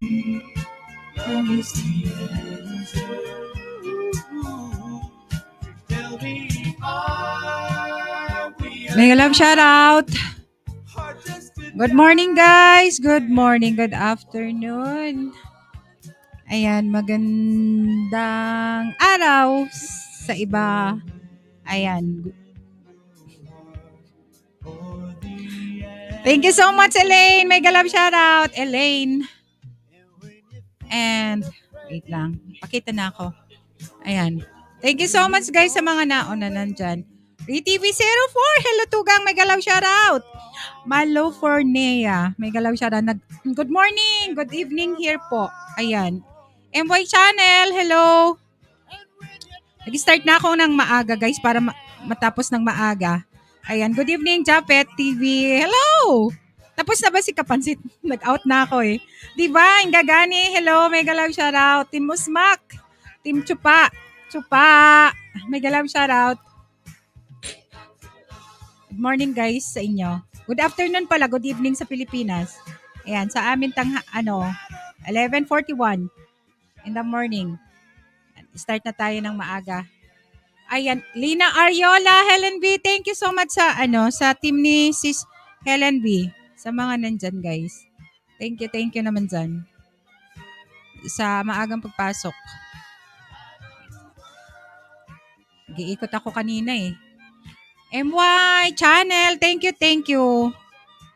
Mega love shout out. Good morning guys. Good morning, good afternoon. Ayan, magandang araw sa iba. Ayan. Thank you so much, Elaine. Mega love shout out, Elaine. And wait lang. Pakita na ako. Ayan. Thank you so much guys sa mga nauna nandyan. ReTV04, hello Tugang, mega love shout out. Malo Fornea, mega love shout out. Good morning, good evening here po. Ayan. MY Channel, hello. Nag-start na ako ng maaga guys para matapos ng maaga. Ayan, good evening Japet TV. Hello. Tapos na ba si Kapansit? Nag-out na ako eh. Diba? Ingagani, hello, mega love shout out. Team Musmak, Team Chupa. Mega love shout out. Good morning guys sa inyo. Good afternoon pala, good evening sa Pilipinas. Ayan, sa amin 11:41 in the morning. Start na tayo ng maaga. Ayan, Lina Ariola, Helen B, thank you so much sa sa team ni Sis Helen B. Sa mga nandyan guys. Thank you naman dyan. Sa maagang pagpasok. Giikot ako kanina eh. MY Channel, thank you.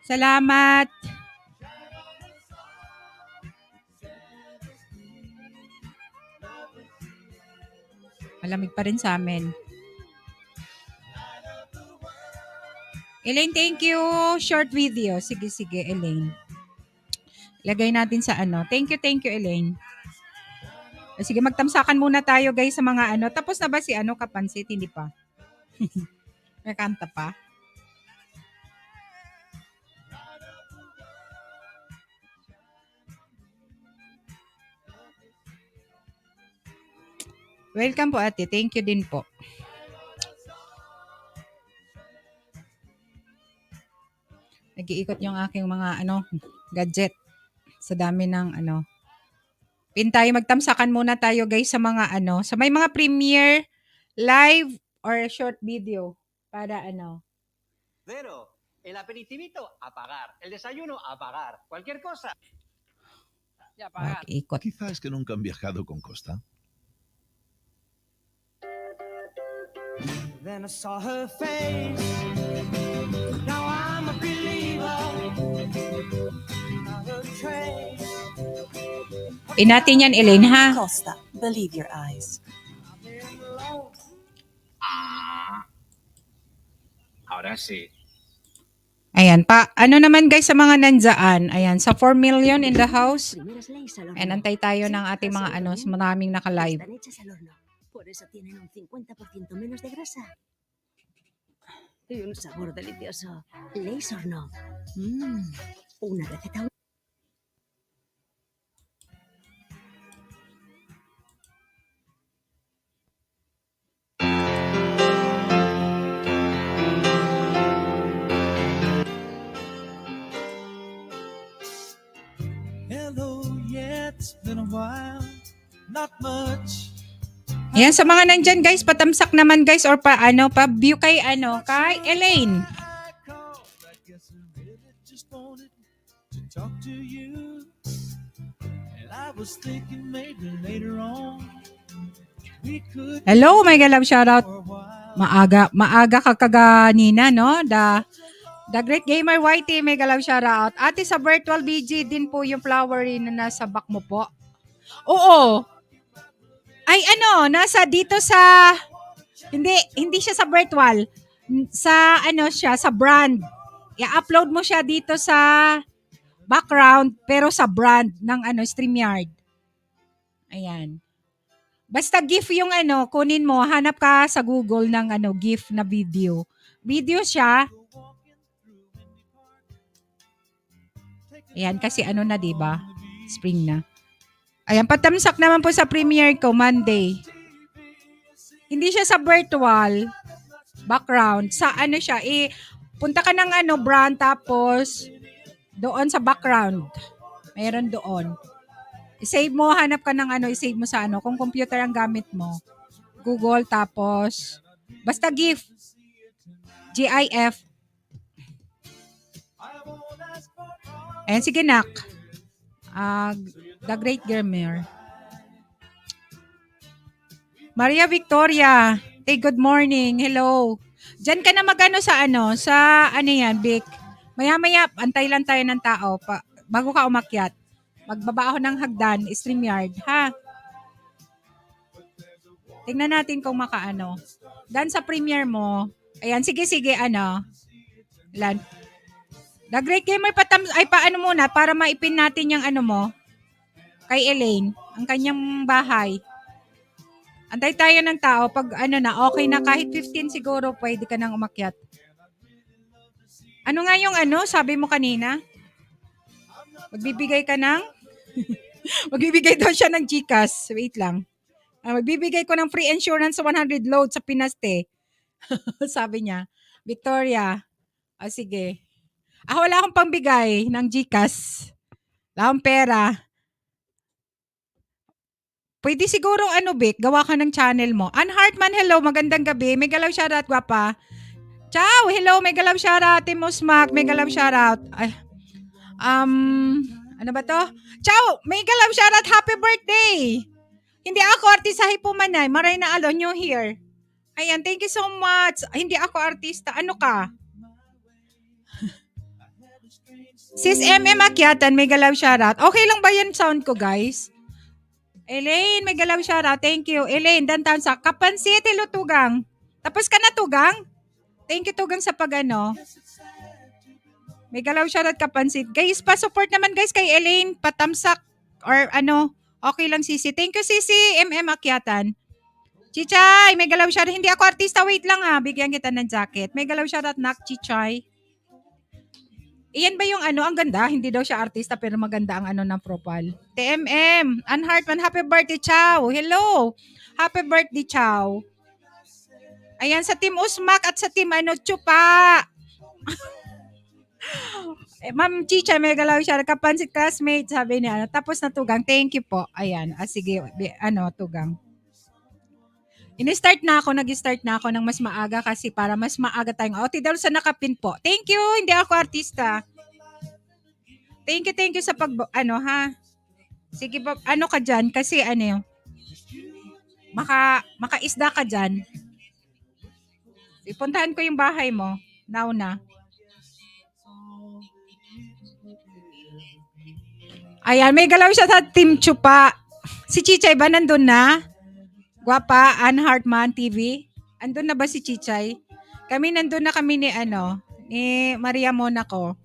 Salamat. Malamig pa rin sa amin. Elaine, thank you. Short video. Sige, Elaine. Lagay natin sa Thank you, Elaine. Sige, magtamsakan muna tayo guys sa mga Tapos na ba si Kapansit? Hindi pa. May kanta pa. Welcome po ate. Thank you din po. Nag-iikot yung aking mga gadget. Sa dami ng Pin tayo, magtamsakan muna tayo guys sa mga sa may mga premiere, live, or short video. Para Pero, el aperitivito, apagar. El desayuno, apagar. Cualquier cosa. Ya, apagar. Quizás es que nunca han viajado con Costa. Then I saw her face. Now I'm a believer. Not a trace. Natin yan, Elaine, ha? Costa, believe your eyes. Ahora sí. Ayan, naman guys sa mga nandiyan. Ayan, sa 4 million in the house. And antay tayo ng ating mga maraming naka-live. Por eso tienen un 50% menos de grasa. Y un sabor delicioso. ¿Leis or no? Una receta. Hello, yeah, it's been a while. Not much. Ayan, sa mga nandyan guys, patamsak naman guys or pa-view kay kay Elaine. Hello, mega love shoutout. Maaga ka kaganina, no? The Great Gamer YT, mega love shoutout. Ate, sa virtual BG din po yung flowery na nasa back mo po. Oo. Ay nasa dito sa hindi siya sa virtual. Sa siya sa brand. I-upload mo siya dito sa background pero sa brand ng StreamYard. Ayan. Basta GIF yung kunin mo, hanap ka sa Google ng GIF na video. Video siya. Ayan kasi na 'di ba? Spring na. Ayan, patamsak naman po sa premiere ko, Monday. Hindi siya sa virtual background. Sa siya, punta ka ng brand tapos doon sa background. Mayroon doon. I-save mo, hanap ka ng ano, i-save mo sa ano, kung computer ang gamit mo. Google, tapos, basta GIF. GIF. Ayan, sige nak. The Great Gamer. Maria Victoria. Hey, good morning. Hello. Diyan ka na magano sa ano, sa ano yan, Vic. Maya-maya, antay lang tayo ng tao bago ka umakyat. Magbaba ako ng hagdan, StreamYard, ha? Tingnan natin kung makaano. Dan sa premiere mo. Ayan, sige, ano. Lan. The Great Gamer paano muna para maipin natin yung ano mo kay Elaine, ang kanyang bahay. Antay tayo ng tao pag ano na, okay na kahit 15 siguro pwede ka nang umakyat. Ano nga yung ano, sabi mo kanina? Magbibigay ka ng magbibigay daw siya ng GCash. Wait lang. Magbibigay ko ng free insurance sa 100 load sa Pinaste. Sabi niya. Victoria. Sige. Wala akong pambigay ng GCash. Wala akong pera. Pwede siguro Vic, gawa ka ng channel mo. Ann Hartman, hello, magandang gabi. May galaw shoutout, gwapa. Ciao, hello, may galaw shoutout. Tim Musmak, may galaw shoutout. Ano ba to? Ciao, may galaw shoutout, happy birthday. Hindi ako artistahe po manay. Maray na alo, new here. Ayan, thank you so much. Hindi ako artista. Ano ka? Sis MM Akyatan, may galaw shoutout. Okay lang ba yan sound ko, guys? Elaine, may galaw shoutout. Thank you. Elaine, dantan sa Kapansit, hello Tugang. Tapos ka na Tugang? Thank you Tugang sa pagano. May galaw shoutout Kapansit. Guys, pa-support naman guys kay Elaine, patamsak or ano, okay lang Sisi. Thank you Sisi, MM Akyatan. Chichay, may galaw shoutout. Hindi ako artista, wait lang bigyan kita ng jacket. May galaw shoutout nak Chichay. Iyan ba yung ano, ang ganda? Hindi daw siya artista pero maganda ang ano ng profile. TMM, Ann Hartman, happy birthday, Chow. Hello. Happy birthday, Chow. Ayan, sa Team Usmak at sa Team Chupa. Ma'am Chicha, may galaw siya. Kapansit classmate, sabi niya. Tapos na Tugang. Thank you po. Ayan. Sige, Tugang. Nag-start na ako ng mas maaga kasi para mas maaga tayong dahil sa nakapin po. Thank you, hindi ako artista. Thank you sa ha. Sige ba, ka dyan kasi makaisda ka dyan. Ipuntahan ko yung bahay mo. Now na. Ayan, may galaw siya sa Team Chupa. Si Chichay ba nandun na? Gwapa, Ann Hartman TV. Andun na ba si Chichay? Nandun na kami ni Maria Monaco.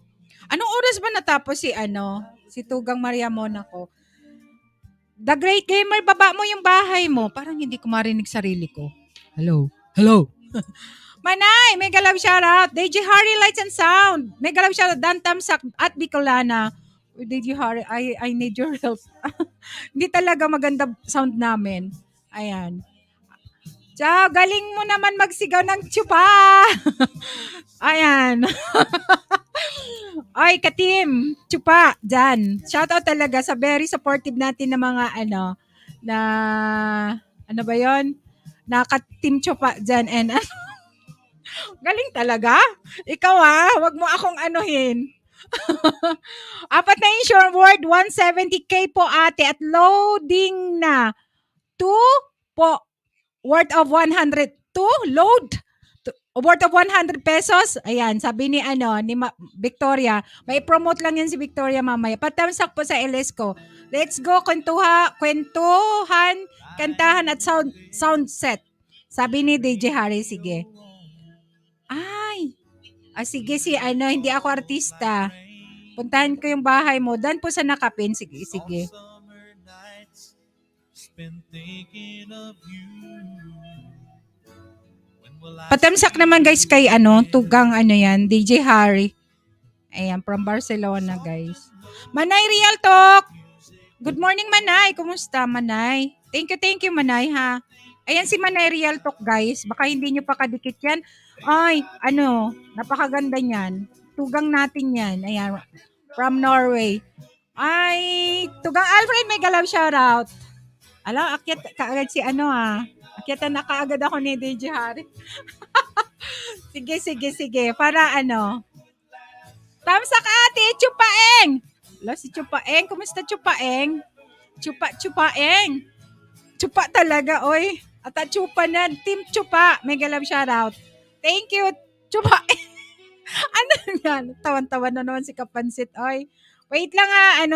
Anong oras ba natapos si Tugang Maria Monaco? The Great Gamer, baba mo yung bahay mo. Parang hindi ko marinig sarili ko. Hello. Manay, may galaw shoutout. DJ Harry Lights and Sound. May galaw shoutout. Dan Tamsak at Bicolana. DJ Harry, I need your help. Hindi talaga maganda sound namin. Ayan. Ciao, galing mo naman magsigaw ng Chupa. Ayan. Ay, ka-team, Chupa, dyan. Shoutout talaga sa very supportive natin na mga ano ba yon? Na ka-team Chupa dyan. And galing talaga. Ikaw wag mo akong anuhin. Apat na insure word, 170k po ate at loading na. 2 po, worth of 100. 2 load, worth of 100 pesos. Ayan, sabi ni Victoria, may promote lang yan si Victoria mamaya. Patamsak po sa LS ko. Let's go, kwentuhan, kantahan at sound set. Sabi ni DJ Harry, sige. Sige hindi ako artista. Puntahan ko yung bahay mo. Dan po sa nakapin. Sige. Patamsak naman guys kay Tugang yan, DJ Harry. Ayan, from Barcelona guys. Manay Real Talk. Good morning Manay. Kumusta Manay? Thank you Manay ha. Ayan si Manay Real Talk guys. Baka hindi nyo pa kadikit yan. Ay, napakaganda niyan. Tugang natin yan. Ayan, from Norway. Ay, Tugang Alfred, may galaw shoutout. Alam, akyat kaagad si Akyatan na kaagad ako ni DJ Harry. Sige. Para Tamsak ate, Chupaeng. Hello, si Chupaeng. Kumusta Chupaeng? Chupaeng. Chupa talaga, oy. At chupa na. Team Chupa. Mega love shoutout. Thank you, Chupaeng. Ano yan? Tawan-tawan na naman si Kapansit, oy. Wait lang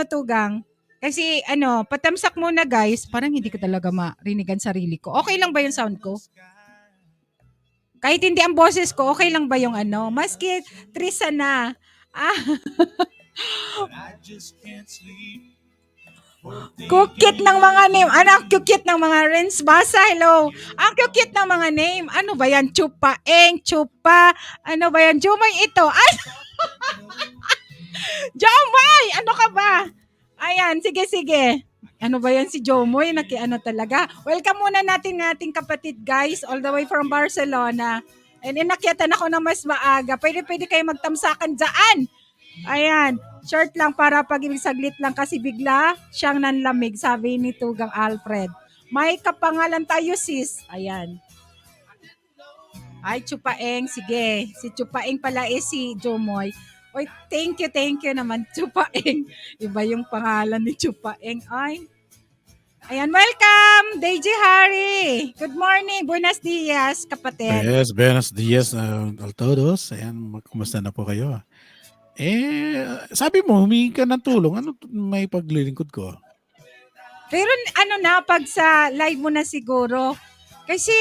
Tugang. Kasi patamsak muna guys. Parang hindi ko talaga marinigan sarili ko. Okay lang ba yung sound ko? Kahit hindi ang boses ko, okay lang ba yung Maski Trisa na. Kukit ng mga name. Ang cute ng mga Renz Basa. Hello. Ang cute ng mga name. Ano ba yan? Chupaeng, Chupa. Ano ba yan? Jumay ito. Jomay! Ano ka ba? Ayan, sige. Ano ba yan si Jomoy? Talaga. Welcome muna natin ng ating kapatid guys, all the way from Barcelona. And inakyatan ako na mas maaga. Pwede kayo magtamsakan dyan. Ayan, short lang para pag-ibig saglit lang kasi bigla siyang nanlamig, sabi ni Tugang Alfred. May kapangalan tayo sis. Ayan. Ay, Chupaeng. Sige. Si Chupaeng pala si Jomoy. Oy, thank you naman, Chupaeng. Iba yung pangalan ni Chupaeng. Ay. Ayan, welcome, DJ Harry. Good morning, buenos dias, kapatid. Yes, buenos dias a todos. Ayan, kumusta na po kayo? Sabi mo, humingi ka ng tulong. Ano may paglilingkod ko? Pero pag sa live mo na siguro. Kasi,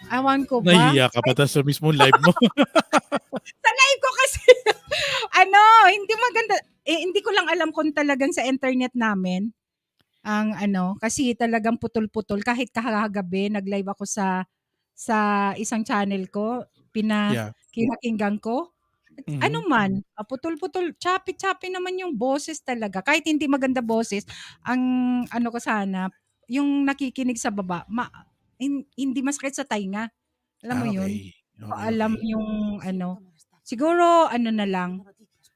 awan ko ba? Nahiya ka pa sa mismo live mo. Sa live ko kasi, hindi maganda. Hindi ko lang alam kung talagang sa internet namin, ang kasi talagang putol-putol. Kahit kahagabi, nag-live ako sa isang channel ko, kinakinggan ko. Mhm. Putol-putol, choppy naman yung boses talaga. Kahit hindi maganda boses, ang ko sana, yung nakikinig sa baba, hindi masakit sa tainga. Alam mo yun? Alam yung siguro na lang.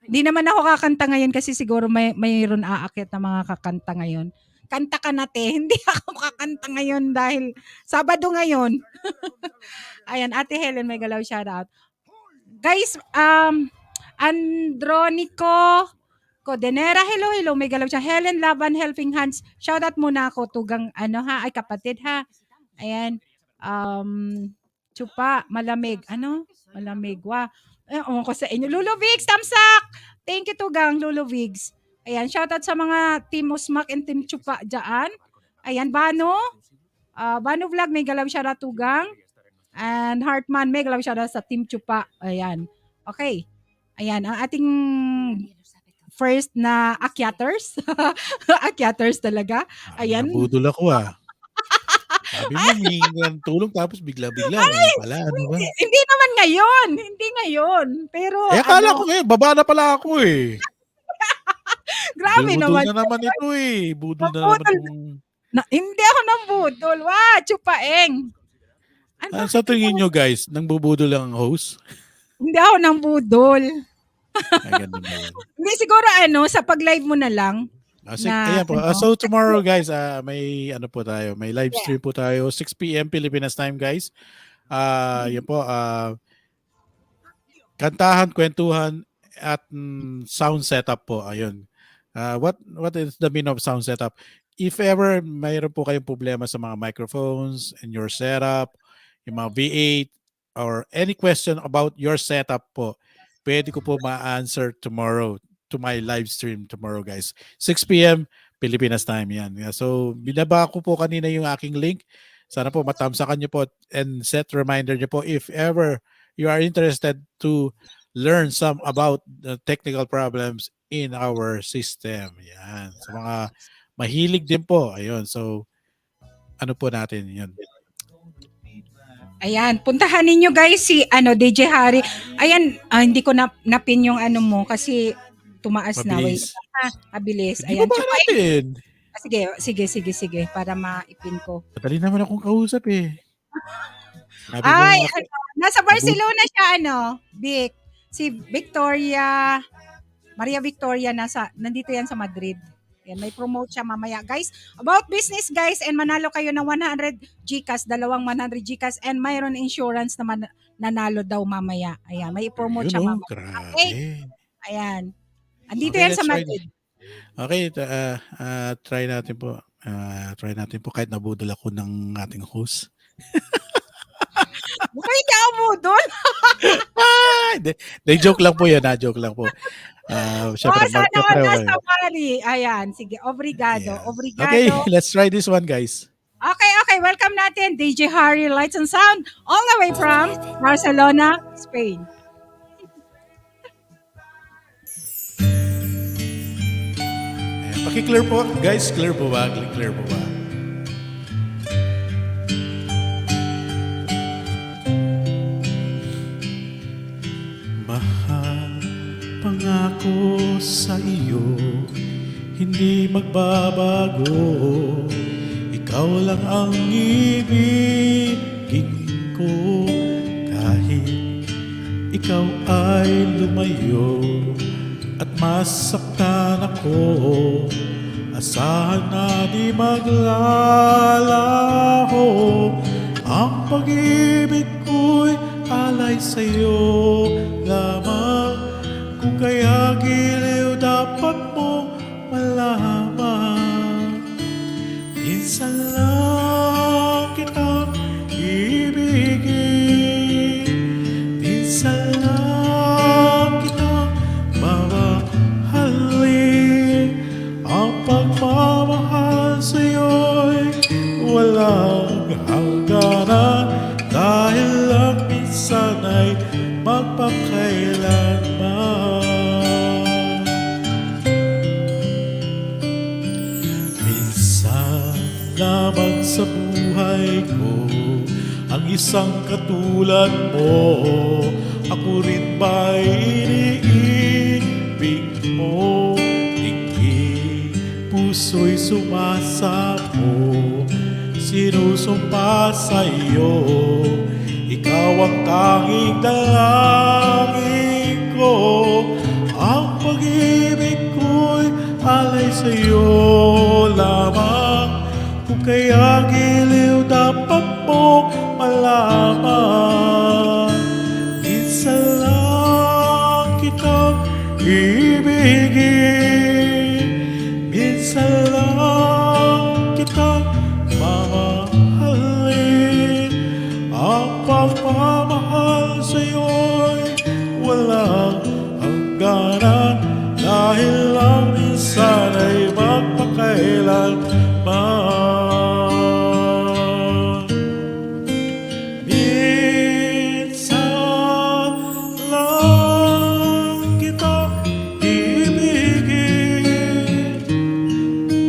Hindi naman ako kakanta ngayon kasi siguro mayroon aakyat na mga kakanta ngayon. Kanta ka na te, hindi ako kakanta ngayon dahil Sabado ngayon. Ayan, Ate Helen, may galaw shoutout. Guys, Andronico Codenera, hello, may galaw siya. Helen Laban, Helping Hands, shoutout muna ako, Tugang, ay kapatid ha. Ayan, Chupa, malamig, malamig, ewan ko sa inyo. Lulu Vigs, tamsak! Thank you, Tugang, Lulu Vigs. Ayan, shoutout sa mga Team Usmak and Team Chupa dyan. Ayan, Bano Vlog, may galaw shoutout, Tugang. And Heartman, may galaw shoutout sa Team Chupa. Ayan. Okay. Ayan, ang ating first na akyaters. Akyaters talaga. Ayan. Nabudol ako Sabi mo, humingi ng tulong tapos bigla-bigla. Pala, ano ba? Hindi naman ngayon. Hindi ngayon. Pero Akala ko baba na pala ako Grabe naman. Budol na naman ito Budol na naman. Hindi ako nang budol. Chupaeng. Sa tingin nyo guys, nang bubudol lang ang host? Hindi ako nang budol. Ay, ganun na yun. Hindi siguro sa pag-live mo na lang. Ayan po. So tomorrow guys, may po tayo, may live stream po tayo 6 PM Pilipinas time guys. Yan po, kantahan, kwentuhan at sound setup po. Ayun. What is the meaning of sound setup? If ever mayroon po kayong problema sa mga microphones and your setup, yung mga V8 or any question about your setup po, pwede ko po ma-answer tomorrow to my live stream tomorrow guys. 6 PM Pilipinas time yan. So binaba ko po kanina yung aking link. Sana po matamsakan nyo po and set reminder nyo po if ever you are interested to learn some about the technical problems in our system. Yan. Sa mga mahilig din po. Ayun. So ano po natin yun. Ayan, puntahan ninyo guys si DJ Harry. Ayan, hindi ko napin yung mo kasi tumaas Mabilis. na. Mabilis. Hindi Ayan. ba natin? Sige para maipin ko. Madali naman akong kausap Sabi Ay, mo, nasa Barcelona siya Vic. Si Victoria, Maria Victoria nandito yan sa Madrid. Yan, may promote siya mamaya. Guys, about business guys, and manalo kayo ng 100 GCash, dalawang 100 GCash, and mayroon insurance naman nanalo daw mamaya. Ayan, may promote Yun siya oh, mamaya. grabe. Okay? Ayan. Andito Okay, yan sa let's try Madrid. Okay, try natin po. Try natin po kahit nabudol ako ng ating host. Baka hindi ako mo doon. Hindi, joke lang po yun. Joke lang po. Syempre, Sana magkapareho all kayo. nasa Mali. Ayan, sige. Obrigado. Yes. Obrigado. Okay, let's try this one, guys. Okay. Welcome natin, DJ Harry Lights and Sound, all the way from Barcelona, Spain. Paki-clear po, guys. Clear po ba? Clear po ba? Mahal, pangako sa iyo, hindi magbabago. Ikaw lang ang ibigin ko, kahit ikaw ay lumayo at masaktan ako. Asahan na di maglalaho, ang pag-ibig ko'y alay sa'yo lamang. Kung kaya giliw dapat mo malaman, minsan lang kitang ibigin, minsan lang kitang mamahalin. Ang pagmamahal sa'yo'y walang hangganan, dahil lang minsan ay magpakailanman. Minsan lamang sa buhay ko ang isang katulad mo. Ako rin ba'y iniibig mo? Tingin puso'y sumasamo, sinusumpa sa'yo. Ikaw ang tanging dalangin ko, ang pag-ibig ko'y alay sa'yo lamang. Kung kaya giliw dapat mo malaman, minsan lang kitang ibigin, minsan lang kitang mamahalin. Ang pagmamahal sa'yo'y walang hangganan, dahil lang minsan ay magpakailanman. Minsan lang kita ibigin,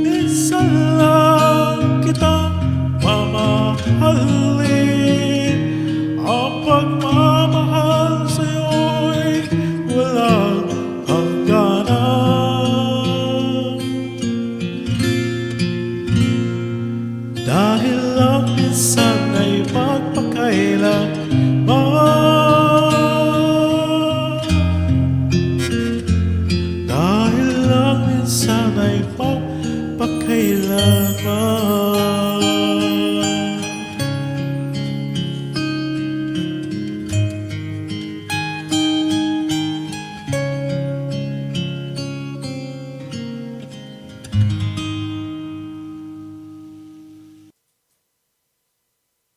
minsan lang kita mamahalin. Ang pagmamahal sa'yo'y walang hangganan, dahil lang minsan ay magpakailanman. Dahil lang minsan ay magpakailanman.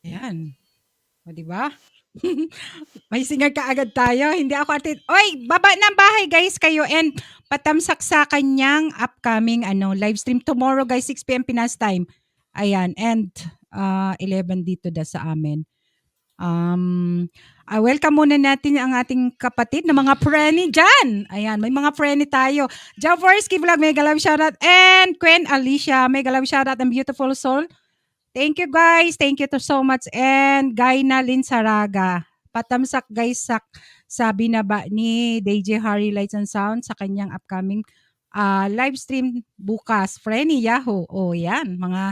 Ayan. O, diba? May singer ka agad tayo. Hindi ako artist. Oy, baba ng bahay guys kayo and patamsak sa kanyang upcoming live stream tomorrow guys, 6 p.m. Pinas time. Ayan. And 11 dito sa amin. Welcome muna natin ang ating kapatid na mga preni dyan. Ayan, may mga preni tayo. Javorsky Vlog, mega love shoutout. And Queen Alicia, mega love shoutout and beautiful soul. Thank you guys. Thank you so much. And Gaina Lin Saraga. Patamsak guys sa binaba ni DJ Harry Lights and Sound sa kanyang upcoming live stream bukas. Frenny Yahoo. O yan, mga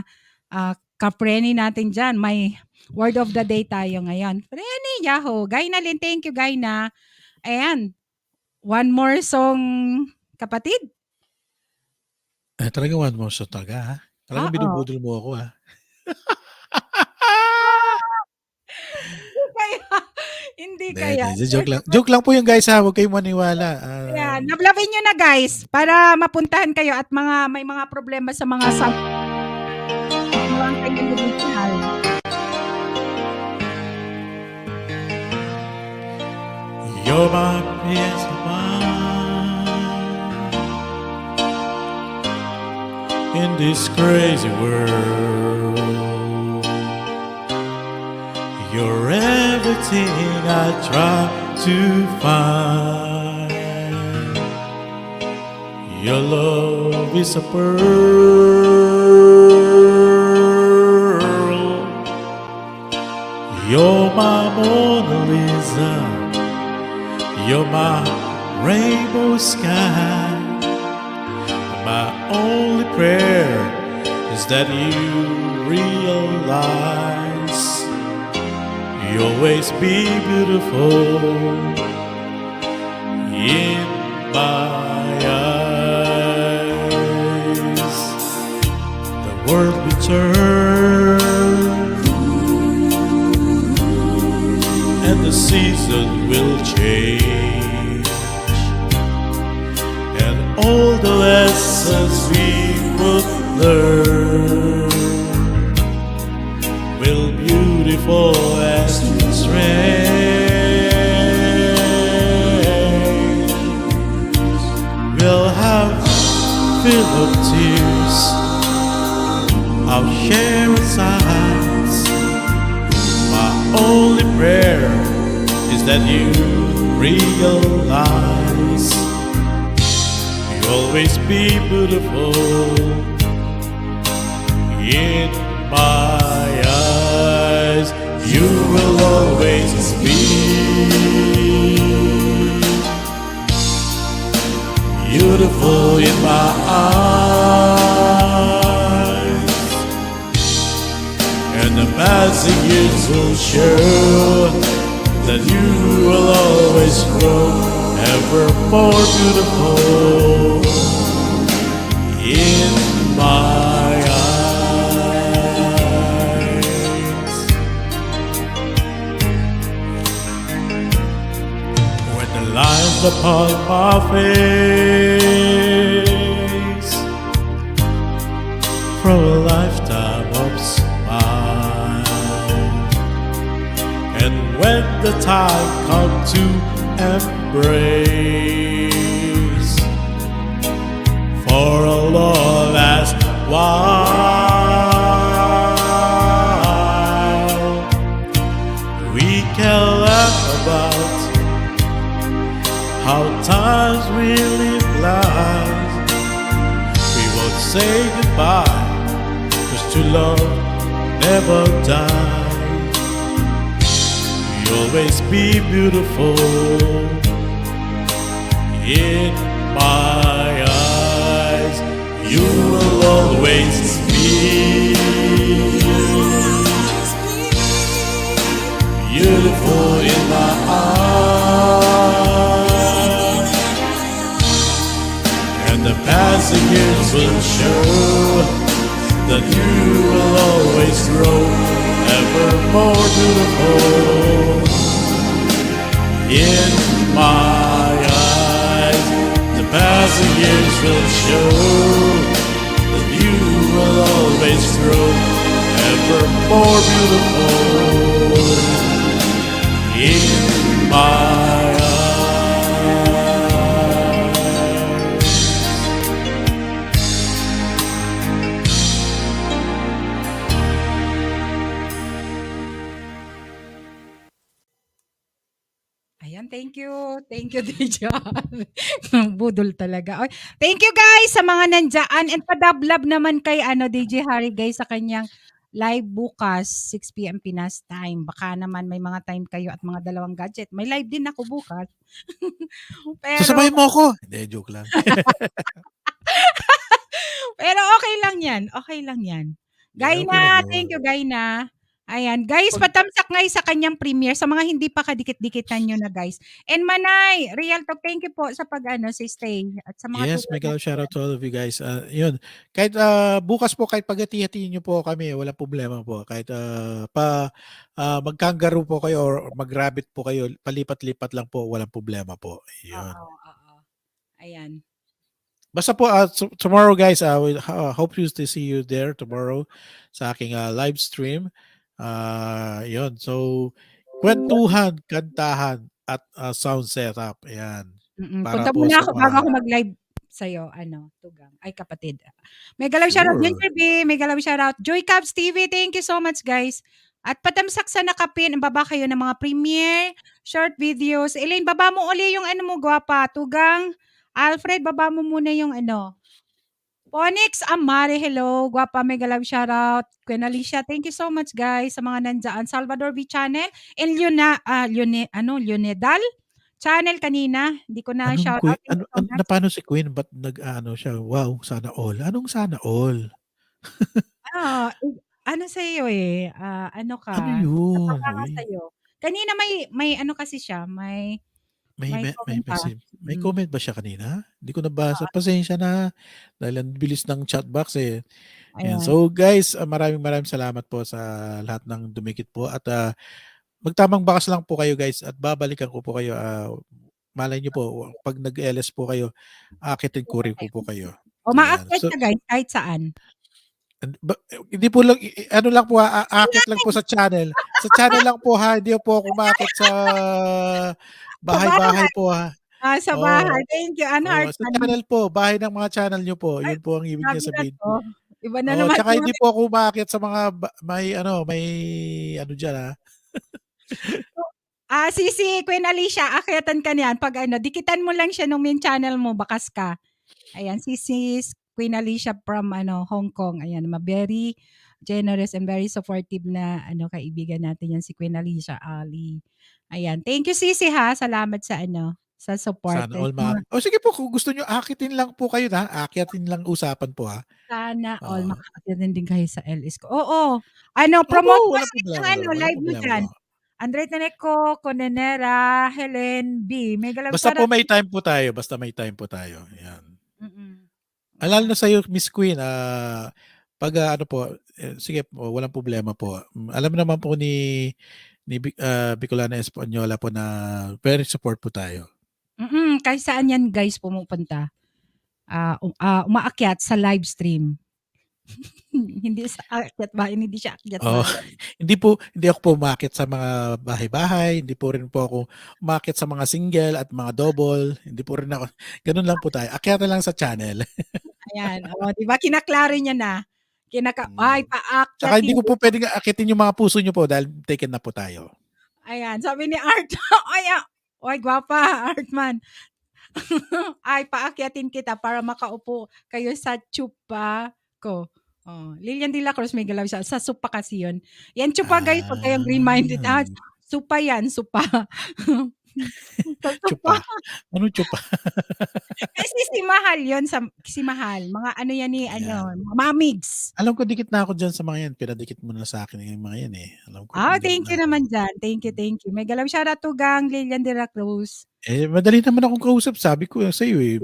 ka-Frenny natin dyan. May word of the day tayo ngayon. Frenny Yahoo. Gaina Lin, thank you Gaina. Ayan. One more song, kapatid. Talagang one more shot talaga, ha? Talagang Oo. binubudol mo ako, ha? Hindi kaya, hindi Hindi, kaya. hindi. Joke lang. Joke lang po yun, guys, ha? Huwag kayong maniwala. Ayan, nablabin nyo na guys para mapuntahan kayo at may mga problema sa mga ang kanyang original. You're my peace of mind in this crazy world. You're everything I try to find. Your love is a pearl. You're my Mona Lisa. You're my rainbow sky. My only prayer is that you realize you'll always be beautiful in my eyes. The world will turn and the season will change, and all the lessons we would learn will beautiful as rain. We'll have fill of tears, I'll share a sighs. My only prayer is that you realize you'll always be beautiful in my eyes. You will always be beautiful in my eyes, and the passing years will show that you will always grow ever more beautiful in my eyes. When the lines upon my face from a lifetime of smile, and when the time comes to embrace for a long last while, we can laugh about how times really fly. We won't say goodbye, 'cause true love never dies. You'll always be beautiful in my eyes. You will always be beautiful in my eyes, and the passing years will show that you will always grow ever more beautiful in my eyes. The passing years will show that you will always grow ever more beautiful in my eyes. Ayan, thank you. Thank you, DJ. Budol talaga. Oy, thank you guys sa mga nandyan. And padablab naman kay DJ Harry guys sa kanyang live bukas, 6 p.m. Pinas time. Baka naman may mga time kayo at mga dalawang gadget. May live din ako bukas. Pero, Sasabayin mo ako. Hindi, joke lang. pero okay lang yan. Okay lang yan. Okay Gayna, lang yun. thank you, Gayna. Ayan, guys, patamsak nga sa kanyang premiere. Sa mga hindi pa kadikit-dikitan nyo na, guys. And Manay, Real Talk, thank you po sa sa stay. At sa mga Yes, tuloy mega shout out to all of you guys. Yun. Kahit bukas po kahit paghati-hatiin niyo po kami, wala problema po. Kahit mag-kangaroo po kayo or mag-rabbit po kayo, palipat-lipat lang po, walang problema po. Yun. Oo. Ayan. Basta po tomorrow guys, we hope to see you there tomorrow sa aking live stream. Yun. So kwentuhan, kantahan at sound setup. Ayan. Para Punta po muna sa ako bago ako mag-live sa'yo. Tugang. Ay, kapatid. May galaw shoutout. Sure. Ginger B, may galaw shoutout. Joy Cubs TV, thank you so much, guys. At patamsak sa nakapin, baba kayo ng mga premiere, short videos. Elaine, baba mo uli yung mo, gwapa. Tugang. Alfred, baba mo muna yung Ponix Amare, hello. Gwapa, may galaw shoutout. Queen Alicia, thank you so much, guys, sa mga nandyan. Salvador V Channel. And Leonedal channel kanina. Hindi ko na Anong shoutout. Queen? Na paano si Queen? Ba't siya? Wow, sana all. Anong sana all? Ano sa'yo eh? Ano ka? Ano yun? Napaka sa'yo. Kanina may kasi siya. May comment pa. May comment ba siya kanina? Hindi ko nabasa. Pasensya na. Dahil ang bilis ng chat box eh. Ayan. Ayan. So guys, maraming salamat po sa lahat ng dumikit po. At magtamang bakas lang po kayo guys. At babalikan ko po kayo. Malay niyo po, pag nag-LS po kayo, akitin ko rin po kayo. Umaakit ka guys, kahit saan. Hindi po lang, ano lang po, aakit lang po sa channel. Sa channel lang po ha, hindi po ako umakit sa bahay-bahay po ha. Sa bahay. Thank you, Anhart. Sa channel po, bahay ng mga channel nyo po. Yun po ang ibig niya sabihin. Iba na naman. Tsaka hindi po ako umakit sa mga may dyan ha. Si Queen Alicia, akyatan ka niyan. Pag dikitan mo lang siya nung main channel mo, bakas ka. Ayan, si Queen Alicia from Hong Kong. Ayan, very generous and very supportive na kaibigan natin yan, si Queen Alicia Ali. Ayan, thank you Sisi ha. Salamat sa sa support. Sana all sige po, kung gusto nyo, akitin lang po kayo na. Akitin lang usapan po ha. Sana all makakatin din kayo sa LS ko. Oo. Promote mo yung live mo dyan. Andre Taneco, Conenera, Helen B. May galaw Basta po may time po tayo. Ayan. Alala na sa'yo, Miss Queen, pag sige po, walang problema po. Alam naman po ni Bicolana Española po na very support po tayo. Kahit saan yan guys pumupunta. Umaakyat sa live stream. Hindi sa akyat bahay, hindi siya akyat bahay. Hindi ako po umakyat sa mga bahay-bahay, hindi po rin po ako umakyat sa mga single at mga double, hindi po rin ako, ganun lang po tayo. Akyat lang sa channel. Ayan, di ba kinaklaro niya na? Paakyat. Saka hindi ko po pwedeng akyatin yung mga puso niyo po dahil taken na po tayo. Ayan, sabi ni Art, Oy, gwapa, Artman. Paakyatin kita para makaupo kayo sa chupa ko. Lilian de la Cruz may galaw siya. Sa supa kasi yun. Yan chupa guys, pag kayong green-minded. Supa yan, supa. Chupa. Ano chupa? Kasi si Mahal yun. Si Mahal. Mga yan ni, mga mamigs. Alam ko, dikit na ako dyan sa mga yan. Pinadikit mo na sa akin yung mga yan eh. Alam ko. Thank you naman dyan. Thank you. May galaw siya na tugang Lilian de la Cruz. Madali naman akong kausap. Sabi ko sa iyo eh.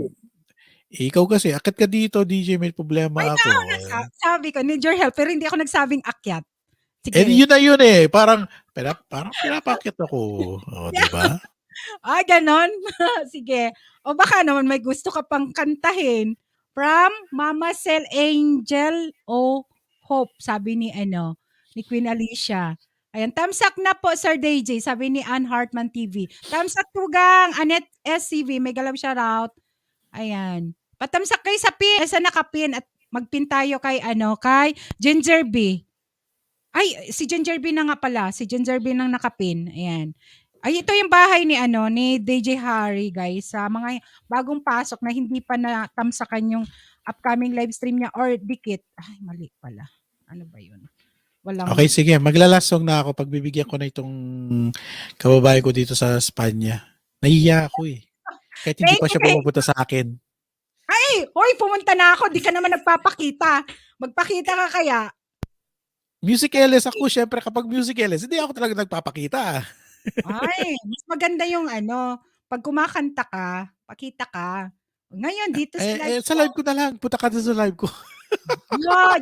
Ikaw kasi, akit ka dito, DJ, may problema ako. Sabi ko, need your help, pero hindi ako nagsabing akyat. Sige. Yun na yun eh. Parang pinapakit ako. Diba? Ganon. Sige. O baka naman may gusto ka pang kantahin. From Mama Cell Angel O Hope, sabi ni Queen Alicia. Ayan, tamsak na po, Sir DJ, sabi ni Ann Hartman TV. Tamsak tugang, Annette SCV, may galaw shoutout. Ayan. Patamsak kayo sa nakapin at magpin tayo kay Ginger B. Ay, si Ginger B na nga pala. Si Ginger B nang nakapin. Ayan. Ay, ito yung bahay ni DJ Harry, guys. Sa mga bagong pasok na hindi pa natamsakan yung upcoming live stream niya or dikit. Ay, mali pala. Ano ba yun? Okay, sige. Maglalasong na ako. Pagbibigyan ko na itong kababae ko dito sa Espanya. Nahiya ako eh. Kahit hindi pa siya pumupunta sa akin. Ay, hoy, pumunta na ako. Di ka naman nagpapakita. Magpakita ka kaya. Music LS ako, syempre kapag music LS, hindi ako talaga nagpapakita. Ay, mas maganda yung ano, pag kumakanta ka, pakita ka. Ngayon, dito sa live Sa live ko na lang. Punta ka na sa live ko.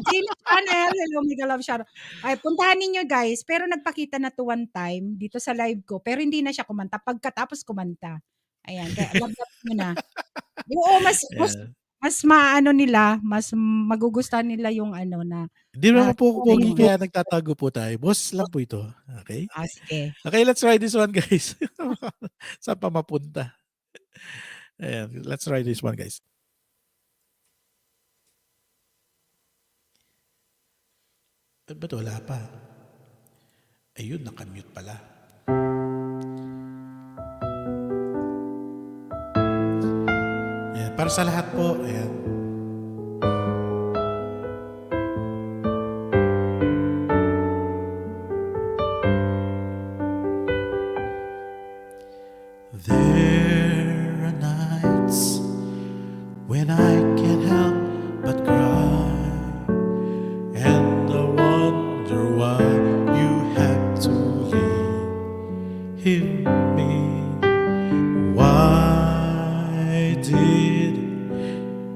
Jayla Channel, hello, mega love shout. Ay, puntahan ninyo guys, pero nagpakita na to one time dito sa live ko, pero hindi na siya kumanta. Pagkatapos kumanta. Ayan, kaya love nyo na. Oo, Yeah. mas maano nila, mas magugustuhan nila yung ano na. Hindi naman po ako pogi, yung- kaya nagtatago po tayo. Boss lang po ito. Okay? Sige. Okay, let's try this one, guys. Saan pa mapunta? Ayan, let's try this one, guys. Ba't wala pa? Ayun, nakamute pala. Ayan, para sa lahat po, ayan. There are nights when I can't help but cry, and I wonder why you have to leave me. Why did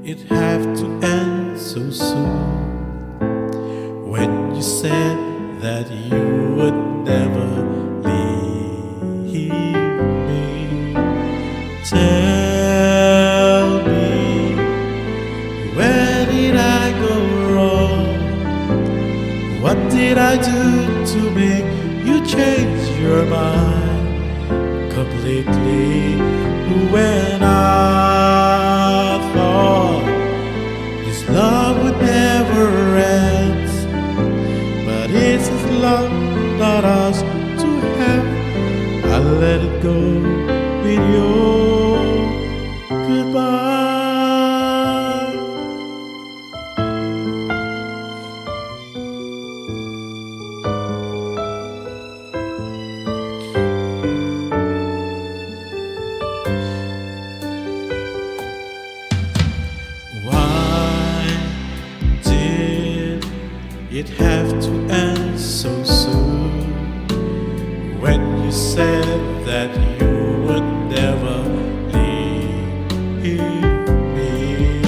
it have to end so soon? When you said that you would never leave me, tell me, where did I go wrong? What did I do to make you change your mind completely? When I thought this love would never end, but it's as long not us to have. I let it go with your goodbye. Why did it have to end so soon? When you said that you would never leave me,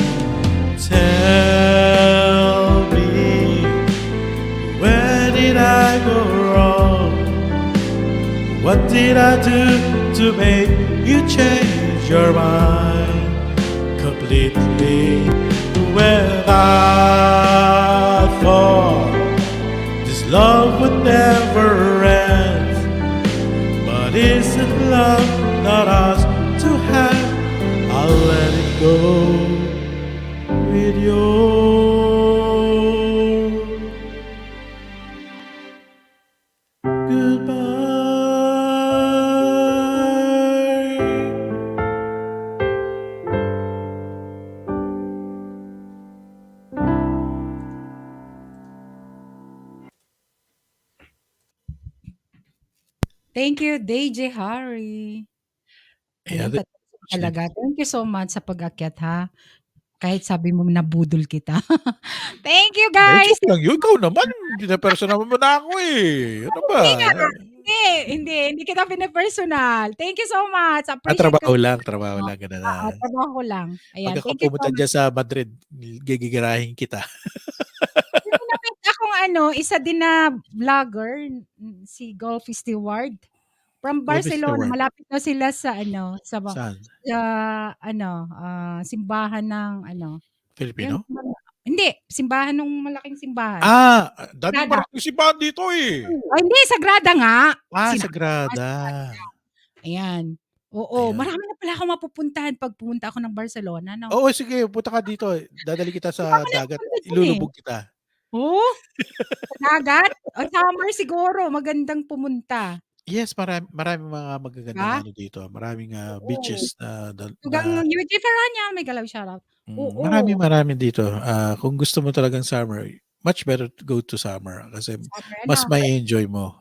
tell me, where did I go wrong? What did I do to make you change your mind completely? When I thought this love would never end, but isn't love not ours to have? I'll let it go with your goodbye. Thank you, DJ Harry. Ayan, Ayan, talaga. Thank you so much sa pag-akyat ha. Kahit sabi mo nabudol kita. Thank you guys. joke lang yun. Ikaw naman, pinapersonal mo na ako eh. Ano ba? Hindi kita pinapersonal. Thank you so much. Appreciate Trabaho ko. lang, ganun na. Trabaho lang. Ayan, Pag ako thank you so pumunta much. dyan sa Madrid, gigigirahin kita. Nakita akong isa din na vlogger, si Golf Steward. From Golf Barcelona, Steward. malapit na sila sa Saan? simbahan ng Filipino? hindi, simbahan ng malaking simbahan. Dami Sagrada. malaking simbahan dito eh. Hindi, Sagrada nga. Sagrada. Ayan. Oo, Ayan. marami na pala akong mapupuntahan pag pumunta ako ng Barcelona. No? Oo, sige, punta ka dito. Dadali kita sa dagat. punta dun Ilulubog kita. Oh, sa dagat? O summer siguro, magandang pumunta. Yes, marami mga magagandang Diba? dito. Maraming beaches na Tugang UG Ferrania, may galaw shoutout. Oo. marami dito. Kung gusto mo talagang summer, much better to go to summer kasi Summer, mas may enjoy mo.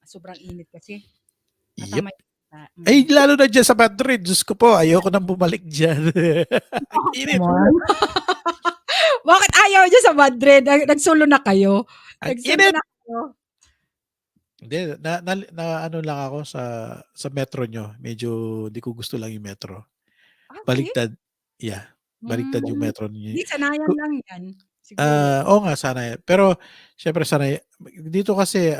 Sobrang init kasi. Yep. Matama- Ay, lalo na dyan sa Madrid. Diyos ko po, ayoko nang bumalik dyan. Init. Bakit ayaw niyo sa Madrid? Nagsulo na kayo? Ang Nagsunod init! na ako. Hindi, na ano lang ako sa metro nyo. Medyo di ko gusto lang yung metro. Okay. Baligtad. Yeah. Baligtad yung metro Hindi, niyo. sanayan lang yan. Siguro. Oo nga, sanay. Pero, syempre, sanay. Dito kasi,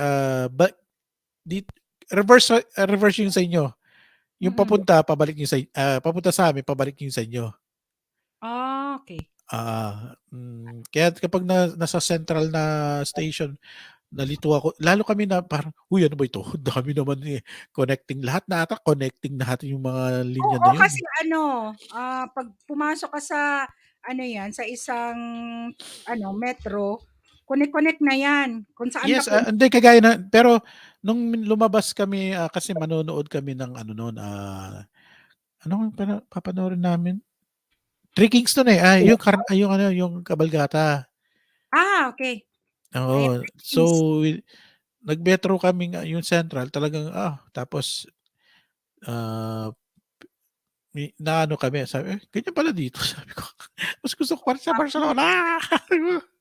reverse yung sa inyo. Yung Mm-mm. papunta sa amin, pabalik yung sa inyo. Okay. Kaya kapag nasa central na station, nalito ako. Lalo kami na parang, uy, ano ba ito? Dami naman eh. Connecting na natin yung mga linya Oo, na yun. kasi pag pumasok ka sa sa isang metro, connect na yan. Kung saan ka Yes, hindi kagaya na, pero nung lumabas kami, kasi manonood kami ng ano noon, ano ang papanoorin namin? Three Kingston eh. Yung Kabalgata. Okay. Ayan, Oo. So, please. nag-metro kami nga, yung Central, talagang, tapos, ah, naano kami, sabi, ganyan pala dito, sabi ko. Mas gusto ko pa rin sa Barcelona.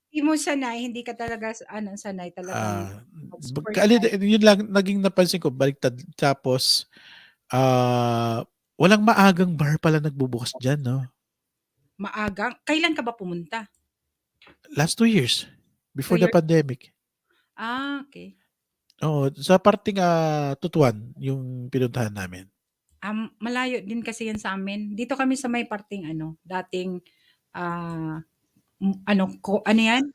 Hindi mo sanay, hindi ka talaga sanay talagang first time. Yun lang, naging napansin ko, baliktad. Tapos, walang maagang bar pala nagbubukas dyan, no? Maaga. Kailan ka ba pumunta? Last 2 years, before 2 the years? pandemic. Okay. Oo, sa parting Tutuan, yung pinuntahan namin. Malayo din kasi yan sa amin. Dito kami sa may parting dating ah, ano yan?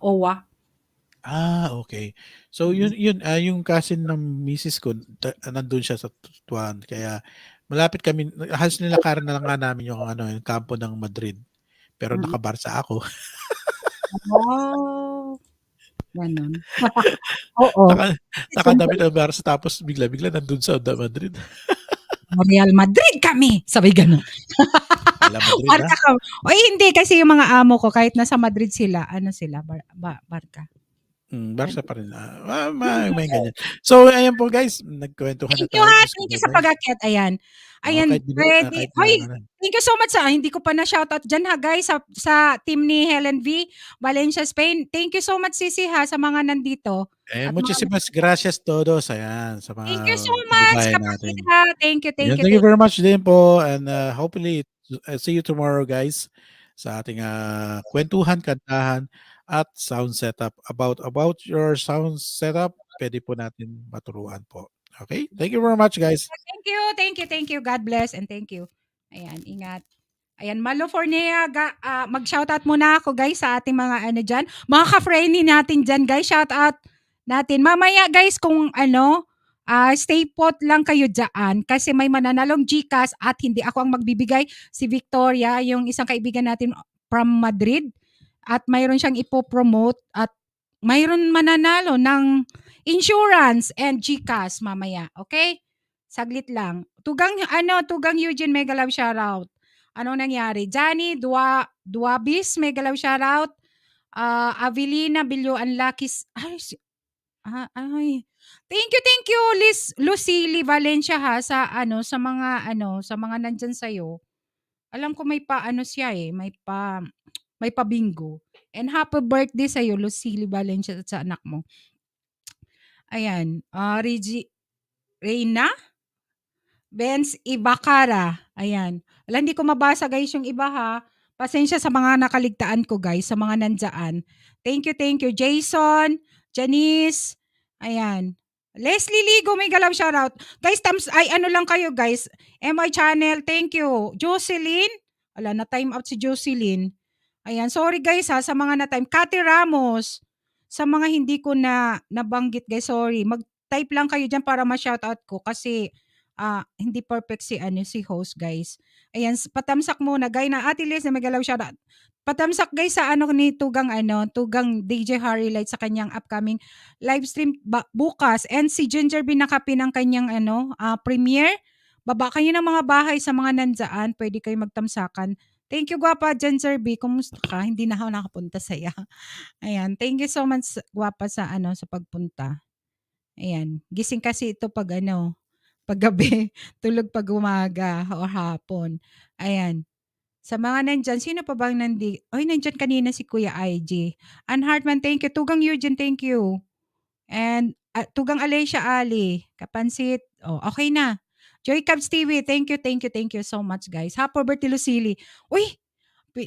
OWA. Okay. So yun yung cousin ng misis ko nandun siya sa Tutuan, kaya malapit kami, halos nilakaran na lang nga namin yung yung kampo ng Madrid. Pero Mm. nakabarsa ako. Oh, ganun. Oo. Naka, nakadamit ang Barca tapos bigla-bigla nandun sa Madrid. Real Madrid kami, sabay ganun. Ala Madrid Barca ka. Oy, hindi kasi yung mga amo ko kahit nasa Madrid sila, Barca. Barca pa rin. May ganyan. So, ayan po guys, nagkwentuhan na Thank you tayo. Thank you sa pag-akyat. Ayan. Ayan, ready. Thank you so much hindi ko pa na shoutout dyan guys sa team ni Helen V. Valencia, Spain. Thank you so much Sisi sa mga nandito. Muchísimas gracias todos. Ayan, sa mga Thank you so much kababayan natin. kapatid. Thank you. Thank you very much din po, and hopefully see you tomorrow guys sa ating kwentuhan, kantahan at sound setup. About your sound setup, pwede po natin maturuan po. Okay? Thank you very much guys. Thank you. God bless and thank you. Ayan, ingat. Ayan, Malo Fornea, mag-shoutout muna ako guys sa ating mga dyan. Mga ka-friendly natin dyan guys, shoutout natin. Mamaya guys kung stay put lang kayo dyan kasi may mananalong GCash at hindi ako ang magbibigay. Si Victoria, yung isang kaibigan natin from Madrid, at mayroon siyang ipopromote at mayroon mananalo ng insurance and GCash mamaya. Okay? Saglit lang. Tugang Eugene, mega love shoutout. Anong nangyari? Johnny Duabis, mega love shoutout. Avelina Bilyoan Lakis. Thank you Lucille Valencia sa sa mga nandyan sa'yo. Alam ko may siya may pa bingo. And happy birthday sa'yo Lucille Valencia at sa anak mo. Ayan, Reina Benz Ibakara. Ayan. Wala, hindi ko mabasa guys yung iba Pasensya sa mga nakaligtaan ko guys, sa mga nandyan. Thank you. Jason, Janice, ayan. Leslie Ligo, may galaw shoutout. Guys, lang kayo guys. MY channel, thank you. Jocelyn, na time out si Jocelyn. Ayan, sorry guys sa mga na time. Cathy Ramos, sa mga hindi ko nabanggit guys, sorry. Mag-type lang kayo dyan para ma-shoutout ko kasi hindi perfect si host guys. Ayan, patamsak muna guys na Ate Liz na magalaw shoutout. Patamsak guys sa ni Tugang DJ Harry Light sa kanyang upcoming live stream bukas, and si Ginger Binakapi ng kanyang premiere. Baba kayo ng mga bahay sa mga nandyan, pwede kayo magtamsakan. Thank you Gwapa Ginger B. Kumusta ka? Hindi na ako nakapunta saya. Ayan, thank you so much Gwapa sa sa pagpunta. Ayan, gising kasi ito pag paggabi, tulog pag umaga o hapon. Ayan. Sa mga nandyan, sino pa bang nandyan kanina si Kuya IG. Ann Hartman, thank you. Tugang Eugene, thank you. And Tugang Alicia Ali, Kapansit. Oh, okay na. Joy Cubs TV, thank you, thank you, thank you so much, guys. Happy birthday, Lucili. Uy,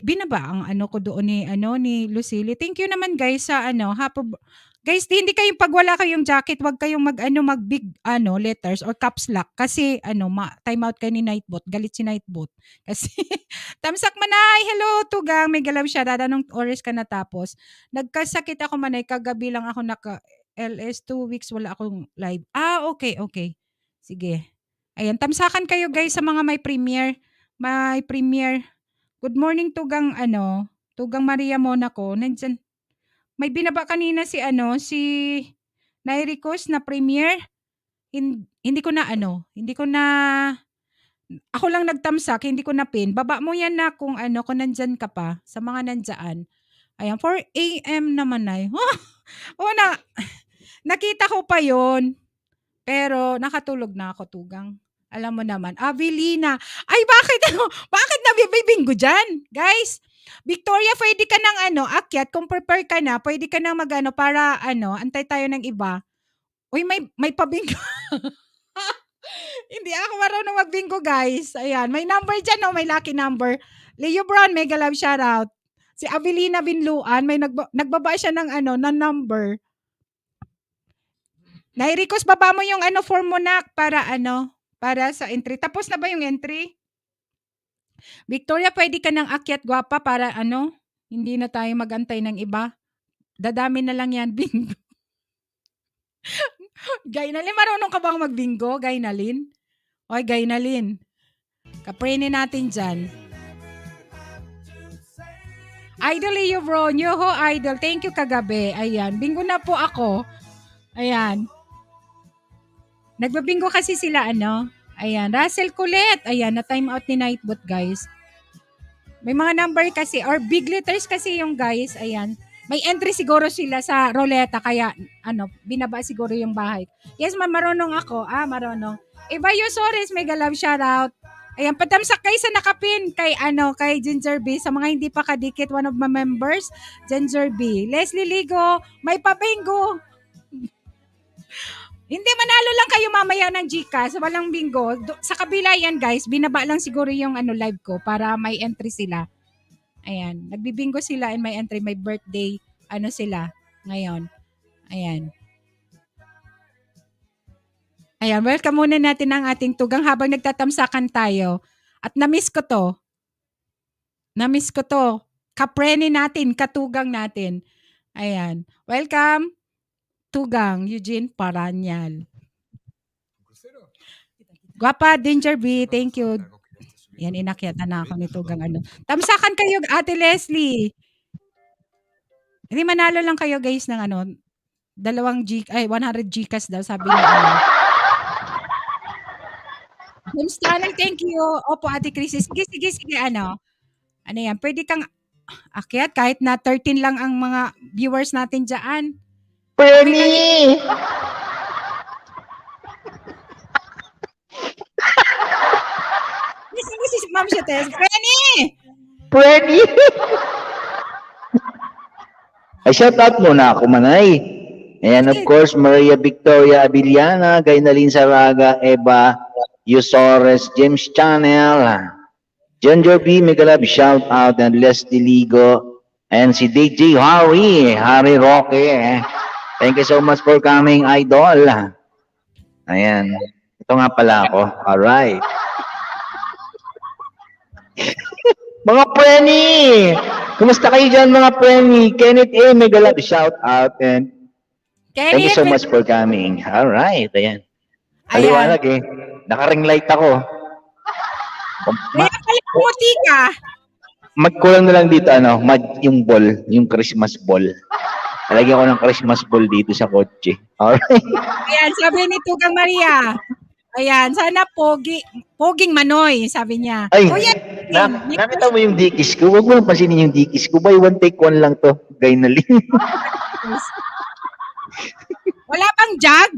binaba ang ano ko doon ni Lucili. Thank you naman, guys, sa guys, hindi kayong pag wala kayong jacket, wag kayong mag big letters or caps lock kasi time out kayo ni Nightbot. Galit si Nightbot. Kasi Tamsak Manay, hello Tugang, may galaw siya. Anong oras ka natapos? Nagkasakit ako Manay, kagabi lang ako LS 2 weeks wala akong live. Okay. Sige. Ayan, tamsakan kayo guys sa mga may premiere. May premiere. Good morning Tugang Tugang Maria Monaco. Nandyan. May binaba kanina si Nairicos na premiere. Hindi ko na ako lang nagtamsak, hindi ko na pin. Baba mo yan na kung nandyan ka pa sa mga nandyan. Ayan, 4 a.m. naman ay. Nakita ko pa yon. Pero nakatulog na ako Tugang. Alam mo naman, Avelina. Ay, bakit nabibibinggo dyan? Guys, Victoria, pwede ka ng akyat, kung prepare ka na, pwede ka nang para antay tayo ng iba. Uy, may pabinggo. Hindi ako marunong magbinggo, guys. Ayan, may number dyan, may lucky number. Leo Brown, mega love shoutout. Si Avelina Binluan, may nagbaba siya ng ng number. Nairikos, baba mo yung form mo na para sa entry. Tapos na ba yung entry? Victoria, pwede ka ng akyat gwapa para hindi na tayo magantay ng iba. Dadami na lang yan, bingo. Gaynalin, marunong ka bang magbingo? Gaynalin? Oy, Gaynalin. Kaprene natin dyan. Idol Leo bro, Yoho Idol, thank you kagabi. Ayan, bingo na po ako. Ayan. Nagbabingo kasi sila Ayan, Russell Colette. Ayan, na time out ni Nightbot, guys. May mga number kasi or big letters kasi yung guys. Ayan. May entry siguro sila sa roleta kaya binaba siguro yung bahay. Yes, marunong ako. Marunong. Eva Yosores, mega love shoutout. Ayan, patamsak kayo sa nakapin kay Ginger B. Sa mga hindi pa kadikit, one of my members, Ginger B. Leslie Ligo, may pabingo. Hindi, manalo lang kayo mamaya ng Gcash. Walang bingo. Sa kabila yan, guys. Binaba lang siguro yung live ko para may entry sila. Ayan. Nagbibingo sila and may entry. May birthday. Sila. Ngayon. Ayan. Ayan. Welcome muna natin ang ating Tugang habang nagtatamsakan tayo. At na-miss ko to. Kaprene natin. Katugang natin. Ayan. Welcome. Tugang, Eugene Paranyal. Guapa, Danger B, thank you. Yan, inakyatan na ako ni Tugang. Tamsakan kayo, Ate Leslie. Hindi, manalo lang kayo guys ng 100 Gcash daw, sabi niya. Stanley, thank you. Opo, Ate Chrissy. Sige, ano yan, pwede kang akyat kahit na 13 lang ang mga viewers natin dyan. Penny! Si Ma'am Shetes. Penny! Penny! Ay, shout out muna ako, Manay. And of course, Maria Victoria Abiliana, Gaynalin Saraga, Eva Yusores, James Channel, Ginger B, Megalab, shout out, and Leslie Ligo, and si DJ Harry Roque. Thank you so much for coming, idol. Ayan. Ito nga pala ako. Alright. Mga Premi! Kumusta kayo dyan, mga Premi? Kenneth A. Megalab, shout out. And thank you so much for coming. Alright. Ayan. Paliwanag eh. Naka-ring light ako. Kaya pala puti ka. Magkulang na lang dito, yung ball, yung Christmas ball. Nalagyan ko ng Christmas ball dito sa kotse. Alright. Ayan, sabi ni Tugang Maria. Ayan, sana poging manoy, sabi niya. Ay, nakita mo yung dikis ko? Huwag mo lang pasinin yung dikis ko. By one take one lang to. Gaynalin. Wala pang jag.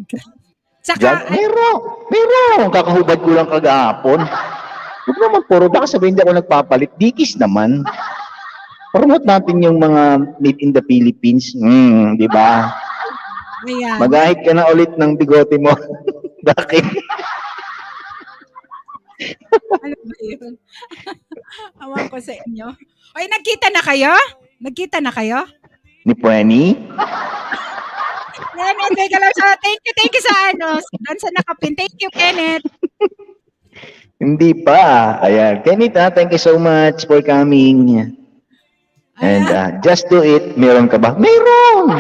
Saka, Meron. Kakahubad ko lang kagahapon. Huwag naman puro baka sabihin hindi ako nagpapalit. Dikis naman. Promote natin yung mga made in the Philippines. Di ba? Ayan. Magahit ka na ulit ng bigote mo. Bakit? Ano ba yun? Awan ko sa inyo. Ay, nagkita na kayo? Nagkita na kayo? Ni Pwenny? Kenneth, may galaw siya. Thank you sa doon sa nakapin. Thank you, Kenneth. Hindi pa. Ayan. Kenneth, thank you so much for coming. And just do it. Meron ka ba? Meron!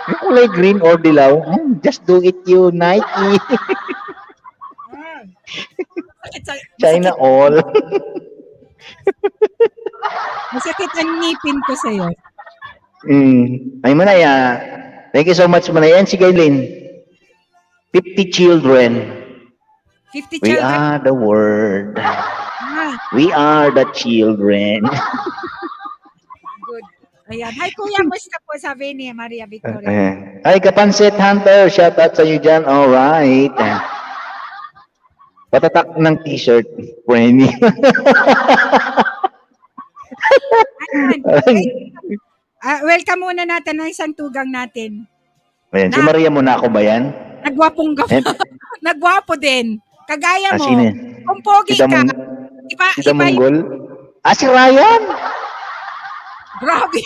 Yung kulay green or dilaw. Just do it you, Nike. China all. Masakit ang ngipin ko sa'yo. Ay, Manaya. Thank you so much, Manaya. And si Gaylin. 50 children. 50 We children. are the world. Ah, We are the children. good. Ayan. Hi, Kuya. Musta po? Sabi ni Maria Victoria. Ay, Kapansit Hunter. Shout out sa iyo dyan. Alright. Patatak ng t-shirt. Pwenny. Ayan. Welcome muna natin ang isang tugang natin. Ayan, si Maria Monaco ba yan? Nagwapong Eh, Nagwapo din. Kagaya mo. sino yan? Kung pogi Si ka. Damong- Iba, Si iba, Damonggol? Si Ryan! grabe.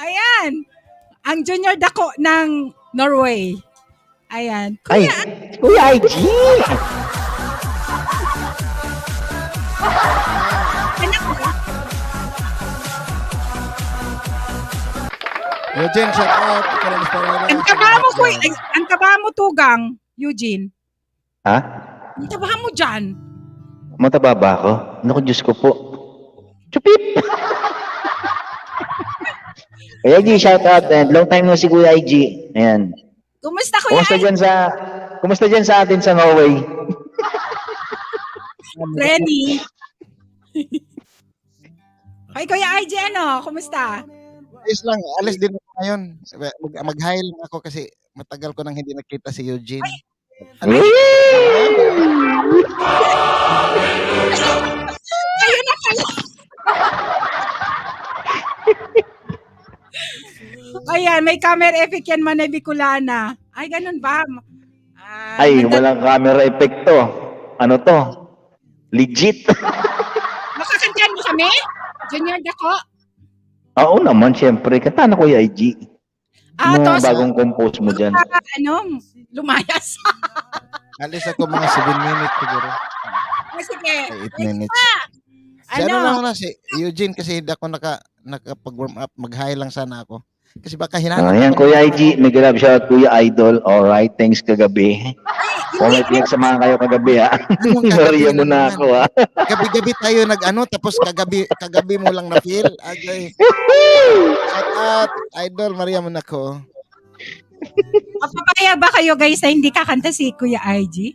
Ayan. Ang junior dako ng Norway. Ayan. Ay, Kuya, Kuya IG! anak ko. Eugene, shout out. Ang taba mo, Kuya. Ang taba mo, tugang, Eugene. Ha? Ang taba mo dyan. Mataba ba ako? Naku, Diyos ko po. Chupip! Kuya IG, shout out. And long time no si Kuya IG. Ayan. Kumusta, Kuya? Kumusta dyan sa atin sa Norway? Ready? Ay, Kuya IG, ano? Kumusta? Ayos lang, alis din ako ngayon. Mag-hi lang ako kasi matagal ko nang hindi nakita si Eugene. Kayo na kayo. Ayan, may camera effect yan, Manay Bicolana. Ay, ganun ba? Ay, walang camera effect to. Ano to? Legit. Makakantahan mo kami? Junior Dako? Oo naman, syempre. Kanta na Kuya IG. Mga Tos, bagong compose mo dyan. lumayas. Alis ako mga 7 minutes siguro. Sige. 8 minutes. Si ano lang na, si Eugene kasi hindi ako nakapag-warm up. Mag-hi lang sana ako. Kasi baka hinanap. Ayan, Kuya IG. May grab shout, Kuya Idol. Alright, thanks kagabi. Kung may pinagsamahan kayo kagabi, ha? Maria mo na ako, ha? Gabi-gabi tayo nag-ano, tapos kagabi mo lang na-feel. Agay. Shout out, Idol, Maria Monaco. Papapaya ba kayo guys na hindi kakanta si Kuya IG?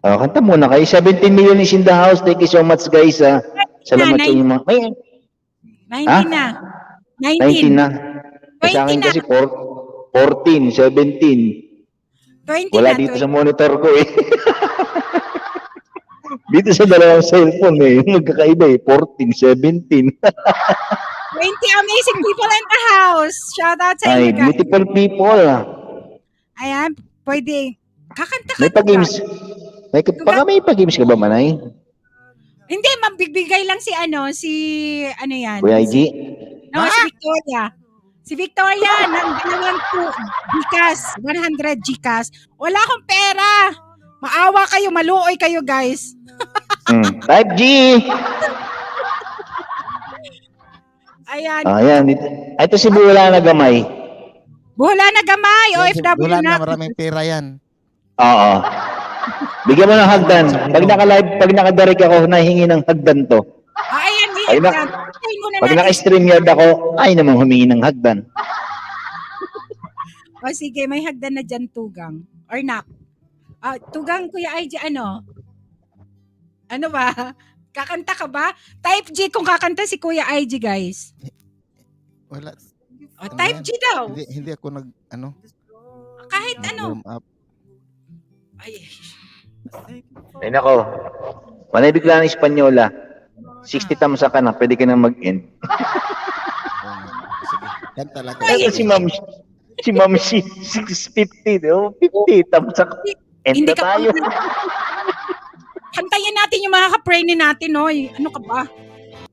Oh, kanta muna kayo. 17 million is in the house. Thank you so much, guys, ha? Salamat sa inyo mga... May 19 na. 19 na. Sa 20 akin na. kasi 14, 17. 20 Wala na. dito sa monitor ko, eh. Dito sa dalawang cellphone, eh. Magkakaiba, eh. 14, 17. 20 amazing people in the house. Shout out sa Ay, inyo guys. beautiful people. Ayan, pwede. Kakanta ka May ba? pag-games. May pag-games ka ba, Manay? Hindi, magbibigay lang si ano yan? Kuya IG? No, si Victoria. Si Victoria, ng dalawang Gcash, 100 Gcash. Wala akong pera. Maawa kayo, maluoy kayo, guys. 5G! Ayan. Ayan. Ito si Bula na gamay. Buhala na gamay, OFW Wala na. na, maraming pera yan. Oo. Bigyan mo ng hagdan. Pag naka-live, pag naka-direct ako, nahingi ng hagdan to. Ayan, Ay, ayan. Ay, muna Pag natin. naka-stream yard ako, ay namang humingi ng hagdan. O sige, may hagdan na dyan, tugang. Or nak. Tugang, Kuya IG, ano? Ano ba? Kakanta ka ba? Type G kung kakanta si Kuya IG, guys. Wala. O, type G daw. Hindi ako Kahit ano. warm up. Ay, Ay nako. Panay bigla ng Espanyola. 60 tamsa ka na, pwede ka na mag-end. Sige, kanta lang. Ito si Ma'am 650, no? 50 tamsa ka. End Hindi na ka tayo. Hantayin natin yung mga ka-prainy natin, Noy. Ano ka ba?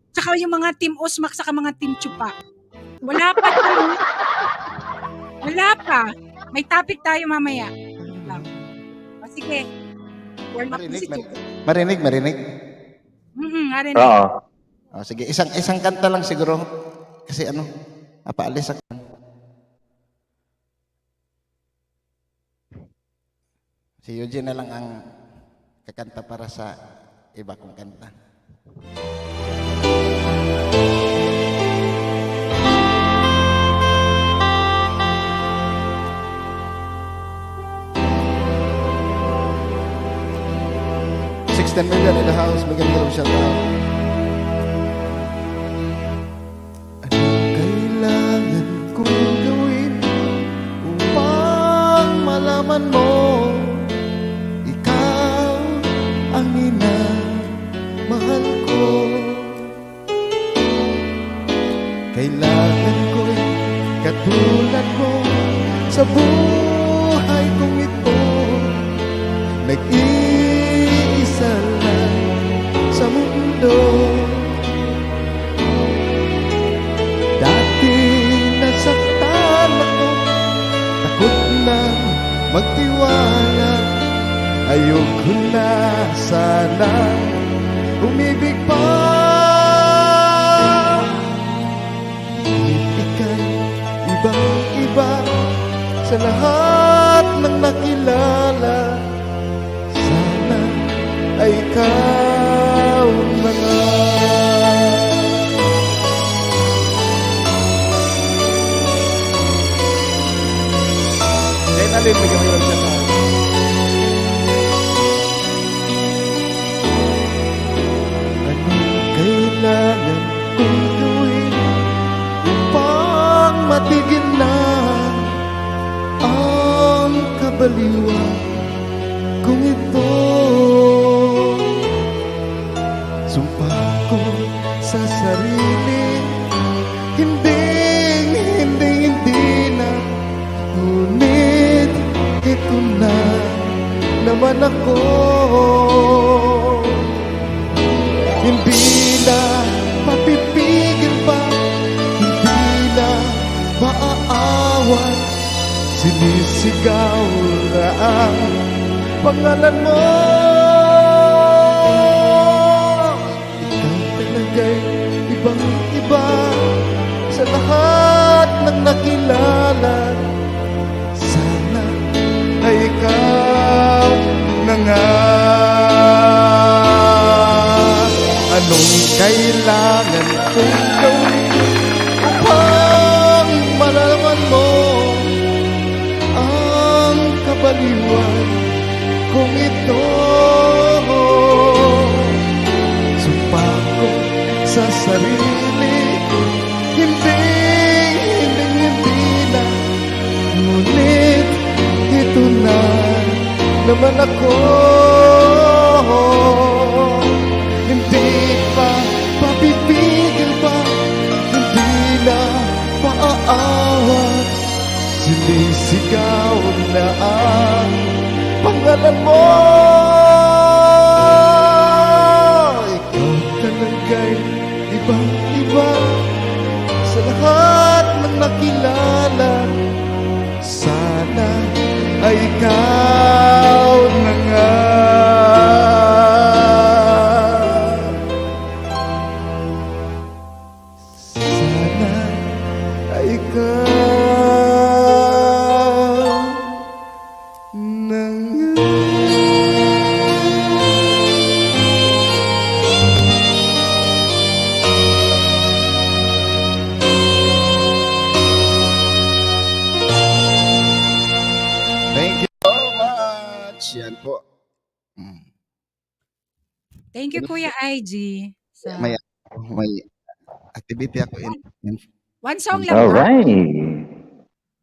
Tsaka yung mga Team Osmac, saka mga Team Chupa. Wala pa. Wala pa. May topic tayo mamaya. Lang. O, sige. Warm up Marinig, si Chupa. marinig. Arin. Oo. Oh, sige, isang kanta lang siguro. Kasi ano, napaalis ako. Si Eugene na lang ang kakanta para sa iba kong kanta. $16 million in the house. Bigyan mo ng shout out. Anong kailangan kong gawin upang malaman mo ikaw ang ina mahal ko? Kailangan ko'y katulad mo sa buhay kong ito. Nag-iisa lang sa mundo. Dati nasaktan ako, takot na magtiwala. Ayoko na sana umibig pa. Ika'y ibang-iba sa lahat ng nakilala. Sana ay ikaw na nga. Then alin, bigyan mo yung shout out. Anong kailangan kong gawin upang matigil na ang kabaliwan kung ito? Sumpa ko sa sarili, hindi na. Ngunit ito na naman ako. Hindi na mapipigil pa, hindi na maaawat. Sinisigaw na ang pangalan mo. Ikaw talaga'y ibang-iba sa lahat ng nakilala. Sana ay ikaw na nga. Anong kailangan kong gawin upang malaman mo ang kabaliwan kung ito? Sumpa ko sa sarili, hindi na. Ngunit ito na naman ako. Hindi pa papipigil pa, hindi na maaawat. Sinisigaw na ang pangalan mo. Ikaw talaga'y ibang-iba sa lahat ng nakilala. Sana ay ikaw na nga. Sana ay ikaw na nga. Thank you so much. Yan po. Thank you, Kuya IG. Sa May activity ako in one song lang ba? Alright.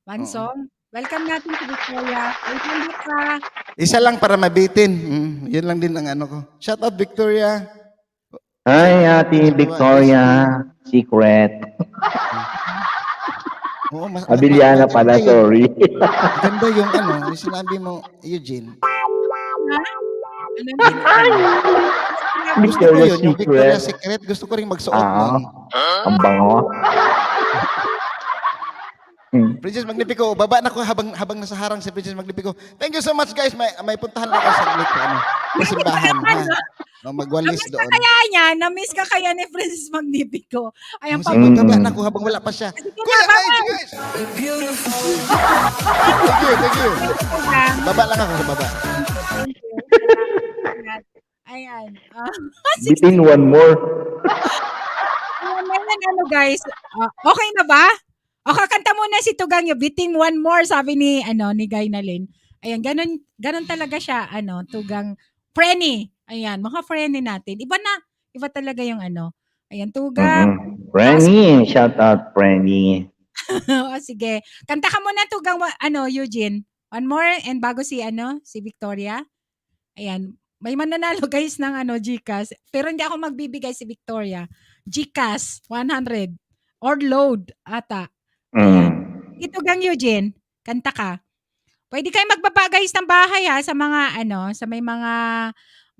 One song. Welcome natin si Victoria. Welcome back ka. Isa lang para mabitin. Yun lang din ang ano ko. Shout out Victoria. Hi, Ate Victoria. Secret. Oo, Abiliana pala, sorry. Maganda yung ano, yung sinabi mo, Eugene. Ano Gusto ko Victoria's yun, yung Victoria's Secret. Secret. Gusto ko rin magsuot Ah, nun. ang bango. Princess Magnifico, baba na ko habang nasa harang si Princess Magnifico. Thank you so much guys. May puntahan lang ako sa sa simbahan. Ha? Magwalis Na-miss ka doon. kaya niya? Na-miss ka kaya ni Princess Magnifico? Ayan pa. Sige, baba na ko habang wala pa siya. Sige Kuya, na, baba. guys! Thank you. Baba lang ako sa baba. Ayan. Bitin one more. Ayan, ano guys. Okay na ba? O kakanta muna si Tugang yung bitin one more, sabi ni Guy Nalin. Ayan, ganun talaga siya, Tugang Frenny. Ayan, mga Frenny natin. Iba talaga yung Ayan, Tugang. Frenny, shout out Frenny. O, sige. Kanta ka muna, Tugang, Eugene. One more, and bago si Victoria. Ayan, may mananalo guys ng GCash. Pero hindi ako magbibigay si Victoria. GCash, 100. Or load, ata. Ito gang Eugene, kanta ka. Pwede kayo magbaba guys ng bahay sa mga sa may mga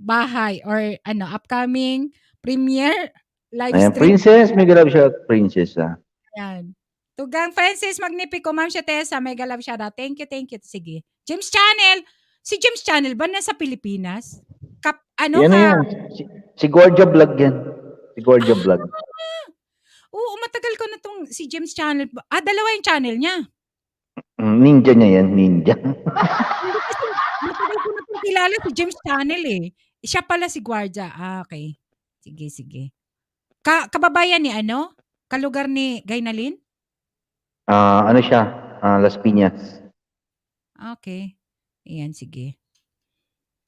bahay or upcoming premiere live Ayan, stream. Princess, may galab siya, Princess. Ayan. Tugang Francis Magnifico, Ma'am Shatesa, may galab siya. Thank you. Sige. James Channel. Si James Channel ba nasa Pilipinas? Yan na yan. Si Gorgia Vlog yan. Si Gorgia Vlog. Oo, matagal ko na tong si James Channel. Dalawa yung channel niya. Ninja niya yan, ninja. Matagal ko na itong kilala si James Channel eh. Siya pala si Guardia. Okay. Sige. Kababayan ni Kalugar ni Gaynalin? Ano siya? Las Piñas. Okay. Ayan, sige.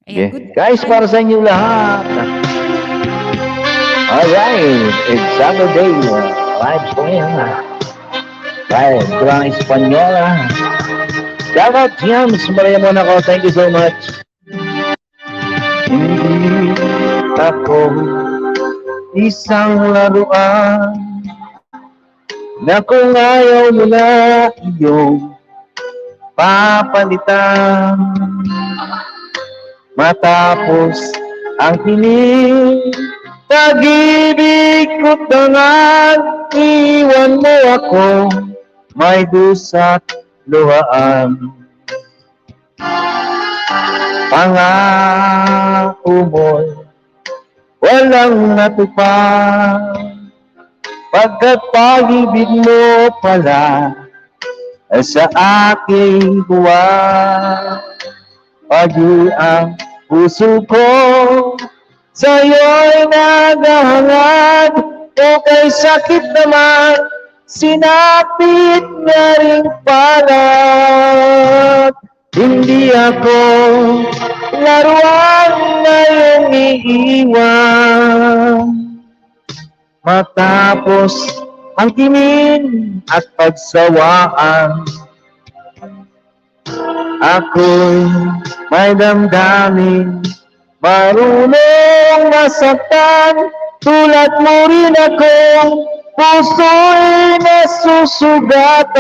Okay. Good. Guys, para sa inyo lahat. Alright, it's Saturday. Live stream. Right, kurang Espanyola. Shout out, James. Maria mo na ko. Thank you so much. Hindi ako isang laruan na kung ayaw mo na iyong papalitan matapos ang hiling pag-ibig ko tangan, iwan mo ako may dusa't luhaan. Pangako mo'y walang natupad, pagkat pag-ibig mo pala sa aking buwan. Pag-i ang puso ko sa'yo'y naghahangad, o kay sakit naman sinapit na rin palat. Hindi ako laruan na iyong iiwan matapos ang timin at pagsawaan. Ako'y may damdamin, marunong masaktan, tulad mo rin akong puso'y nasusugatan.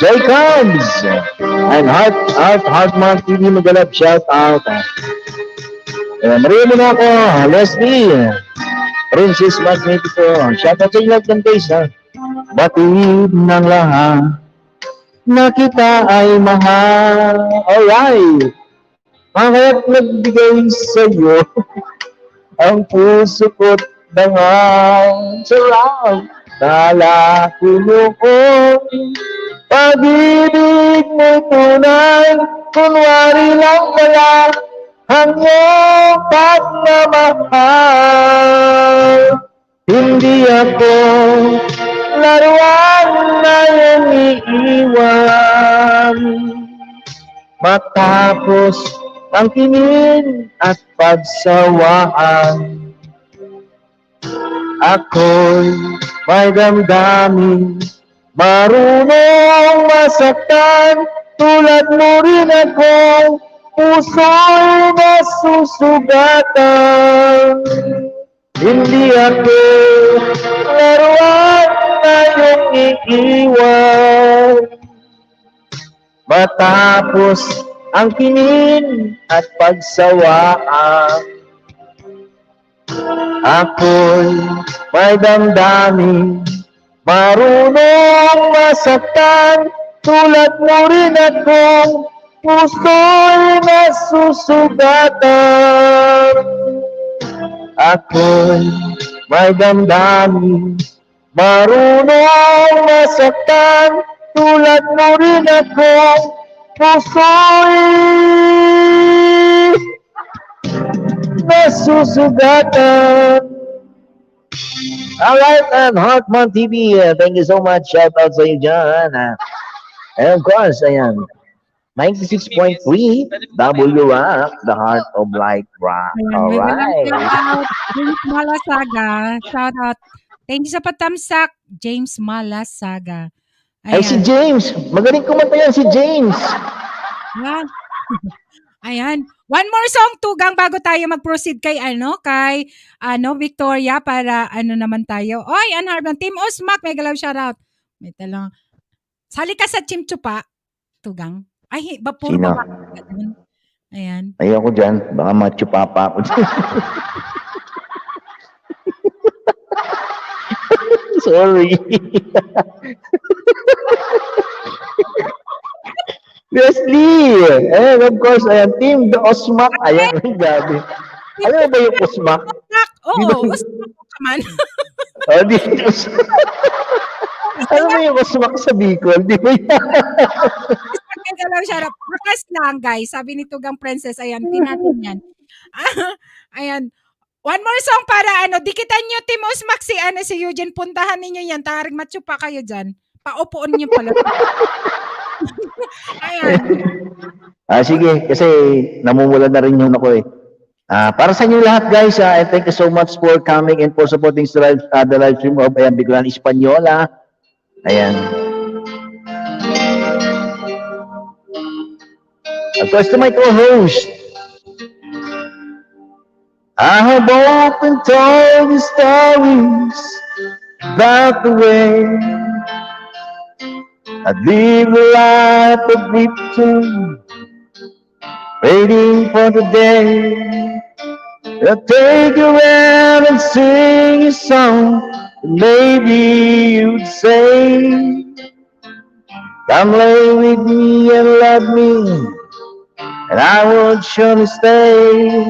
Joy Cubs and Heartmark TV Magalap, shout out. Maria mo na ako, Leslie, Princess Magnifico, shout out sa inyo lahat ng guys ha. Batid ng lahat na kita ay mahal. Alright, kaya't nagbigay sa'yo ang puso ko't dangal. Sarap, lalaki mo ko, pag-ibig mo'y tunay, kunwari lang pala ang iyong pagmamahal. Hindi ako laruan na iyong iiwan matapos ang tingin at pagsawaan. Ako'y may damdamin, marunong masaktan, tulad mo rin ako, puso'y nasusugatan. Hindi ako laruan na iyong iiwan. Matapos ang kinin at pagsawaan, ako'y may damdamin, marunong masaktan, tulad mo rin akong puso'y nasusugatan. Ako'y may damdamin, marunong masaktan, tulad mo rin akong puso'y nasusugatan. Alright, and Heartman TV, thank you so much. Shout out sa iyo dyan. And of course, ayan, 96.3 W Rock, the heart of light rock. Ayan, may Alright. walang James Malasaga. Shout out. Thank you sa patamsak, James Malasaga. Ay, si Ayan. James. Magaling kumanta yan si James. Ayan. Ayan. One more song, Tugang, bago tayo mag-proceed kay Victoria, para naman tayo. Oy, Unharmed, Team Osmak, may galaw shoutout. May talang. Sali ka sa Chimchupa, Tugang. Ay, puro Sino? babae ka dun. Ayan. Ayoko dyan. Baka matsupapa ako dyan. Sorry. Leslie! And of course, ayan, Team The Osmak. Ayan, gabi. Ano ba yung Osmak? Osmak, oo. Osmak ka man. Oh, di ano ba yung Osmak sa Bicol? Di ba yan? May galaw shoutout. Request lang, guys. Sabi ni Tugang Princess, ayan, pinatin yan. Ayan. One more song para dikitan nyo, Team Osmak, si Eugene. Puntahan ninyo yan. Taring matsupa kayo dyan. Paupuan nyo pala. Ayan. Sige, kasi namumula na rin yung ako eh. Para sa inyo lahat guys, and thank you so much for coming and for supporting the live stream of Biglan Española. Ayan. Of course, to my co-host, I have often told you stories about the way I'd live a life of victim, waiting for the day I'll take you around and sing a song, and maybe you'd say, come lay with me and love me, and I would surely stay.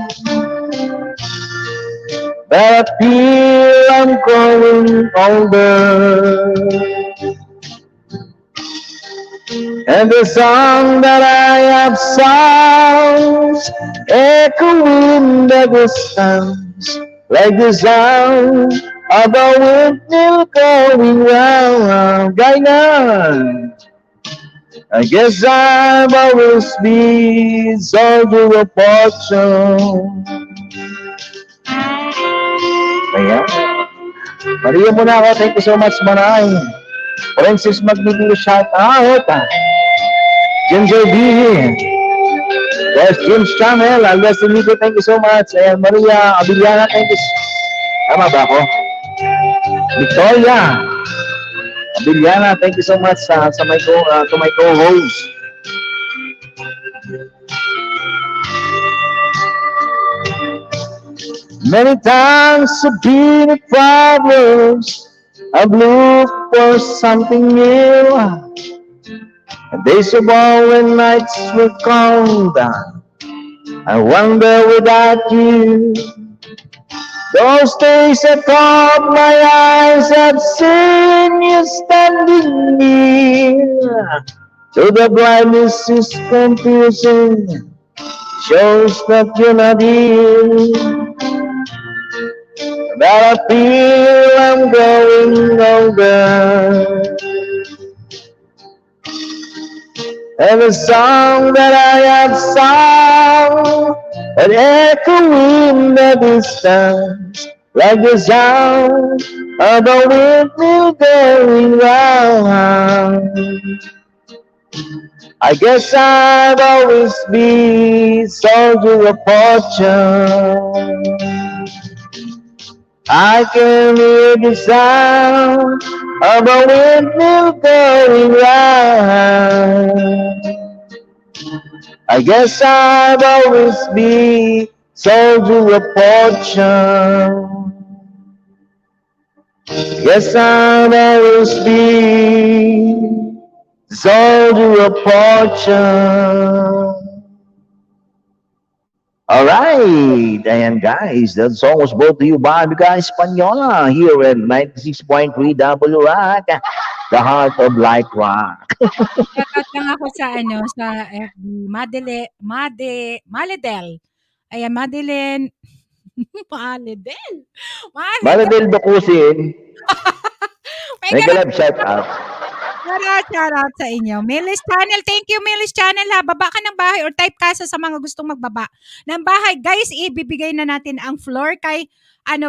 But I feel I'm growing older, and the song that I have sung echoing the distance, like the sound of a windmill going round. Ganyan. I guess I've always been soldier of fortune. Ayan. Maria muna ako. Thank you so much, Manay. Francis Magnifico, shout out. Ginger B. There's Jim's channel. Leslie Nico, thank you so much. Ayan, Maria Abiliana, thank you. Tama ba ako? Victoria Abiliana, thank you so much to my co-host. Many times I've been in problems, I've looked for something new. And days of all when nights were cold, I wonder without you. Those days I thought my eyes had seen you standing near. So the blindness is confusing, shows that you're not here. But I feel I'm growing older, and the song that I have sung, an echo in the distance, like the sound of a windmill going round. I guess I'd always be soldier of fortune. I can hear the sound of a windmill going round. I guess I'd always be soldier of fortune. Guess I'd always be soldier of fortune. Alright, ayan guys, that song was brought to you by Biga Española here at 96.3 W Rock, the heart of light rock. Shoutout lang ako sa sa FB, Maledel. Ayan, Madeline. Maledel. Maladel Bakusin, May may galab shout out. Shoutout sa inyo. Melis Channel, thank you Melis Channel ha. Baba ka ng bahay or type ka sa mga gustong magbaba ng bahay. Guys, ibibigay na natin ang floor kay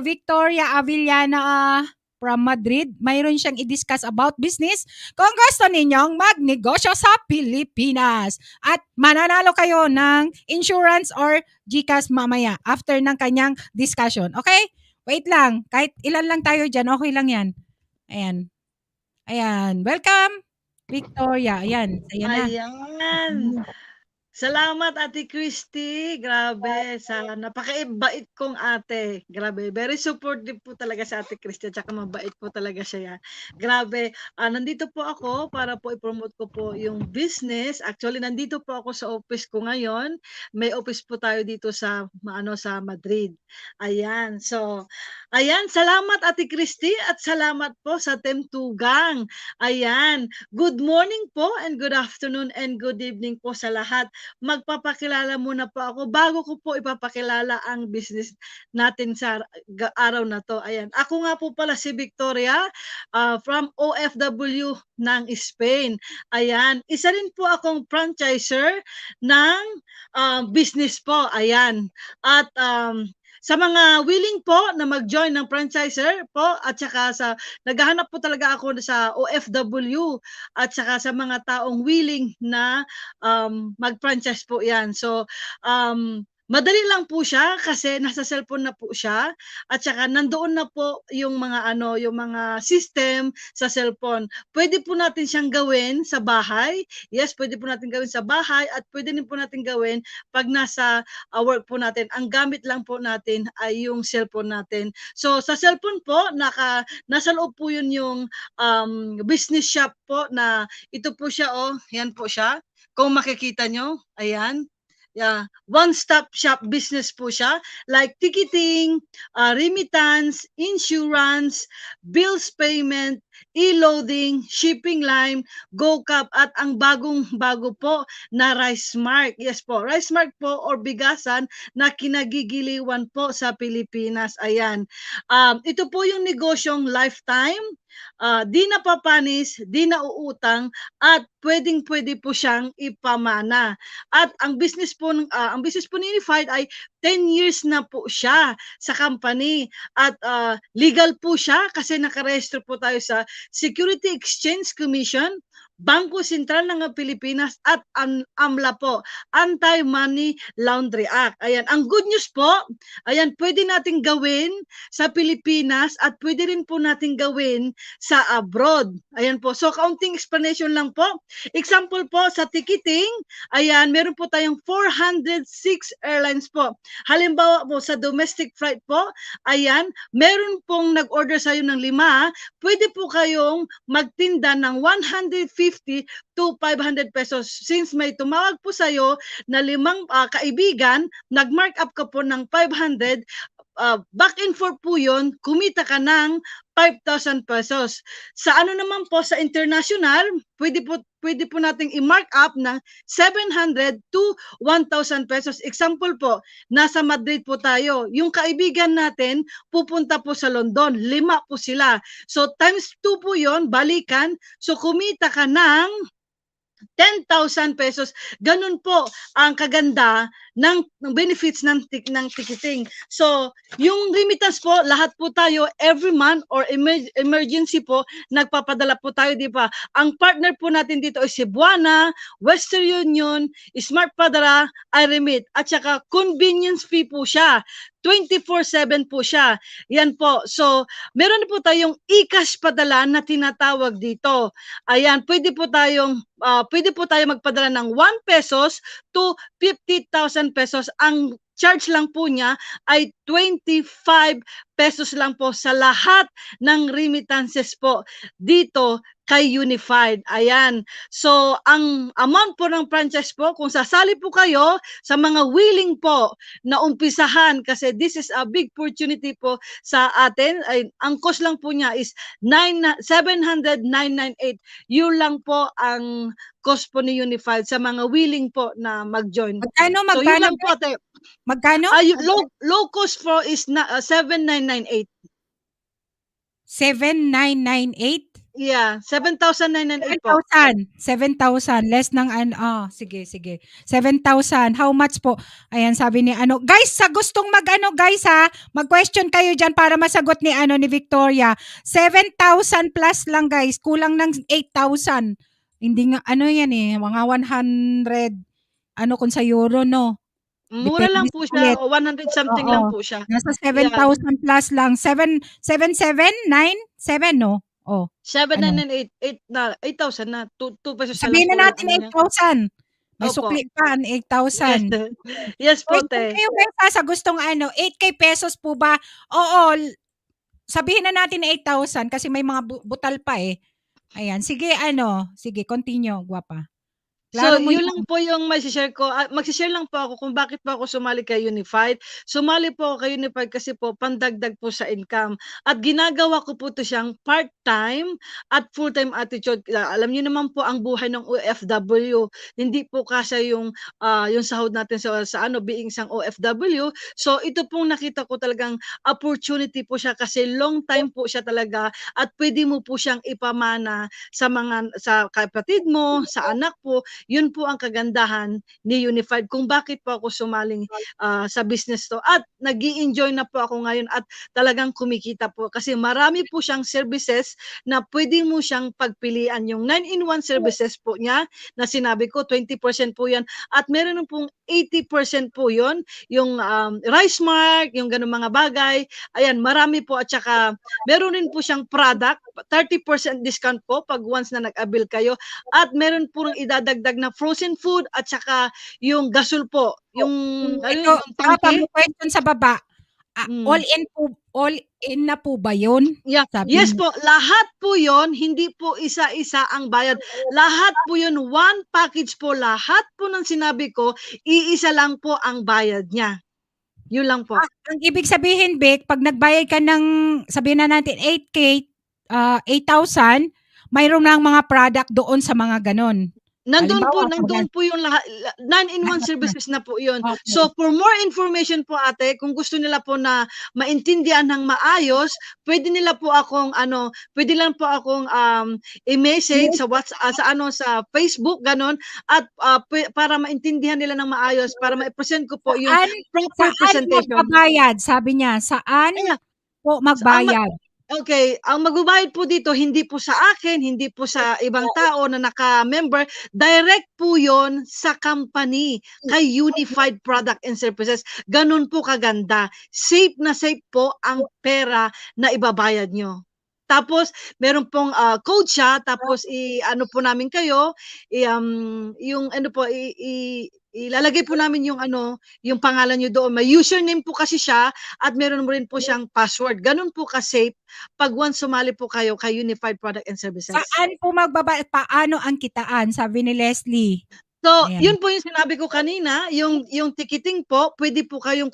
Victoria Avellana from Madrid. Mayroon siyang i-discuss about business kung gusto ninyong magnegosyo sa Pilipinas. At mananalo kayo ng insurance or GCash mamaya after ng kanyang discussion. Okay? Wait lang. Kahit ilan lang tayo dyan, okay lang yan. Ayan. Ayan. Welcome, Victoria. Ayan. Ayan na. Ayan. Salamat Ate Christy. Grabe. Sa napakabait kong ate. Grabe. Very supportive po talaga si Ate Christy. At saka mabait po talaga siya. Grabe. Nandito po ako para po i-promote ko po yung business. Actually, nandito po ako sa office ko ngayon. May office po tayo dito sa sa Madrid. Ayan. So, ayan. Salamat Ate Christy at salamat po sa Team Tugang. Ayan. Good morning po and good afternoon and good evening po sa lahat. Magpapakilala muna po ako bago ko po ipapakilala ang business natin sa araw na to. Ayan. Ako nga po pala si Victoria from OFW ng Spain. Ayan. Isa rin po akong franchiser ng business po. Ayan. At sa mga willing po na mag-join ng franchiser po at saka naghahanap po talaga ako sa OFW at saka sa mga taong willing na mag-franchise po yan. So, madali lang po siya kasi nasa cellphone na po siya at saka nandoon na po yung mga yung mga system sa cellphone. Pwede po natin siyang gawin sa bahay. Yes, pwede po natin gawin sa bahay at pwede din po natin gawin pag nasa work po natin. Ang gamit lang po natin ay yung cellphone natin. So sa cellphone po nasa loob po yun yung business shop po na ito po siya yan po siya. Kung makikita nyo, ayan. Yeah, one-stop shop business po siya, like ticketing, remittance, insurance, bills payment, e-loading, shipping line, GoCap at ang bagong-bago po na RiceMart. Yes po, RiceMart po or bigasan na kinagigiliwan po sa Pilipinas. Ayan. Ito po yung negosyong lifetime. Di na papanis, di na uutang at pwedeng-pwede po siyang ipamana. At ang business po ni Unified ay 10 years na po siya sa company at legal po siya kasi nakarehistro po tayo sa Security Exchange Commission, Bangko Sentral ng Pilipinas at AMLA po, Anti-Money Laundry Act. Ayan, ang good news po, ayan, pwede nating gawin sa Pilipinas at pwede rin po nating gawin sa abroad. Ayan po, so kaunting explanation lang po. Example po sa ticketing, ayan, meron po tayong 406 airlines po. Halimbawa po sa domestic flight po, ayan, meron pong nag-order sa iyo ng 5, pwede po kayong magtinda ng 150 to 500 pesos. Since may tumawag po sa iyo na 5 kaibigan, nag-mark up ka po ng 500, back and forth po yun, kumita ka ng 5,000 pesos. Sa naman po sa international, pwede po nating i-mark up na 700 to 1,000 pesos. Example po, nasa Madrid po tayo. Yung kaibigan natin, pupunta po sa London. 5 po sila. So times 2 po yon, balikan. So kumita ka ng 10,000 pesos. Ganun po ang kaganda ng benefits ng ticketing. So, yung remittance po, lahat po tayo every month or emergency po, nagpapadala po tayo, di ba? Ang partner po natin dito ay Cebuana, Western Union, Smart Padala, iRemit, at saka convenience fee po siya. 24/7 po siya. Yan po. So, meron po tayong e-cash padala na tinatawag dito. Ayan, pwede po tayo magpadala ng 1 pesos to 50,000 pesos. Ang charge lang po niya ay 25 pesos lang po sa lahat ng remittances po dito kay Unified. Ayan. So, ang amount po ng franchise po, kung sasali po kayo sa mga willing po na umpisahan, kasi this is a big opportunity po sa atin, ay, ang cost lang po niya is 700,998. Yun lang po ang cost po ni Unified sa mga willing po na mag-join. Magkano, So, yun magkano? lang po, ate. Magkano? Yung low cost po is 7,998. 7,998? Yeah, 7,998 po. 7,000 less ng sige 7,000. How much po? Ayan, sabi ni guys, sa gustong guys ha, mag-question kayo diyan para masagot ni ni Victoria. 7,000 plus lang guys, kulang ng 8,000. Hindi nga yan mga 100 kung sa euro, no. Mura lang po siya, o 100 something lang po siya. Nasa 7,000 plus lang. 7,797, no? Oh. 7,998 na 8,000 na 2 pesos na Sabihin lang na po natin yung ano niya. 8,000. May Opo. sukli pa, 8,000. Yes po, Question te. kayo guys sa gustong 8K pesos po ba? Oo, sabihin na natin 8,000 kasi may mga butal pa eh. Ayan, sige sige continue, guwapa. So, Klaro mo yun lang po yung mag-share ko. Mag-share lang po ako kung bakit po ako sumali kay Unified. Sumali po ako kay Unified kasi po pandagdag po sa income. At ginagawa ko po to siyang part-time at full-time attitude. Alam niyo naman po ang buhay ng OFW. Hindi po kasi yung sahod natin sa being isang OFW. So, ito pong nakita ko talagang opportunity po siya kasi long time po siya talaga at pwede mo po siyang ipamana sa kapatid mo, sa anak po. Yun po ang kagandahan ni Unified kung bakit po ako sumaling sa business to. At nag-i-enjoy na po ako ngayon at talagang kumikita po kasi marami po siyang services na pwede mo siyang pagpilian. Yung 9-in-1 services po niya na sinabi ko, 20% po yan. At meron pong 80% po yun. Yung Rice Mark, yung ganun mga bagay. Ayan, marami po. At saka meron rin po siyang product, 30% discount po pag once na nag-avail kayo. At meron po rin idadagdag na frozen food at saka yung gasol po. Yung Ito, yung tangke. question sa baba. All in na po ba yun? Yeah. Sabi Yes mo. po, lahat po yon, hindi po isa-isa ang bayad. Lahat po yun, one package po, lahat po ng sinabi ko, iisa lang po ang bayad niya. Yun lang po. Ang ibig sabihin, Vic, pag nagbayad ka ng, sabihin na natin 8K, 8,000, mayroon na mga product doon sa mga ganon. Nandun Halimbawa, po yung lahat, 9-in-1 services na po yun. Okay. So, for more information po ate, kung gusto nila po na maintindihan ng maayos, pwede lang po akong i-message sa WhatsApp, sa Facebook, ganon, at para maintindihan nila ng maayos, para ma-present ko po yung proper Saan presentation. magbabayad? Sabi niya, saan Ayan. po magbayad? Okay, ang magbabayad po dito, hindi po sa akin, hindi po sa ibang tao na naka-member, direct po yon sa company, kay Unified Product and Services. Ganun po kaganda. Safe na safe po ang pera na ibabayad nyo. Tapos, meron pong code siya, tapos po namin kayo, ilalagay po namin yung pangalan nyo doon. May username po kasi siya at meron mo rin po siyang password. Ganun po ka-safe pag once sumali po kayo kay Unified Product and Services. Saan po magbabayad? Paano ang kitaan? Sabi ni Leslie. So, Ayan. yun po yung sinabi ko kanina, yung ticketing po, pwede po kayong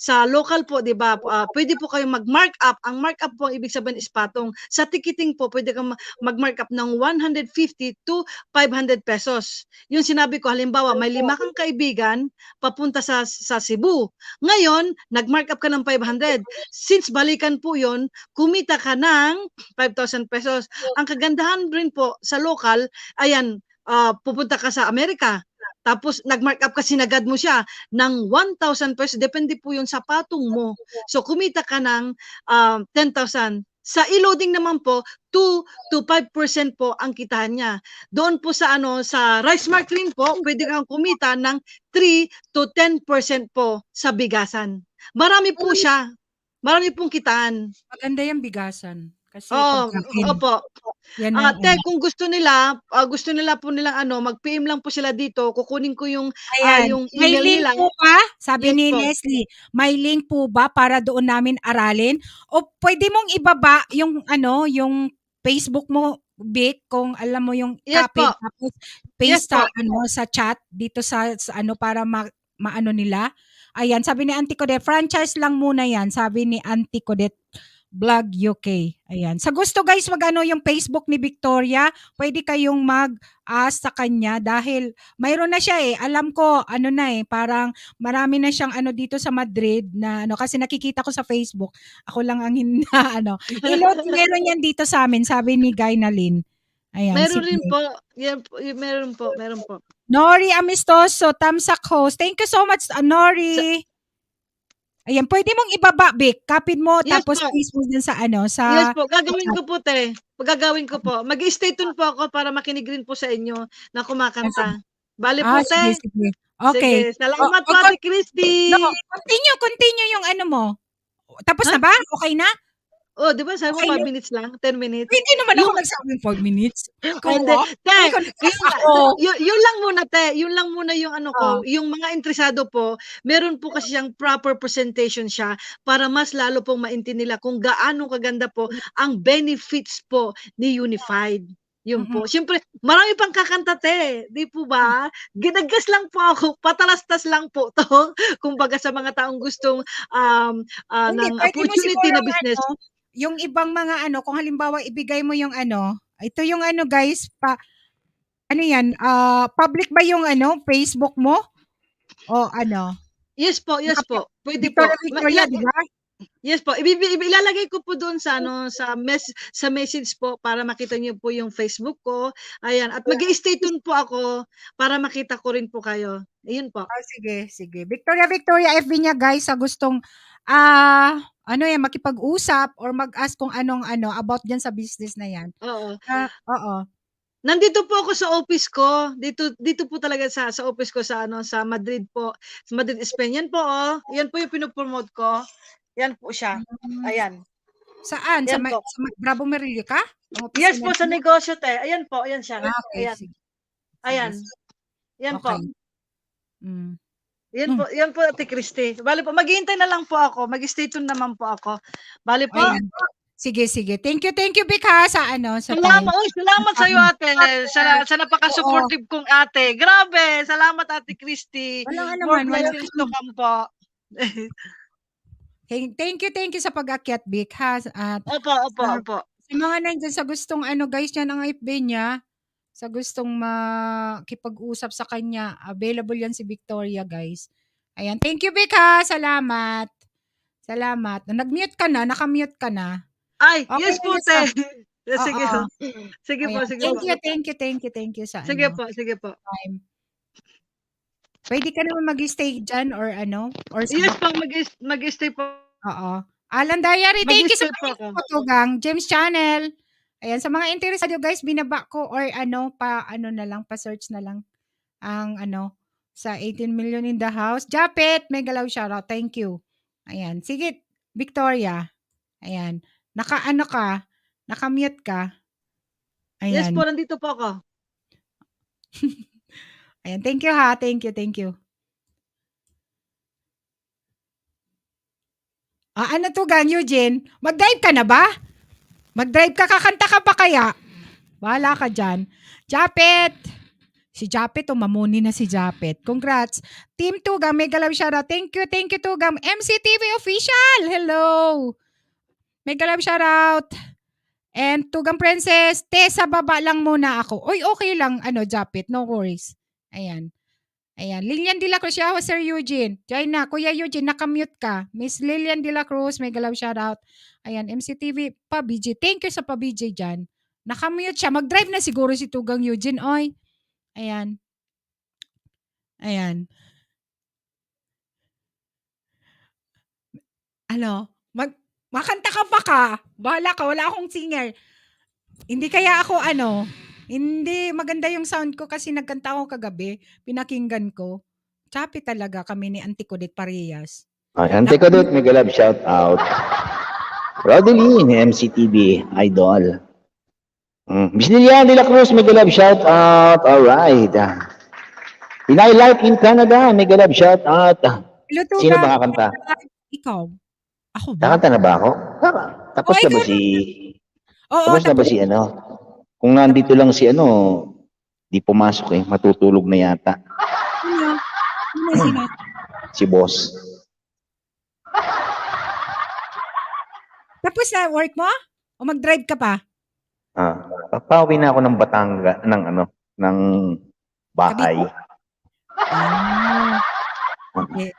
sa local po, 'di ba? Pwede po kayong mag-mark up. Ang mark up po ang ibig sabihin is patong. Sa ticketing po, pwede kang mag-mark up ng 150 to 500 pesos. Yung sinabi ko, halimbawa, may 5 kang kaibigan papunta sa Cebu. Ngayon, nag-mark up ka ng 500. Since balikan po 'yon, kumita ka ng 5,000 pesos. Ang kagandahan rin po sa local, ayan, pupunta ka sa Amerika, tapos nag-mark up kasi nagad mo siya ng 1,000 pesos, depende po yun sa patong mo. So kumita ka ng 10,000. Sa e-loading naman po, 2 to 5% po ang kita niya. Doon po sa sa Rice Mart rin po, pwede kang kumita ng 3 to 10% po sa bigasan. Marami po siya. Marami pong kitaan. Maganda yung bigasan. Kasi Oo, pagkain, opo. yan ang Kung gusto nila po nilang mag-PM lang po sila dito, kukunin ko yung Ayan, yung may email link nila. po ba? Sabi Yes ni po. Leslie, may link po ba para doon namin aralin? O pwede mong ibaba yung yung Facebook mo, Vic, kung alam mo yung Yes copy, po. tapos Yes paste sa po. sa chat dito sa para maano nila. Ayan, sabi ni Auntie Codet, franchise lang muna yan, sabi ni Auntie Codet Vlog UK. Ayan. Sa gusto guys, yung Facebook ni Victoria, pwede kayong mag-ask sa kanya dahil mayroon na siya Alam ko, parang marami na siyang dito sa Madrid na kasi nakikita ko sa Facebook. Ako lang ang Ilot, meron yan dito sa amin, sabi ni Gainalyn. Ayan, Meron sige. rin po. Yan po, meron po. Nori Amistoso, Tamsak Host. Thank you so much, Nori. Ayan, pwede mong ibaba, Vic. Kapit mo, Yes tapos po. paste mo din sa Yes po, gagawin ko po, te. Gagawin ko po. Mag-stay tune po ako para makinig rin po sa inyo na kumakanta. Bale po, sige, te. sige. Okay. Sige. Salamat po, Ate Christy. No, continue yung mo. Tapos na ba? Okay na? Oh, di ba sabi mo Okay 5 minutes lang? 10 minutes? Hindi naman ako nagsabing 4 minutes. Hindi. Te, yun lang muna, te. Yun lang muna yung ko. Yung mga interesado po, meron po kasi siyang proper presentation siya para mas lalo pong maintindihan nila kung gaano kaganda po ang benefits po ni Unified. Yun po. Siyempre, marami pang kakanta, te. Di po ba? Ginaggas lang po ako. Patalastas lang po to. Kumbaga sa mga taong gustong ng opportunity na business. Yung ibang mga kung halimbawa ibigay mo yung ito yung guys, yan, public ba yung Facebook mo? O Yes po, yes po. Pwede po. Victoria, di ba? Yes po. Ilalagay ko po doon sa sa message po para makita niyo po yung Facebook ko. Ayan, at mag-i-stay tune po ako para makita ko rin po kayo. Ayun po. Sige, sige. Victoria FB niya guys sa gustong makipag-usap or mag-ask kung anong about diyan sa business na yan. Oo. Oo. Nandito po ako sa office ko. Dito po talaga sa office ko sa sa Madrid po. Sa Madrid, Spain. Yan po Yan po yung pinopromote ko. Yan po siya. Ayan. Saan? Yan Sa Bravo Merillo ka? Yes po, sa negosyo, te. Ayan po, ayan siya. Okay, Ayan. sige. Ayan. Yan po. Mm. Yan po, Ate Christy. Bale po, maghihintay na lang po ako. Mag-stay tune naman po ako. Bale po. Ayan. Sige, sige. Thank you, Vic ha, sa sa time. Salamat sa iyo, ate. Sa napaka-supportive kong ate. Grabe. Salamat, Ate Christy. Walang More naman. blessings to come po. Thank you sa pag-akyat, Vic ha. At Opo. sa mga nandyan sa gustong guys yan ang FB niya, sa gustong makipag-usap sa kanya, available yan si Victoria, guys. Ayan. Thank you, Vic ha. Salamat. Nag-mute ka na, naka-mute ka na. Ay, Okay, yes po, te. Sige po. Sige po, Ayan. sige po. Thank you sa Sige po. time. Pwede ka naman mag-stay dyan or or Yes po, mag-stay po. Oo. Alan Diary, thank you sa Mag-stay po ako. Tugang. James Channel. Ayan, sa mga interesado guys, binaba ko or na lang, pa-search na lang ang sa 18 million in the house. Japet, may galaw shoutout. Thank you. Ayan. Sige, Victoria. Ayan. Naka-mute ka. Ayan. Yes po, nandito po ako. Ayan. Thank you ha. Thank you. Tugang, Eugene? Mag-drive ka na ba? Mag-drive ka, kakanta ka pa kaya? Wala ka dyan. Japet! Si Japet, mamuni na si Japet. Congrats. Team Tugam, may galaw shoutout. Thank you, Tugam. MCTV Official! Hello! May galaw shoutout. And Tugam Princess, sa baba lang muna ako. Uy, okay lang, Japet, no worries. Ayan. Lilian De La Cruz, Sir Eugene. Diyan na, Kuya Eugene, nakamute ka. Miss Lilian De La Cruz, may galaw shoutout. Ayan, MCTV, Pa-BJ. Thank you sa Pa-BJ dyan. Nakamute siya. Mag-drive na siguro si Tugang Eugene, oy. Ayan. Ayan. Ano? Makanta ka pa ka. Bahala ka. Wala akong singer. Hindi kaya ako hindi maganda yung sound ko kasi nagkanta ako kagabi. Pinakinggan ko. Chappy talaga kami ni Auntie Codette Parehas. Ante ko doon, mega love shout out. Rodeline, MCTV, idol. Miss Lilian de la Cruz, mega love shout out. Alright. Pinay Life in Canada, mega love shout out. Lutugan. Sino ba kakanta? Ikaw. Ako ba? Kakanta na ba ako? Tapos Oh, na ba ikaw si... Oo, Tapos na ba si Kung nandito lang si di pumasok eh. Matutulog na yata. Sino? Si boss. Tapos na work mo? O mag-drive ka pa? Papawi na ako ng Batanga, ng bahay. Okay.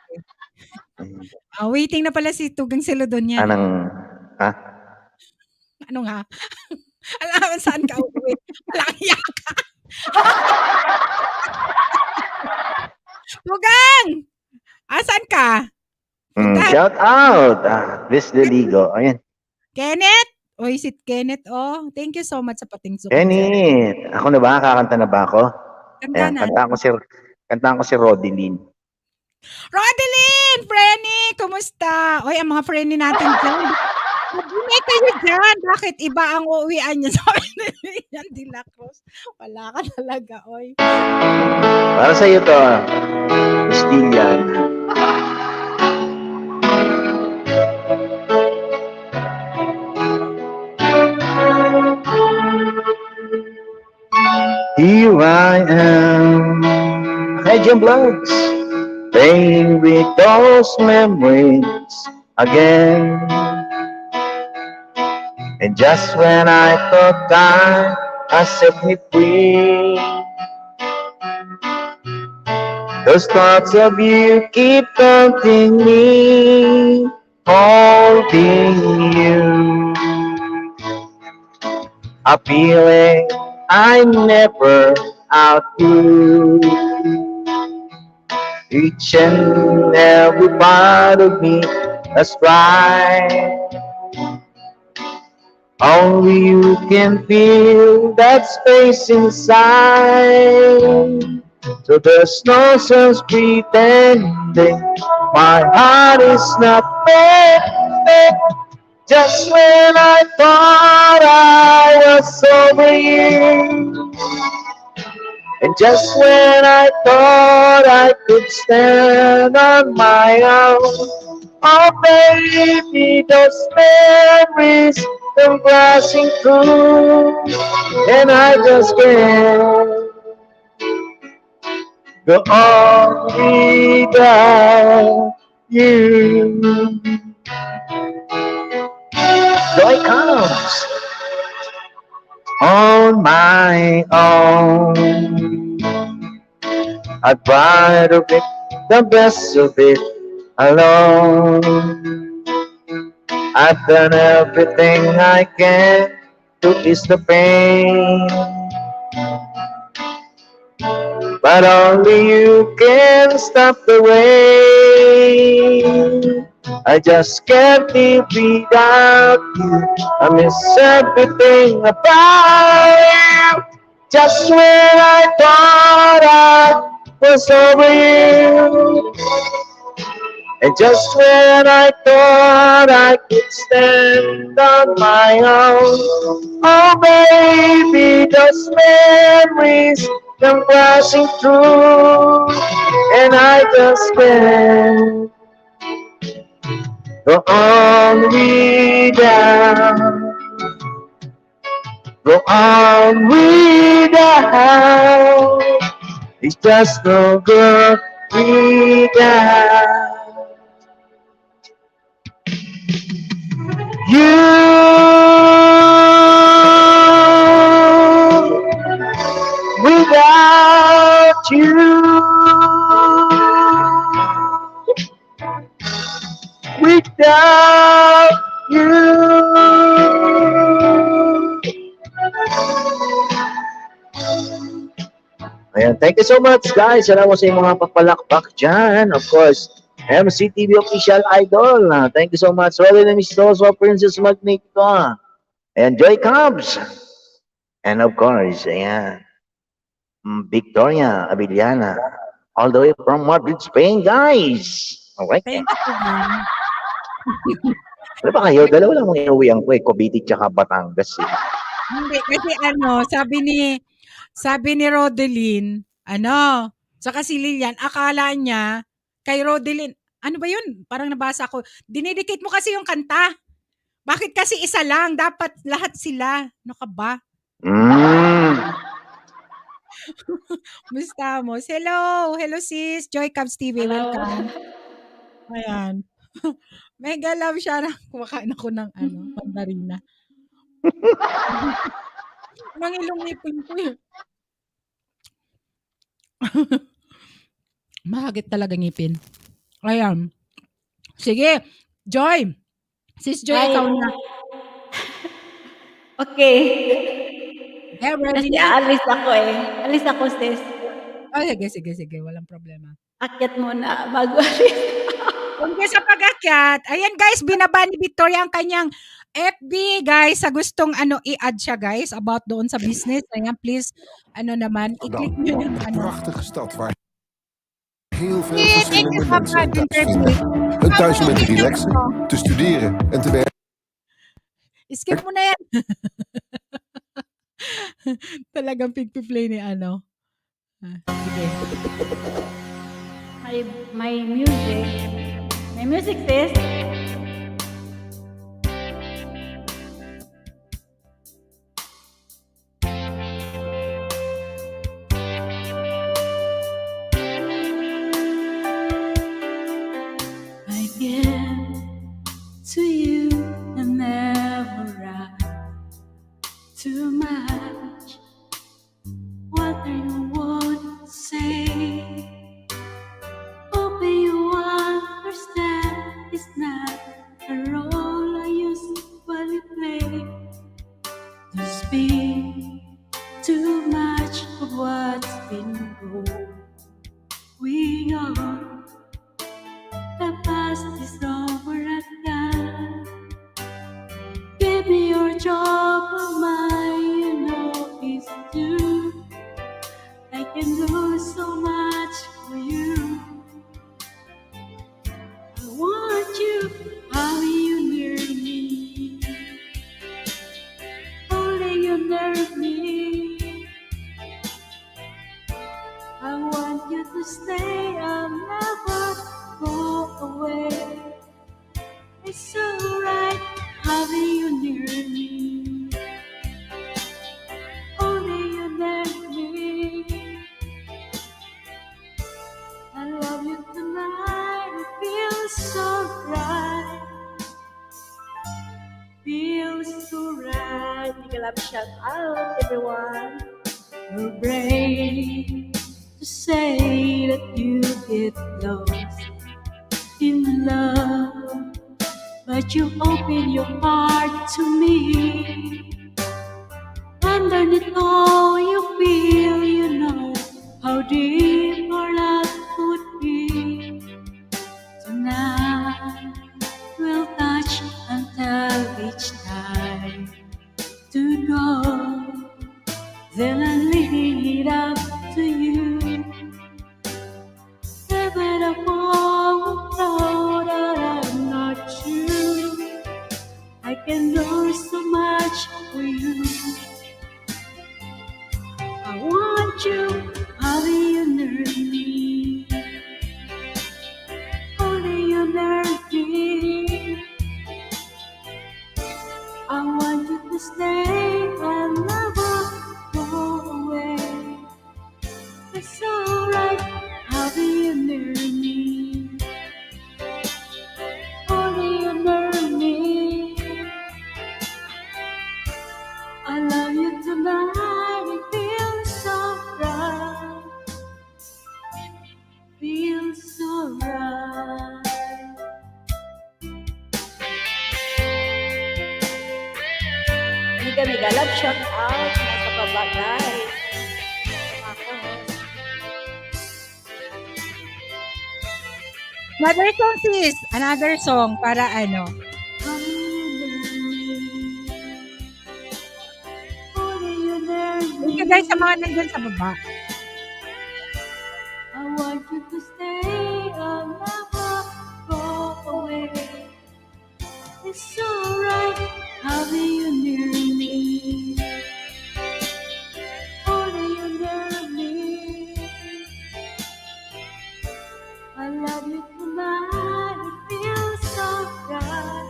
Waiting na pala si Tugang Silodonia. Ano nga? Alam saan ka uwi? Walang yaka. Tugang! Asan ka? Shout out! This Deligo. Ayan. Kenneth? O is it Kenneth? Oh, thank you so much sa patingso. Kenneth! Ako na ba? Kakanta na ba ako? Kanta Ayan, na. kantaan ko si Rodeline. Rodeline! Frenny! Kumusta? Oy, ang mga Frenny natin dyan. Hindi kayo dyan. Bakit iba ang uuwian niya? Sabi na yan, De La Cruz. Wala ka talaga, oy. Para sa iyo to, Miss Lilian. Here I am, Hedgehog Vlogs, playing with those memories again. And just when I thought I set me free, those thoughts of you keep haunting me, holding you. A feeling I never outgrew. Each and every part of me that's right. Only you can feel that space inside. So there's no sense pretending my heart is not perfect. Just when I thought I was over you, and just when I thought I could stand on my own, oh baby, those memories come crashing through, and I just can't go on without you. Joy comes on my own. I'd rather pick the best of it alone. I've done everything I can to ease the pain, but only you can stop the rain. I just can't live without you. I miss everything about you. Just when I thought I was over you, and just when I thought I could stand on my own, oh baby, those memories come crashing through, and I just can't go on without, go on without. It's just no good without you. Without you. Without you. Ayan, Thank you so much, guys. Salamat sa mga papalakpak dyan. Of course, MCTV Official Idol. Thank you so much. Well, Miss Rosa, Princess Magnifico. And Joy Cubs. And of course, ayan, Victoria Abiliana. All the way from Madrid, Spain, guys. Alright. Thank you, ma'am. Ano ba kayo? Dalawa lang mga inuwian ko eh. Cavite tsaka Batangas eh. Hindi, kasi sabi ni Rodeline, saka si Lilian, akala niya, kay Rodeline, ano ba yun? Parang nabasa ko, dinidikit mo kasi yung kanta. Bakit kasi isa lang? Dapat lahat sila. Ano ka ba? Musta mo? Hello sis. Joy Cubs TV, welcome. Ayan. Mega love siya na kumakain ako ng mandarina. Mangilong ngipin ko eh. Mahagit talaga ngipin. Ayan. Sige. Joy. Sis Joy, Hi. ikaw na. Okay. Yeah, ready Kasi na? alis ako eh. Alis ako, sis. Oh, sige. Walang problema. Akyat muna bago alis. Kung sa pag-akyat, ayan guys, binaba ni Victoria ang kanyang FB, guys, sa gustong i-add siya, guys, about doon sa business. Ayan, please, i-click nyo yung Prachtige stad waar heel veel Thank you, verschillende mensen Papa. elkaar vinden. Een thuis om in te relaxen, te studeren en te werken. Skip mo na yan. Talagang pig-play ni Sige. My music. My music, sis. I give to you and never write too much. What do you want to say? Hoping you understand it's not a role I usually play. To speak too much of what's been going on. The past is over and done. Give me your job, oh my, you know it's due. I can do so much for you. I want you, how you near me. Only you nerve me. I want you to stay, I'll never go away. It's alright having you near me. Only you nerve me. I love you tonight, it feels so right. Feels so right. Big love shout out, everyone. You're brave to say that you get lost in love, but you open your heart to me. Underneath all you feel, you know how deep our love could be. Tonight we'll touch until each time to go. Then I leave it up to you. Never the won't know that I'm not you. I can do so much for you. I want you, how you nerve me. Only you nerve me. I want you to stay and never go away. It's alright, how you nerve me. Only you nerve me. I love you tonight, it feels so right. Feels so right. Mega love shout out nasa baba, guys. Ako. Another song, sis. Another song para ano. How do you learn me? How do you learn Thank you me? guys sa mga nandyan sa baba. I want you to stay, I'll never go away. It's alright, how do you near me? How do you near me? I love you tonight, it feels so right.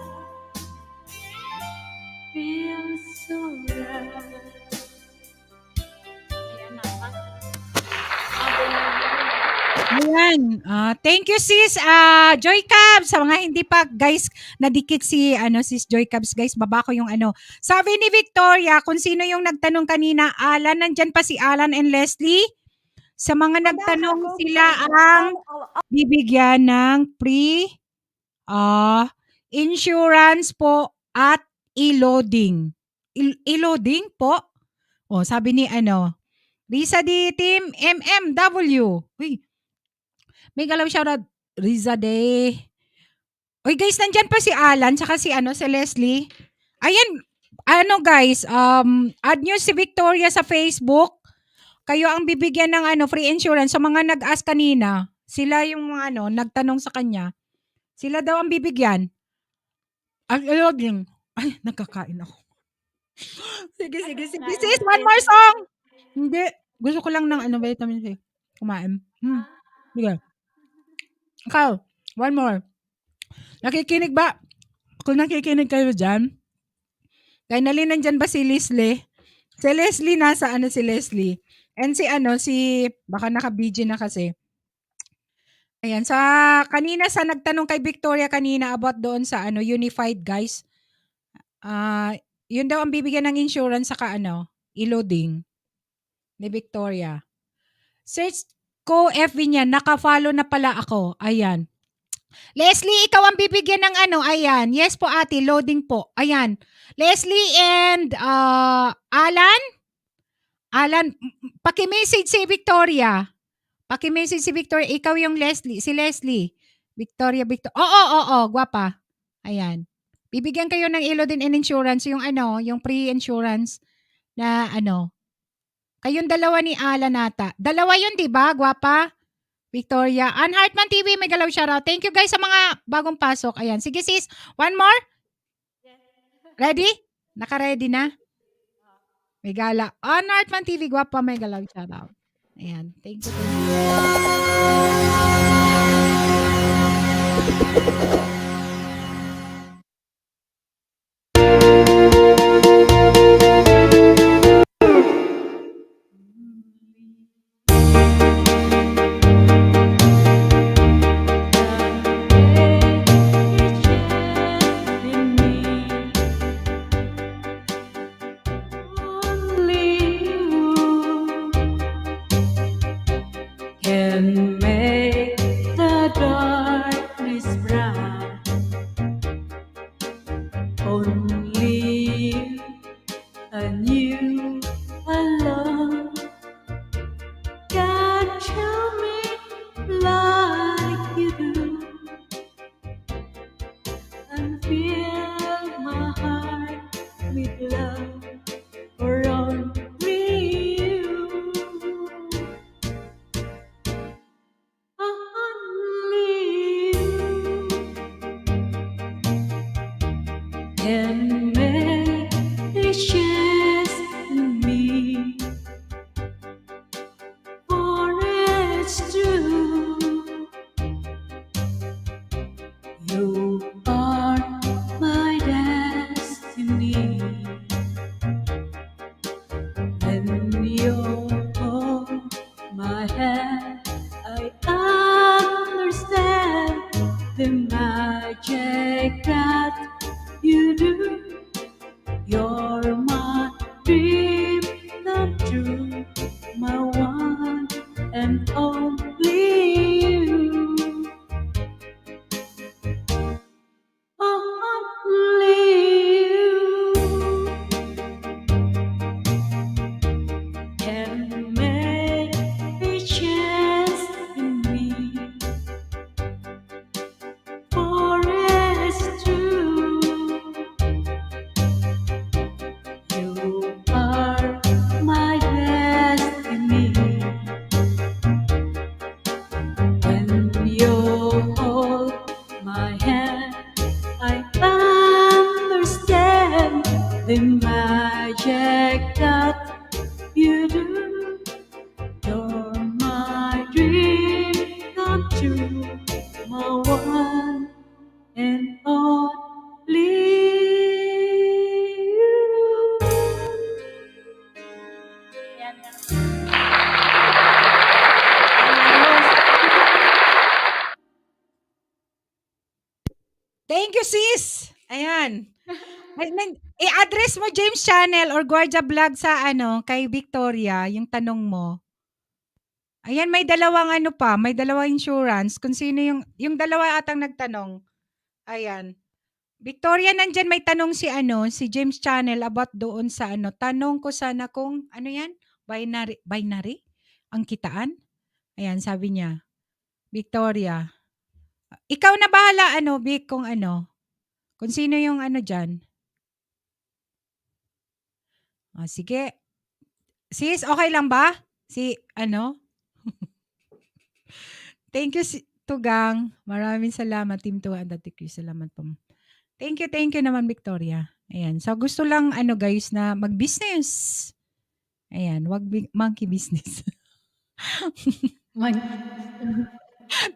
Feels so right. Ayan. Thank you sis Joy Cabs. Sa mga hindi pa guys nadikit si sis Joy Cabs guys, baba ko yung Sabi ni Victoria kung sino yung nagtanong kanina, Alan, nandyan pa si Alan and Leslie. Sa mga nagtanong, sila ang bibigyan ng free insurance po at e-loading. E-loading po? Oh, sabi ni Risa D. Team MMW. Uy, may galaw shoutout. Riza Day. Uy guys, nandyan pa si Alan saka si si Leslie. Ayan, guys, add nyo si Victoria sa Facebook. Kayo ang bibigyan ng free insurance sa mga nag-ask kanina. Sila yung nagtanong sa kanya. Sila daw ang bibigyan. Loading. Ay, nagkakain ako. Sige. Sis, one more song. Hindi. Gusto ko lang ng vitamin C. Kumain. Sige. Ikaw, one more. Nakikinig ba? Kung nakikinig kayo dyan, kaya nandyan ba si Leslie? Si Leslie, nasa si Leslie? And si baka naka-BG na kasi. Ayan, kanina sa nagtanong kay Victoria kanina about doon sa Unified guys. Yun daw ang bibigyan ng insurance saka e-loading ni Victoria. Search ko FB niya, naka-follow na pala ako. Ayan. Leslie, ikaw ang bibigyan ng ayan. Yes po ate, loading po. Ayan. Leslie and Alan, paki-message si Victoria. Paki-message si Victoria. Ikaw yung Leslie. Si Leslie. Victoria. Oo, gwapa. Ayan. Bibigyan kayo ng e-loading and insurance. Yung yung pre-insurance na Kayong dalawa ni Alan nata. Dalawa yun, di ba? Gwapa. Victoria. Ann Hartman TV, may galaw shoutout. Thank you guys sa mga bagong pasok. Ayan. Sige sis, one more? Ready? Naka-ready na? May gala. Ann Hartman TV, gwapa, may galaw shoutout. Ayan. Thank you. Can make the darkness bright. Only you and you alone can show me like you do and fill my heart with love for only you. Only you can make a chance in me, for it's true. You are my destiny. When you hold my hand, I understand the magic that you do. You're my dream come true, my one and only you. Only you can make a chance in me, Thank you, sis. Ayan. I-address mo James Channel or Guardia Vlog sa kay Victoria, yung tanong mo. Ayan, may dalawang may dalawang insurance. Kung sino yung dalawa atang nagtanong. Ayan. Victoria, nandyan may tanong si James Channel about doon sa tanong ko sana kung yan? Binary? Ang kitaan? Ayan, sabi niya. Victoria. Ikaw na bahala Vic, kung kung sino yung dyan. Sige. Sis, okay lang ba? Thank you, Tugang. Maraming salamat, Team Tuga and Chris. Salamat po. Thank you naman, Victoria. Ayan. So, gusto lang, guys, na mag-business. Ayan. Wag monkey business.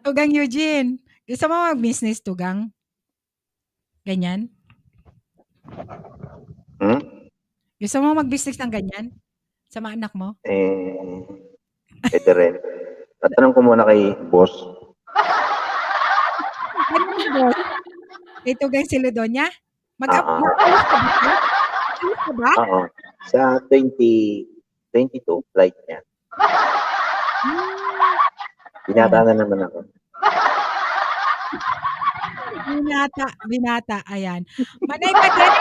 Tugang Eugene. Gusto mo mag-business, Tugang? Ganyan? Gusto mo mag-business ng ganyan? Sa mga anak mo? Pwede rin. Tatanong ko muna kay boss. Ano yung boss? Kay Tugang Silodonia? Mag-alis ka ba? Oo. Sa 2022, flight niya. Binata na naman ako. Binata. Ayan. Manay Badet.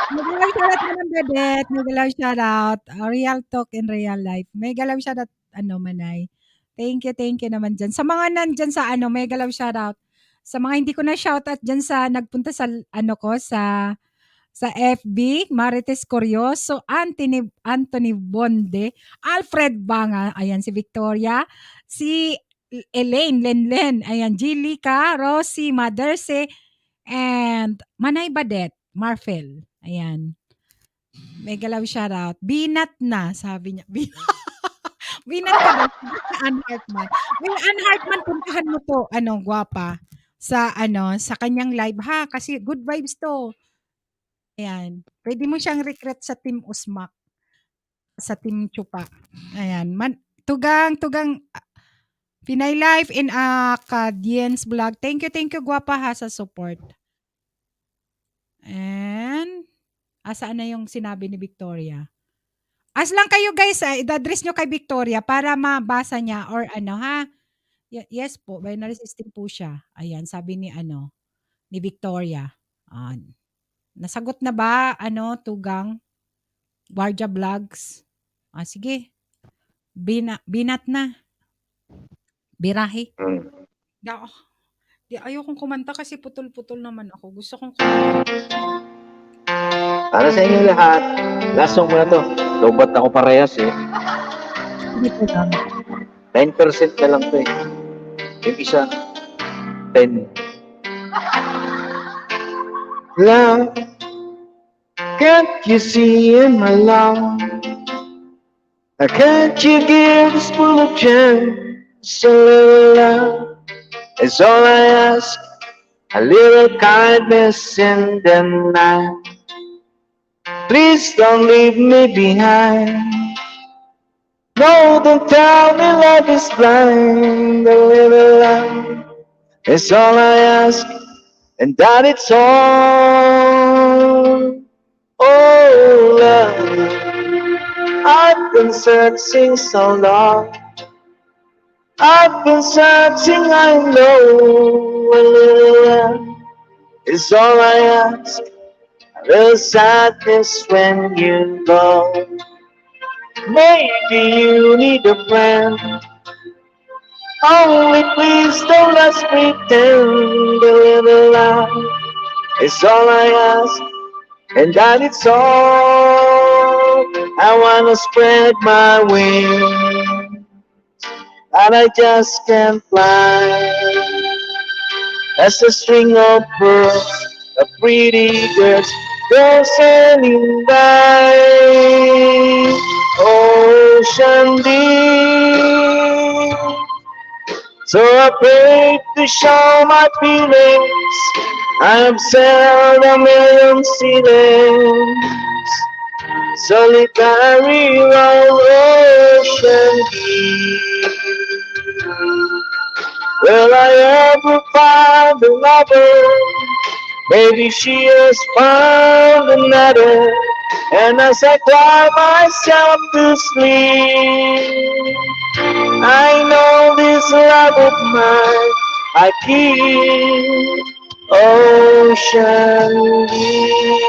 Magalaw shoutout naman, Badet. Magalaw shoutout. Real talk in real life. May galaw shoutout, Manay. Thank you naman dyan. Sa mga nandyan sa may galaw shoutout. Sa mga hindi ko na shoutout dyan sa nagpunta sa sa FB, Marites Corioso, Anthony Bonde, Alfred Banga, ayan si Victoria, si Elaine Lenlen, ayan Jilica, Rosie Maderse, and Manay Badet, Marfel. Ayan. May galaw shoutout. Binat na, sabi niya. Binat ka ba? Ann Hartman. Well, Ann Hartman, puntahan mo to, gwapa, sa kanyang live ha, kasi good vibes to. Ayan. Pwede mo siyang recruit sa Team Usmak. Sa Team Chupa. Ayan. Tugang, Pinay Life in Acadians Vlog. Thank you, guwapa ha, sa support. And, asaan na yung sinabi ni Victoria? As lang kayo guys, i-address nyo kay Victoria para mabasa niya or ha. Yes po, binary system po siya. Ayan, sabi ni ni Victoria. Nasagot na ba, Tugang? Guardia Vlogs? Sige. Binat na. Birahe. Ayokong kumanta kasi putol-putol naman ako. Gusto kong kumanta. Para sa inyo lahat, last song mo na to. Lobat ako parehas Hindi po lang. 9% na lang to Yung isa, 10. Love, can't you see in my love? Can't you give this full of chance? A little love is all I ask. A little kindness in the night. Please don't leave me behind. No, don't tell me love is blind. A little love is all I ask. And that it's all. Oh, love, I've been searching so long. I've been searching, I know. A little love is all I ask. A little sadness when you go. Maybe you need a friend. Only please don't let's pretend. A little love is all I ask, and that it's all. I wanna spread my wings, but I just can't fly. As a string of pearls, a pretty girls go sailing by. Ocean deep. So I pray to show my feelings. I've sailed a million ceilings, solitary on ocean deep. Will I ever find a lover Maybe she has found another, and as I cry myself to sleep, I know this love of mine I keep ocean deep.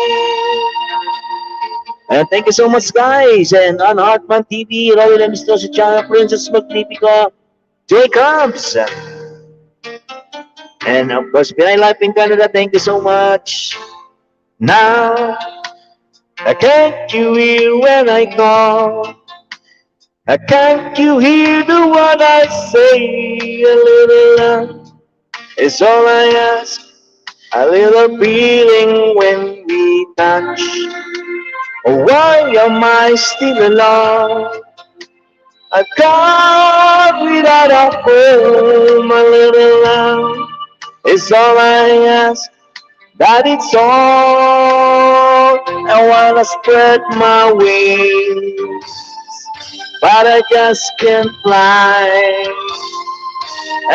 And thank you so much, guys. And on Heartman TV, Royal Amistoso Channel, Princess Magnifico, Jacobs. And of course, Pinay Life in Canada, thank you so much. Now, can't you hear when I call? Can't you hear the word I say? A little love is all I ask. A little feeling when we touch. Why am I still alone? A God without a home. A little love is all I ask. That it's all. I wanna spread my wings, but I just can't fly.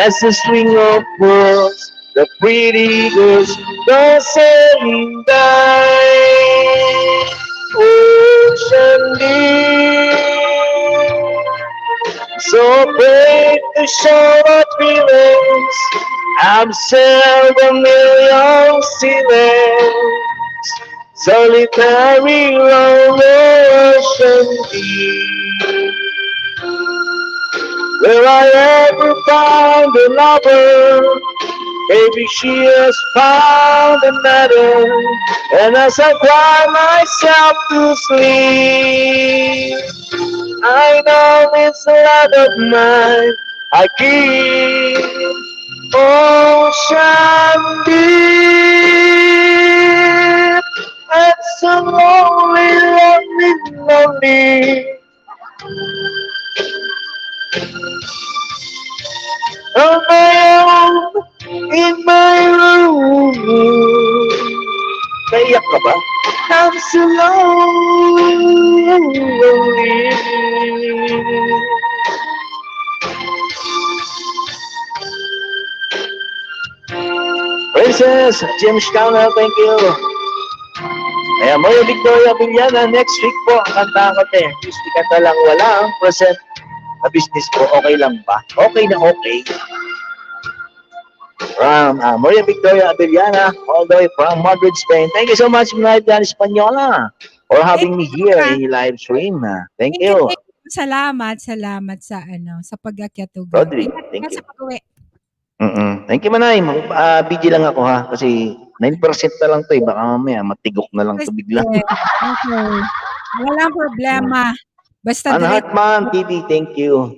As the string of pearls, the pretty girls go sailing by. Ocean deep, so brave to show my feelings. I've sailed a million seas, solitary on the ocean deep. Will I ever find a lover? Maybe she has found another, and as I cry myself to sleep, I know this love of mine I keep ocean deep. It's so lonely, lonely, lonely. On my own, in my room. Naiyak ka ba? I'm so lonely. Princess James Connor, thank you. Kaya Maria Victoria Villana, next week po ang kanta ko te. Christy kanta lang, wala ang present na business po. Okay lang ba? Okay na okay. From Maria Victoria Avellana, all the way from Madrid, Spain. Thank you so much, Manaida Española, for having me here in your live stream. Thank you. Salamat sa pag-akyat to. Roderick, thank you. Sa pag-uwi. Thank you, Manay. Busy lang ako ha, kasi 9% na lang to eh. Baka mamaya matigok na lang to bigla. Okay. Walang problema. Basta Ano Heartman TV, thank you.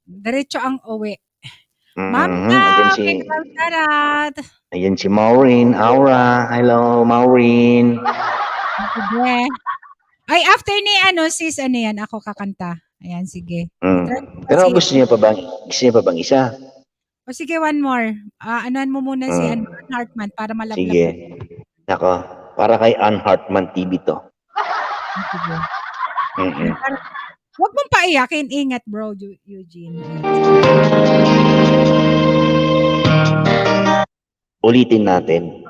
diretso ang uwi. Ayan Ma'am, si, Karat. ayan si Maureen, Aura. Hello, Maureen. Sige. Ay, after ni sis, yan, ako kakanta. Ayan, sige. Pero gusto niya pa bang isa? O sige, one more. Anuhan mo muna si Hartman para malablag. Sige. Nako, para kay Ann Hartman TV to. Sige. Huwag mong paiyakin. Ingat, bro, Eugene. Ulitin natin.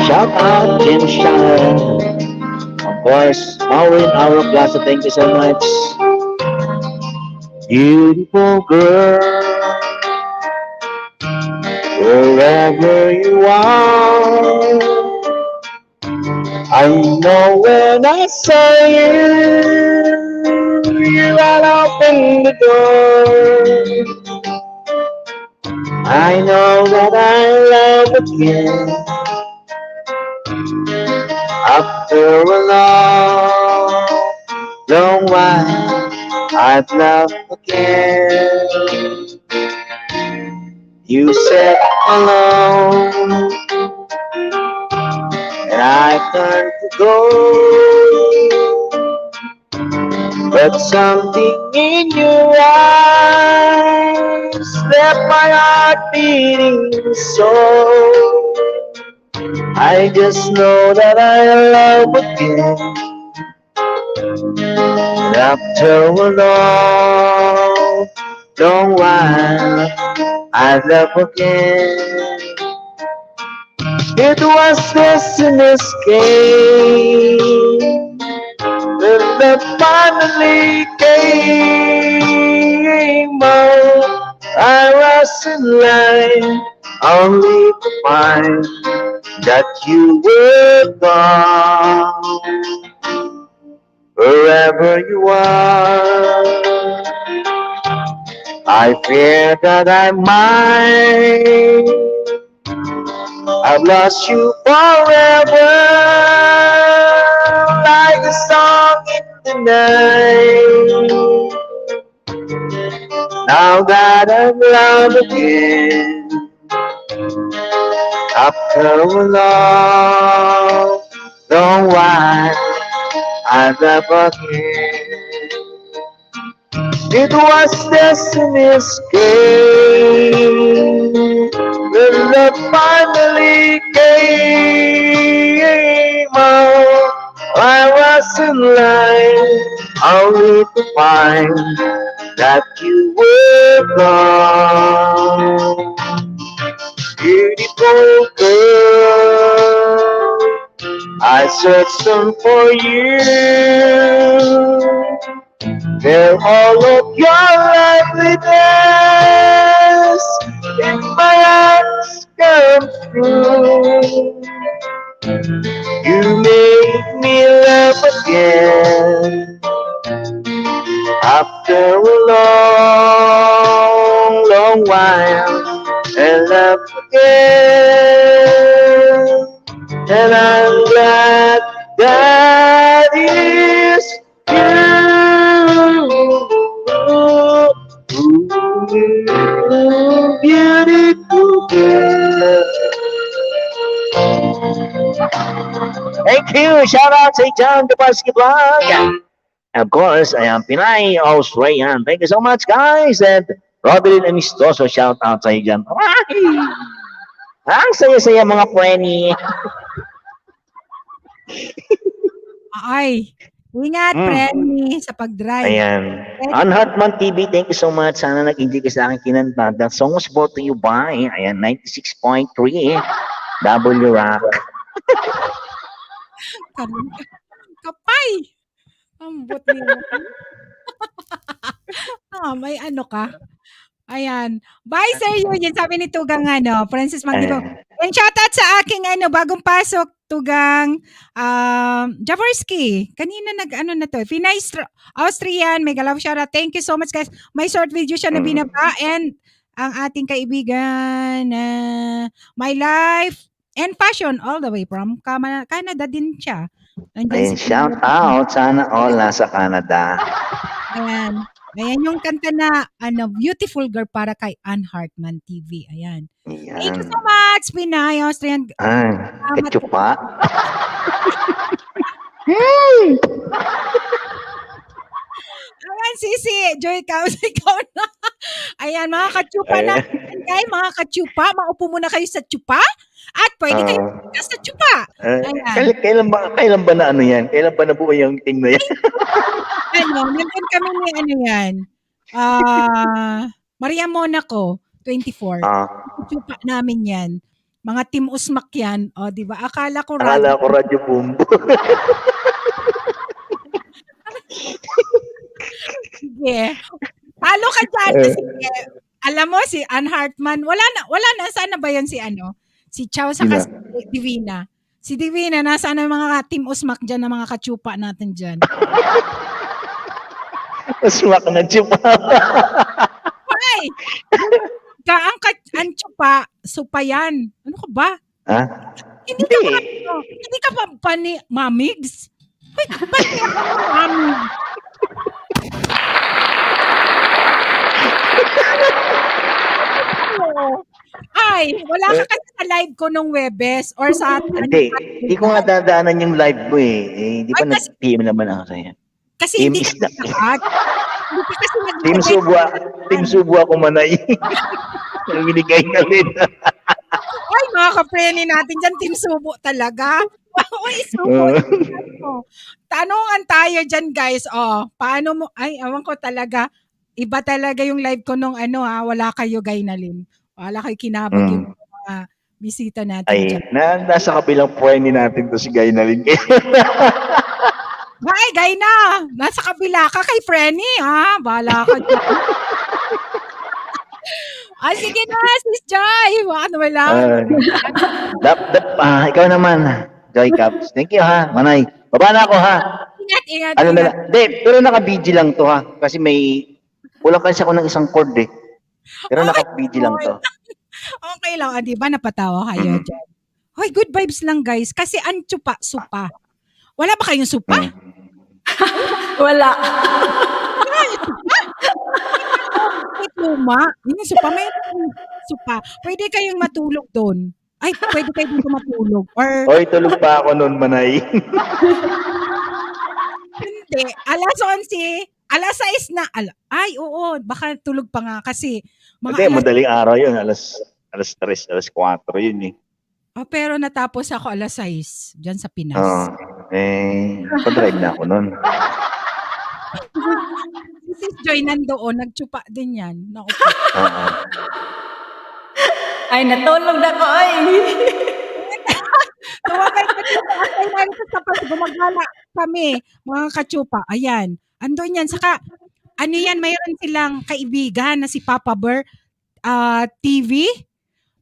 Shout out, Jim Shannon. Of course, Maureen, Aura Plaza, thank you so much. Beautiful girl, wherever you are, I know when I say it, you'll open the door. I know that I love again. After a long while, I'd love again. You said hello, and I turned to go, but something in your eyes left my heart beating so. I just know that I love again. And after a long while, I love again. It was destiny's game. When the finally came out, I was in line only to find that you were gone. Wherever you are, I fear that I might have lost you forever, like a song in the night. Now that I'm loved again, after a long, long while, I love again. It was destiny's game. When love finally came out, I was in line only to find that you were gone. Beautiful girl, I searched for you. Where all of your loveliness in my eyes come through. You make me love again after a long, long while, and love again. And I'm glad that is you. Beautiful girl. Thank you. Shout out to John Kapaski Vlog. Of course, I am Pinay Australian. Thank you so much, guys. And Robin Amistoso, shout out sa iyo dyan. Ang saya-saya mga preni. Ay, ingat, Frenny, sa pag-drive. Ayan. Unheartman TV, thank you so much. Sana nag-enjoy ka sa aking kinanta. The song was brought to you by, ayan, 96.3 W Rock. Kapay! Ang buti mo. May ano ka? Ayan. Bye, Sir Eugene. Sabi ni Tugang, Francis Magdico. And shoutout sa aking, bagong pasok, Tugang, Jaworski. Kanina na to. Pinay Austrian, mega love shoutout. Thank you so much, guys. May short video siya na binaba. And ang ating kaibigan, My Life and Fashion, all the way from Canada din siya. Ayan, shout out. Sana all nasa Canada. Ayan. Ayan yung kanta na Beautiful Girl para kay Unheartman TV. Ayan. Thank you so much, Pinay Austrian. Ay, kachupa. Ayan, Sisi. Joy Caus, ikaw na. Ayan, mga kachupa na. Ayan, mga kachupa, maupo muna kayo sa chupa. At pwede kayo sa chupa. Kailan ba na ano yan? Kailan ba nabuo yung thing na yan? Nandun kami ni yan. Maria Monaco, 24. Chupa namin yan. Mga Team Usmak yan. O, di ba? Akala ko radyo boom. Sige. Talo ka dyan. Sige. Alam mo, si Unheartman, wala na. Saan na ba yun si Si Chow saka si Divina. Si Divina, nasaan na mga Team Usmak dyan na mga kachupa natin dyan? Usmak na chupa. Ay! Ang chupa, supa yan. Ano ka ba? Ha? Hindi ka pa ni Mamigs? Uy, ba't niya pa Mamigs? Ay, wala ka kasi sa live ko nung Webes or sa... Hindi ko nga dadaanan yung live mo eh. Di ba nag-PM naman ako sa'yo? Kasi hindi ka nagsakat. Team Subo ako manay. Binigay ka rin. Ay, mga ka-preni natin dyan, Team Subo talaga. Uy, Subo. Tanungan tayo dyan, guys. Paano mo... Ay, awan ko talaga. Iba talaga yung live ko nung wala kayo, Gaynalin. Wala kayo kinabag yung bisita natin Ay, dyan. nasa kabilang pwede natin to si Gainalin. Ay, Gayna! Nasa kabila ka kay Frenny, ha? Bahala ka dyan. Sige na, Sis Joy. Ano wala? Ikaw naman, Joy Caps. Thank you ha, Manay. Baba na ako ha. Ingat. Ano na lang. Hindi, pero naka-BG lang to ha. Kasi kulang kasi ako ng isang cord eh. Pero naka-BG lang to. Okay lang, di ba? Napatawa kayo dyan. Hoy, good vibes lang, guys. Kasi ang supa. Wala ba kayong supa? Wala. May luma. Yung supa, may supa. Pwede kayong matulog doon. Ay, pwede kayo dito matulog. Or, Hoy, tulog pa ako noon, Manay. hindi. Alas 11, alas 6 na. Ay, oo. Baka tulog pa nga kasi. Hindi, madaling araw yun. Alas 3, alas 4 yun eh. Pero natapos ako alas 6 dyan sa Pinas. Pa-drive na ako noon. Si Sis Joy nandoon, nagtsupa din yan. Naku po. Ay, natulog na ko, ay. Tumabay ka dito. Asay namin sa tapat. Gumagala kami. Mga katsupa. Ayan. Andun yan. Saka, ano yan, mayroon silang kaibigan na si Papa Bear TV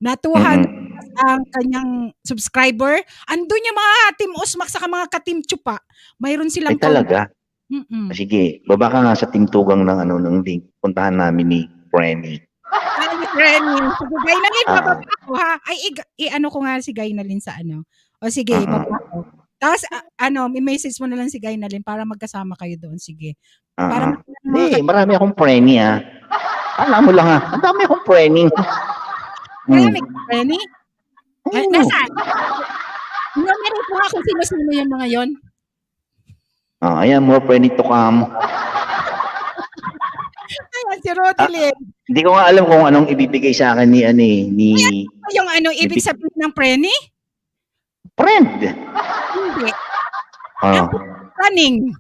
na 200 ang kanyang subscriber. Andun yung mga Team Usmak saka mga ka-Team Tsupa. Mayroon Ay silang talaga? Mm-mm. Sige, baba ka nga sa timtugang ng link. Puntahan namin ni Frenny. Ay, Frenny. Sige, Gaynalin, bababa ako ha. Ay, ano ko nga si Gaynalin sa ano. O sige, bababa ako. Tapos, may message mo na lang si Gaynalin para magkasama kayo doon. Sige. Para Marami akong Frenny ha. Alam mo lang ha. Ang dami akong Frenny. Marami ka, Frenny? Nasaan? Meron po nga kung sino-sino yung mga yon. Ayan, more Frenny to come. Ayan, si Rodilyn. Hindi ko nga alam kung anong ibibigay sa akin ni Yung ibig sabihin ng Frenny? friend. Hindi. Ah. Running.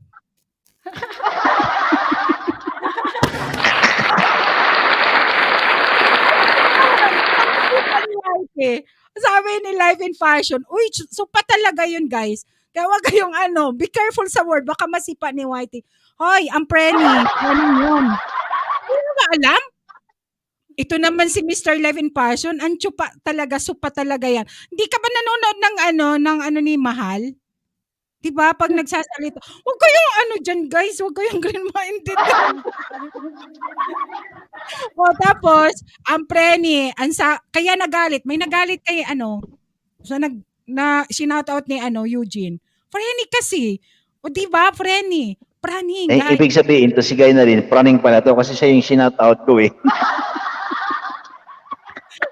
Sabi ni Life in Fashion, uy, supa talaga yun, guys. Kaya wag kayong be careful sa word, baka masipa ni Whitey. Hoy, ang Frenny yun. Hindi mo ba alam? Ito naman si Mr. Life in Fashion, ang supa talaga yan. Hindi ka ba nanonood ng ni Mahal? Diba? Pag nagsasalita, huwag kayong dyan, guys. Huwag kayong green-minded. Tapos, ang Frenny, kaya nagalit. May nagalit kay So, sinout out ni Eugene. Frenny kasi. O diba, Frenny? Praning. Ibig sabihin, to si Guy na rin, praning pala to kasi siya yung sinout out ko eh.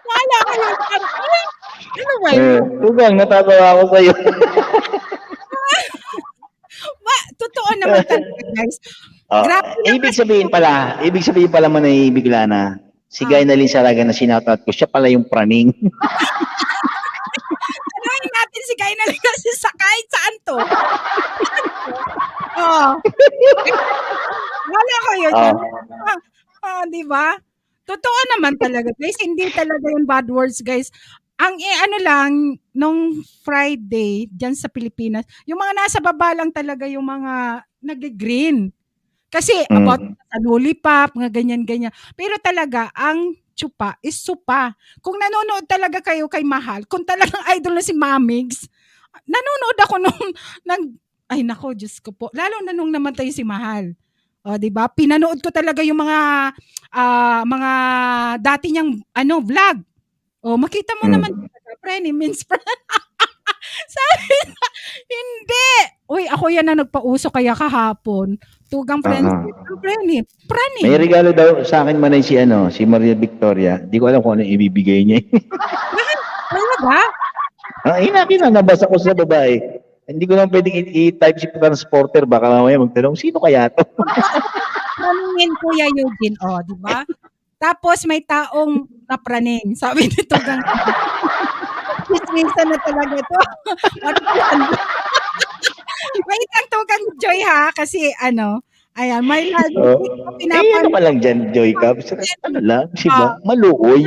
Wala kayo. Ano ba yun? Tugang, natatawa ako sa'yo. Totoo naman talaga, guys. Ibig sabihin pala man ay bigla na si Guy na rin Saraga na sinoutout ko, siya pala yung praning. Tanungin natin si Guy na rin kasi sa kahit saan to. Wala kayo dyan. Di ba? Totoo naman talaga, guys. Hindi talaga yung bad words, guys. Ang lang, nung Friday, dyan sa Pilipinas, yung mga nasa baba lang talaga yung mga nag-green. Kasi about sa lollipop, mga ganyan-ganyan. Pero talaga, ang tsupa is supa. Kung nanonood talaga kayo kay Mahal, kung talagang idol na si Mamigs, nanonood ako ay nako, Diyos ko po. Lalo na nung namatay si Mahal. O, diba? Pinanood ko talaga yung mga dati niyang vlog. O, makita mo naman, Frenny means friend. Sabi na, hindi. Uy, ako yan na nagpauso kaya kahapon. Tugang friends. Frenny. May regalo daw sa akin man ay si Maria Victoria. Di ko alam kung ano ibibigay niya. Talaga? Nabasa ko sa babae. Hindi ko naman pwedeng i-type si transporter. Baka mamaya magtanong, sino kaya to? Praningin Kuya Eugene. O, di ba? Tapos may taong napraning. Sabi nito gang Minsan na talaga to. Wait lang to kang Joy ha. Kasi ayan, may lagi. Ano ka lang dyan, Joy Caps? Ano lang, siya maluoy.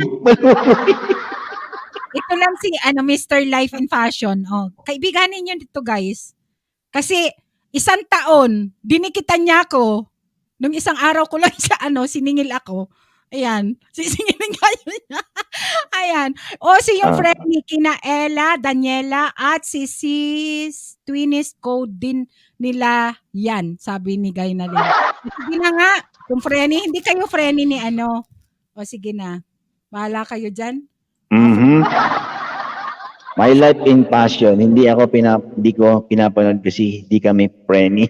ito lang si Mr. Life in Fashion. Oh, kaibiganin niyo dito, guys. Kasi isang taon dinikitan niya ako. Nung isang araw ko lang siya siningil ako. Ayan, sisingilin kayo niya. Ayan. O si yung friend ni kina Ella, Daniela at si Sis Twinist code din nila yan, sabi ni Guy na rin. Sige na nga, kung friendly, hindi kayo friendly ni O sige na. Bahala kayo dyan. Mhm. My life in passion. Hindi ko pinapanood kasi hindi kami friendly.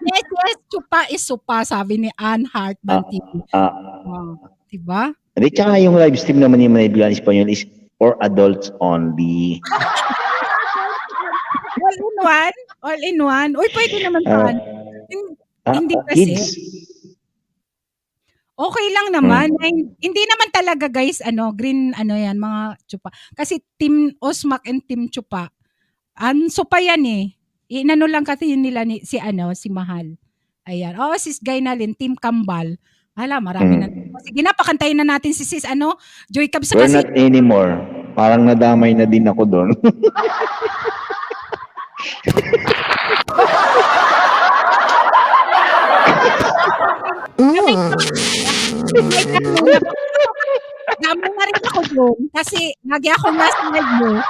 Yes, chupa is supa, sabi ni Ann Hart Banti. Diba? Hindi, tsaka yung live stream naman ni Manay Bilan Espanyol is for adults only. All in one. Uy, pwede naman pan. Hindi kasi. Kids. Okay lang naman. Hindi naman talaga guys, green, yan, mga chupa. Kasi Team Osmac and Team Chupa, supa yan eh. Inano lang kasi yun nila si Mahal. Ayan. Sis Gaynalin, Team Kambal. Marami na. Sige na, pakantayin na natin si Sis, Joy Cab sa We're kasi. not anymore. Parang nadamay na din ako doon. Dami na rin ako doon kasi lagi ako nasa live mo.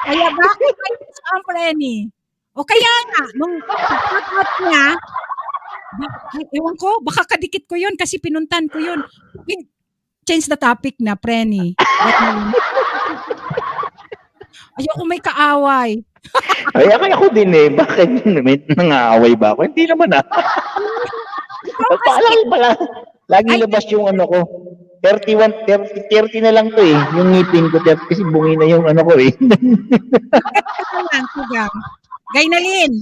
Kaya bakit kayo ang Frenny? O kaya nga, nung pag-out niya, ewan ko, baka kadikit ko yun kasi pinuntan ko yun. Change the topic na, Frenny. Ayoko may kaaway. Ay, ako din eh. Bakit? May nangaaway ba ako? Hindi naman Paalala pala. Lagi labas yung ko. 30 na lang to eh. Yung ngipin ko, 30 kasi bungi na yung ko eh. Gaynalin,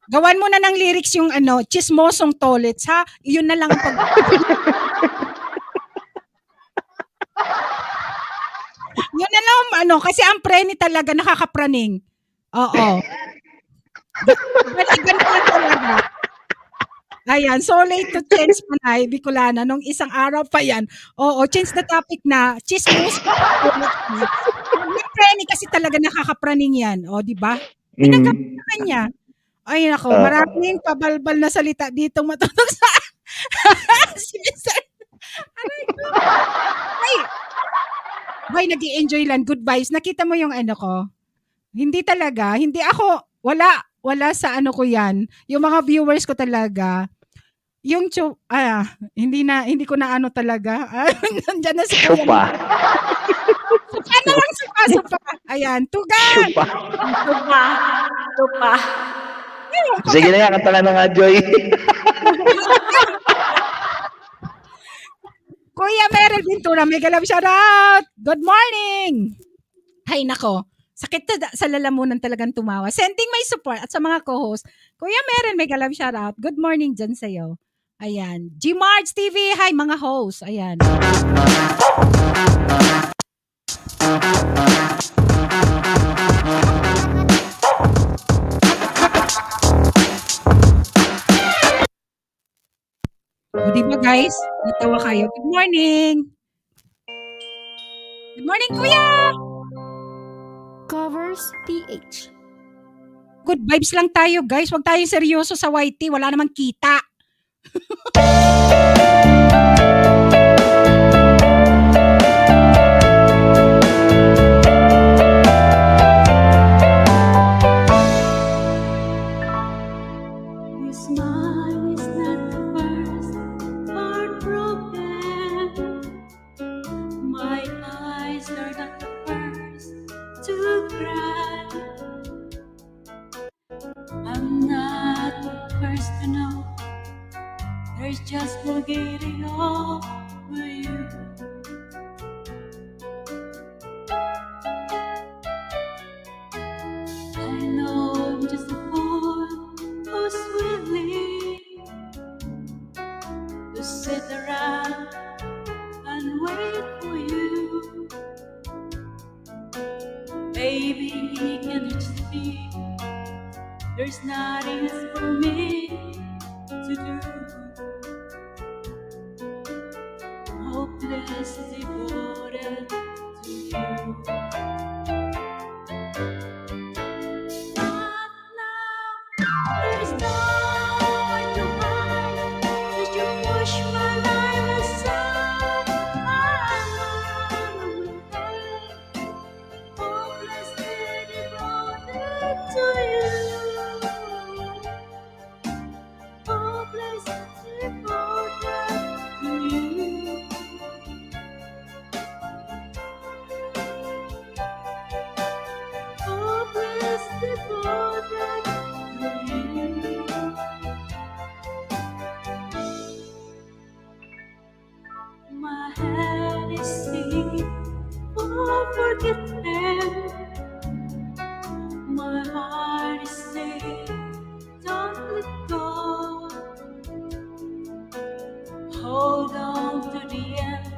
gawan mo na ng lyrics yung chismosong tolets ha. Iyon na lang ang Yun na lang kasi ang preni talaga nakakapraning. Oo. Baligan na talaga. Ayan, so late to change Panay, Bicolana, nung isang araw pa yan. Oo, change the topic na, chismos. Yung preni kasi talaga nakakapraning yan. O, di ba? Pinagkakita sa kanya. Ay, nako, maraming pabalbal na salita dito matutok sa sinisan. Aray ko. Ay, nag-i-enjoy lang. Good vibes. Nakita mo yung ko? Hindi talaga. Hindi ako, wala sa ko yan. Yung mga viewers ko talaga, yung hindi ko na talaga. Nandiyan na si Chupa. Supa na lang, supa. Ayan, tugan. Lupa. Sige na nga, kanta na nga, Joy. Kuya Meryl Ventura, mega love shoutout. Good morning. Hay nako. Sakit sa lalamunan talagang tumawa. Sending my support at sa mga co-host. Kuya Meryl, mega love shoutout. Good morning dyan sa'yo. Ayan. G-Marts TV, hi mga host. Ayan. O, diba guys? Natawa kayo. Good morning. Good morning, Kuya. Covers PH. Good vibes lang tayo, guys. Huwag tayong seryoso sa YT. Wala namang kita. This mine is not the first heartbroken. My eyes are not the first to cry. I'm not the first to know there's just no getting over you. I know I'm just a boy who's willing to sit around and wait for you. Baby, can you see there's nothing else for me to do? Hopeless hopeless devoted to you. But now there's nowhere to hide as you push my life aside. I'm on my way, hopelessly devoted to you. Hopelessly devoted to you. Hopeless devoted to you. My head is singing for forgiveness. My heart is saying, don't let go. Hold on to the end.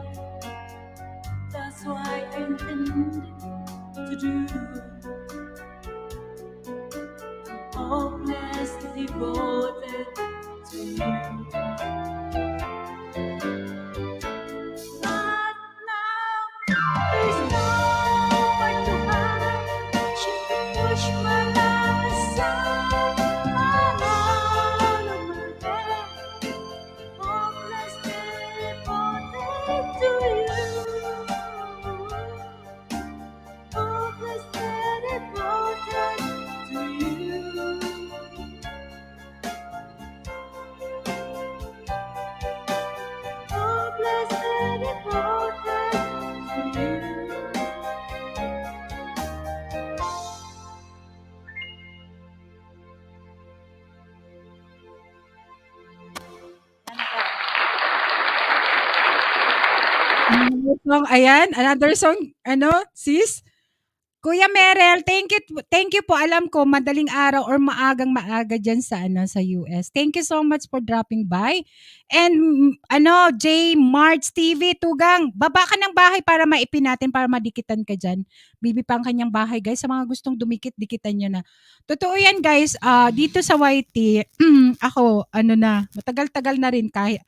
That's why I intended to do. Hopeless devoted to you. But now there's nowhere to hide. She can push my love aside. I'm out of my bed, hopelessly devoted to you. Hopelessly devoted to you. Hopelessly devoted to you. Song, ayan, another song, sis? Kuya Merel, thank you po. Alam ko madaling araw or maagang maaga diyan sa US. Thank you so much for dropping by. And J Marts TV Tugang, baba ka ng bahay para maipin natin para madikitan ka diyan. Bibi pa ang kanyang bahay, guys. Sa mga gustong dumikit, dikitan niyo na. Totoo 'yan, guys. Dito sa YT, ako matagal-tagal na rin kahit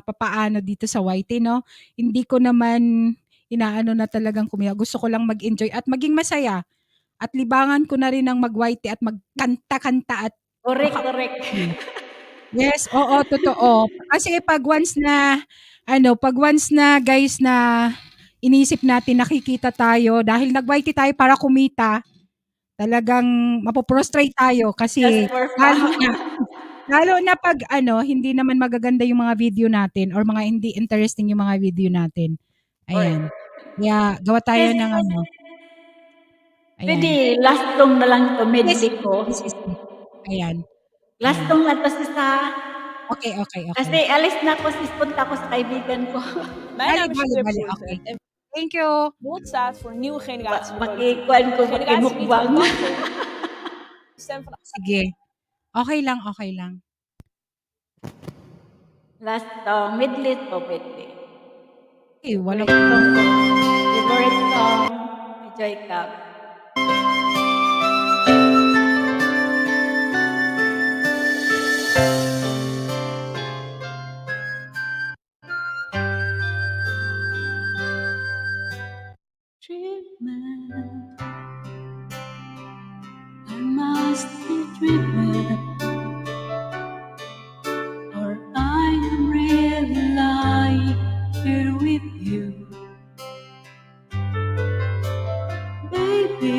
papaano dito sa YT, no. Hindi ko naman inaano na talagang kumiya. Gusto ko lang mag-enjoy at maging masaya. At libangan ko na rin ang mag-YT at magkanta-kanta at Correct. yes, oo, totoo. Kasi pag once na guys na inisip natin nakikita tayo dahil nag-YT tayo para kumita, talagang mapoprostrate tayo kasi Just for fun. lalo na pag hindi naman magaganda yung mga video natin or mga hindi interesting yung mga video natin. Ayan. Kaya gawa tayo ng Pwede, ayan. last song na lang to, Yes, medley ko. yes, yes. Ayan. Last Ayan. song na to sis ha. Okay. Kasi alis na ako, sis, punta ako sa kaibigan ko. Bali, okay. Thank you. Boodschap voor nieuwe generatie. Makikuan ko, makimukbang. Stem van Sige. Okay lang. Last song, medley to, medley. Okay, walang Favorite song, Joy Cab. Dreaming, I must be dreaming, or I am really lying here with you. Baby,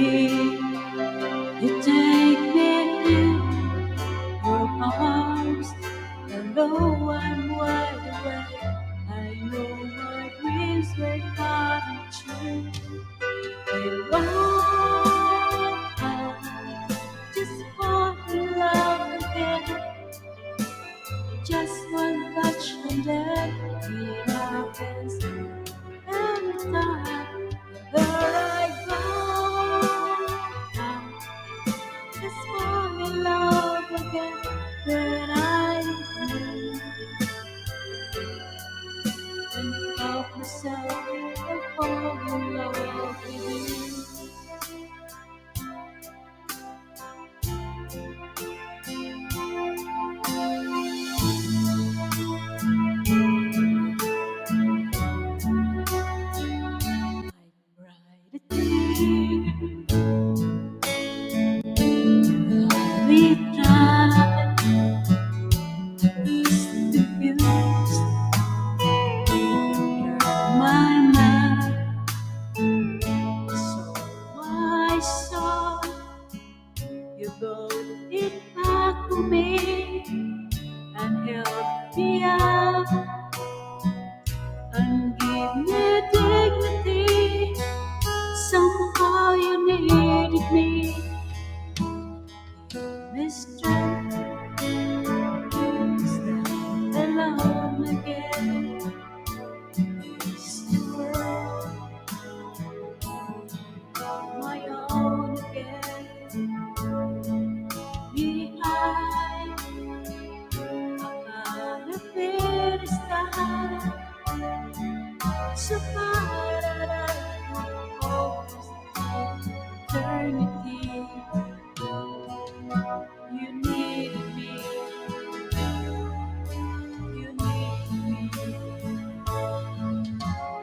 you take me in your arms, although I'm wide awake. I know my dreams were coming true. And I just fall in love again. Just one touch and then it happens. Every time where I go, I just fall in love again. When I think of myself, I fall in love with you. We tried to diffuse my mind, so I saw you brought it back to me and helped me out and give me dignity. Somehow you needed me, Mr. Stand alone again. Is the world my own again? Behind a counterfeit sky, so far that I could almost eternity. You needed me. You needed me.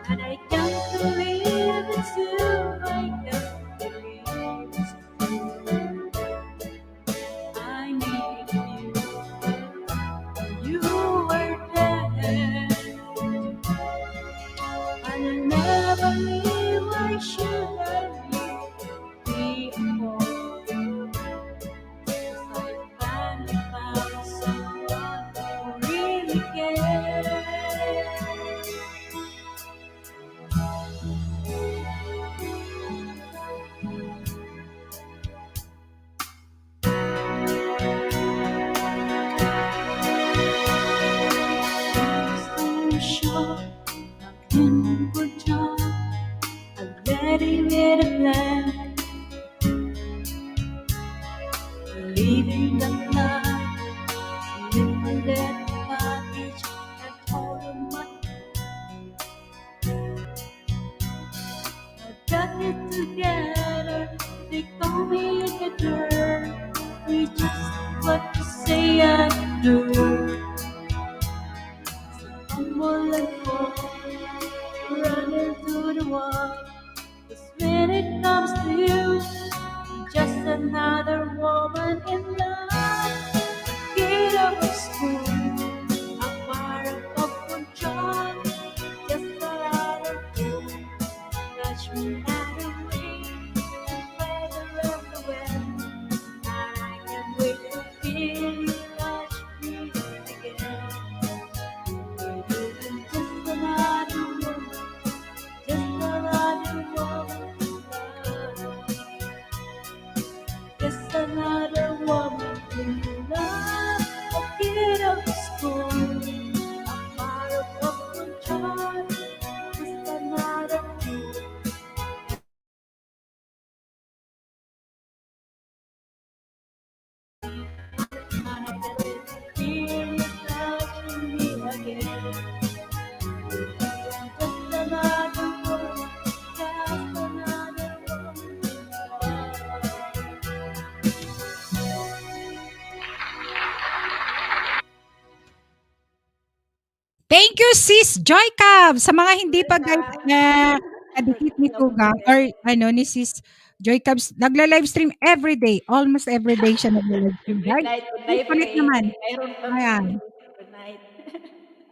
And I can't believe it's you. I can't believe it's true. I needed you. You were there. And I'll never leave. Why should I leave? Be alone. 'Cause I finally found someone who really cares. So sure, looking for joy, I'm ready with a plan. Leaving the night, little red package at home. I got it together. They call me a girl. We just what to say I do. Humble and poor, running to the wall. 'Cause when it comes to you, you're just another woman in love. Get out of school, a fire of control. Just another fool, touch me out of me, weather of the wind. I can't wait to feel you touch me again. Just another woman, just another woman in love. Just another woman in love. A kid of school, a fire of control. Just another fool. I can't wait to feel you touching me again. Just another woman, just another woman in love. Thank you, Sis Joy Cab. Sa mga hindi pa guys na kadikit ni Tugang or ni Sis Joy Cabs, nagla-livestream every day. Almost every day siya nagla-livestream. Good Guys, night, please connect naman. mayroon pang Ayan. good night.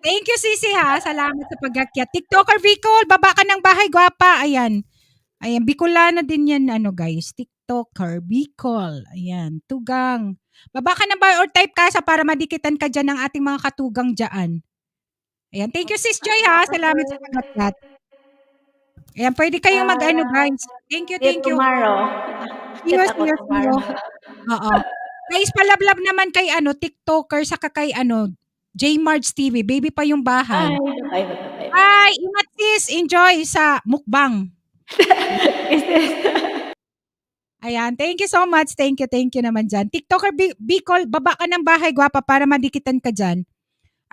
Thank you, Sisi ha. Salamat sa pag-akyat. TikToker Bicol, baba ka ng bahay, gwapa. Ayan. Ayan, Bicolana din yan, guys. TikToker Bicol. Ayan, Tugang. Baba ka ng bahay or type ka sa para madikitan ka dyan ng ating mga katugang dyan. Ayan, thank you, Sis Joy ha. Salamat sa pag-akyat. Ayan, pwede kayong guys. Thank you, See you thank you. tomorrow. See you, Chat see ako you, see you. tomorrow. Oo. Guys, palablab naman kay TikToker saka kay J Marge TV. Baby pa yung bahay. Bye, bye. Hi, ingat sis. Enjoy sa mukbang. Ayan, thank you so much. Thank you naman dyan. TikToker Bicol, baba ka ng bahay, gwapa, para madikitan ka dyan.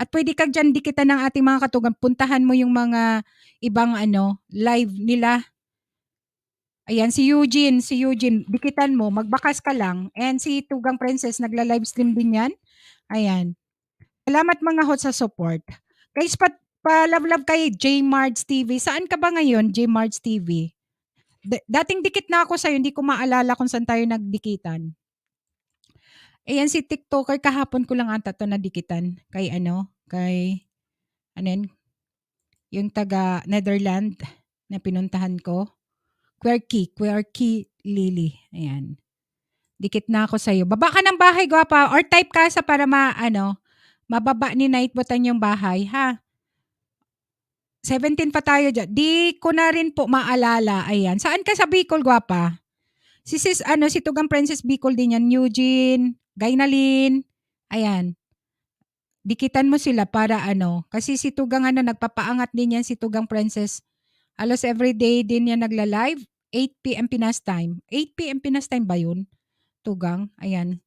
At pwede ka dyan dikitan ng ating mga katugang. Puntahan mo yung mga ibang live nila. Ayan, si Eugene, dikitan mo, magbakas ka lang. And si Tugang Princess, nagla-livestream din yan. Ayan. Salamat mga host sa support. Guys, pa-love-love kay J Marge TV. Saan ka ba ngayon, J Marge TV? Dating dikit na ako sa'yo, hindi ko maalala kung saan tayo nagdikitan. Ayan si TikToker, kahapon ko lang ata 'to nadikitan kay ano yun, yung taga Netherland na pinuntahan ko. Quirky Lily. Ayan. Dikit na ako sa'yo. Baba ka ng bahay, gwapa. Or type ka sa para mababa ni Nightbot yung bahay, ha? 17 pa tayo dyan. Di ko na rin po maalala. Ayan. Saan ka sa Bicol, gwapa? Si Tugang Princess Bicol din yan. Eugene, Gainalin. Ayan. Dikitan mo sila para kasi si Tugang nagpapaangat din yan si Tugang Princess. Halos everyday din yan nagla-live. 8 p.m. Pinas time. 8 p.m. Pinas time ba yun? Tugang. Ayan.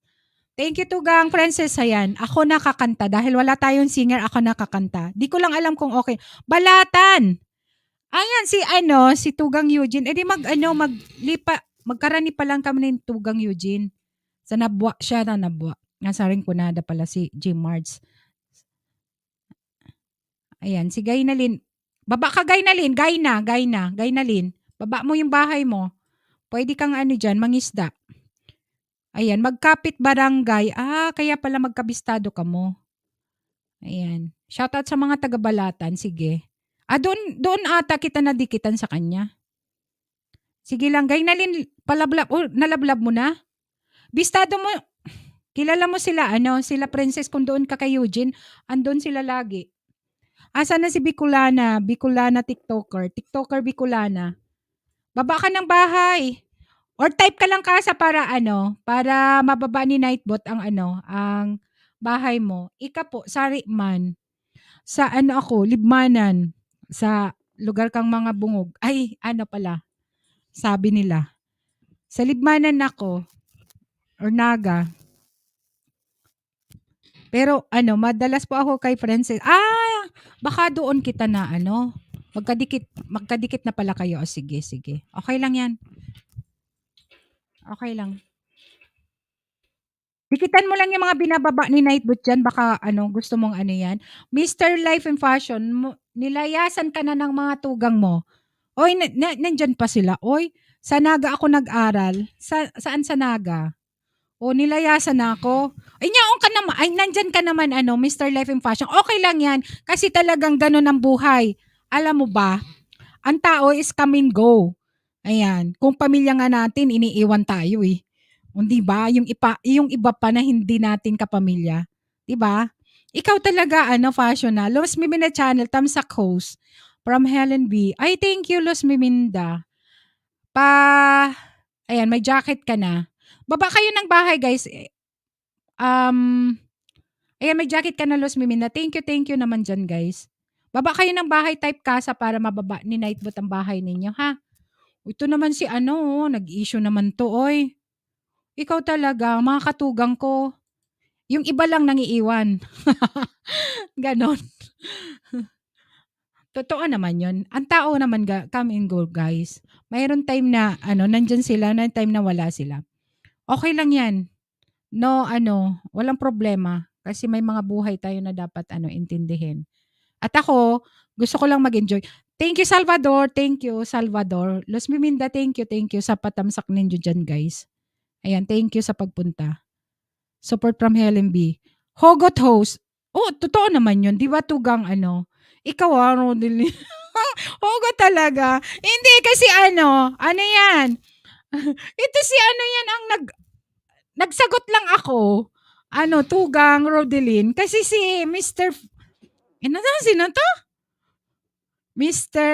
Thank you, Tugang Princess. Ayan. Ako nakakanta. Dahil wala tayong singer, ako nakakanta. Di ko lang alam kung okay. Balatan! Ayan, si Tugang Eugene. Eh di magkarani pa lang kami ng Tugang Eugene. Sa Nabwa siya na Nabwa. Nasa Rinconada pala si Jim Marts. Ayan, si Gainalin. Baba ka, Gainalin. Gainalin. Baba mo yung bahay mo. Pwede kang dyan, mangisda. Ayan, magkapit barangay. Kaya pala magkabistado ka mo. Ayan. Shoutout sa mga taga-Balatan. Sige. Doon ata kita nadikitan sa kanya. Sige lang, Gainalin, palablab. Nalablab mo na? Bistado mo. Kilala mo sila, sila Princess, kung doon ka kay Eugene, andun sila lagi. Asa na si Bicolana TikToker Bicolana. Baba ka ng bahay. Or type ka lang kasa para para mababa ni Nightbot ang bahay mo. Ika po, Sariman. Sa Libmanan. Sa lugar kang mga bungog. Ay, pala. Sabi nila. Sa Libmanan ako. Or Naga. Pero madalas po ako kay Princess. Baka doon kita na magkadikit na pala kayo. O, sige. Okay lang yan. Okay lang. Dikitan mo lang yung mga binababa ni Nightbot dyan. Baka gusto mong yan. Mr. Life and Fashion, nilayasan ka na ng mga tugang mo. Oy, nandyan pa sila. Oy, sa Naga ako nag-aral. Saan sa Naga? O, nilayasan na ako. Ay, nyaon ka naman. Ay, nandyan ka naman, Mr. Life and Fashion. Okay lang yan. Kasi talagang ganun ang buhay. Alam mo ba, ang tao is come and go. Ayan. Kung pamilya nga natin, iniiwan tayo eh. Hindi ba? Yung iba pa na hindi natin kapamilya. Di ba? Ikaw talaga, fashion na. Los Miminda Channel, Tamsak host. From Helen B. Ay, thank you, Los Miminda. Ayan, may jacket ka na. Baba kayo ng bahay, guys. Ayan, may jacket ka na, Los Miminda. Thank you naman dyan, guys. Baba kayo ng bahay, type kasa para mababa ni Nightbot ang bahay ninyo, ha? Ito naman si nag-issue naman to, oy. Ikaw talaga, mga katugang ko. Yung iba lang nangiiwan. Ganon. Totoo naman yun. Ang tao naman, come and go, guys. Mayroon time na, nandyan sila, na time na wala sila. Okay lang yan. No, walang problema. Kasi may mga buhay tayo na dapat, intindihin. At ako, gusto ko lang mag-enjoy. Thank you, Salvador. Thank you, Salvador. Los Miminda, thank you sa patamsak ninyo dyan, guys. Ayan, thank you sa pagpunta. Support from Helen B. Hogot host. Oh, totoo naman yun. Di ba tugang Ikaw, Rodely. Hogot talaga. Hindi, kasi yan? Ito si yan ang nagsagot lang ako. Tugang, Rodelyn. Kasi si Mr. Sino to? Mr.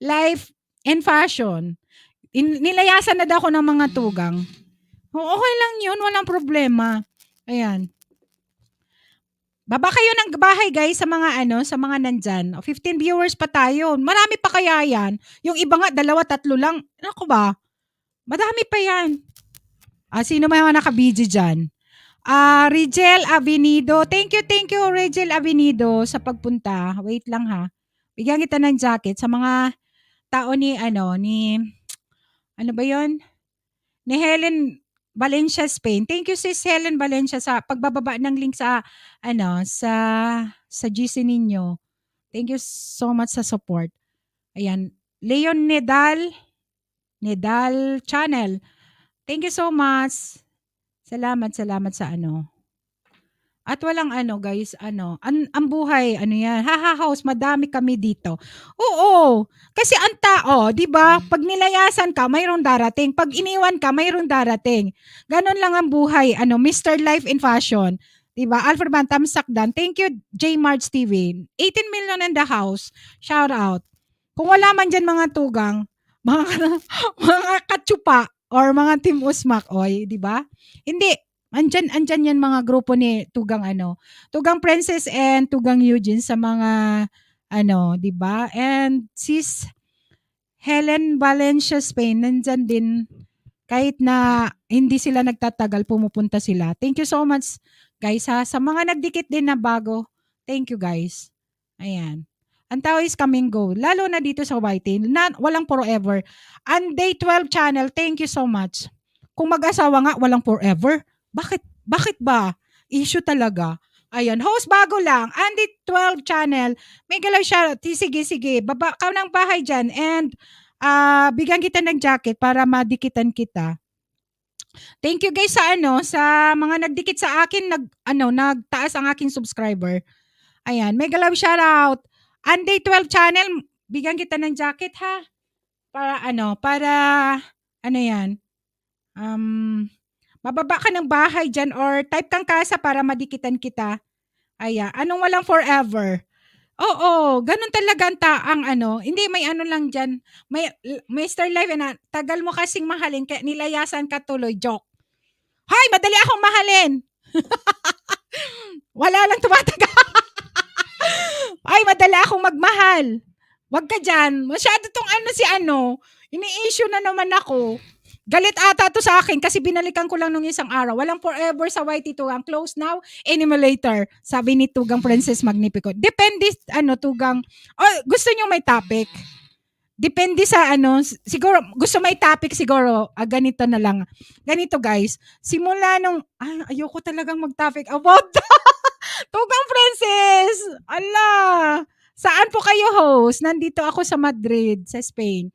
Life and Fashion. Nilayasan na daw ako ng mga tugang. Okay lang yun, walang problema. Ayan. Baba kayo ng bahay, guys, sa mga nandyan. 15 viewers pa tayo. Marami pa kaya yan. Yung iba nga, 2-3 lang. Naku ba? Madami pa yan. Sino may mga nakabidyo dyan? Rigel Avenido. Thank you, Rigel Avenido sa pagpunta. Wait lang ha. Bigyan kita ng jacket sa mga tao ni ba yon? Ni Helen Valencia, Spain. Thank you, sis Helen Valencia, sa pagbababa ng link sa GC ninyo. Thank you so much sa support. Ayan. Leon Nedal. Nedal Channel. Thank you so much. Salamat sa ano. At walang ano guys, ang buhay, ano yan, house, madami kami dito. Oo, kasi ang tao, di ba, pag nilayasan ka, mayroong darating. Pag iniwan ka, mayroong darating. Ganon lang ang buhay, Mr. Life in Fashion. Di ba, Alfred Bantam Sakdan. Thank you, J. March TV. 18 million in the house. Shout out. Kung wala man dyan mga tugang, mga, mga katsupa, or mga Team Usmak, oy, di ba? Hindi, andyan yan mga grupo ni Tugang Tugang Princess and Tugang Eugene sa mga 'di ba? And sis Helen Valencia Spain nandyan din kahit na hindi sila nagtatagal pumupunta sila. Thank you so much guys ha sa mga nagdikit din na bago. Thank you guys. Ayan. Ang tao is coming go. Lalo na dito sa YT. Walang forever. And Day 12 channel, thank you so much. Kung mag-asawa nga, walang forever. Bakit ba? Issue talaga. Ayan, host bago lang. Andy 12 channel. May galaw siya. Sige. Baba ka ng bahay dyan. And bigyan kita ng jacket para madikitan kita. Thank you guys sa mga nagdikit sa akin, nagtaas ang aking subscriber. Ayan, may galaw shoutout. Andy 12 channel, bigyan kita ng jacket ha. Para yan. Mababa ka ng bahay dyan or type kang kasa para madikitan kita. Anong walang forever? Oo, ganun talaga ang Hindi, may lang dyan. May Mr. Live, tagal mo kasing mahalin, kaya nilayasan ka tuloy. Joke. Hoy, madali akong mahalin. Wala lang tumatagal. Ay, madali akong magmahal. Wag ka dyan. Masyado tong ini-issue na naman ako. Galit ata to sa akin kasi binalikan ko lang nung isang araw. Walang forever sa YT Tugang. Close now, enemy later. Sabi ni Tugang Princess Magnifico. Depende, Tugang. Gusto nyo may topic? Depende sa siguro, gusto may topic siguro, ganito na lang. Ganito guys, simula nung, ayoko talagang mag-topic about Tugang Princess. Ala, saan po kayo host? Nandito ako sa Madrid, sa Spain.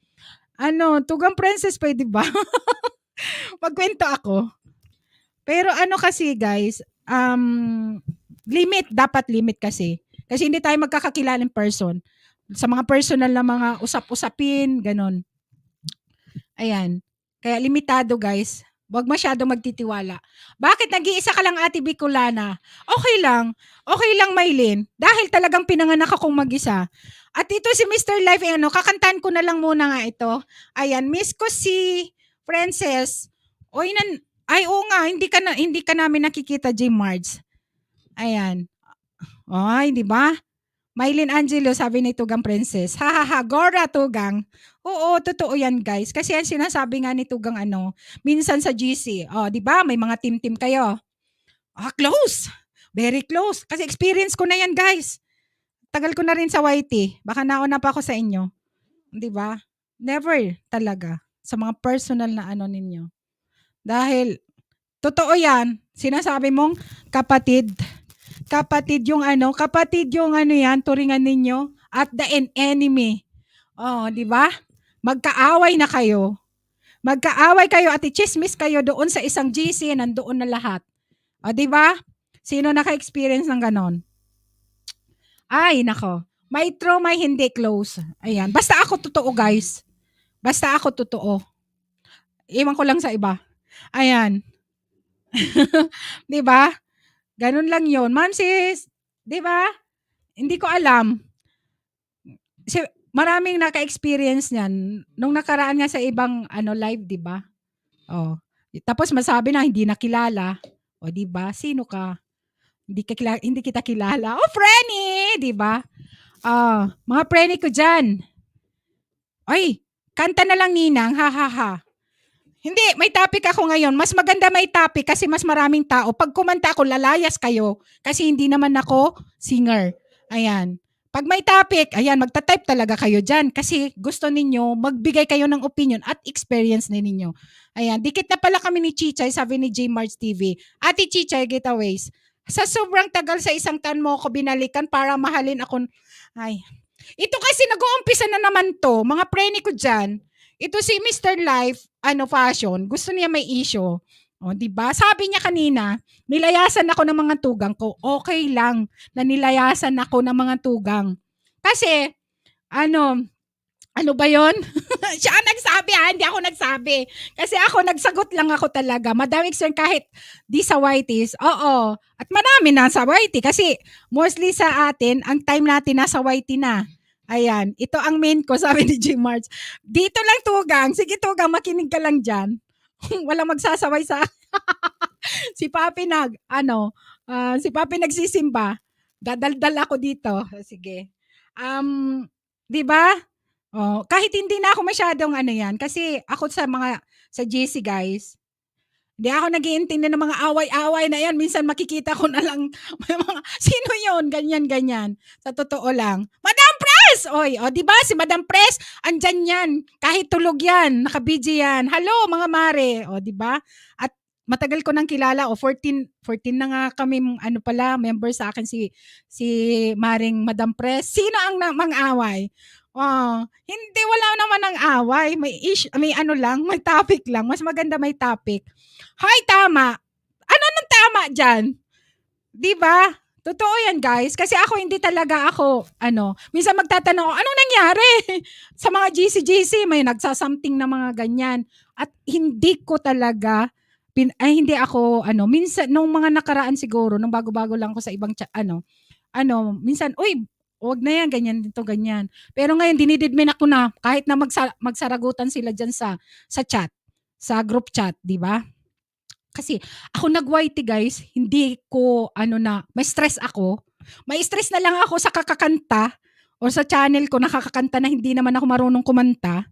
Tugang Princess, pwede ba? Magkwento ako. Pero kasi guys, dapat limit kasi. Kasi hindi tayo magkakakilala in person. Sa mga personal na mga usap-usapin, ganon. Ayan. Kaya limitado guys. Huwag masyadong magtitiwala. Bakit nag-iisa ka lang, Ate Bicolana? Okay lang, Maylin. Dahil talagang pinanganak akong mag-isa. At ito si Mr. Life, kakantahan ko na lang muna nga ito. Ayan, miss ko si Princess. Oo nga, hindi ka namin nakikita, J. Marge. Ayan. Ay, di ba? Maylin Angelo, sabi ni Tugang Princess. Gora Tugang. Oo, totoo yan guys. Kasi yan sinasabi nga ni Tugang minsan sa GC. Di ba? May mga team-team kayo. Close. Very close. Kasi experience ko na yan guys. Tagal ko na rin sa YT. Baka nauna pa ako sa inyo. Di ba? Never talaga. Sa mga personal na ninyo. Dahil, totoo yan. Sinasabi mong kapatid yung yan, turingan ninyo at the enemy. Di ba? Magkaaway kayo at i-chismis kayo doon sa isang GC, nandoon na lahat. Di ba? Sino naka-experience ng ganon? Ay, nako. May trauma, hindi close. Ayan. Basta ako totoo, guys. Basta ako totoo. Iwan ko lang sa iba. Ayan. Di ba? Ganun lang yon. Ma'am sis, di ba? Hindi ko alam. Maraming naka-experience niyan. Nung nakaraan nga sa ibang live, di ba? Tapos masabi na hindi nakilala. Di ba? Sino ka? Hindi kita kilala. Frenny, di ba? Mga Frenny ko diyan. Ay, kanta na lang Ninang. Hindi, may topic ako ngayon. Mas maganda may topic kasi mas maraming tao. Pag kumanta ako, lalayas kayo kasi hindi naman ako singer. Ayan. Pag may topic, ayan, magta-type talaga kayo dyan kasi gusto ninyo magbigay kayo ng opinion at experience ninyo. Ayan, dikit na pala kami ni Chichay, sabi ni J. March TV. Ate Chichay, giveaways. Sa sobrang tagal sa isang taon mo ako binalikan para mahalin ako. Ay, ito kasi nag-uumpisa na naman to. Mga preni ko dyan. Ito si Mr. Life, fashion, gusto niya may issue. O, di ba? Sabi niya kanina, nilayasan ako ng mga tugang ko. Okay lang na nilayasan ako ng mga tugang. Kasi, ano ba yon? Siya ang nagsabi hindi ako nagsabi. Kasi ako, nagsagot lang ako talaga. Madam Exern, kahit di sa Whiteys, oo. At marami na sa Whitey kasi mostly sa atin, ang time natin nasa Whitey na. Ayan, ito ang main ko, sabi ni Jim March. Dito lang tugang. Sige tugang, makinig ka lang dyan. Walang magsasaway sa si Papi si Papi nagsisimba. Dadaldal ako dito. Sige. 'Di ba? Oh, kahit hindi na ako masyadong yan kasi ako sa GC guys. Hindi ako nag-iintindi ng mga away-away na yan. Minsan makikita ko na lang may mga sino 'yon, ganyan. Sa totoo lang. Madam Press! Oy, di ba si Madam Press, andyan yan. Kahit tulog yan, naka-busy yan. Hello mga mare, di ba? At matagal ko nang kilala, 14 na nga kami member sa akin si Maring Madam Press. Sino ang mang-away? Hindi, wala naman ang away. May may topic lang. Mas maganda may topic. Hay, tama. Ano nang tama dyan? Di ba? Totoo yan, guys. Kasi hindi talaga ako, minsan magtatanong ako, anong nangyari? Sa mga GC, may nagsasamting na mga ganyan. At hindi ko talaga, hindi ako, minsan, nung mga nakaraan siguro, nung bago-bago lang ako sa ibang, minsan, uy, wag na yan, ganyan dito, ganyan. Pero ngayon, dinididmin ako na, kahit na magsaragutan sila dyan sa chat, sa group chat, di ba? Kasi ako nag-YT guys, hindi ko may stress ako. May stress na lang ako sa kakakanta o sa channel ko nakakakanta na hindi naman ako marunong kumanta.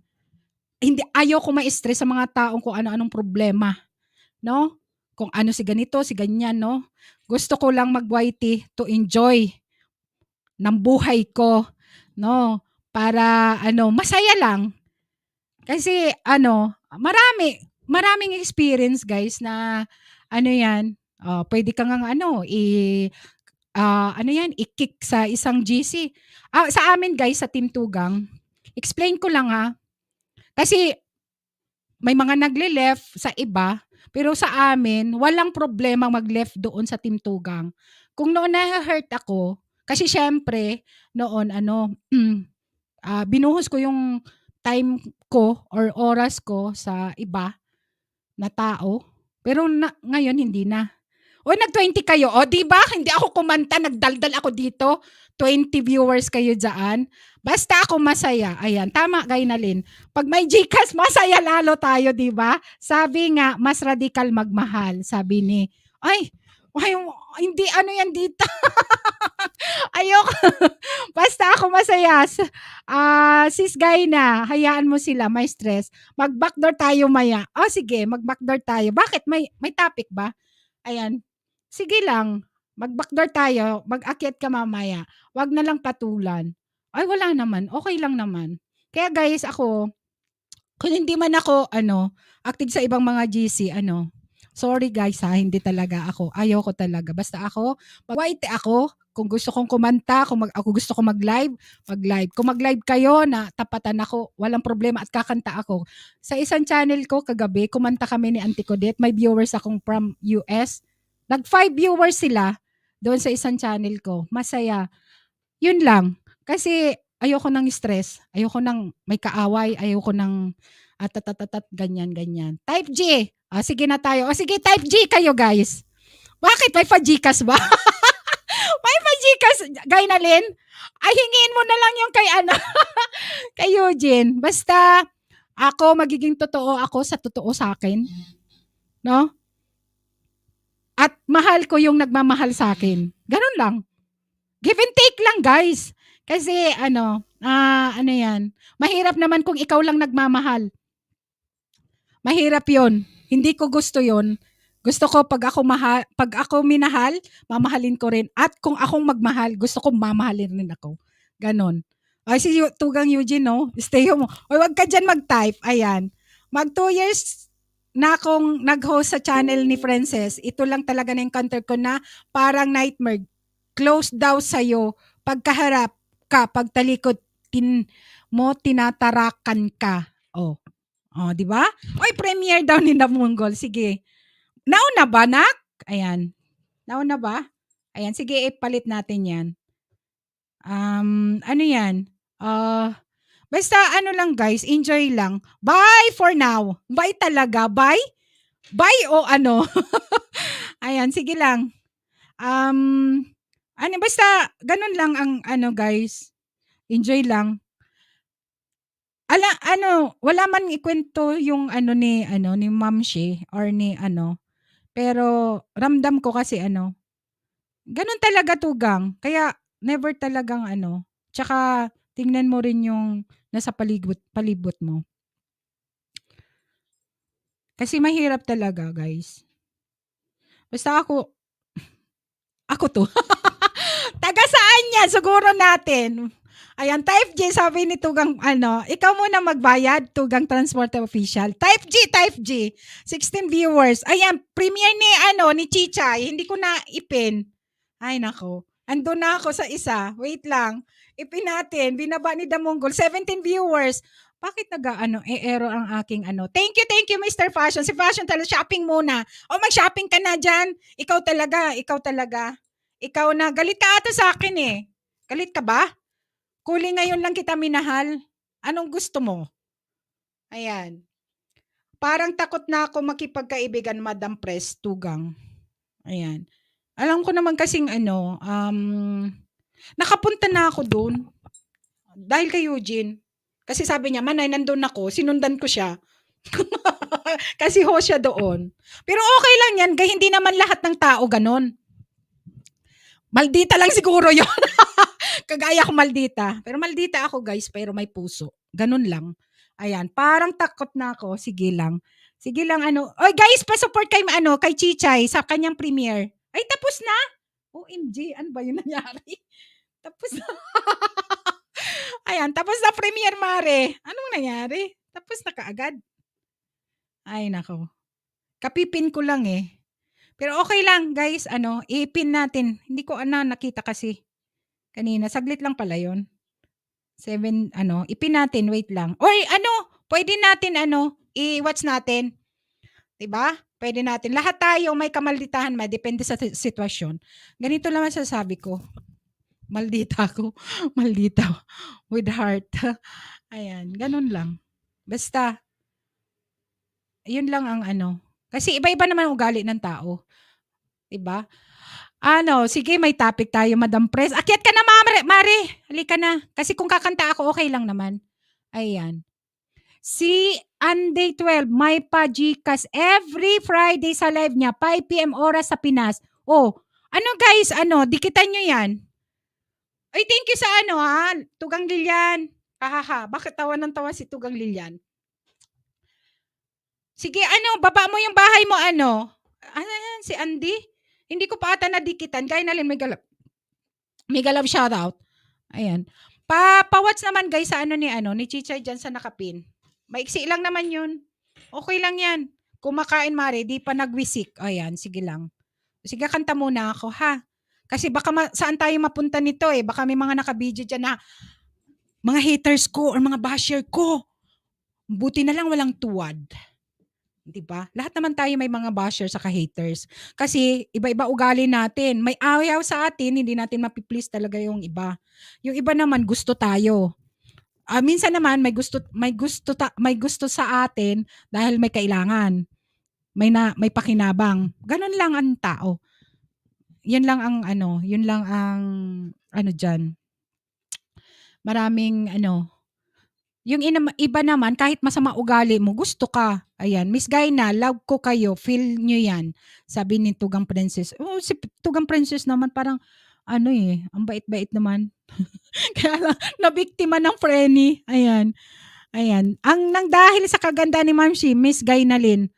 Ayaw ko ma-stress sa mga taong kung ano-anong problema, no? Kung ano si ganito, si ganyan, no? Gusto ko lang mag-YT to enjoy ng buhay ko, no? Para masaya lang. Kasi maraming experience guys na pwede kang i-kick sa isang GC. Sa amin guys, sa Team Tugang, explain ko lang kasi may mga nagle-left sa iba, pero sa amin, walang problema mag-left doon sa Team Tugang. Kung noon na-hurt ako, kasi syempre, noon binuhos ko yung time ko or oras ko sa iba na tao. Pero ngayon hindi na. Nag-20 kayo. Di ba? Hindi ako kumanta, nagdaldal ako dito. 20 viewers kayo dyan. Basta ako masaya. Ayan, tama Gaynalyn. Pag may GCash, masaya lalo tayo, di ba? Sabi nga, mas radikal magmahal. Sabi ni, hindi yan dito. Ayoko. Basta ako masaya. Sis Gayna, hayaan mo sila, may stress. Mag-backdoor tayo maya. Sige, mag-backdoor tayo. Bakit? May topic ba? Ayan. Sige lang. Mag-backdoor tayo. Mag-akyat ka mamaya. Wag na lang patulan. Wala naman. Okay lang naman. Kaya guys, ako, kung hindi man ako, active sa ibang mga GC, sorry guys hindi talaga ako. Ayaw ko talaga. Basta ako, mag-white ako. Kung gusto kong kumanta, kung gusto kong mag-live, mag-live. Kung mag-live kayo na tapatan ako, walang problema at kakanta ako. Sa isang channel ko kagabi, kumanta kami ni Auntie Codet. May viewers akong from US. Nag-5 viewers sila doon sa isang channel ko. Masaya. Yun lang. Kasi ayoko ng stress. Ayoko ng may kaaway. Ayoko ng ganyan. Type G. Sige na tayo. Sige, type G kayo guys. Bakit? May pa-Gcash ba? May pa-Gcash. Gaynalyn? Hingin mo na lang yung kay Eugene. Basta ako magiging totoo ako sa totoo sa akin. No? At mahal ko yung nagmamahal sa akin. Ganun lang. Give and take lang, guys. Kasi, yan. Mahirap naman kung ikaw lang nagmamahal. Mahirap yon. Hindi ko gusto yon. Gusto ko pag ako minahal, mamahalin ko rin. At kung akong magmahal, gusto ko mamahalin rin ako. Ganon. Si Tugang Eugene, no? Stay home. Wag ka dyan mag-type. Ayan. 2 years na akong nag-host sa channel ni Frances. Ito lang talaga na-encounter ko na parang nightmare. Close daw sa'yo. Pagkaharap ka, pagtalikod, tinatarakan ka. Oh, di ba? Oy, premiere daw ni Namunggol. Sige. Nauna ba, nak? Ayan. Nauna ba? Ayan, sige, ipalit natin yan. Ano yan? Basta ano lang guys, enjoy lang. Bye for now. Bye talaga. Bye? Bye o ano? Ayan, sige lang. Ano, basta ganun lang ang ano guys. Enjoy lang. Wala man ikwento yung ni Ma'am Shi or ni pero ramdam ko kasi ganun talaga tugang. Kaya never talagang tsaka tingnan mo rin yung nasa palibot mo. Kasi mahirap talaga, guys. Basta ako to. Taga saan yan? Siguro natin. Ayan, Type G, sabi ni Tugang, ikaw muna magbayad, Tugang Transport Official. Type G, 16 viewers. Ayan, premiere ni Chichay, hindi ko na ipin. Ay, nako. Ando na ako sa isa. Wait lang. Ipin natin, binaba ni Damonggol, 17 viewers. Bakit error ang aking Thank you, Mr. Fashion. Si Fashion talaga, shopping muna. O, mag-shopping ka na dyan. Ikaw talaga. Ikaw na, galit ka ata sa akin eh. Galit ka ba? Kuli ngayon lang kita minahal. Anong gusto mo? Ayan. Parang takot na ako makipagkaibigan, Madam Press, Tugang. Ayan. Alam ko naman kasing nakapunta na ako doon. Dahil kay Eugene. Kasi sabi niya, Manay, nandun ako. Sinundan ko siya. Kasi ho siya doon. Pero okay lang yan. Hindi naman lahat ng tao ganon. Maldita lang siguro yon. Kagaya ko maldita. Pero maldita ako guys, pero may puso. Ganun lang. Ayan, parang takot na ako. Sige lang. Oy guys, pa-support kay Chichay sa kanyang premiere. Ay, tapos na? OMG, ano ba yun nangyari? Tapos na. Ayan, tapos na premiere, Mare. Anong nangyari? Tapos na kaagad. Ay, nako. Kapipin ko lang eh. Pero okay lang, guys. I-pin natin. Hindi ko nakita kasi. Kanina, saglit lang pala yun. 7, ipin natin, wait lang. Or pwede natin, i-watch natin. Diba? Pwede natin. Lahat tayo may kamalditahan, depende sa sitwasyon. Ganito lang sasabi ko. Maldita ako. Maldita. With heart. Ayan, ganun lang. Basta, yun lang ang Kasi iba-iba naman ang ugali ng tao. Diba? Sige, may topic tayo, Madam Press. Akyat ka na, Mare. Halika na. Kasi kung kakanta ako, okay lang naman. Ayan. Si Anday 12, may pa-Gcash every Friday sa live niya, 5 PM oras sa Pinas. Oh, guys, dikitan nyo yan. Ay, thank you sa Tugang Lilian. Hahaha, bakit tawa ng tawa si Tugang Lilian? Sige, baba mo yung bahay mo, yan, si Andy? Hindi ko pa ata nadikitan. Kaya na rin may galab shoutout. Ayan. Pa-watch naman guys sa ni Chichay dyan sa nakapin. Maiksi lang naman yun. Okay lang yan. Kumakain, Mare, di pa nagwisik. Ayan, sige lang. Sige, kanta muna ako, ha? Kasi baka saan tayo mapunta nito eh. Baka may mga nakabidyo dyan na mga haters ko or mga basher ko. Buti na lang walang tuwad. Diba? Lahat naman tayo may mga basher saka haters. Kasi iba-iba ugali natin. May ayaw sa atin, hindi natin mapiplease talaga yung iba. Yung iba naman gusto tayo. Minsan naman may gusto sa atin dahil may kailangan. May pakinabang. Ganun lang ang tao. Yun lang ang diyan. Maraming yung iba naman, kahit masama ugali mo, gusto ka. Ayan, Miss Gayna, love ko kayo, feel nyo yan. Sabi ni Tugang Princess. Oh, si Tugang Princess naman parang, ang bait-bait naman. Kaya lang, nabiktima ng Frenny. Ayan. Ang nang dahil sa kaganda ni Ma'am Shi, Miss Gayna Lynn,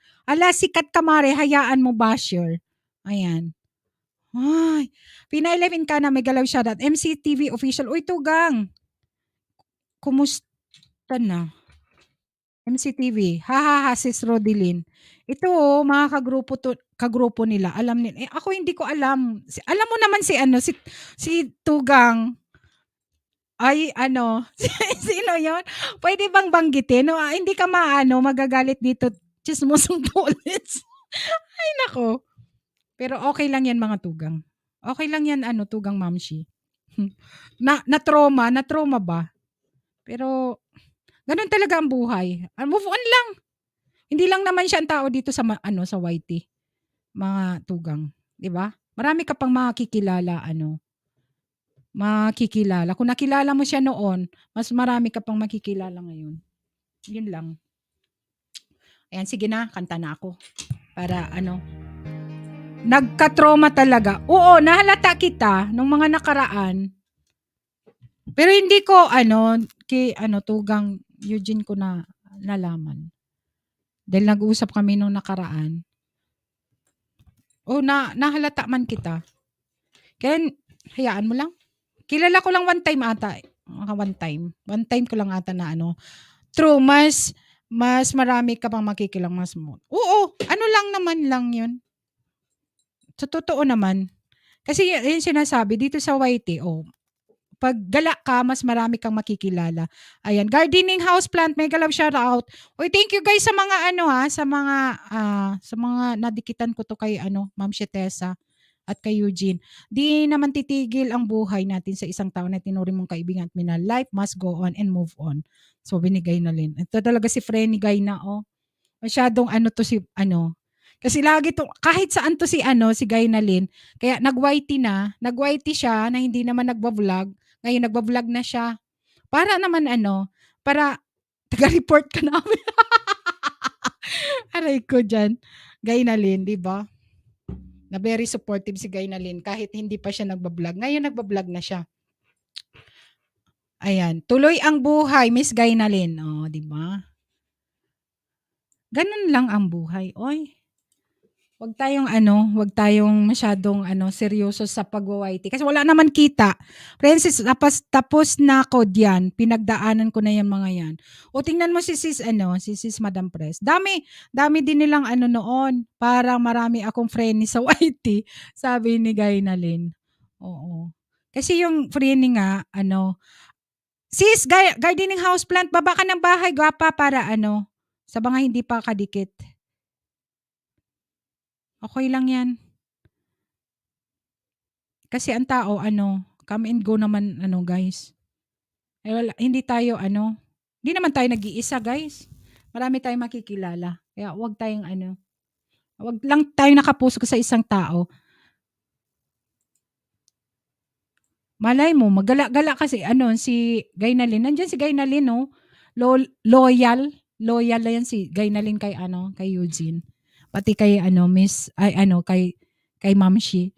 sikat ka, Mare, hayaan mo basher. Ayan. Ay, Pina 11 ka na, may galaw shoutout. MCTV official. Uy, Tugang. Kumusta na? MCTV. Sis Rodilyn. Ito, mga kagrupo nila. Alam nila. Ako hindi ko alam. Alam mo naman si Tugang. Ay ano, sino 'yon? Puwede bang banggitin o hindi ka maano, magagalit dito, tsismosong pulis. Ay naku, pero okey lang 'yan mga tugang. Okey lang 'yan ano, tugang Mamshi. Na-trauma ba? Pero gano'n talaga ang buhay. Move on lang. Hindi lang naman siya ang tao dito sa ano, sa YT, mga tugang, 'di ba? Marami ka pang makikilala ano, makikilala. Kung nakilala mo siya noon, mas marami ka pang makikilala ngayon. 'Yun lang. Ayan, sige na, kanta na ako para ano, nagka-trauma talaga. Oo, nahalata kita nung mga nakaraan. Pero hindi ko ano, tugang Eugene ko na nalaman. Dahil nag-usap kami nung nakaraan. Nahalata man kita. Kaya hayaan mo lang. Kilala ko lang one time ata. One time. One time ko lang ata na ano. True, mas marami ka pang makikilang mas mo. Oo, ano lang naman lang yun. Sa totoo naman. Kasi yun sinasabi dito sa YT, pag gala ka, mas marami kang makikilala. Ayan, gardening houseplant, mega love shout out. Uy, thank you guys sa mga ano sa mga nadikitan ko to kay ano, Ma'am Shetesa at kay Eugene. Di naman titigil ang buhay natin sa isang tao na tinuring mong kaibigan at minal. Life must go on and move on. So binigay na rin. Ito talaga si Frenny Guy na Masyadong ano to si ano. Kasi lagi to kahit saan to si ano si Guy na Lin. Kaya nag-YT siya na hindi naman nagba-vlog. Ngayon nagba-vlog na siya. Para naman ano, para taga-report ka namin. Aray ko diyan. Guy na Lin, 'di ba? Na very supportive si Guy na Lin kahit hindi pa siya nagba-vlog. Ngayon nagba-vlog na siya. Ayan, tuloy ang buhay, Miss Guy na Lin. 'Di ba? Ganun lang ang buhay. Oy. Wag tayong masyadong seryoso sa pag-YT kasi wala naman kita. Francis, tapos na ako diyan. Pinagdaanan ko na 'yang mga 'yan. Tingnan mo si Sis Madam Pres. Dami din nilang noon. Parang marami akong friend sa YT, sabi ni Guy na Lin. Oo. Kasi yung friend nga Sis, gardening houseplant, baba ka ng bahay, gwapa para sa mga hindi pa kadikit. Okay lang 'yan. Kasi ang tao come and go naman guys. Wala, hindi naman tayo nag-iisa guys. Marami tayong makikilala. Kaya wag lang tayong nakapuso sa isang tao. Malay mo, maggala-gala kasi si Guy na Lin. Nandiyan si Guy na Lin, loyal na yan si Guy na Lin kay kay Eugene. Pati kay kay Mamshi.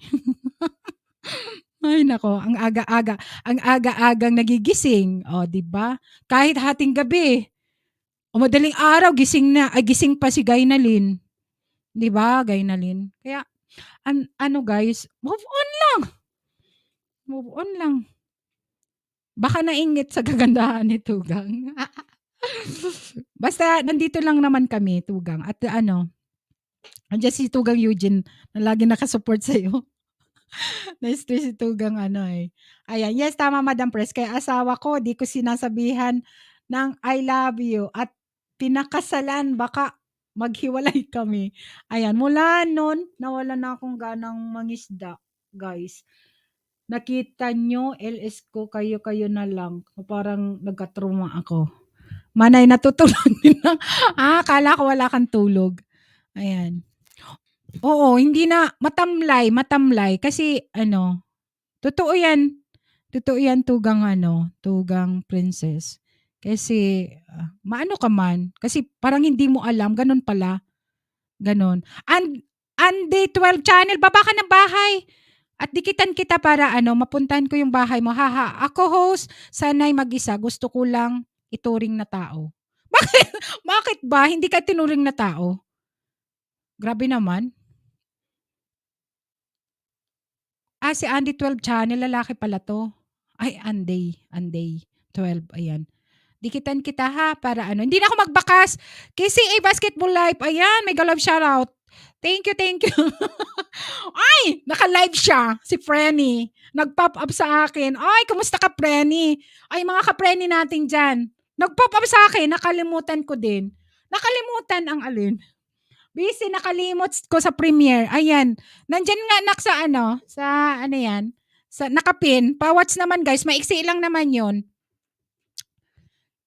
Ay nako, ang aga-agang nagigising, 'di ba? Kahit hating gabi, madaling araw gising pa si Guy na Lin. 'Di ba, Guy na Lin? Kaya guys, move on lang. Baka nainggit sa kagandahan ni Tugang. Basta nandito lang naman kami, Tugang. At andiyan si Tugang Eugene na lagi nakasupport sa'yo. Na-stress si Tugang Ayan, yes, tama Madam Pres. Kaya asawa ko, di ko sinasabihan ng I love you at pinakasalan, baka maghiwalay kami. Ayan, mula nun, nawala na akong ganang mangisda, guys. Nakita nyo, LS ko, kayo na lang. Parang nagka-trauma ako. Manay, natutulog din lang. Akala ko wala kang tulog. Ayan. Oo, hindi na matamlay kasi totoo yan tugang princess. Kasi maano ka man, kasi parang hindi mo alam, ganun pala. Ganon. And day 12 channel, baba ka ng bahay. At dikitan kita para mapuntahan ko yung bahay mo. Haha, ako host, sanay mag-isa, gusto ko lang ituring na tao. Bakit ba? Hindi ka tinuring na tao? Grabe naman. Si Andy 12 channel, lalaki pala to. Ay, Anday 12, ayan. Dikitan kita ha, para hindi na ako magbakas. KCA Basketball Life, ayan, mega love shoutout. Thank you. Ay, naka-live siya, si Frenny. Nag-pop up sa akin. Ay, kumusta ka, Frenny? Ay, mga ka-Frenny natin dyan. Nag-pop up sa akin, nakalimutan ko din. Nakalimutan ang alin. Busy, nakalimot ko sa premiere. Ayan. Nandyan nga, sa ano yan, sa nakapin. Pawats naman, guys. Maiksi lang naman yon.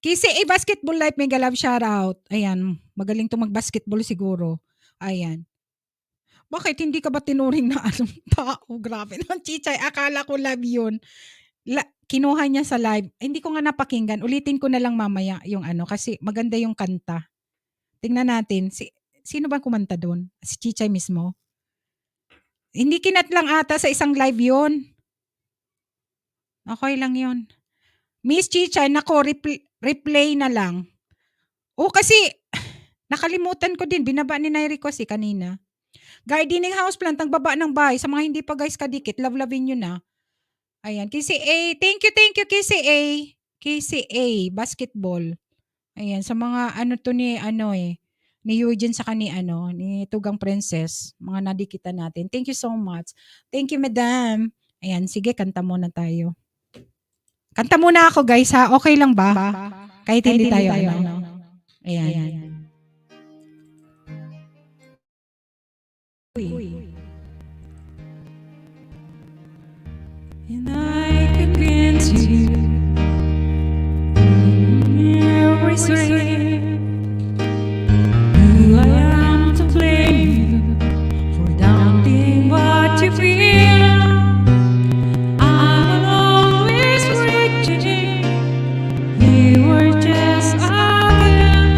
Kisi Basketball Life, mega love shoutout. Ayan, magaling to mag-basketball siguro. Ayan. Bakit hindi ka ba tinuring na anong tao? Grabe naman, Chichay. Akala ko live yun. Kinuha niya sa live. Hindi ko nga napakinggan. Ulitin ko na lang mamaya yung kasi maganda yung kanta. Tingnan natin. Sino ba kumanta doon? Si Chichay mismo? Hindi kinat lang ata sa isang live yun. Okay lang yun. Miss Chichay, nako, replay na lang. Kasi nakalimutan ko din. Binaba ni Nairi ko kanina. Gardening house plant, ang baba ng bahay. Sa mga hindi pa guys kadikit, love-lovin nyo na. Ayan, KCA. Thank you, KCA. KCA, basketball. Ayan, sa mga ni Eugene sa ni Tugang Princess. Mga nadikitan natin. Thank you so much. Thank you, madam. Ayan, sige, kanta muna tayo. Kanta muna ako, guys, ha? Okay lang ba? Kahit hindi tayo. Ayan. And I could grant you every sway. Who I am to blame for doubting what you feel. I'll always wait you. You were just a girl.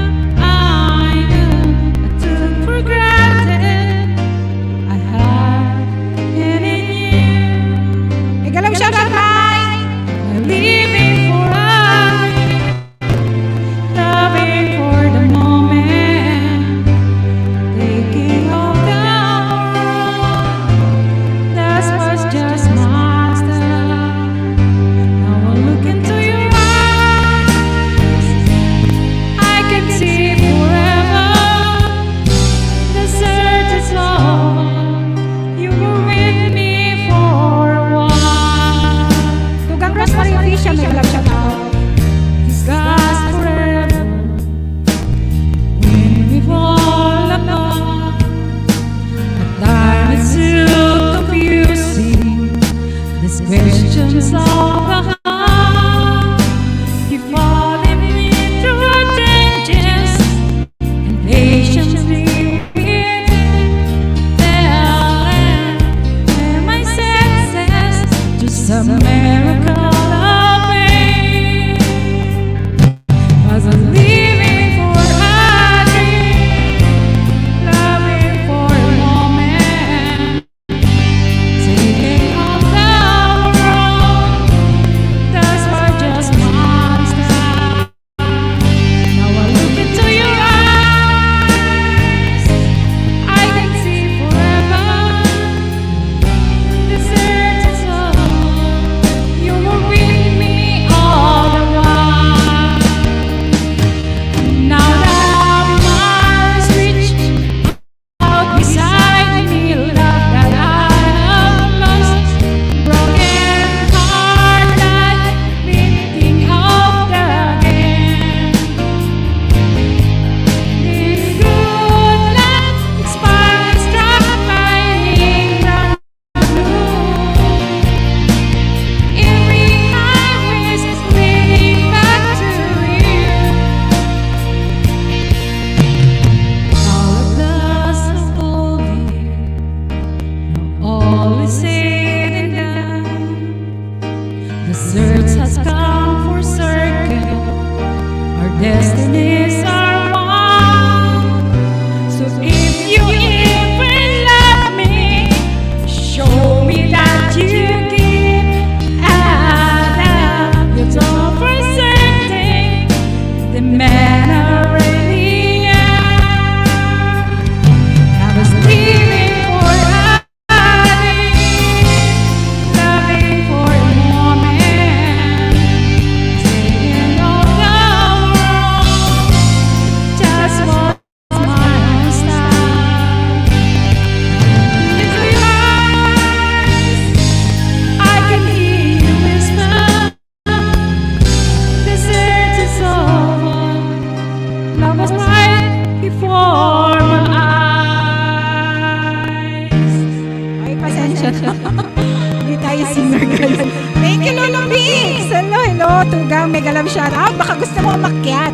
Tugang, mega love shoutout. Baka gusto mo umakyat.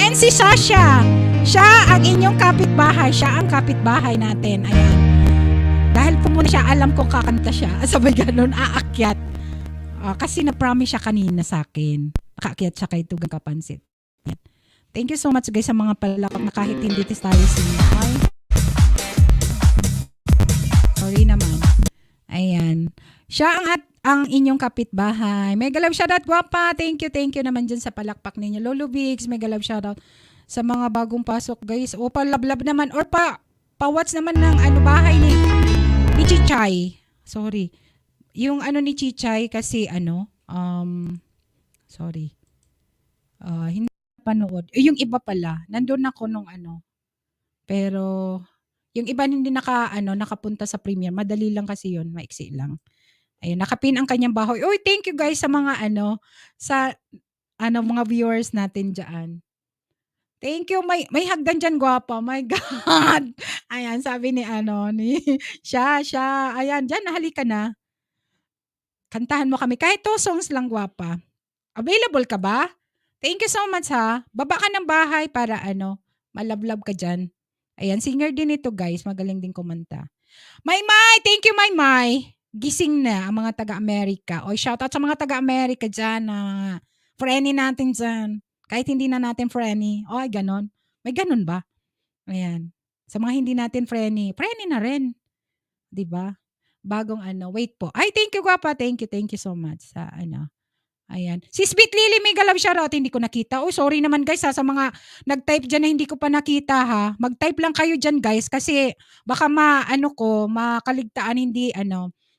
And si Sasha. Siya ang inyong kapitbahay. Siya ang kapitbahay natin. Ayan. Dahil pumunta siya, alam kong kakanta siya. Sabay ganun, aakyat. Kasi na-promise siya kanina sa akin. Nakaakyat siya kay Tugang Kapansit. Ayan. Thank you so much guys sa mga palakpak na kahit hindi tayo sinipay. Sorry naman. Ayan. Siya ang inyong kapitbahay. Mega love shoutout, guwapa. Thank you naman dyan sa palakpak ninyo. Lolo Bigs, mega love shoutout sa mga bagong pasok, guys. O pa-love naman or pa-watch naman ng bahay ni Chichay. Sorry. Yung ni Chichay kasi sorry. Hindi panood. Yung iba pala, nandun ako nung pero yung iba hindi nakapunta sa premiere. Madali lang kasi yun, maiksi lang. Ayun, nakapin ang kanyang bahoy. Uy, thank you guys sa mga mga viewers natin diyan. Thank you. May hagdan diyan, gwapa. My God. Ayan, sabi ni siya. Ayan, diyan halika na. Kantahan mo kami kahit 2 songs lang, gwapa. Available ka ba? Thank you so much ha. Baba ka ng bahay para malablab ka diyan. Ayan, singer din ito, guys. Magaling din kumanta. Maymay, thank you, Maymay. Gising na ang mga taga-Amerika. O, shoutout sa mga taga-Amerika dyan. Friendly natin dyan. Kahit hindi na natin friendly. O, ganon. May ganon ba? Ayan. Sa mga hindi natin friendly na rin. Diba? Bagong wait po. Ay, thank you, guwapa. Thank you so much sa Ayan. Si Sweet Lily, mega love shoutout. Hindi ko nakita. Oh, sorry naman guys sa mga nag-type dyan na hindi ko pa nakita ha. Mag-type lang kayo dyan guys kasi baka makaligtaan hindi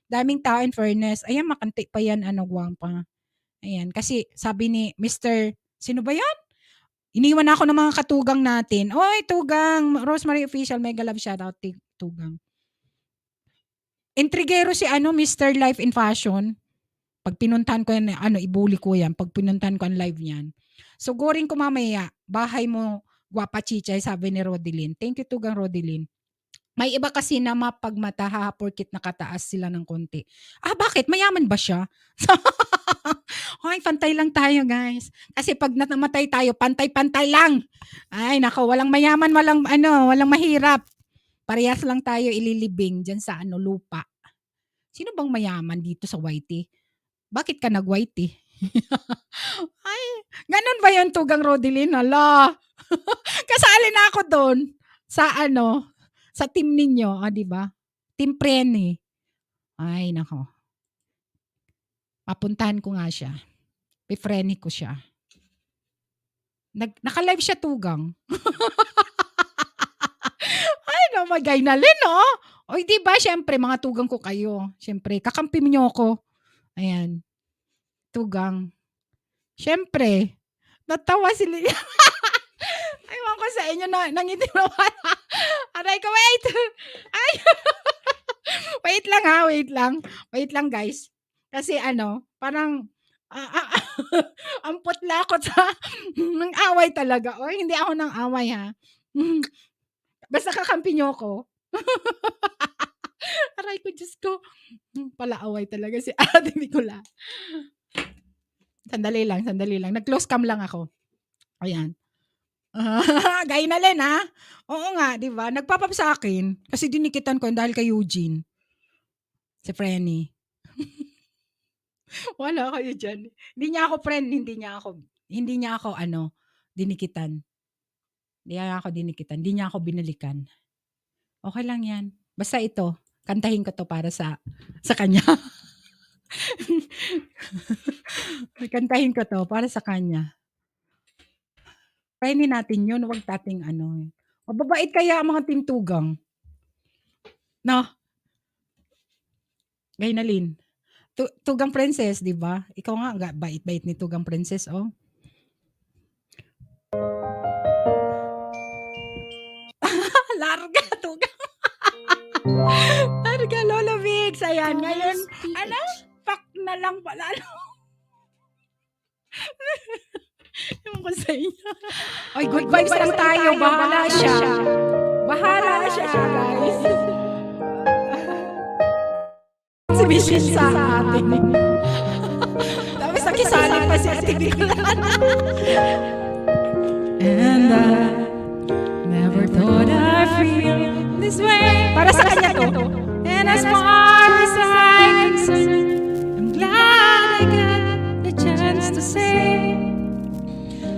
daming tao in fairness. Ayan, makanti pa yan guwapa. Ayan, kasi sabi ni Mr. Sino ba yan? Iniwan ako ng mga katugang natin. Oy, Tugang. Rosemary Official, mega love shoutout. Tugang. Intrigero si Mr. Life in Fashion. Pag pinuntahan ko yan, ibuli ko yan. Pag pinuntahan ko ang live niyan. So, goring ko mamaya, bahay mo, guwapa Chichay, sabi ni Rodelyn. Thank you, Tugang Rodelyn. May iba kasi na mapagmata, porkit nakataas sila ng konti. Bakit? Mayaman ba siya? Hoy, pantay lang tayo, guys. Kasi pag namatay tayo, pantay-pantay lang. Ay, nako, walang mayaman, walang mahirap. Parehas lang tayo ililibing dyan sa lupa. Sino bang mayaman dito sa YT? Bakit ka nag-white Ay, ganun ba yun, Tugang Rodelyn? Hala. Kasali na ako doon sa sa team ninyo, di ba? Team Preni. Ay, nako. Papuntahan ko nga siya. Pifreni ko siya. Naka-live siya, Tugang. Ay, namagay na rin, O, di ba, syempre, mga Tugang ko kayo. Syempre, kakampi niyo ako. Ayan. Tugang. Siyempre, natawa sila. Aywan ko sa inyo na nangiti naman. Aray ko, wait. Ay. Wait lang ha, wait lang. Wait lang guys. Kasi parang ang putla ko sa ng away talaga. O, hindi ako ng away ha. Basta kakampi niyo ko. Aray ko, Diyos ko. Palaaway talaga si Ate Nicola. Sandali lang. Nag-close cam lang ako. Ayan. Gaya na rin, ha? Oo nga, di ba? Nagpapap sa akin. Kasi dinikitan ko dahil kay Eugene. Si Frenny. Wala kayo dyan. Hindi niya ako friend. Hindi niya ako dinikitan. Hindi niya ako binalikan. Okay lang yan. Basta ito. Kantahin ko to para sa kanya. Kantahin ko to para sa kanya. Painin natin yun. Huwag tating mababait kaya ang mga Team Tugang. No? Gaynalin. Tugang Princess, di ba? Ikaw nga, bait-bait ni Tugang Princess, oh. Larga, Tugang. Larga, Lola Vix. Ayan, ngayon, pak na lang pala. Ewan ko sa inyo. Ay, good vibes lang tayo. Bahala siya. Guys. Exhibition sa atin. Tapos sasali pa si Ate Bicolana. And I never thought I'd feel this way. Para sa kanya to. And as far as I can see, I'm glad I got the chance to say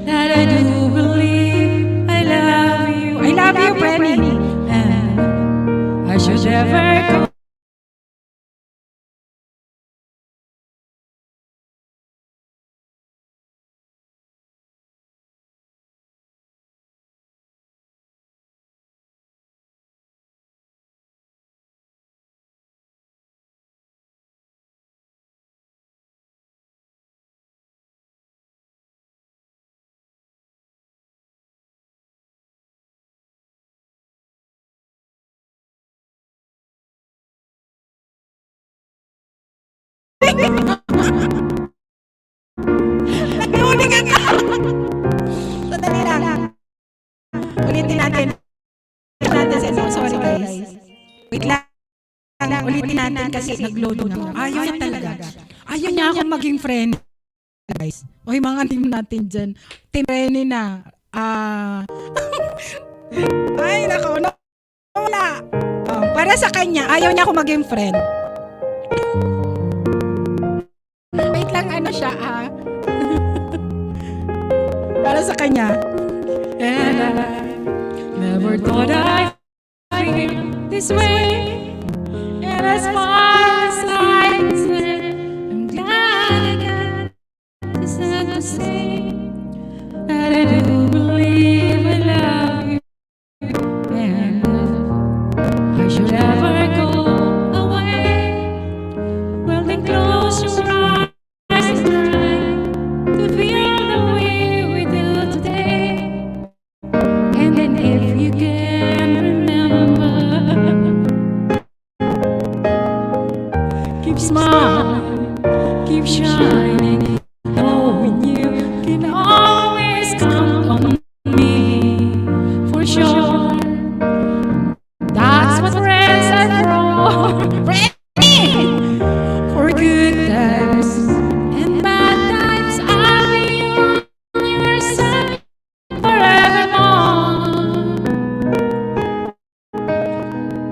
that I do believe I love you. I love you, Brenny. And I should never go. Naglunig ka! Sandali lang. Ulitin natin. Sorry guys. Wait lang. Ulitin natin kasi nag-loading ako. Ayaw niya talaga. Ayaw niya akong maging friend. Guys. Oy, mga team natin dyan. Team Renny na. Ay, nako. Wala. Para sa kanya, ayaw niya akong maging friend. Wait lang, ano siya, para sa kanya. And I never thought I'd feel this way. And as far as I can say, I'm glad I got this to say that I do believe I love you. And I should ever go away. Well, then close your eyes and try to feel the way we do today. And then if you can remember, keep smiling, keep shining, knowing you can always count on me for sure. That's what friends are for. For good times and bad times, I'll be on your side forevermore.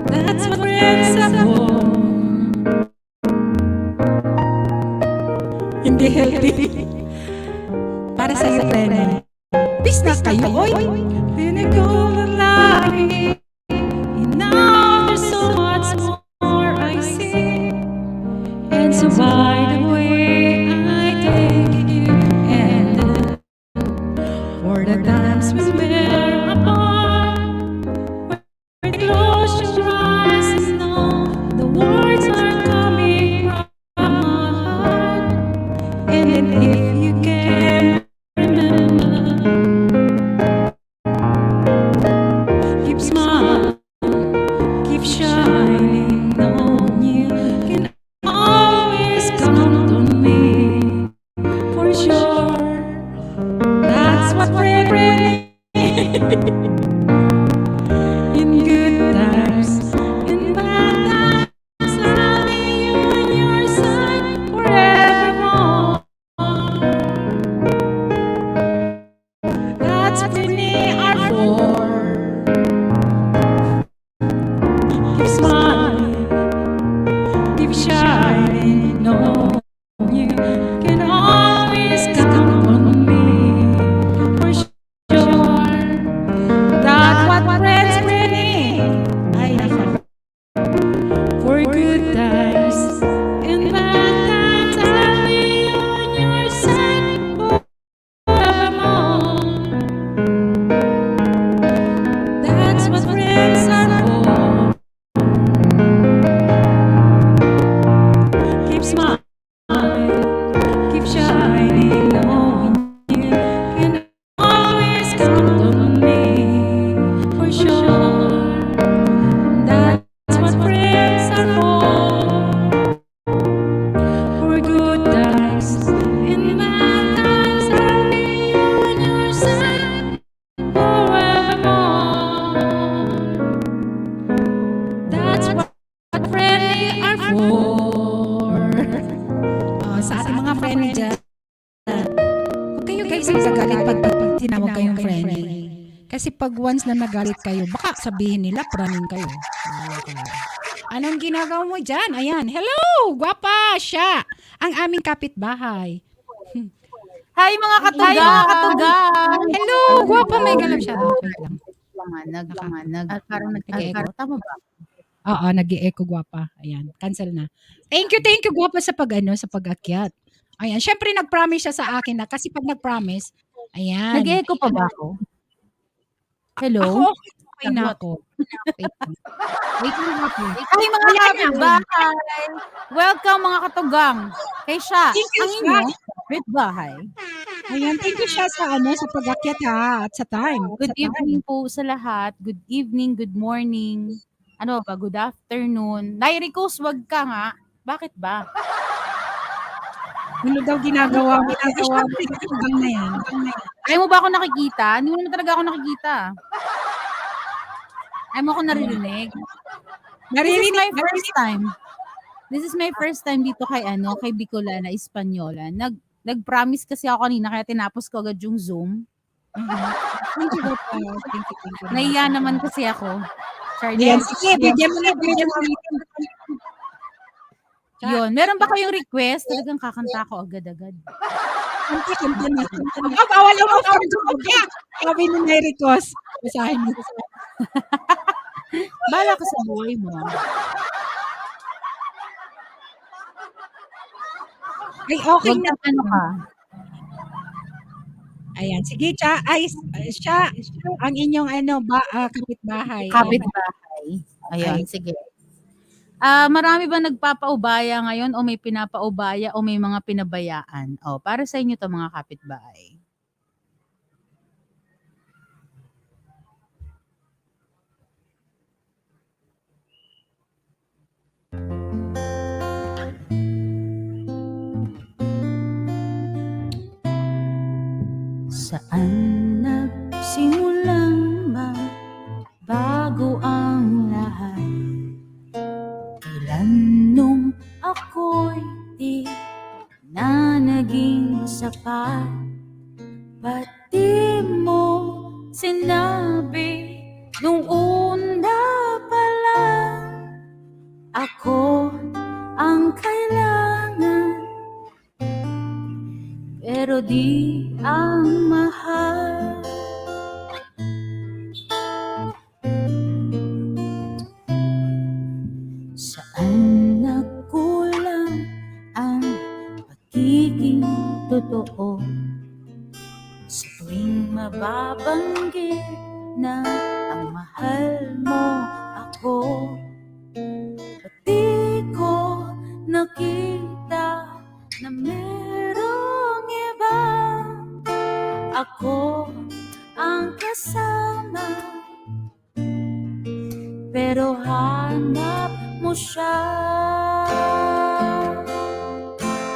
That's what friends are for. Hindi healthy. Para sa'yo, Brenny. Business kayo, oy! Pinag-go lalaki. And now there's so much more I see. And so by the way I take you, and for the times when we're apart, when you close your eyes and know the words are coming from my heart. And then if you can remember, keep smiling, keep shining, knowing you can always count on me for sure. That's what we're ready. In good times, in bad times, I'll be on your side forevermore. That's what we are for. Keep smiling, keep shining, know you can always count on me for sure. That's what friends really are for good times and bad times. I'll be on your side forevermore. That's what friends are for. Keep smiling, keep shining, knowing you can always count on me for sure. That's what friends are for good times and bad times. I'll be on your side forevermore. Kasi pag once na nagalit kayo, baka sabihin nila, praning kayo. Bahala kayo. Anong ginagawa mo dyan? Ayan. Hello! Gwapa! Siya! Ang aming kapitbahay. Hi mga katuga! Hello! Gwapa! May galaw siya. Wait lang. Parang nag-echo. Tama ba? Oo, nag-i-echo Gwapa. Ayan. Cancel na. Thank you, Gwapa sa sa pag-akyat. Ayan. Syempre, nag-promise siya sa akin na kasi pag nag-promise, ayan. Nag-echo pa ba ako? Hello? Ako, okay na ako. Wait lang. Wait lang ako. Hi mga kapitbahay! Welcome mga katugang! Kay siya, Thank you, ang inyong kapitbahay. Ayan, thank you siya sa sa pag-akyat ha, at sa time. Good evening po sa lahat. Good evening, good morning. Ano ba? Good afternoon. Nairikos, wag ka nga. Bakit ba? Ano daw ginagawa mo? Hanggang na yan. Ayaw mo ba ako nakikita? Hindi mo naman talaga ako nakikita. Ayaw mo ako naririnig. This is my first time. This is my first time dito kay kay Bicolana Espanyola. Nag-promise kasi ako kanina kaya tinapos ko agad yung Zoom. Thank you, Gwapa. Thank you. Nahiya naman kasi ako. Ayan, sige, bigyan mo na. Yun. Meron ba kayong request? Talagang kakanta ako agad-agad. Kanta na. Bawal mo kami kaya. Sabi ni Nericos. Basahin mo. Bala ka sa buhay mo. Ay, okay Huwag na. ano ka. Ayan, sige, siya, ang inyong kapitbahay. Kapitbahay. Ayun, sige. Marami ba nagpapaubaya ngayon o may pinapaubaya o may mga pinabayaan? O, para sa inyo to mga kapitbahay. Saan nagsimulang bago ang lahat? Kailan nung ako'y di na naging sapat? Ba't di mo sinabi nung una pa lang? Ako ang kailangan, pero di ang mahal. Saan nagkulang ang pagiging totoo? Sa tuwing mababanggit na ang mahal mo ako, ba't di ko nakita na merong iba? Ako ang kasama, pero hanap mo siya.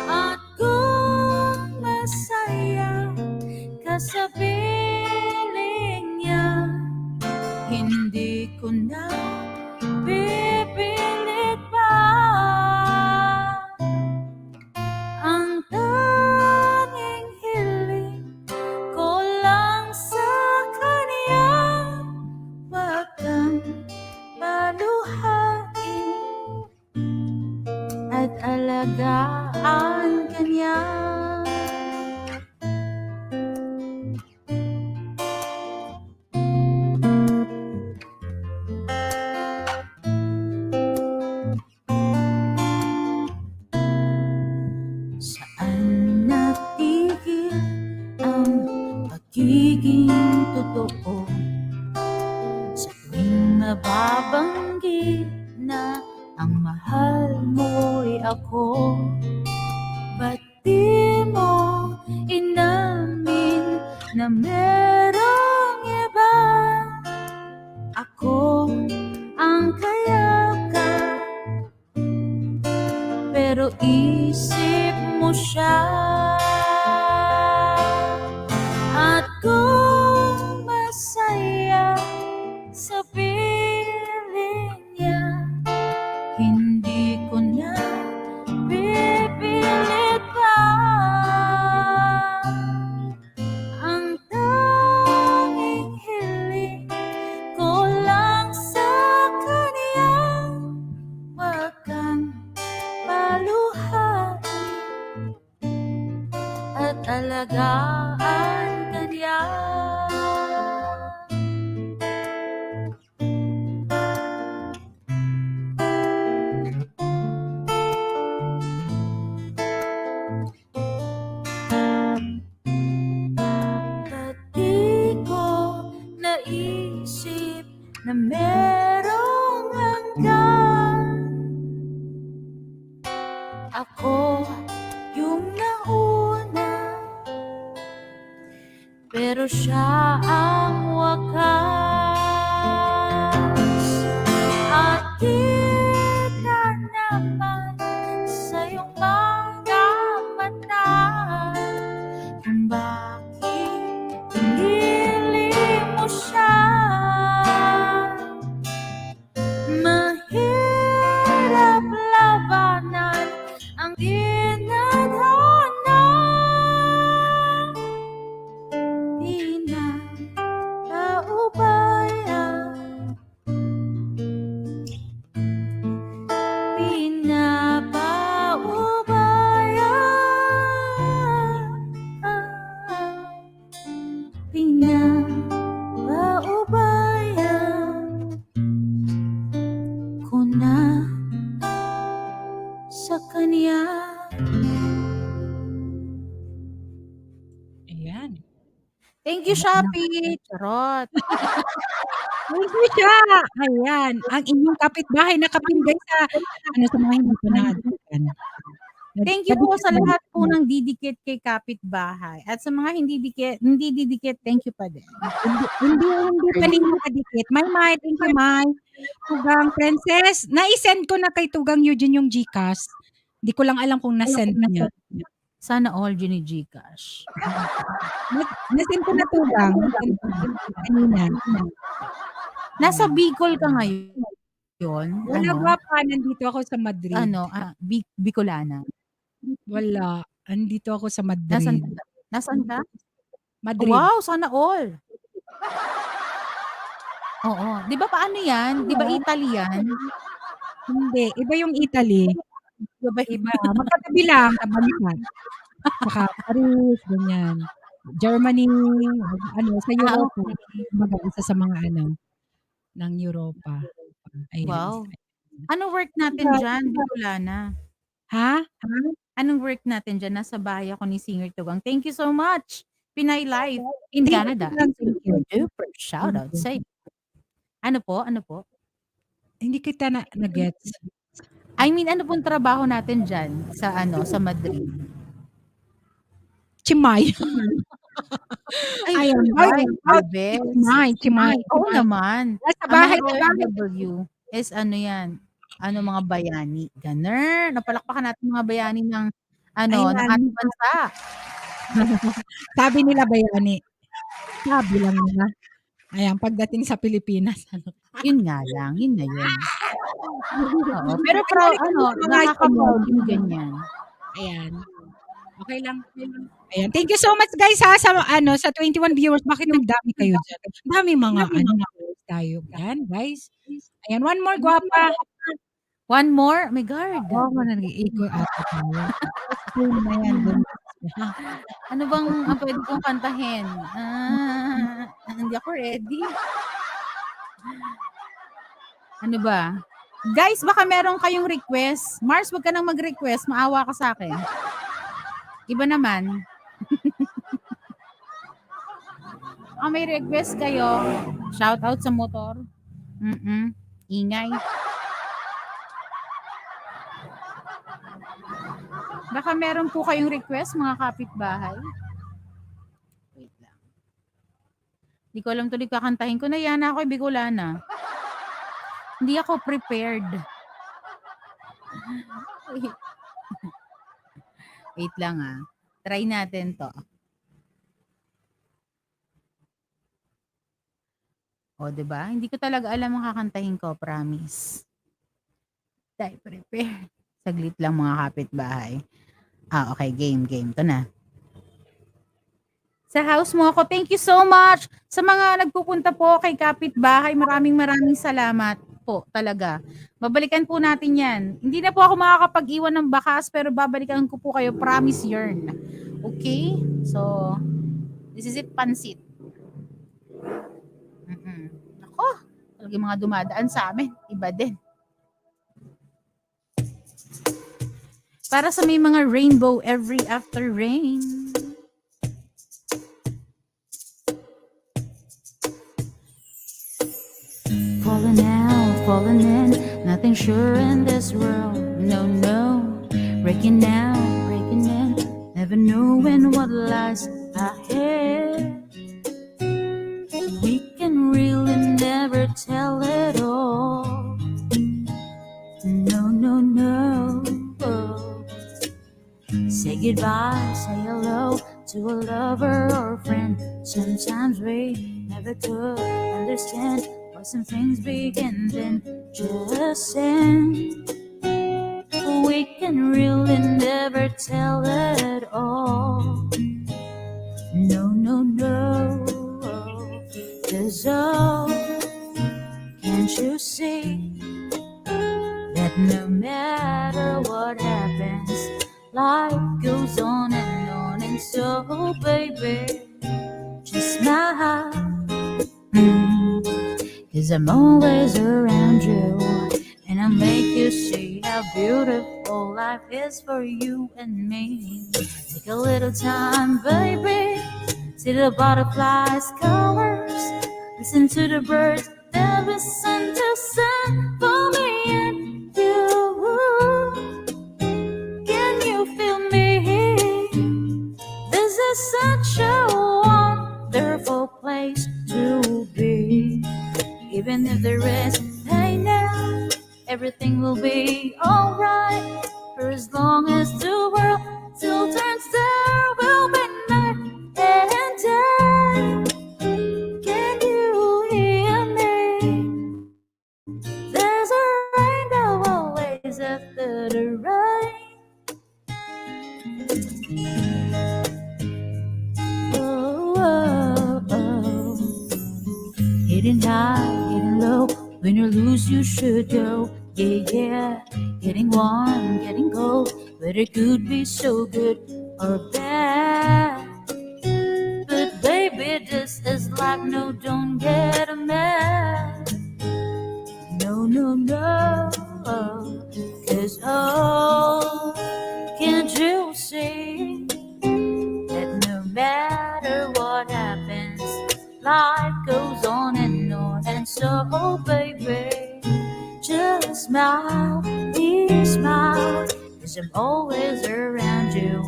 At kung masaya ka sa piling niya, hindi ko na pipilit pa. Ang tanging hiling ko lang sa kanya, wag kang paluhain at alagaan kanya. Saan natigil ang pagiging totoo? Sa tuwing mababanggit na ang mahal mo'y ako, ba't di mo inamin na merong iba? Ako ang kayakap, pero isip mo siya. At kung masaya sa piling niya, hindi ko na pipilit pa. Ang tanging hiling ka. Ako yung nauna, pero siya ang wakas. Atin na naman sa iyong mga mata kung bakit pinili mo siya. Mahirap labanan ang tinadhana. Pinapaubaya, pinapaubaya, pinapaubaya ko na sa kanya. Ayan. Thank you, Shopee. Charot. Thank you siya. Ayan. Ang inyong kapitbahay na kapinday sa sa mga hindi pa nakadikit. Thank you po sa lahat po ng didikit kay kapitbahay. At sa mga hindi didikit, thank you pa din. Hindi pa rin nakadikit. May, thank you, May. Tugang Princess. Naisend ko na kay Tugang Eugene yung GCash. Hindi ko lang alam kung nasend niya. Sana all Gini Gcash. Nasend ko na Tugang. Kanina. Nasa Bicol ka ngayon? Wala ba pa? Nandito ako sa Madrid. Bicolana. Wala. Andito ako sa Madrid. Nasaan ka? Madrid. Wow, sana all. Oo. Di ba paano yan? Di ba Italy yan? Hindi. Iba yung Italy. Iba. Magkatabi lang sa bansa. Saka Paris, ganyan. Germany, sa Europa. Isa sa mga ng Europa. Ayan. Wow. Anong work natin dyan, Bicolana? Ha? Anong work natin dyan? Nasa bahay ako ni Singer Tugang. Thank you so much. Pinay Life in Canada. Super shout out sa iyo. Ano po? Hindi kita na-gets. I mean, ano pong trabaho natin dyan sa Madrid? Chimay. Ayun. Chimay. Oo naman. Nasa bahay Ang mga OFW is yan? Mga bayani. Ganun. Napalakpakan natin mga bayani ng ng ating bansa. Sabi nila bayani. Sabi lang nila. Ayan, pagdating sa Pilipinas. Yun nga lang. Yun na yun. Oo. Pero nakaka-proud yung ganyan. Ayan. Okay lang. Ayan. Thank you so much guys sa 21 viewers. Bakit nagdami kayo dyan? Dami mga tayo. Ayan guys. Ayan, one more guwapa. One more? Oh my God. Oo, nag-i-echo ata tayo. Ano bang ang pwede kong kantahin? Hindi ako ready. Ano ba? Guys, baka meron kayong request. Mars, wag ka nang mag-request. Maawa ka sa akin. Iba naman. May request kayo. Shout out sa motor. Ingay. Baka meron po kayong request, mga kapitbahay. Wait lang. Hindi ko alam tuloy kakantahin ko na yan. Ako Bicolana. Hindi ako prepared. Wait lang Try natin to. O, diba? Hindi ko talaga alam ang kakantahin ko, promise. Tayo prepare. Saglit lang mga kapitbahay. Okay, game. Ito na. Sa house mo ako, thank you so much. Sa mga nagpupunta po kay kapitbahay, maraming salamat po talaga. Babalikan po natin yan. Hindi na po ako makakapag-iwan ng bakas, pero babalikan ko po kayo, promise yearn. Okay? So, this is it, pansit. Ako, talaga mga dumadaan sa amin. Iba din. Para sa may mga rainbow every after rain. Falling out, falling in, Nothing sure in this world, no, no. Breaking out, breaking in, never knowing what lies ahead. We can really never tell it all. No, no, no. Say goodbye, say hello to a lover or a friend. Sometimes we never could understand why some things begin then just end. We can really never tell it all. No, no, no. 'Cause oh, can't you see that no matter what happens, life goes on, and so, baby, just smile. 'Cause I'm always around you, and I'll make you see how beautiful life is for you and me. Take a little time, baby, see the butterflies' colors, listen to the birds that listen to sing for me and you. Can you feel me? This is such a wonderful place to be. Even if there is pain now, everything will be alright. For as long as the world still turns, there will be night and day. Can you hear me? There's a rainbow always after the rain. Oh, oh, oh. Hitting high, hitting low. When you lose, you should go. Yeah, yeah. Getting warm, getting cold. But it could be so good or bad. But baby, this is life. No, don't get mad. No, no, no. 'Cause oh, can't you see that no matter what happens, life goes on, and so, baby, just smile, please smile. 'Cause I'm always around you,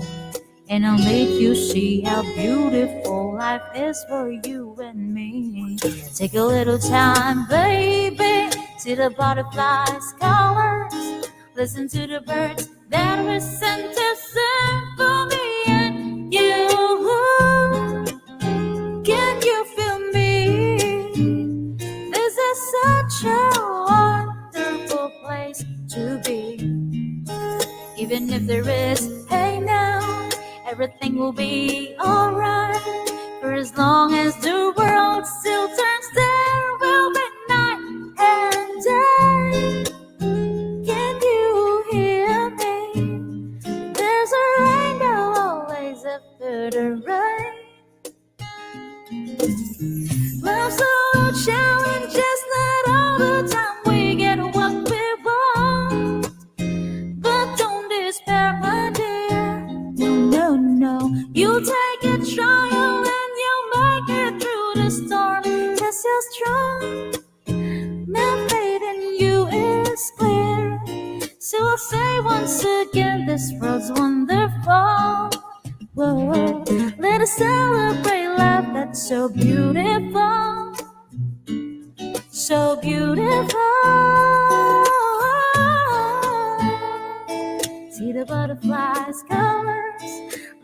and I'll make you see how beautiful life is for you and me. Take a little time, baby, see the butterflies' colors, listen to the birds that listen to sing for me and you. Can you feel me? This is such a wonderful place to be. Even if there is pain now, everything will be alright. For as long as the world still turns, there will be night and day. Can you hear me? There's a rainbow always after the rain. Life's full of challenges, not all the time we get what we want. But don't despair, my dear. No, no, no. You take a trial and you'll make it through the storm. Just so strong. My faith in you is clear. So I'll say once again, this world's wonderful. Whoa, let us celebrate life that's so beautiful. So beautiful. See the butterflies' colors,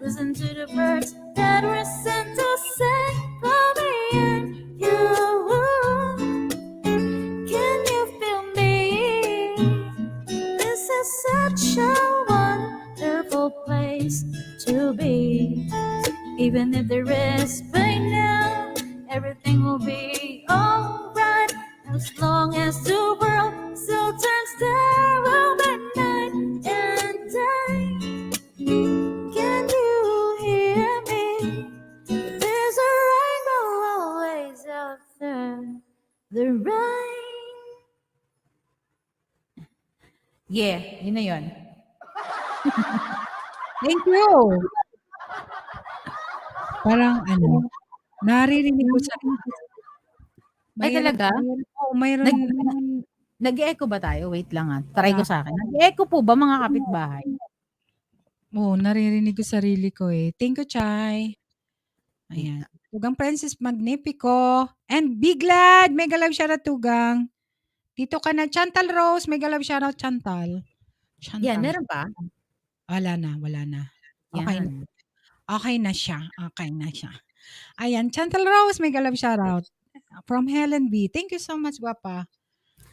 listen to the birds that listen to sing for me and you. Can you feel me? This is such a wonderful place to be. Even if there is pain now, everything will be alright. As long as the world still turns, there will be night and day. Can you hear me? There's a rainbow always after the rain. Yeah, yun na yun. Thank you. Parang ano, naririnig ko sa Ay, talaga? mayroon, Nag- Nag-echo ba tayo? Wait lang try ko sa akin. Nag-echo po ba mga kapitbahay? Oo, naririnig ko sarili ko eh. Thank you, Chay. Ayan. Tugang Princess Magnifico. And Big Lad, mega love shoutout Tugang. Dito ka na, Chantal Rose, mega love shoutout Chantal. Yan, meron pa? Wala na. Okay, Yan. okay na siya. Ayan, Chantal Rose, mega love shoutout. From Helen B. Thank you so much, guwapa.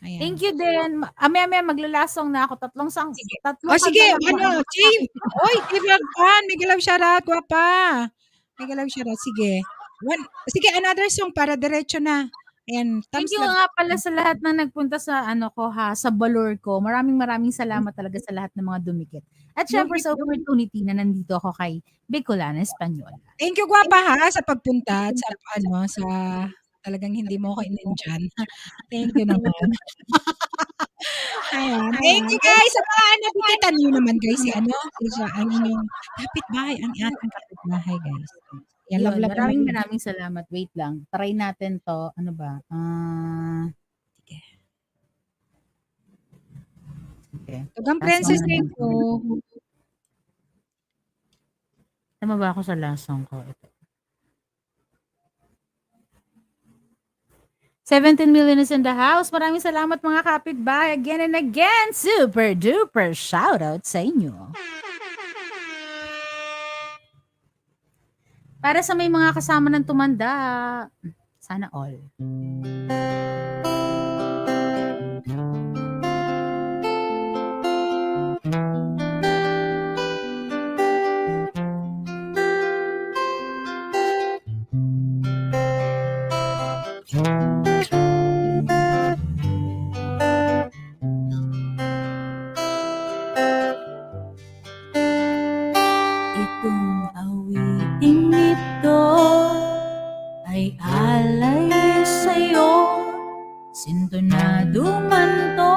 Ayan. Thank you din. Maya maglalasong na ako. Tatlong Sige, kanta lang. Jay. Oy, Vivian Pan, mega love shoutout, guwapa. Mega love shoutout, sige. Sige, another song para diretso na. Ayan, Thank you nga pala sa lahat ng nagpunta sa sa Balor ko. Maraming salamat talaga sa lahat ng mga dumikit. At syempre sa opportunity na nandito ako kay Bicolana Espanyola. Thank you, guwapa ha, sa pagpunta at sa sa talagang hindi mo ako inendyan. Thank you naman. Ayan. Thank you guys sa mga nabikitan nyo naman guys ang inyong kapitbahay, ang ating kapitbahay guys. Yan, Yun, love. maraming salamat. Wait lang. Try natin to. Ano ba? Sige. Tugang Princess ko. Tama ba ako sa last song ko? Ito. 17 million is in the house. Maraming salamat mga kapitbahay. Again and again, super duper shoutout sa inyo. Para sa may mga kasama ng tumanda, sana all. Itong awiting ito ay alay sa'yo. Sintonado man to,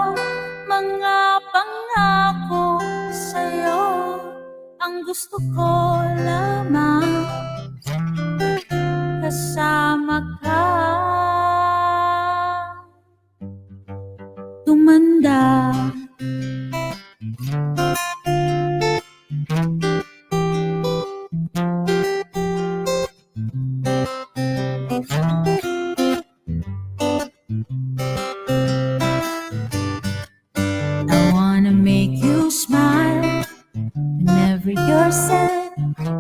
mga pangako sa'yo. Ang gusto ko lamang kasama ka. Tumanda. I wanna make you smile whenever you're sad.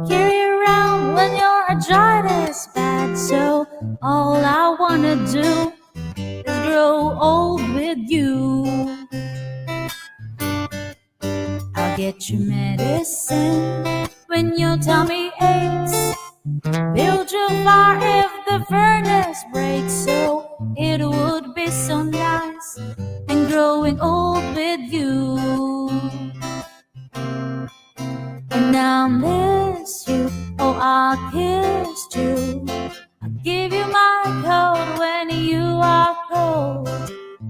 Carry around when your arthritis bad. So all I wanna do is grow old with you. I'll get you medicine when your tummy aches. Build your fire if the furnace breaks. So it would be so nice and growing old with you. And I'll miss you, oh I'll kiss you. I'll give you my coat when you are cold.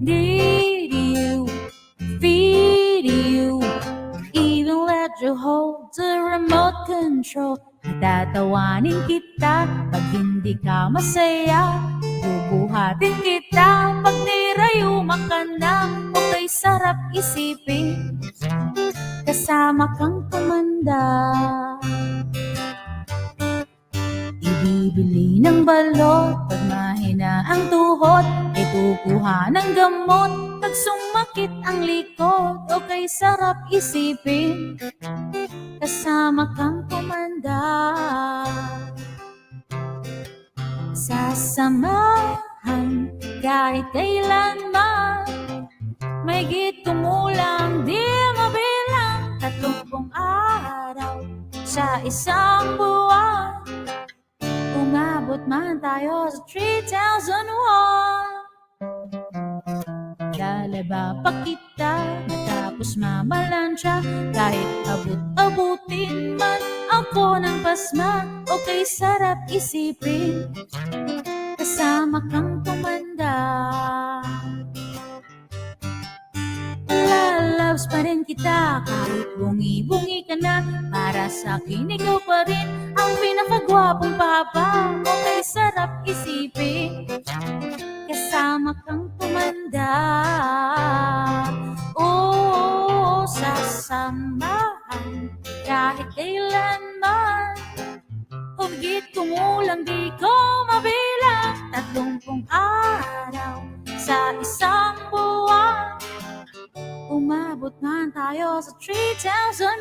Need you, feed you, even let you hold the remote control. Tatawanin kita pag hindi ka masaya. Bubuhatin kita pag nirayuma ka na. Okay, sarap isipin kasama kang tumanda. Ibibili ng balot pag mahina ang tuhod. Kukuha ng gamot pag sumakit ang likod. Okay, sarap isipin kasama kang tumanda. Sasamahan kahit kailanman. May tumulang di mabilang. 30 araw sa isang buwan. Umabot man tayo sa 3,001. Lalaba pa kita matapos mamalansya. Kahit abut-abutin man ako ng pasma. Okay, sarap isipin kasama kang tumanda. Lalabs pa rin kita kahit bungi-bungi ka na. Para sa akin ikaw pa rin ang pinakagwapong papa. Okay, sarap isipin kasama kang tumanda. samahan kahit kailanman. Humigit kumulang di ko mabilang 30 araw sa isang buwan. Umabot man tayo sa 3,001.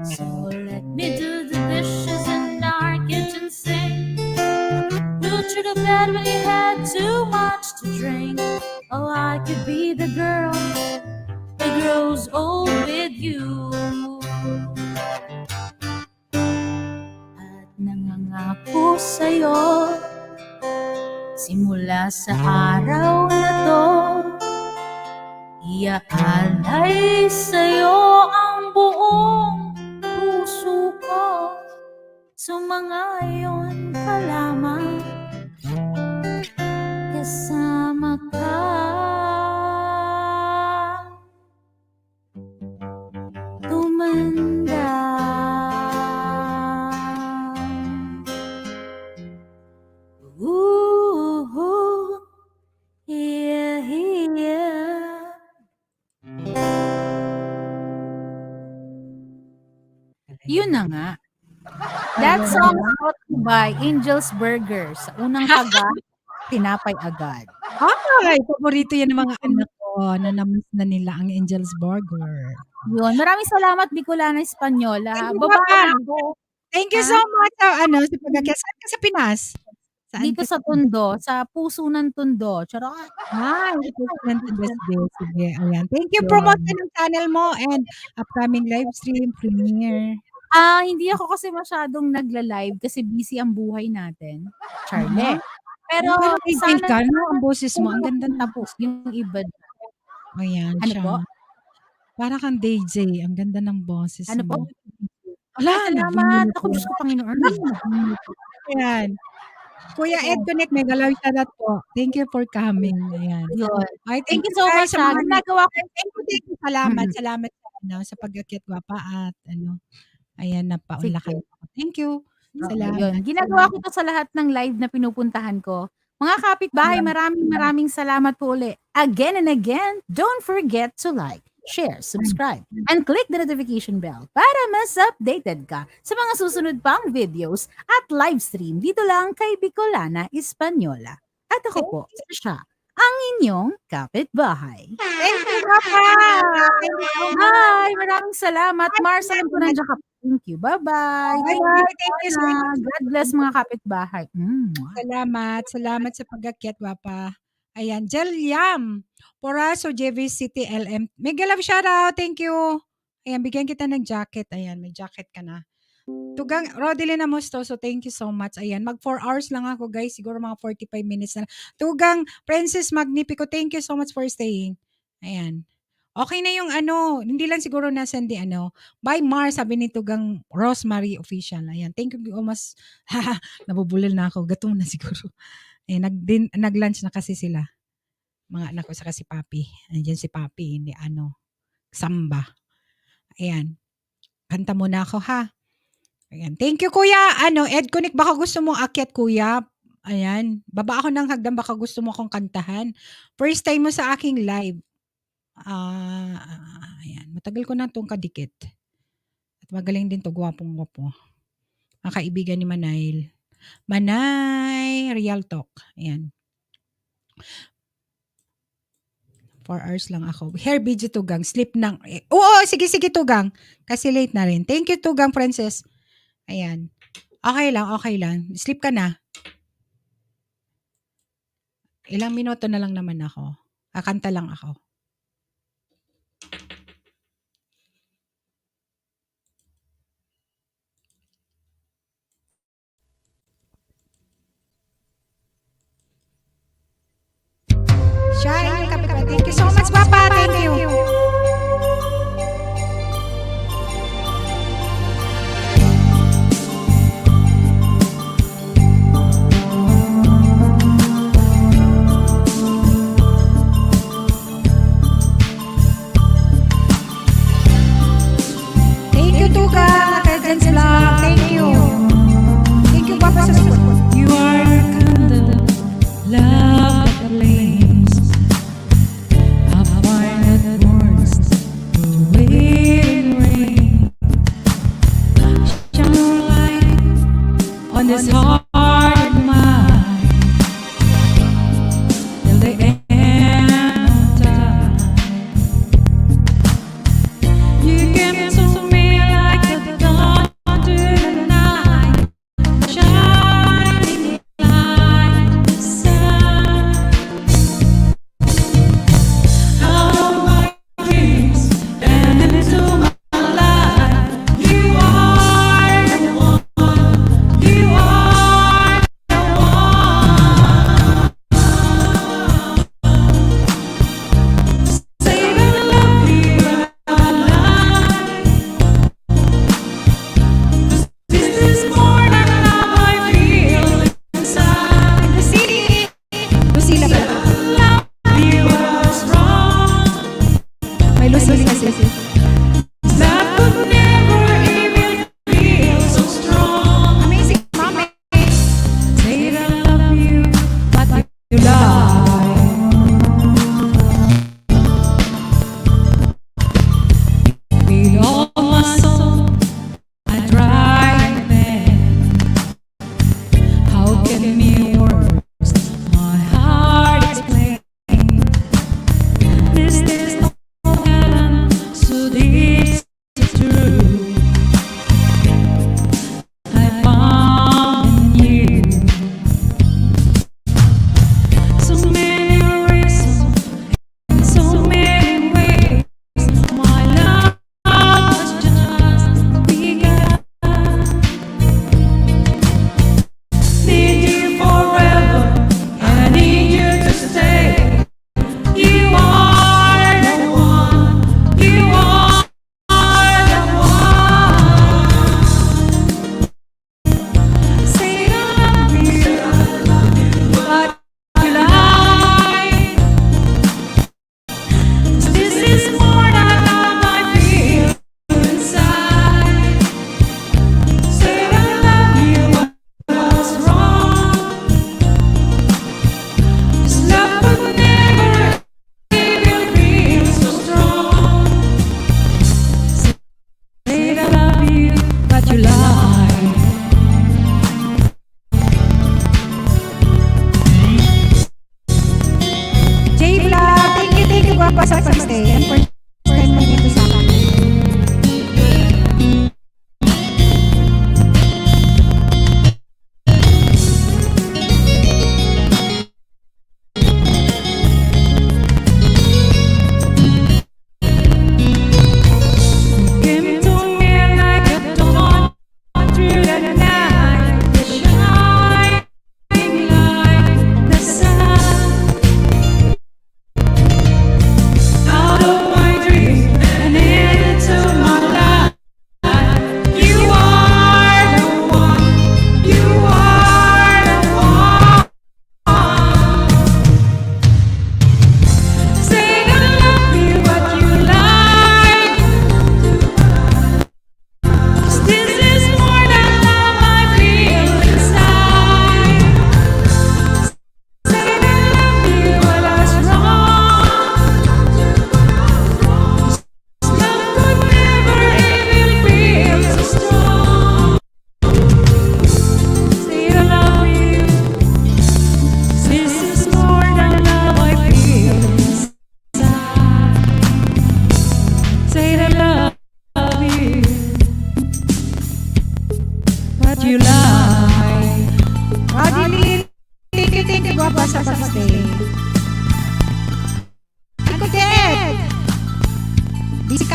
So let me do the dishes in our kitchen sink. Go to the bed when you had too much to drink. Oh, I could be the girl that grows old with you. At nangangako sa'yo, simula sa araw na to, iaalay sa'yo ang buong puso ko. Sumangayon ka lamang, kasama ka. Tumanda. Ooh, yeah, yeah. Yun na nga. That song is brought to you by Angel's Burger. Sa unang paga, tinapay agad. Ay, paborito yan ng mga anak ko. Nanamas na nila ang Angel's Burger. Yun. Maraming salamat, Bicolana Espanyola. Thank you, Baba Papa. na ako. Thank you so much sa pag-akyat. Saan ka sa Pinas? Saan Dito ka sa Tondo, sa puso ng Tondo. Charot. Sige, ayan. Thank you, promote ka ng channel mo and upcoming live stream, premiere. Hindi ako kasi masyadong nagla-live kasi busy ang buhay natin. Charlie. Pero Pero ka, sana no? Ang boses mo, ang ganda na. tapos yung iba. Ayan Ano siya. po? Para kang DJ. Ang ganda ng boses Ano po? mo. Wala, Salamat. Ako, Diyos ko, Panginoon. Ayan. Kuya Ed Connect, mega love shoutout po. Thank you for coming. Ayan. Yun. Ay, Thank you so guys much. sa mga Ginagawa ko. Thank you. Salamat. Salamat sa pag-akyat guwapa at ayan, napaunlakan ako. Thank you. Salamat. Yun. Ginagawa ko to sa lahat ng live na pinupuntahan ko. Mga kapitbahay, maraming salamat po uli. Again and again, don't forget to like, share, subscribe, and click the notification bell para mas updated ka sa mga susunod pang videos at live stream dito lang kay Bicolana Espanyola. At ako po, siya, ang inyong kapitbahay. Thank you, Papa. Hi! Maraming salamat. Mars, alam ko nandiyan ka. Thank you. Bye-bye. Bye-bye. Thank you so much. God bless mga kapitbahay. Salamat sa pag-akyat guwapa. Ayan, Jel Yam. Poraso, JV City, LM. Mega love shoutout. Thank you. Ayan, bigyan kita ng jacket. Ayan, may jacket ka na. Tugang, Rodelina Mostoso, thank you so much. Ayan, mag 4 hours lang ako, guys. Siguro mga 45 minutes na. Tugang, Princess Magnifico, thank you so much for staying. Ayan. Okay na yung hindi lang siguro nasandi by Mars, sabi ni Tugang Rosemary Official. Ayan, thank you mas, nabubulol na ako. Gatum na siguro. Nag-lunch na kasi sila. Mga anak ko sa si Papi. Andiyan si Papi, hindi Samba. Ayan. Kanta muna ako ha. Ayan. Thank you kuya. Ed Connect, baka gusto mo akyat kuya. Ayan. Baba ako ng hagdan, baka gusto mo akong kantahan. First time mo sa aking live. Ayan. Matagal ko na itong kadikit. At magaling din to, gwapong-gwapo. Ang kaibigan ni Manay. Manay, Real Talk. Ayan. 4 hours lang ako. Hair video Tugang. Sleep nang. Oo, sige Tugang. Kasi late na rin. Thank you Tugang, Princess. Ayan. Okay lang. Sleep ka na. Ilang minuto na lang naman ako. Kakanta lang ako. Siya, inyong kapitbahay. Thank you so much, Papa. Thank you.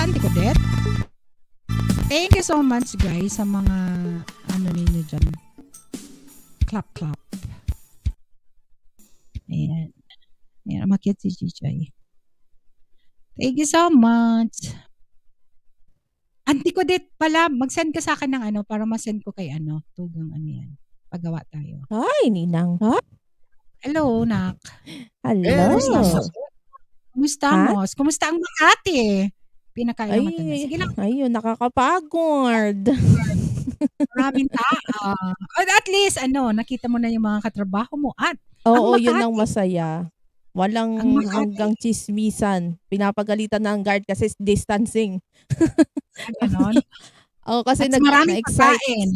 Auntie Codet. Thank you so much guys sa mga ano ninyo dyan. Clap. Ayan. Ayan, umakyat si Chichay. Thank you so much. Auntie Codet pala, mag-send ka sa akin ng ano para ma-send ko kay ano, tugang ano yan. Pagawa tayo. Hi, Ninang. Hello, Nak. Hello. Kumusta Ha? mo? Kumusta ang Makati? Pinakain naman tayo. Sige lang, Ayun, nakakapagod. maraming tao. At least, nakita mo na yung mga katrabaho mo. At, Oo, ang yun ang Makati, masaya. Walang ang Makati, hanggang chismisan. Pinapagalitan ng guard kasi distancing. ganon. Oo, kasi At maraming na-excite. pagkain.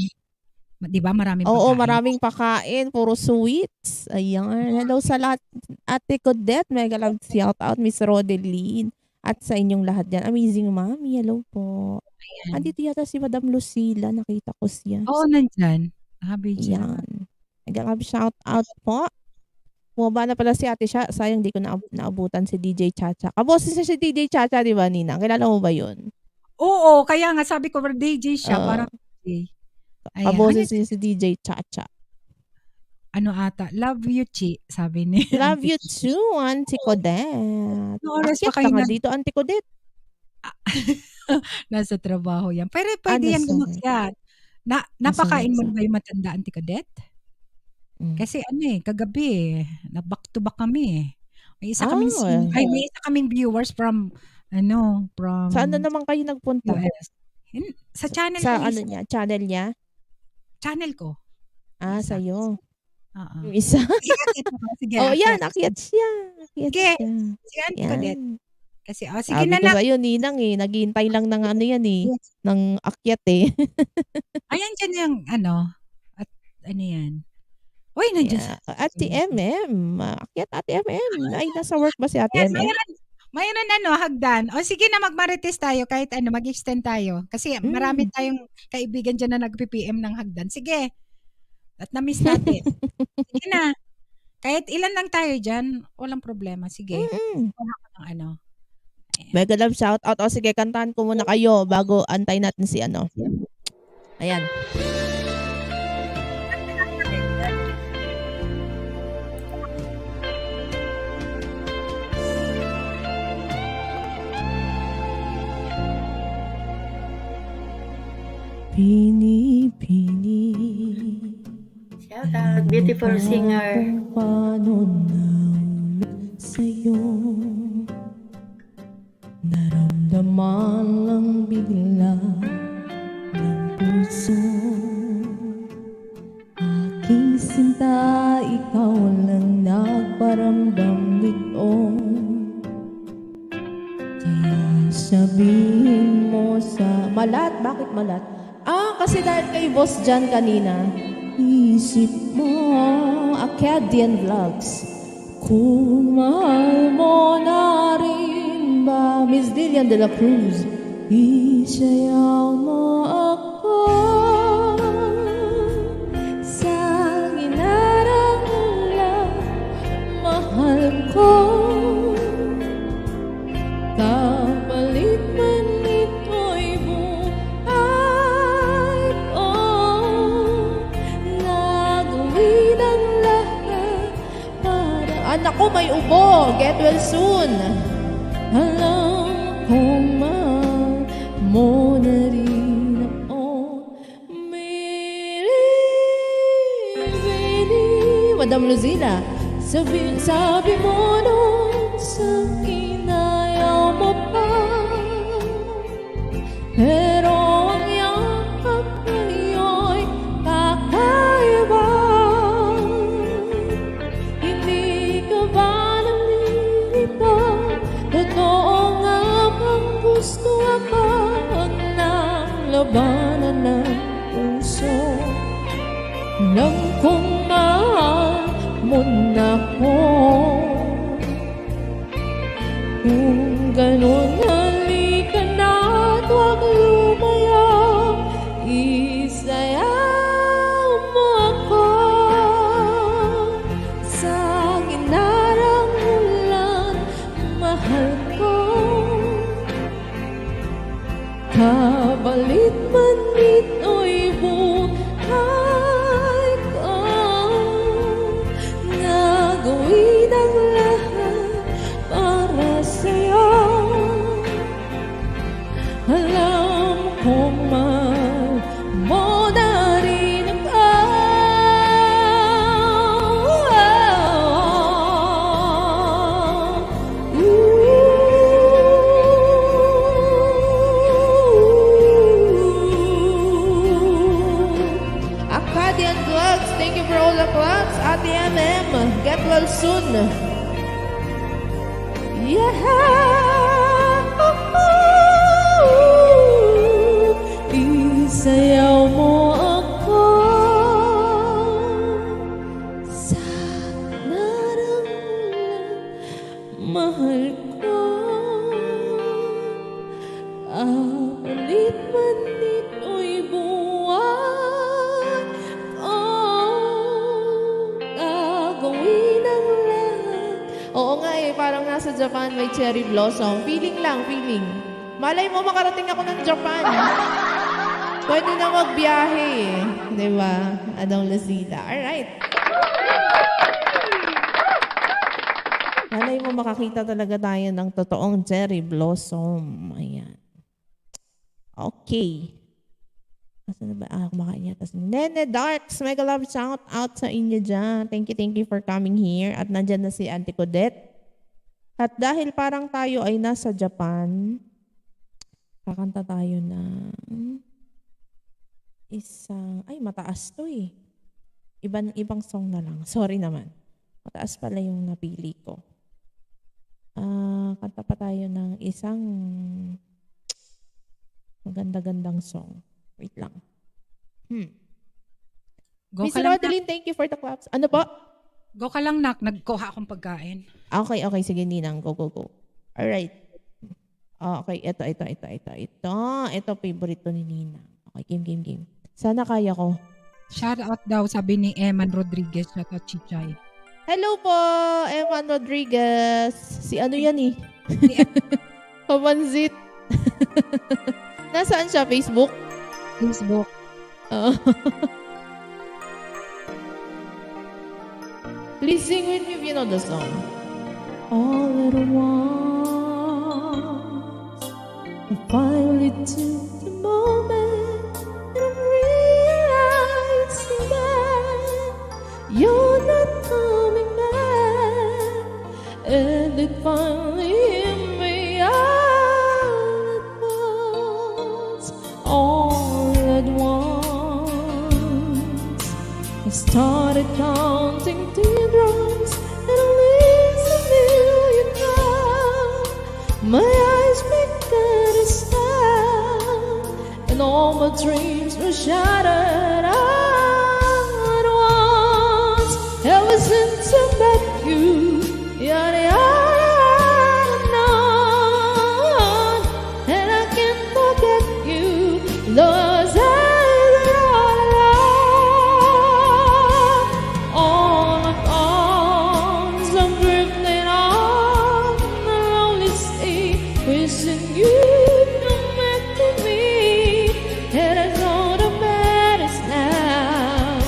Di ba? Maraming Oo, pagkain. maraming pakain. Puro sweets. Ayan. Hello sa lahat. Ate Codet, mega love shout out. Miss Rodeline. At sa inyong lahat dyan. Amazing Mami. Hello po. Ayan. Andito yata si Madam Lucila. Nakita ko siya. Oo, nandyan. Habi dyan. Yan. Mega love shout out po. Bumaba na pala si ate siya. Sayang di ko naabutan si DJ Chacha. Kaboses na si DJ Chacha, di ba, Nina? Kilala mo ba yun? Oo, kaya nga sabi ko, DJ siya. Oo. Parang, ayan. Kaboses niya si DJ Chacha. Ano ata? Love you, Chi. Sabi ni. Love you too, Auntie Codet. Ano oras pa Akyat kayo ka nga na- dito, Auntie Codet. Nasa trabaho yan. Pero pwede yan sorry. gumakyat. Napakain mo sorry. na ba yung matanda, Auntie Cadet? Mm. Kasi kagabi na back to back kami. May isa kaming may isa kaming viewers from Saan na naman kayo nagpunta? US. Sa channel Sa ko. channel niya? Channel ko. Sa iyo. Oo. Yung isa. Sige. Oh, yan, akyat. akyat siya. Akyat Sige. siya. Si Auntie Cadet. Yan. Kasi sige Sabi na ko na. sa'yo, Ninang naghihintay lang ng yan ng akyat Ayan dyan yung at yan. Uy, nandiyan Yeah. Ate MM. Akyat Ate MM. Ay, nasa work ba si Ate Yes, MM? mayroon hagdan. O sige na magmarites tayo kahit mag-extend tayo. Kasi marami tayong kaibigan dyan na nag-PPM ng hagdan. Sige. At na-miss natin. Sige na. Kahit ilan lang tayo dyan, walang problema. Sige. Wala ka ng Ayan. Mega love shout out. O sige, kantahan ko muna kayo bago antay natin si Ayan. Pini-pini. Shout out, beautiful singer. Paano sa'yo naramdaman lang bigla ng puso aking sinta, ikaw lang nagparamdam nito. Kaya sabihin mo sa malat. Bakit malat? Kasi dahil kay Boss Jan kanina. Isip mo, Acadian Vlogs. Kung mahal mo na rin ba, Miss Dilian de la Cruz, isayaw mo ako sa ginarang mahal ko. Kapalit man ito'y buhay ko, nagawin ang lahat para... Anak ko, may ubo! Get well soon! Alam kong mahal mo na rin ako. Madam Luzina, sabi mo nun sa ayaw mo pa, pero ang yakap ngayon'y kakaiba. Hindi ka ba nalilito? Totoo nga bang gusto ako ng labanan ng puso? Alam kong mahal mo na ko. Kung ganun, halika na at huwag lumaya. Isayaw mo ako sa ginarang ulan, mahal ko. Palit man ito'y buhay ko, gagawin ang lahat para sa'yo. Alam kong mahal mo na rin ako. Acadian Vlogs, thank you for all the vlogs. Ate MM, get well soon. Yeah. Isayaw mo ako sa naramdaman, mahal ko. Kapalit man ito'y buwan ko, gagawin ang lahat. Oo nga eh, parang nasa Japan may cherry blossom. Feeling lang, feeling. Malay mo makarating ako ng Japan. Pwede na magbiyahe eh. Di ba? Adong Lucida. Alright. Malay mo makakita talaga tayo ng totoong cherry blossom. Ayan. Okay. Asa na ba? Kumakain niya. Nene Darks, mega love shout out sa inyo dyan. Thank you for coming here. At nandyan na si Auntie Codette. At dahil parang tayo ay nasa Japan, kakanta tayo ng isang, ay mataas to eh. Ibang song na lang. Sorry naman. Mataas pala yung napili ko. Kanta pa tayo ng isang maganda-gandang song. Wait lang. Go Miss ka lang, Rodeline, thank you for the claps. Ano po? Go ka lang, Nak. Nagkuha akong pagkain. Okay. Sige, Ninang. Go. Alright. Okay, ito. Ito, favorite to ni Ninang. Okay, game. Sana kaya ko. Shout out daw, sabi ni Eman Rodriguez at Chichay. Hello po, Eman Rodriguez. Si ano yan eh? Pamanzit. Nasaan siya? Facebook? Facebook. Please sing with me if you know the song. All at once, I finally took the moment and realized that you're not coming back, and it finally hit me all at once. I started counting teardrops and at least 1,000,000 now. My eyes began to stop, and all my dreams were shattered at once. Ever since I met you, you're the unknown, and I can't forget you. Those eyes are all alone. I'm drifting on the lonely sea, wishing you'd come back to me. And I know the matters now.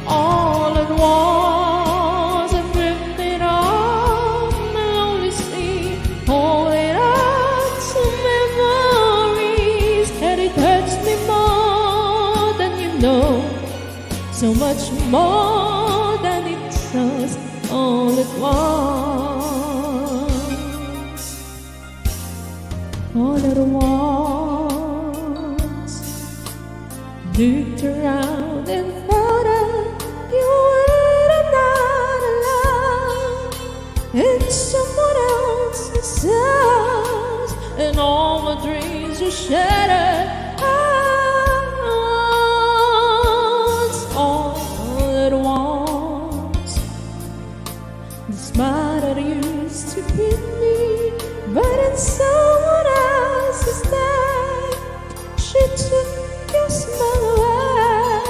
All at once, I'm drifting on the lonely sea, holding on to memories, and it hurts me more than you know, so much more than it shows. All at once, all at once, looked around and found out you were not alone, and someone else's house, and all my dreams were shattered at once. All at once, the smile that used to greet me, but in someone else's time, she took your smile away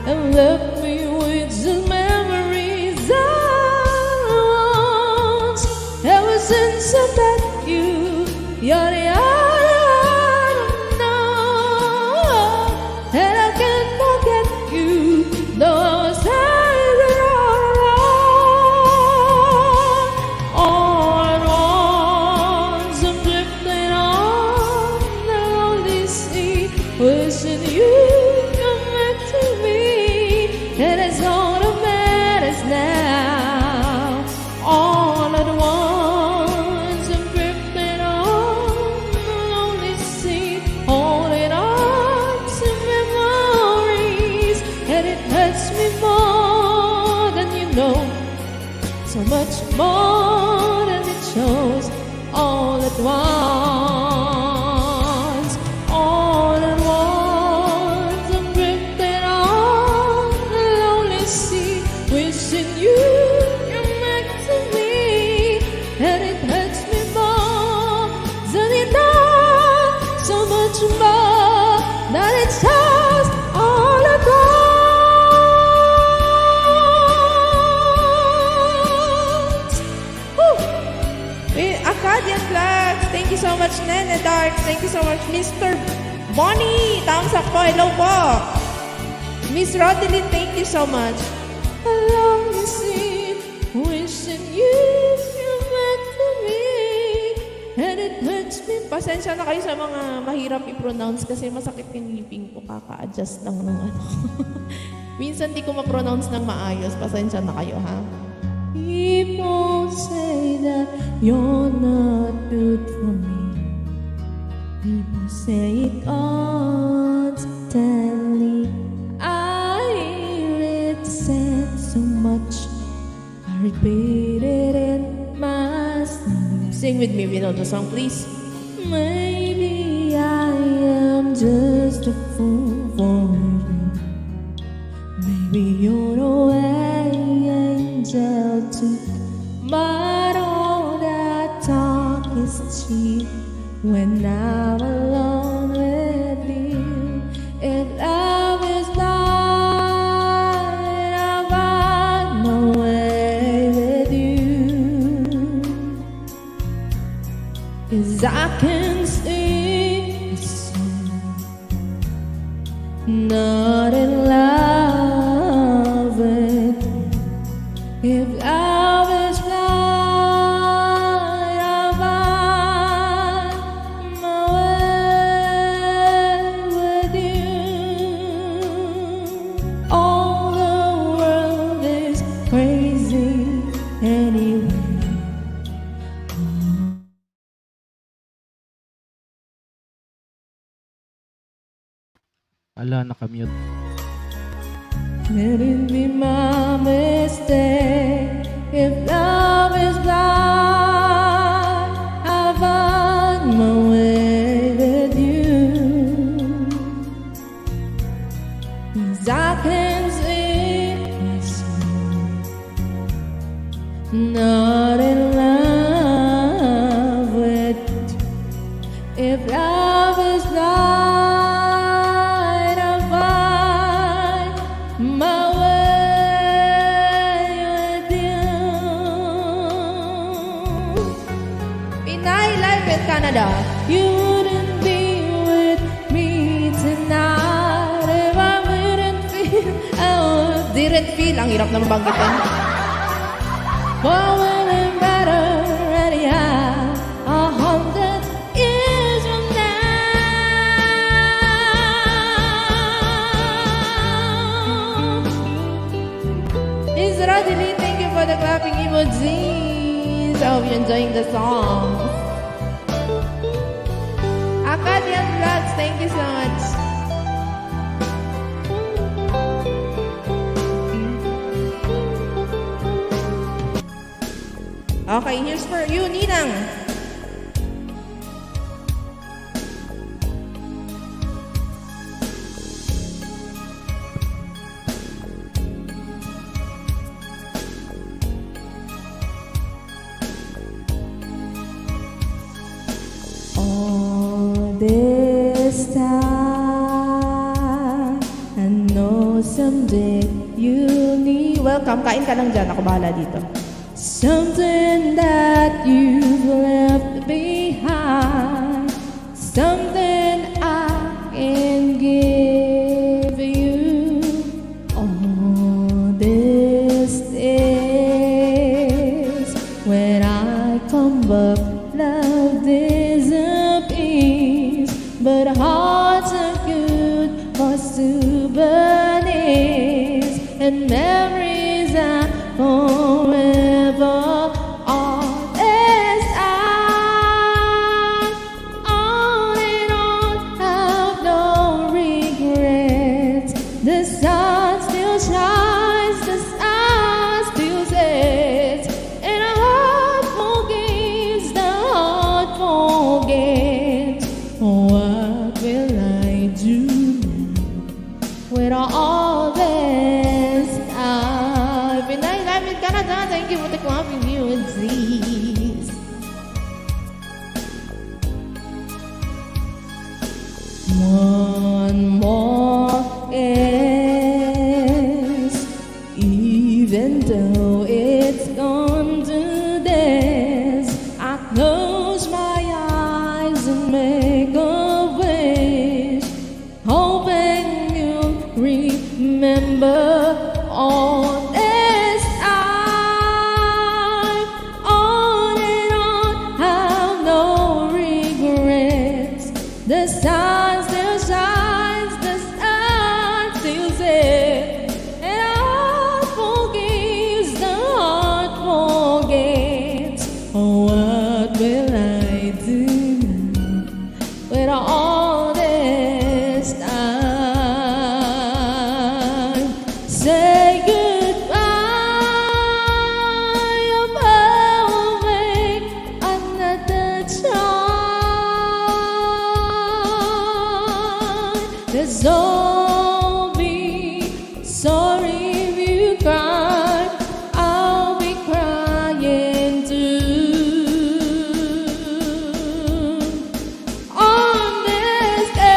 and left me with just memories at once. Ever since I met you, you're the unknown, at once, all at once. I'm drifting on the lonely sea, wishing you're meant to me, and it hurts me more than it does, so much more that it's just all at once. Acadian Flags, thank you so much. Nene Dark, thank you so much. Mr. Bonnie, thumbs up po, hello po. Miss Rodeline, thank you so much. Along the sea, wishing you're meant to me, and it hurts me. Pasensya na kayo sa mga mahirap i-pronounce kasi masakit yung ngipin ko, kaka-adjust lang ng ano. Minsan di ko ma-pronounce ng maayos, pasensya na kayo ha. People say that you're not good for me. People say it constantly. I hear it said so much. I repeat it in my sleep. Sing with me, you know the song, please. Maybe I am just a fool for you. Maybe you're the angel too, but all that talk is cheap when I'm alone with you. If love is blind, I'll find my way with you. 'Cause I can sing a song, not in love with you. If love is blind, I'll find my way with you. All the world is crazy anyway. Ala, nakamute. Let it be my mistake. If love is blind, I'll find my way with you. 'Cause I can sing a song, not in love with you. If love is blind, I'll find my way with you. Pinay Live in Canada, you wouldn't be with me tonight if I didn't feel, ang hirap naman banggitin. What will it matter anyhow? 100 years from now. Miss Rodeline, thank you for the clapping emojis. I hope you're enjoying the songs. Acadian Vlogs, thank you so much. Okay, here's for you, Ninang. All this time, I know someday you need. Welcome, kain ka lang dyan. Ako bahala dito. Something that you've left behind, something I can give you. All this is when I come back, love disappears, but hearts are good for souvenirs, and memories are forever. All this time, on and on, have no regrets. The sun still shines, the sun still sets, and our heart forgives, the heart forgets. One more kiss, even though it's gone to this. I close my eyes and make a wish, hoping you'll remember all this time. On and on, have no regrets. The sun still shines, the sun still sets, and heart forgives, the heart forgets. Oh, what will I do now with all this time? Say goodbye, or I'll make another try. Let's all be sorry if you cry. I'll be crying too. On this day.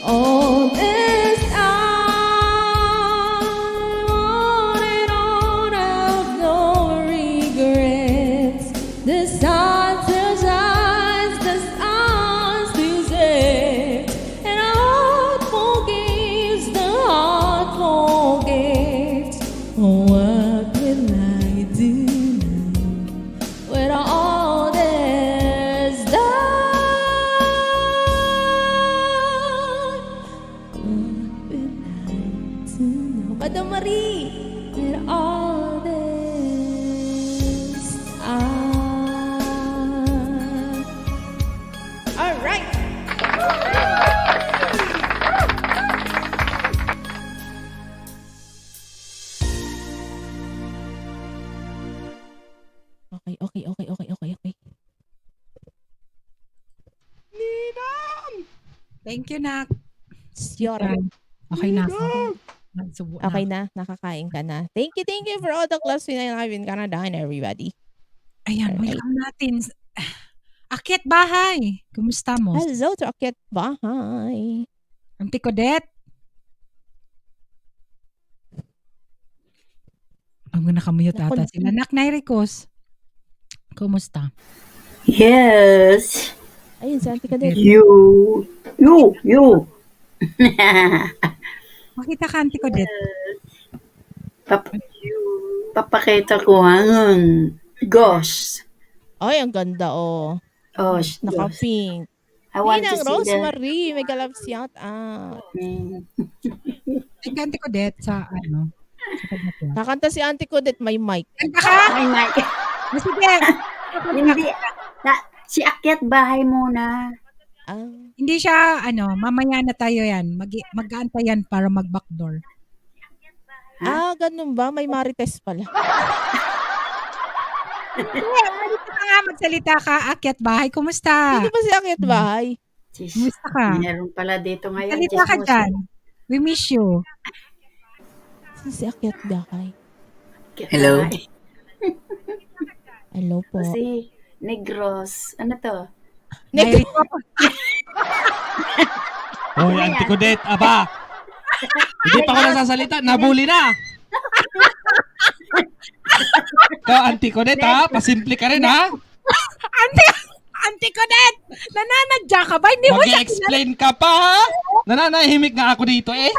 All this time, on and on, I've no regrets. The sun still shines, the sun still sets, and our heart forgives, the heart forgets. Oh, what will I do now with all this done? Madam Marie, with all this all right. Okay. Thank you, Nak. Sure. Okay na ako. Nagsubo na. Okay na, nakakain ka na. Thank you for all the clubs we have in Canada and everybody. Ayan, Alright. welcome natin. Akyat Bahay. Kumusta mo? Hello to Akyat Bahay. Auntie Codet. Ang nakamute Naku, ata sila. Nak Nairicos. Kumusta? Yes. Ayun, si Auntie Cadet. You. Makita ka, Auntie Codet. Papakita ko ang ghost. Ay, ang ganda, oh. Oh, Naka-pink. I want to Ninang see that. Rosemary, may galap shout out. Thank you, Auntie Codet, sa ano. Sa pagmatiyak. Kakanta si Auntie Codet, may mic. Kanta ka? Ay, Mike. Sige. Hindi. Si Akyat Bahay muna. Hindi siya, ano, mamaya na tayo yan. Mag-aantay yan para mag-backdoor. Ganun ba? May Marites pala. Pwede ka nga magsalita ka, Akyat Bahay. Kumusta? Hindi ba si Akyat Bahay? Kumusta ka? Meron pala dito ngayon. Salita ka dyan. We miss you. Si Akyat Bahay. Hello. Hello po. Si Negros. Ano to? Hoy, Auntie Codet, aba. Hindi pa ako nasasalita, nabuli na. Ikaw, Auntie Codet, ha? Pasimple ka rin, ha? Auntie Codet! Nananadya ka ba? Hindi mo siya Mag-explain ka pa, ha? Nananahimik nga ako dito, eh.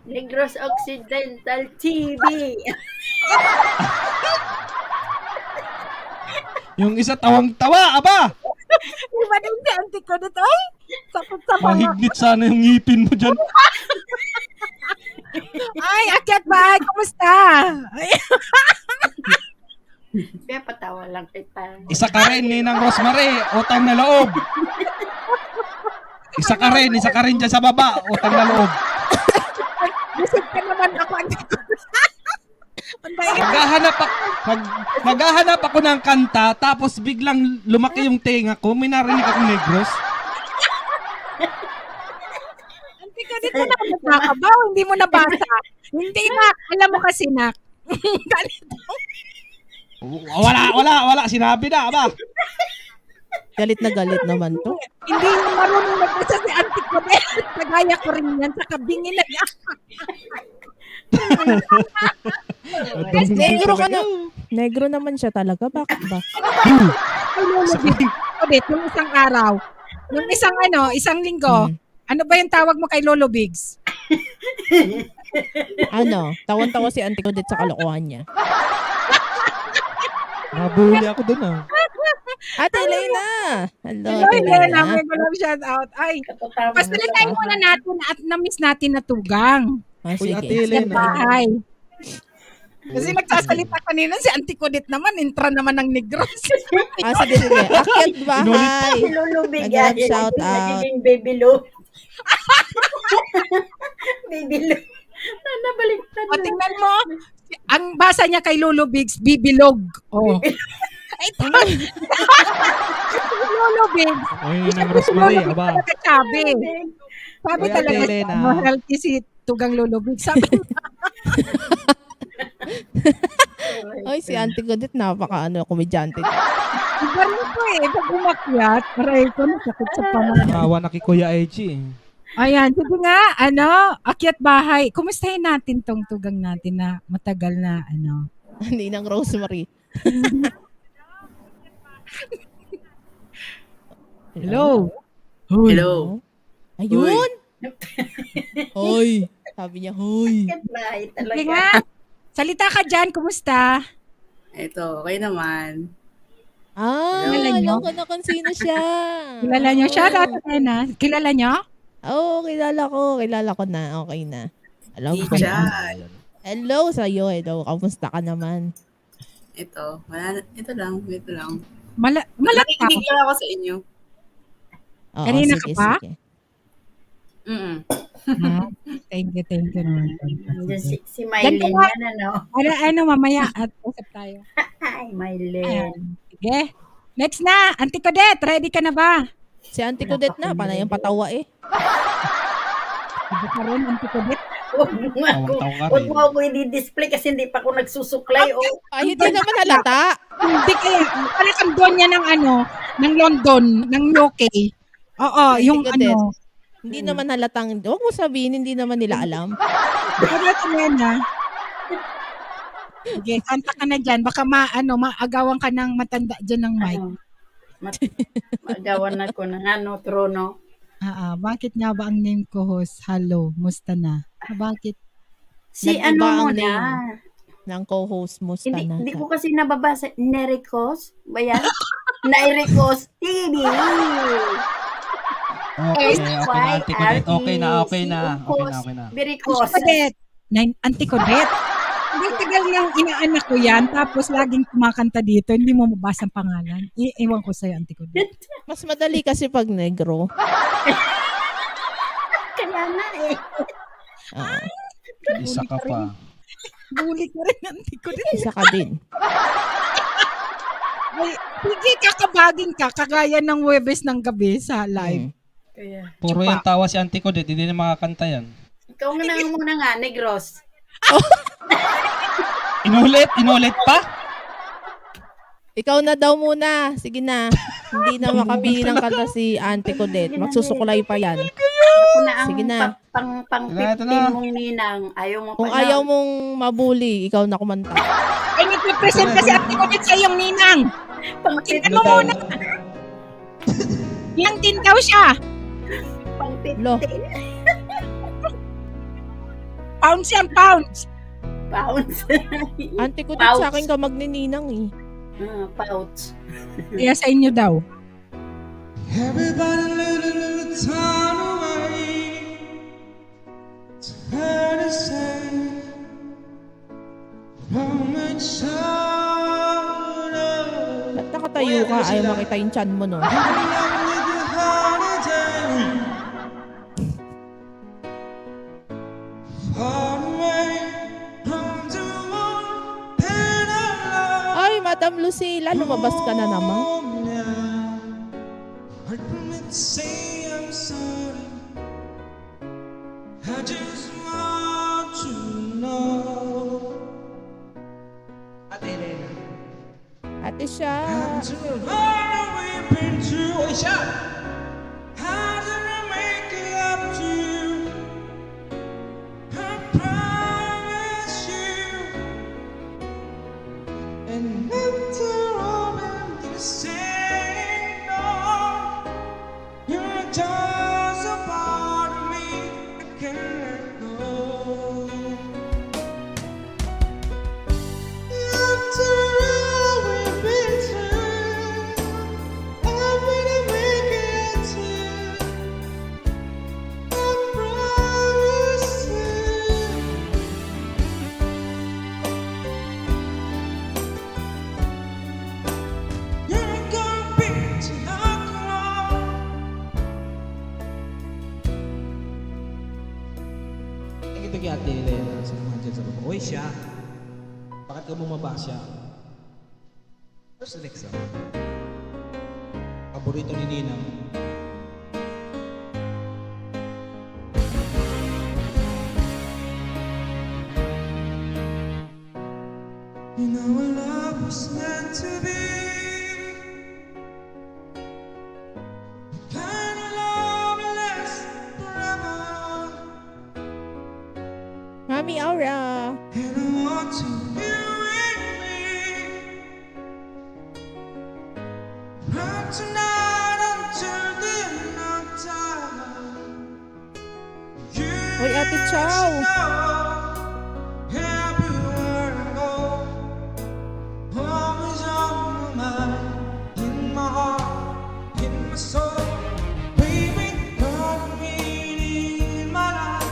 Negros Occidental TV. Yung isa tawang-tawa, aba. Iba din si Auntie Codet. Ay, sakot-sakot. Mahigpit sana yung ngipin mo dyan. Ay, Akyat Bahay, kumusta? Kaya patawa lang kita. Isa ka rin, Ninang Rosemary, utang na loob. Isa ka rin dyan sa baba, utang na loob. Busog ka naman ako, Auntie Codet. Naghahanap ako ng kanta, tapos biglang lumaki yung tenga ko, may narinig akong Negros. Hindi ka dito na nagkakabaw, hindi mo nabasa. Hindi na, alam mo kasi na. Wala, sinabi na, aba. Galit na galit naman to. Hindi mo marunong nagbasa si Auntie Codette. Kagaya ko rin yan sa kabingin na yan. Negro ka na. Negro naman siya talaga. Bakit ba? Ay, Lolo Big. Codette, nung isang araw, nung isang linggo, ano ba yung tawag mo kay Lolo Bigs? Ano? Tawan-tawa si Auntie Codette sa kalokohan niya. Nabuli ako dun ah. Ate Elena! Hello, Hello, Ate Elena. Elena. May gulang shout out. Ay, pasalitain muna natin at na-miss natin na tugang. Sige. Ate Sa Elena. bahay. Kasi nagsasalita kanina si Auntie Codette naman, intra naman ng Negros. Sige. Akyat bahay. Lulubig Nag-love shout out. nagiging baby lo. Baby lo. Nabaliktad O, tingnan mo. Ang basa niya kay Lolo Bigs, bibilog. Oh. Ay, Lolo Bigs. Oy, ng Rosemary, aba. Sabi. Sabi Oy, Ate talaga Elena. healthy si Tugang Lolo Bigs. Sabi Ay, si Auntie Codette, komedyante. iba rin ko pag umakyat, aray ko, nasakit sa pamana. Tawa na kay Kuya Echi. Ayan, sige nga, akyat bahay. Kumustahin natin tong tugang natin na matagal na, Hindi ng Rosemary. Hello. Hello. Ayun! Hoy! Sabi niya, hoy! Bahay Sige talaga. nga, salita ka dyan, kumusta? Ito, okay naman. Kilala niyo? Alam ko na kung sino siya. Kilala niyo siya, Tatena? Kilala niyo? Oo, kilala ko na. Okay na. Alam ko Diyan. na. Hello sa'yo. Hello, kamusta ka naman? Ito, ito lang. Malaki Nakikinig lang ako sa inyo. Oo, Kanina sige, ka pa? sige. Thank you naman. Si Mylene Ganito nga. yan, ano? Para mamaya at usap tayo. Hi, Mylene. Ayan. Sige. Next na, Auntie Codette, ready ka na ba? Si Auntie Codette na, panay yung patawa eh. Hindi ka rin, Auntie Codette. Huwag mo ako i-display kasi hindi pa ako nagsusuklay. Ay, hindi naman halata. Hindi kaya, para kang doon niya ng London, ng UK. Oo, Auntie yung Codette. Hindi naman halatang, huwag mo sabihin, hindi naman nila alam. Codette na. Sige, kanta ka na dyan. Baka maagawan ka ng matanda dyan ng mic. Magawan ako ng trono. Bakit nga ba ang name ko host? Hello, musta na? Bakit? Si Nag-iba ano ang mo name na? ng co-host mo sa Hindi ko kasi nababasa. Nericos? Ba yan? Nairicos TV! Okay na, Auntie Codette. Okay na. Biricos. Auntie Codette. Hindi tagal nang inaanak ko yan, tapos laging kumakanta dito, hindi mo mabasa ang pangalan. Iwan ko sa'yo, Auntie Codette. Mas madali kasi pag negro. Kaya na eh. Isa ka pa. Bully ka rin, Auntie Codette. Isa ka din. Hindi kakabagin ka, kagaya ng Webes ng gabi sa live. Kaya. Puro yung tawa si Auntie Codette, hindi na makakanta yan. Ikaw nga na muna nga, Negros. Inulit pa? Ikaw na daw muna. Sige na. Hindi na makabili ng kanta si Auntie Codette. Magsusukulay pa yan. Ako na ang Sige na. pang Ito 15 na. mong ninang. Ayaw mo Kung pa ayaw mong mabuli, ikaw na kumanta. Ay, nagpipresent kasi Auntie Codette sa iyong ninang. Pakita mo muna. Ilang tin daw siya. Pang 15. Lo. Pounds yan, pounds. Pounds. Auntie Codette, sa akin ka magnininang eh. Pouch. Kaya sa inyo daw. Everybody let a little time away. Turn aside from each other. Ba't nakatayo ka? Ayaw makita yung chan mo, no? Far away from the one Madam Lucila, lumabas ka na naman. Hard for me to say I'm sorry. I just want to know. Ate Elena. Ate siya. After all we've been through, oh, siya. How did I make love to you? I promise you. And after all we've been saying, no, you're just a part of me I can't let go. After all we've been through, I'm gonna make it to you. I promise you. You're gonna be too long. Ang ito kay Ate Elena sa mga dyan sa baba. Uy siya, bakit ka bumaba siya? Where's Alexa? Paborito ni Ninang. You know our love was meant to be. Kind of love lasts forever. Mami Aura. And I want to be with me. From tonight until the end of time. You Uy, Ate Chow. everywhere I go. Always on my mind, in my heart, in my soul. Baby, you're the meaning in my life.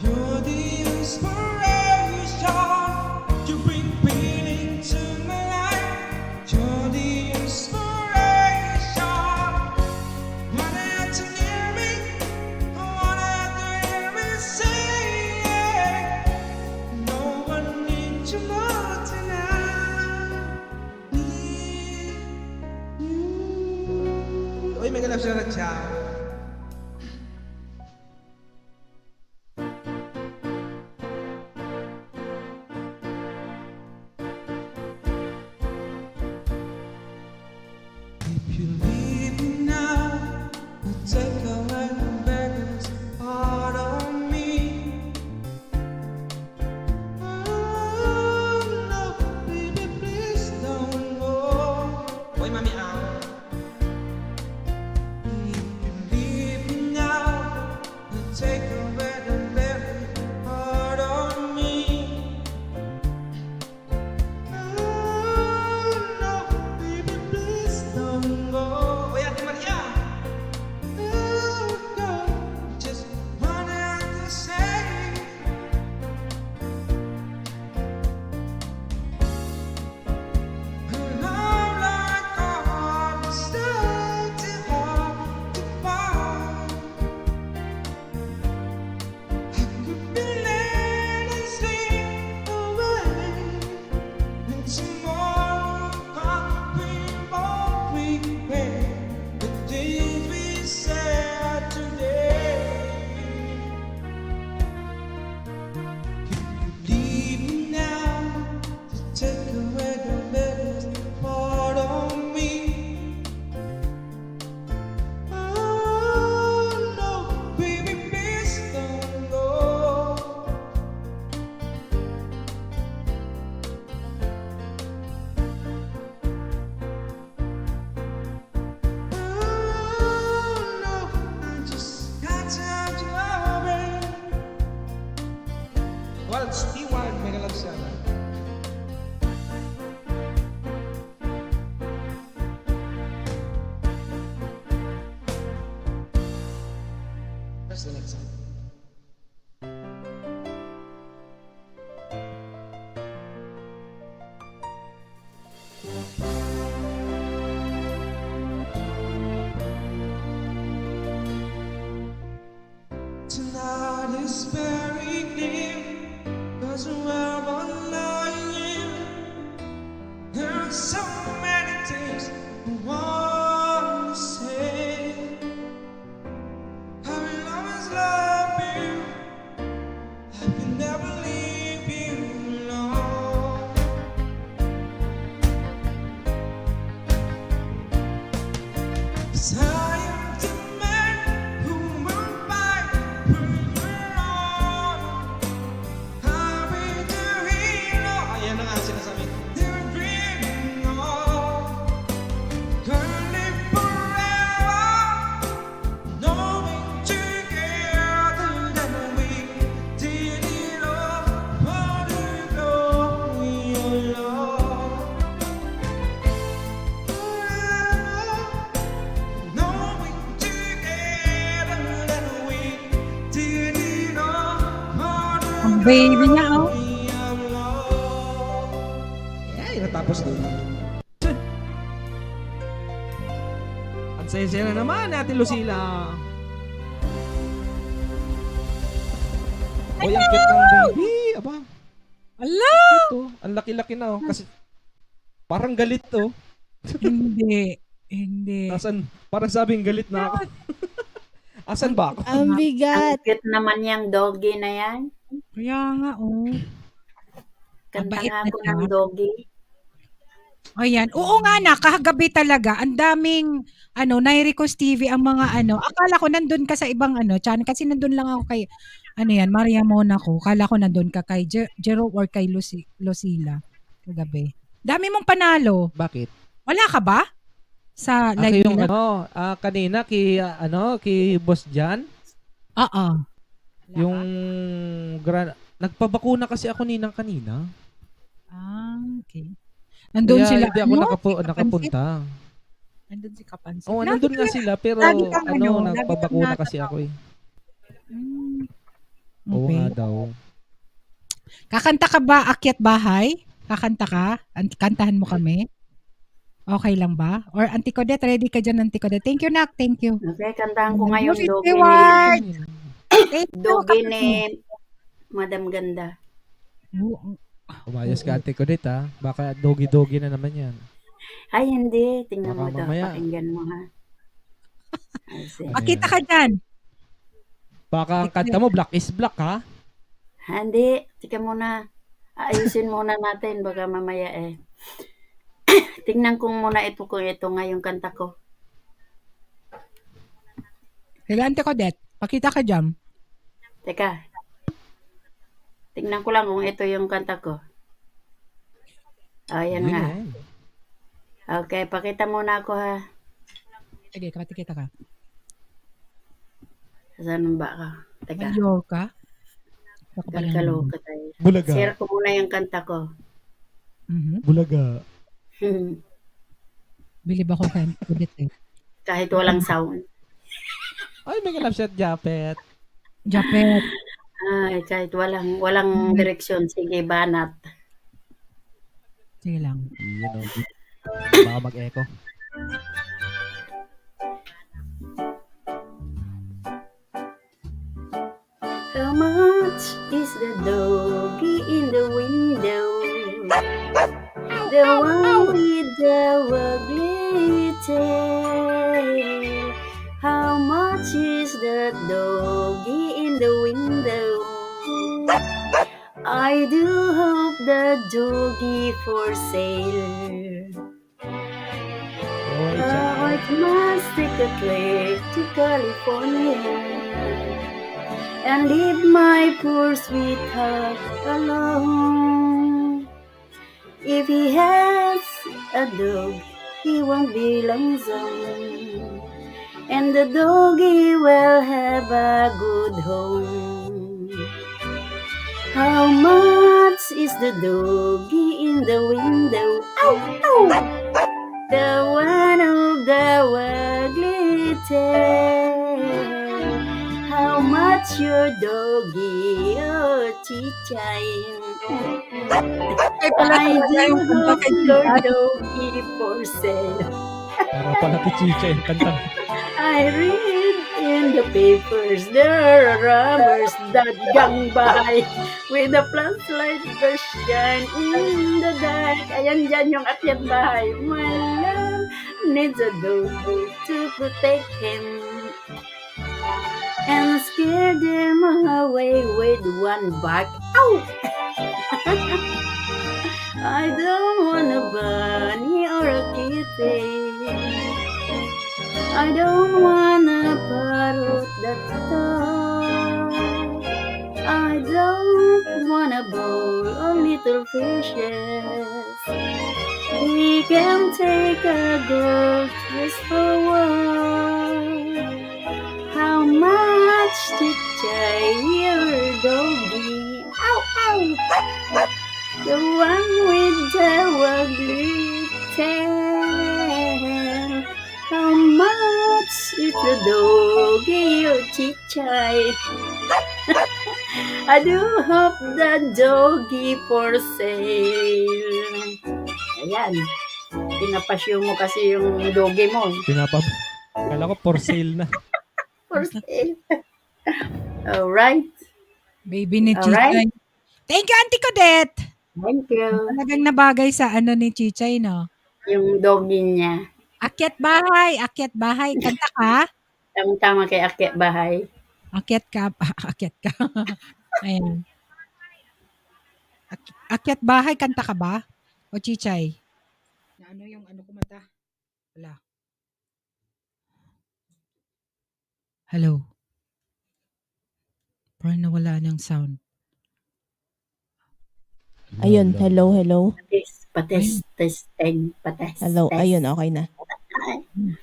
You're the inspiration. You bring meaning to my life. You're the inspiration. Wanna have to near me, wanna have to hear me say it. No one needs you more tonight. Need you. Uy, may galap siya na siya. If you leave me now, I'll take away the biggest part of me. Oh, no, baby, please don't go. Uy, Mami Ang. If you leave me now, I'll take away the biggest part of me. Oh, no, baby, please don't go. Uy, Ate Maria. Oh, God, just wanna have to say. Love like a heart is stuck too hard to find. I could be late and slip away, and tomorrow can't be more prepared. The days we said today. If you leave me now to take away the best part of me. Oh no, baby, please don't go. Oh no, I just got to have you over. Well, Stewart, may galap siya na. Where's the next one? Tonight is very near, 'cause we're all lying. There's so many things I want to say. I will always love you. I will never leave you alone. 'Cause I am the man who will fight for your honor. I'll be the hero. Ayan na nga ang sinasabi. They're dreaming of. Gonna live forever, knowing together that we did it all for the glory of love. Forever, knowing together that we did it all for the Ang baby niya, oh. glory of love. Ay, natapos din. Ang saya-saya na naman natin, Lucila. Oy, ang cute ng baby. Aba, Ala! ito. Ang laki-laki na, oh. Kasi parang galit to. Hindi. Hindi. Asan? Parang sabing galit na ako. Asan ba ako? Ang bigat. Cute naman yung doggy na yan. Kaya nga, oh. Kanta Mabait nga na ako siya. ng doggy. Ayan. Oo nga na, kahagabi talaga. Ang daming, Nairicos TV ang mga Akala ko nandun ka sa ibang channel. Kasi nandun lang ako kay, Maria Monaco. Akala ko nandun ka kay Jero or kay Lucila. Kagabi. Dami mong panalo. Bakit? Wala ka ba? Sa Ako live yung nila? kanina kay Boss Jan, Oo. yung nagpabakuna kasi ako ninang kanina. Ah, okay. Nandun Kaya sila. hindi ako nakapunta. Nandun si Kapansin. Oo, nandun nga sila pero lagi kang lagi nagpabakuna kang kasi ako eh. Oo Okay. nga daw. Kakanta ka ba, Akyat Bahay? Kakanta ka? Kantahan mo kami? Okay lang ba? Or Auntie Codette, ready ka dyan, Auntie Codette? Thank you, Nak. Thank you. Okay, kantahan ko ngayong Movie doggy Stewart! ni, doggy ni Madam Ganda. Umayos ka ate ko dit ha. Baka doggy-doggy na naman yan. Ay, hindi. Tingnan Baka mo daw. mamaya. Pakinggan mo, ha? Ay, sige. Pakita ka dyan. Baka ang kanta mo black is black ha. Hindi. Tika muna. Ayusin muna natin. Baka mamaya eh. Tingnan ko muna ito kung ito nga yung kanta ko. Kaya Auntie Codette, pakita ka dyan. Teka. Tingnan ko lang kung ito yung kanta ko. Ayan nga. Okay, pakita muna ako ha. Sige, pakita ka. Saan ba ka? Teka. Mallorca? Kaloka tayo. Bulaga. Share ko muna yung kanta ko. Bulaga. Bilib ako kay Auntie Codette eh. Kahit walang sound. Ay, may love shot, Japet. Japet. Ay, kahit walang direksyon. Sige, banat. Sige lang. Yun o. Baka mag-echo. How much is the doggy in the window? The one with the ugly tail. How much is that doggy in the window? I do hope the doggy for sale. I must take a trip to California and leave my poor sweetheart alone. If he has a dog, he won't be lonesome, and the doggy will have a good home. How much is the doggy in the window? Ow, ow! The one of the ugly tail. How much your doggy, oh chichay? I do hope your doggy for sale. Para pala kay Chicha yung kanta. I read in in the papers. There are rumors that gang bahay with a flashlight version in the dark. Ayan dyan yung akyat bahay. My love needs a dog to protect him and scare them away with one bark. Ow! I don't want a bunny or a kitten. I don't want a parrot that's tall. I don't want a bowl of little fishes. We can take a golf just for one. How much to try your doggy? Ow, ow! The one with the ugly tail. How much is the doggy or chichay? I do hope the doggy for sale. Ayan. Pinapasyo mo kasi yung doggy mo. Kala ko for sale na. For sale. Alright. Baby ni Alright. Chichay. Thank you, Auntie Codet. Thank you. Talagang nabagay sa ano ni Chichay, no? Yung doggy niya. Akyat bahay, akyat bahay. Kanta ka? Tama kay akyat bahay. Akyat ka. Akyat ka. Ayan. Akyat bahay, kanta ka ba? O Chichay? Na ano yung ano ko mata? Wala. Hello? Parang nawala ng sound. Ayun, hello, hello. Pates. Hello, ayun, okay na.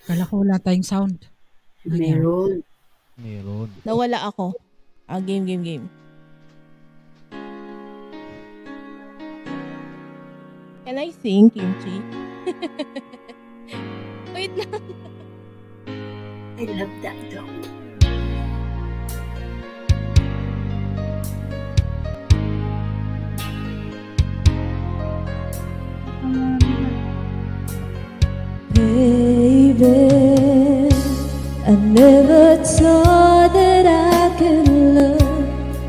Kala ko wala tayong sound. Meron. Nawala ako. Game. Can I sing, Kimchi? Wait lang. I love that dog. Baby, I never thought that I could love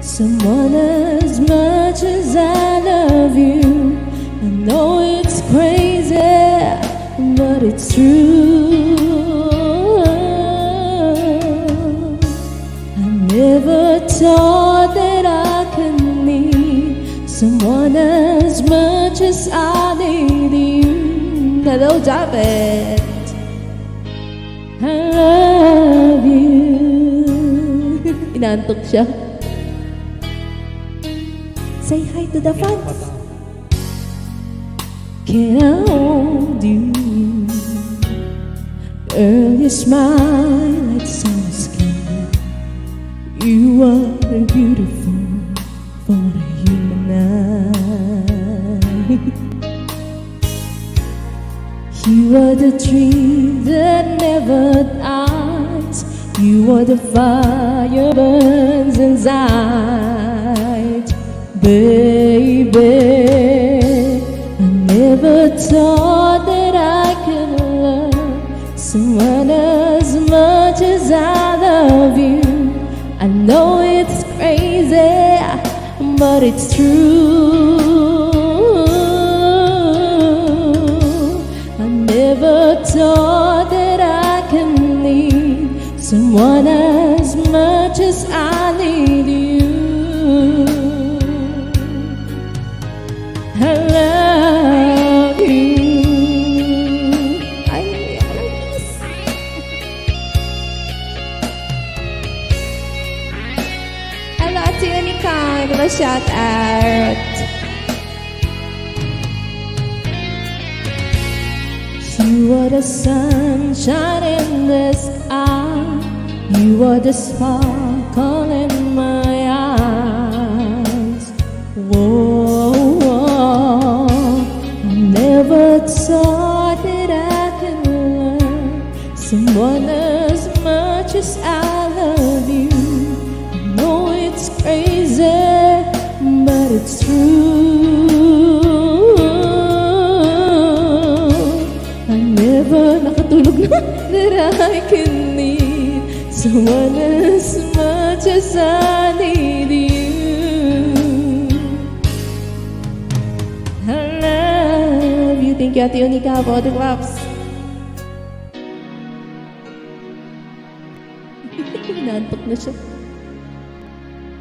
someone as much as I love you. I know it's crazy, but it's true. I never thought that I could need someone as much as I need you. Hello, David. I love you. Inantok siya. Say hi to the fans. Can I hold you? Girl, you smile like summer skin. You are beautiful for a human eye. You are the dream that never dies. You are the fire burns inside. Baby, I never thought that I could love someone as much as I love you. I know it's crazy, but it's true. Never thought that I can need someone as much as I need you. I love you. Hello, Ate Anika. Give a shout out. You are the sunshine in the sky. You are the sparkle in my eyes. Whoa, I never thought that I could love someone as much as I love you. I know it's crazy, but it's true. Never nakatulog na that I can need someone as much as I need you. I love you. Thank you, Ate Unica, for the claps. Nantok na siya.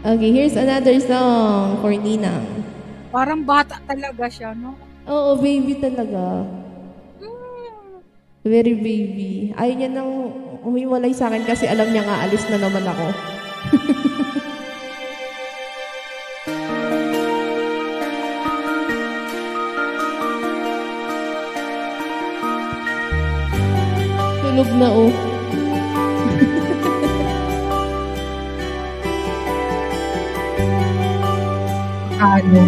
Okay, here's another song for Ninang. Parang bata talaga siya, no? Oo, baby talaga. Very baby. Ayaw niya nang umiwalay sa akin kasi alam niya nga alis na naman ako. Tulog na oh. Ano?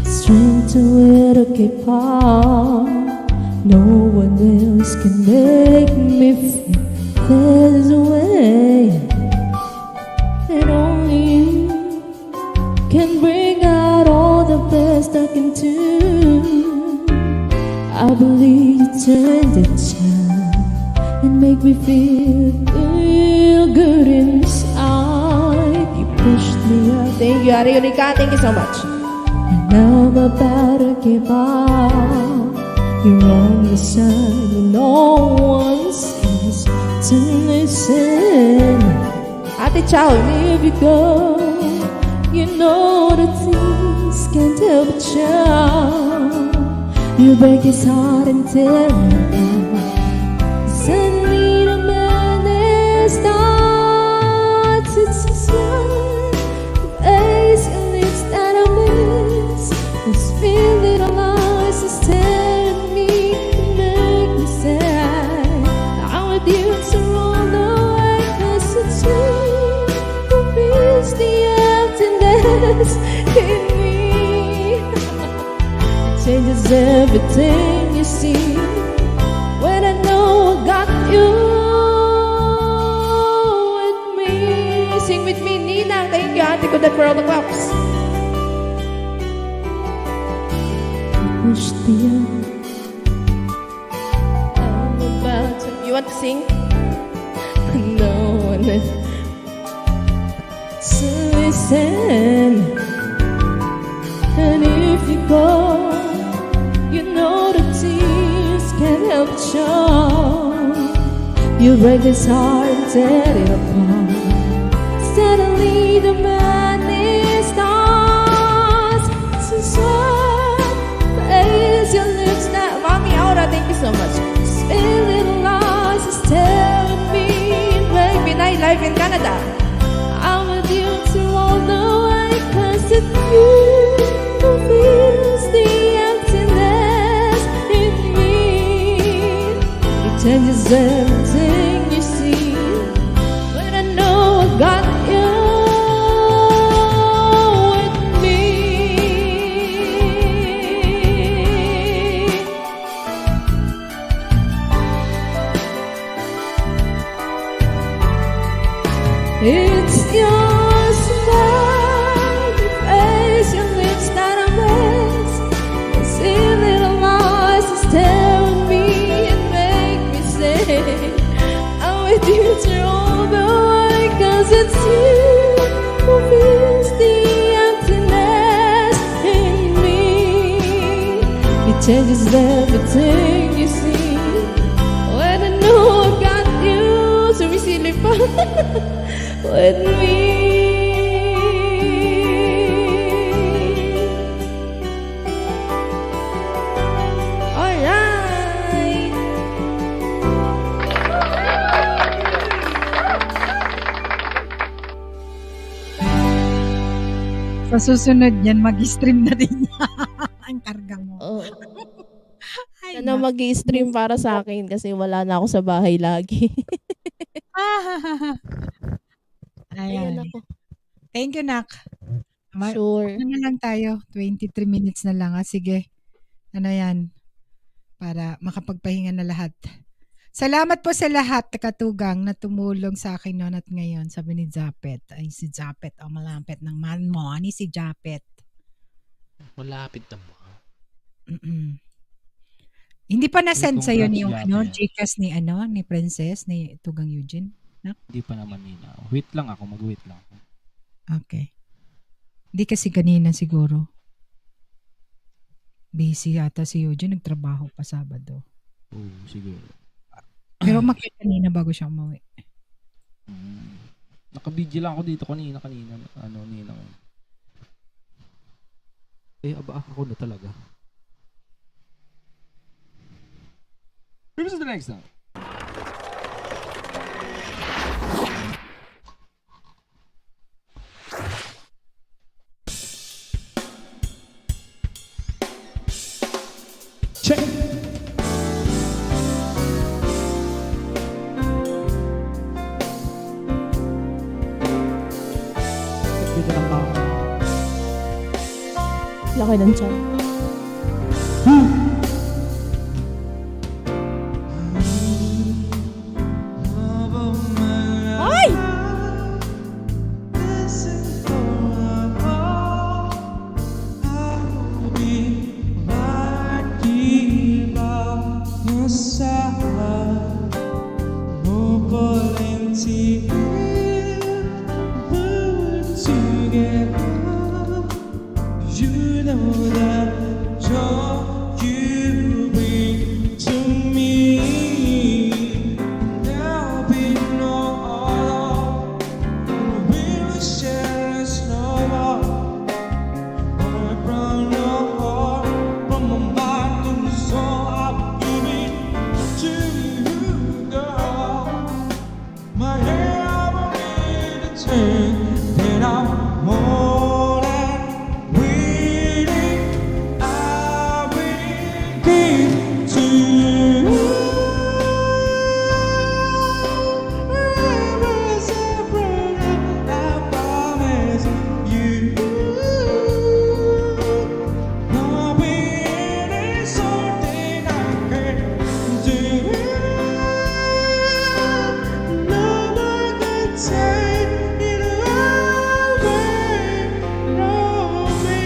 Strength to wear to keep on. No one else can make me feel this way. And only you can bring out all the best I can do. I believe you turned the time and make me feel good inside. You pushed me out. Thank you, Ari Unica. Thank you so much. Now I'm about to give up. You're on the side when no one seems to listen. Ate Chow, if you go, you know that things can't help but show. You break his heart and tear him down. Suddenly the madness starts. It's a sign of ace and it's that I miss. This feeling of lies is tearing me to make me sad. I'm with you to roll away, 'cause it's you who fills the emptiness in me. It changes everything you see when I know I got you with me. Sing with me, Ninang. Thank you, Ate Kudat, for all the claps. Push the end. I'm about to. You want to sing? No one is. So listen. And if you go, you know the tears can't help but show. You break his heart and tear it apart. Suddenly the madness starts. So sad, praise your lips now. Mommy Aura, thank you so much. Spin little lies is telling me. Baby, nightlife in Canada. I'm with you till all the way, 'cause it's you who fills the emptiness in me. It changes everything you see when I know I got you with me. It's your smile, your face, your lips that I miss. I see little lies is telling me and make me say I'm with you through all the way, 'cause it's you who fills the emptiness in me. It changes everything you see when I know I got you. Sumisilip pa. With me. Alright. Sa susunod yan, mag-stream na din ang karga mo. Oh. Ay, Sana mag-i-stream para sa akin kasi wala na ako sa bahay lagi. Ayan. Ayan ako. Thank you, Nak. Sure. Ano na lang tayo? 23 minutes na lang. Sige. Ano yan? Para makapagpahinga na lahat. Salamat po sa lahat, katugang, na tumulong sa akin noon at ngayon. Sabi ni Japet. Ay, si Japet. Malapit ng man mo. Ani si Japet? Malapit na mo. Mm. Hindi pa na-send sa'yo congrats, yung Yate. Gcash ni Princess, ni Tugang Eugene? Nak? Hindi pa naman nina. Wait lang ako, mag-wait lang ako. Okay. Hindi kasi kanina siguro. Busy yata si Eugene, nagtrabaho pa Sabado. Oo, siguro. Pero umakyat kanina bago siya umuwi. Nakabidyo lang ako dito kanina. Nina. Aba, ako na talaga. Who's the next now? Check. Dito lang ako. Laki ng tiyan. Ay! You know that joy you bring to me. There'll be no other. We'll share no more. I brought your heart from my mind to the soul. I'll give it to you, girl. My hair will be the turn that I'm more than willing. I will give to you. Rivers of blood, I promise you. Knowing it's something I can do. No one can take it away from me.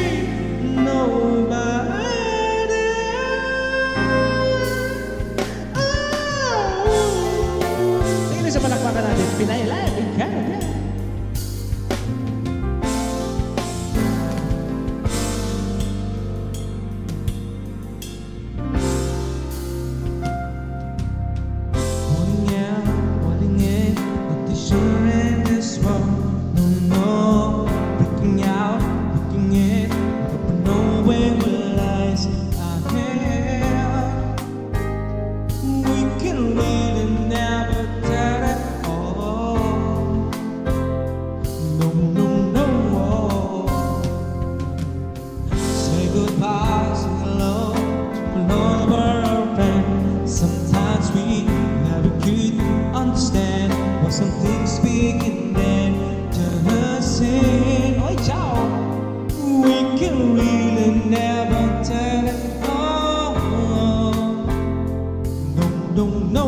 Nobody. Sige, sa palakpakan natin. Pinay Live in Canada. Wanting it, not too sure in this world. No, breaking out, breaking it, but knowing what lies ahead. We can really never tell it all. No. Say goodbye, say hello to all of our friends. Sometimes we never could understand what some things begin then just say, oi, ciao. We can really never tell it all. No. No.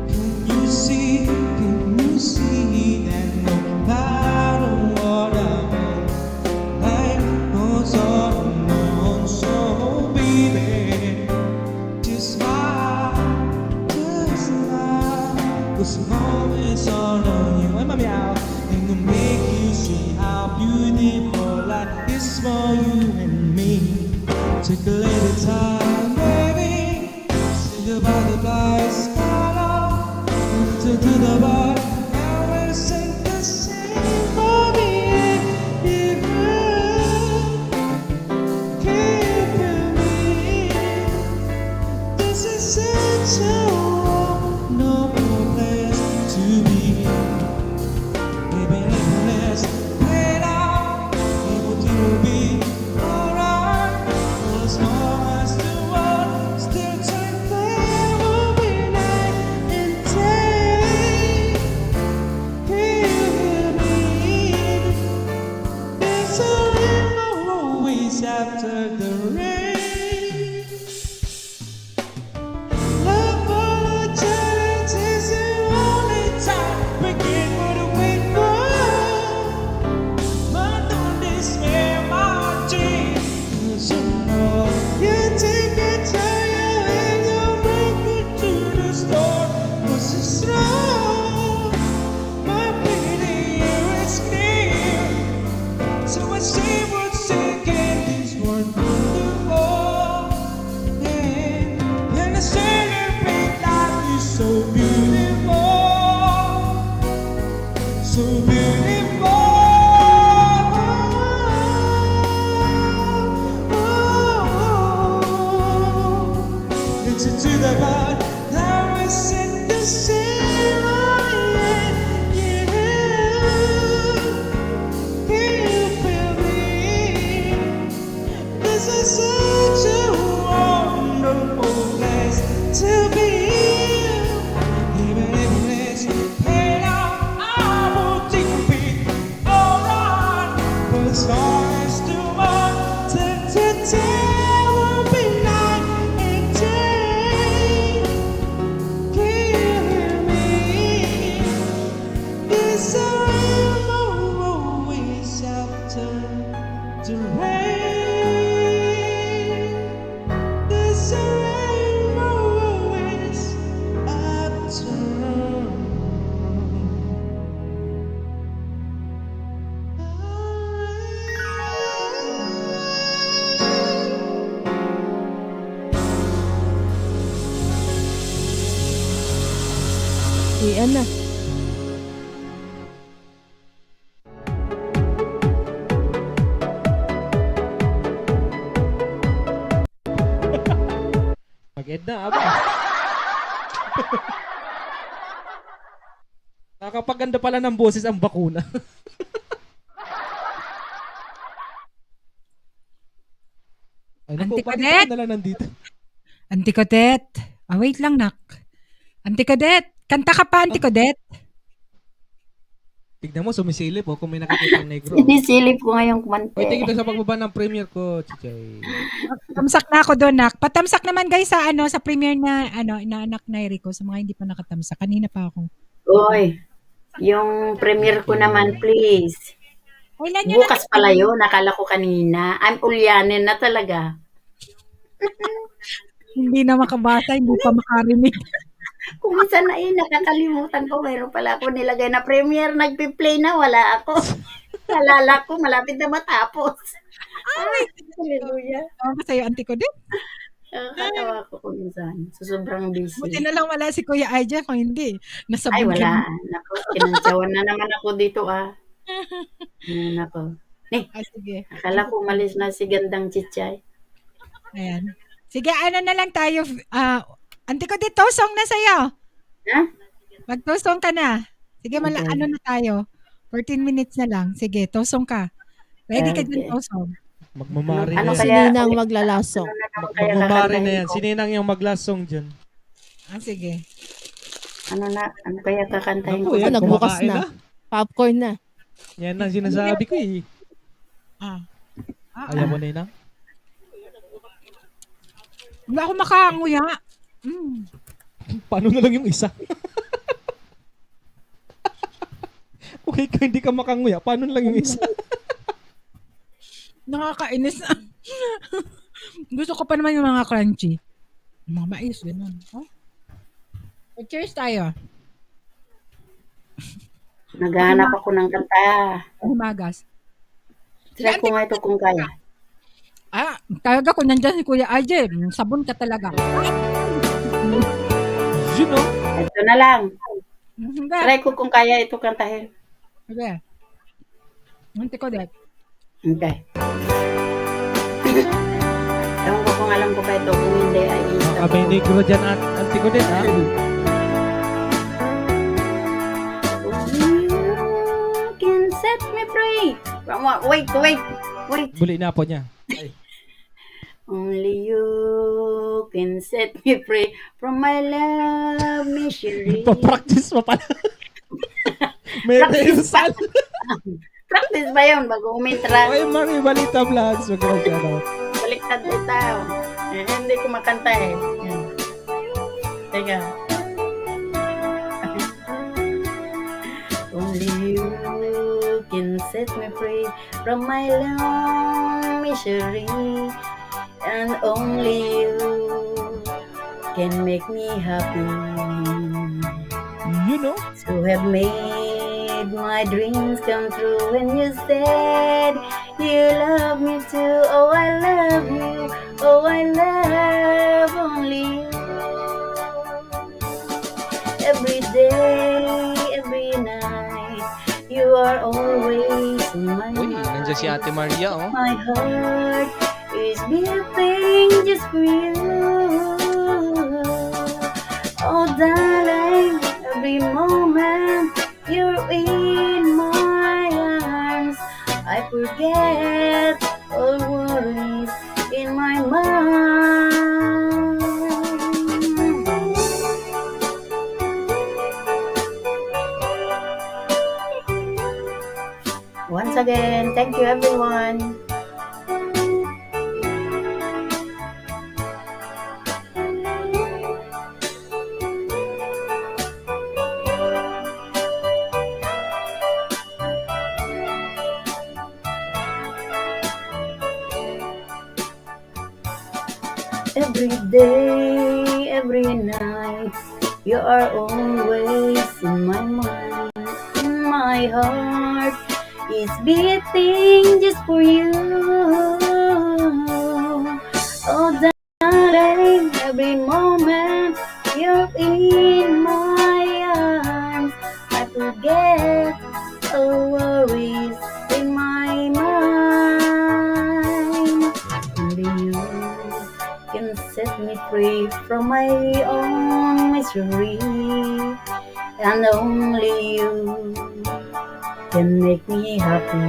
Can you see that no matter what happens, life goes on, so baby, just smile, cause love is all on you, and it'll make you see how beautiful life is for you and me. Take a little time, baby, see the butterflies color, to the bar, and we'll sing the same for me. If you can't feel me, this is such a wonderful place to be. Baby, let's play it out. It will be alright. As long as the world still turns, there will be night and day. Feel me. There's a river always after the rain. Love the God that we set the sail on. Yeah, can you feel me? This is such a wonderful place to be. Even if it's paid out, I won't take a beat. Alright, but as long as the one to tell will be night and day. Can you hear me? This rainbow always after the rain. This rainbow always after Iyan na. Mag-end na, aba. Nakakapaganda pala ng boses ang bakuna. Ay, naku, Auntie bakit Cadet? ako na lang nandito? Auntie Cadet. Wait lang, nak. Auntie Cadet. Kanta ka pa, Auntie Cadet. Tignan mo, sumisilip kung may nakikita ng negro. Sinisilip ko ngayong kumante. Wait, tignan sa pagbaba ng premiere ko, Chichay. Tamsak na ako doon, nak. Patamsak naman guys sa sa premiere na inaanak na Rico sa mga hindi pa nakatamsak. Kanina pa ako. Oy, yung premiere ko naman, please. Kailan yun? Bukas pala yun, nakala ko kanina. I'm ulyanin na talaga. Hindi na makabasa, hindi pa makarinig. Kung minsan na nakakalimutan ko, mayroon pala ako nilagay na premiere, nagpi-play na, wala ako. Nalala ko, malapit na matapos. Ay, hallelujah. Tawag ka sa'yo, Auntie Cadet. Nakakatawa ko kung minsan. So, sobrang busy. Buti na lang wala si Kuya Aja, kung hindi. Nasa Ay, bungkin. wala. Naku, kinantsawan na naman ako dito, Nako. Sige. Akala ko umalis na si Gandang Chichay. Ayan. Sige, ano na lang tayo. Auntie Cadet, tosong na sa'yo. Ha? Magtosong ka na. Sige, Okay. ano na tayo. 14 minutes na lang. Sige, tosong ka. Ready ka dyan, Okay. tosong. Magmamari Ano na Si kaya- Ninang maglalasong. Magmamari na yan. Si Ninang yung maglasong dyan. Sige. Ano kaya kakantahin Naku, ko? yan, Nagbukas kumakain na. Popcorn na. Yan ang sinasabi ko eh. Ayaw mo, Ninang? Wala ako makanguya. Paano na lang yung isa? Okay, kung hindi ka makanguya, paano na lang yung isa? Nakakainis. Gusto ko pa naman yung mga crunchy. Mga mais, gano'n. Oh? Cheers tayo. Naghahanap ako ng kanta. Humagas. Try ko nga ito kung kaya. Talaga kung nandyan si Kuya Aje, sabon ka talaga. Yun, no? Ito na lang. Hindi. Try ko kung kaya ito kantahin. Sige. Auntie Cadet. Okay. Ewan ko kung alam ko pa ito. Kung hindi, ay isa Kami negro dyan, Auntie ko din, ha? You can set me free. Wait. Buli na po niya. Only you can set me free from my love misery. Pa-practice mo pala. May rehearsal. Practice ba yun bago umintra? Ay, Mari Balita Vlogs. Wag ka na. Baliktad din tao. Hindi ko makanta eh. Yan. Teka. Only you can set me free from my long misery. And only you can make me happy. You know? To have made my dreams come true when you said you love me too. Oh, I love you. Oh, I love only you. Every day, every night, you are always in my Uy, nandiyan si Ate Maria, oh. My heart is beating just for you. every moment you're in my arms. I forget all worries in my mind. Once again, thank you everyone. Every day, every night, you are always in my mind. My heart is beating just for you. Oh, darling, every moment you're in my arms, I forget all worries in my mind. Only you can set me free from my own misery, and only you can make me happy.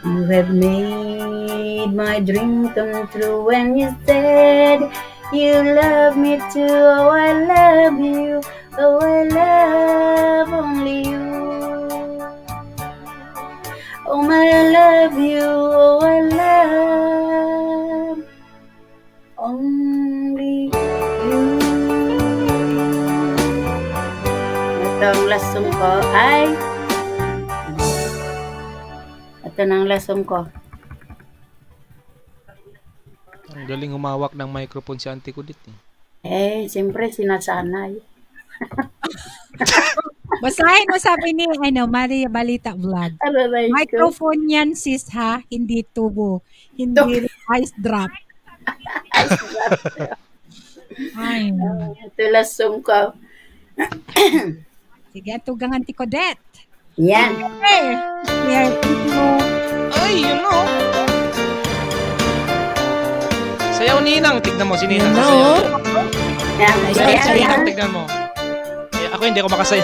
You have made my dream come true when you said you love me too. Oh, I love you. Oh, I love only you. Oh, my, I love you. Oh, I love only you. Itong lasong ko ay ito na ang lasong ko. Ang galing humawak ng microphone si Auntie Kudit eh. Siyempre sinasanay. Basahin mo sabi ni Maria Balita Vlog. Aray ko. Microphone yan sis ha, hindi tubo. Hindi ice drop. Ay. Ito lasong ko. Sige, tugang Auntie Codette. Yan. Okay. We are people. Ay, yun o. Sayaw Ninang, tignan mo si Ninang. Yan na, Sayaw. oh. Yan, Sayaw si yan. Ninang, tignan mo. Ako hindi ako makasaya.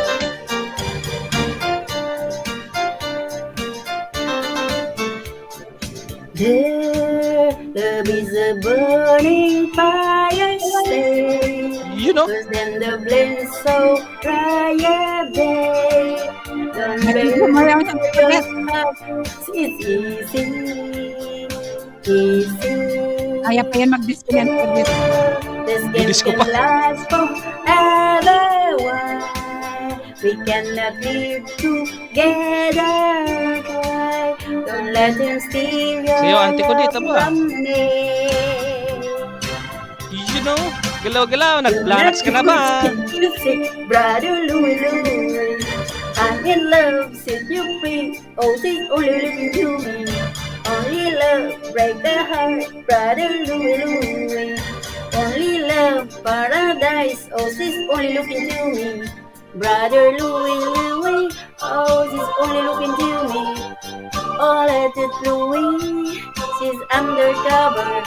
There, love is a burning fire, stay. You know? Cause then the blaze so dry a day. Don't let it's easy, easy. Kaya pa yan mag-disco yan. This game Disco can pa. last forever. Why we cannot live together? Why don't let him steal your Sayaw, Auntie Kudit, love aba. from me? You know? Galaw-galaw, nag-blanax ka na ba? Music, brother Louie Louie. I'm in love, set you free. Oh, she's only looking to me. Only love, break the heart, brother Louie Louie. Only love, paradise. Oh, she's only looking to me. Brother Louie Louie. Oh, she's only looking to me. Oh, let it Louie. She's undercover.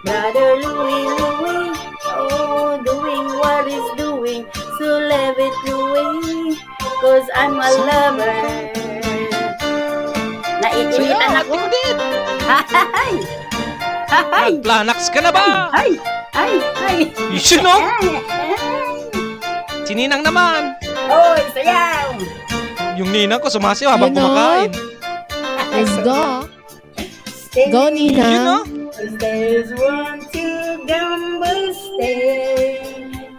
Brother Louie Louie. Oh, doing what he's doing. So leave it Louie. Cause I'm a lover. Naiinitan ako. Hay! Hay! Nag-blanax ka na ba? Ay! Ay! Ay! You know? Si Ninang naman. Oy! Sayaw! Yung Ninang ko sumasayaw habang You know? kumakain. Let's go. Stay. Go, Nina. You know? There's one to gamble stay.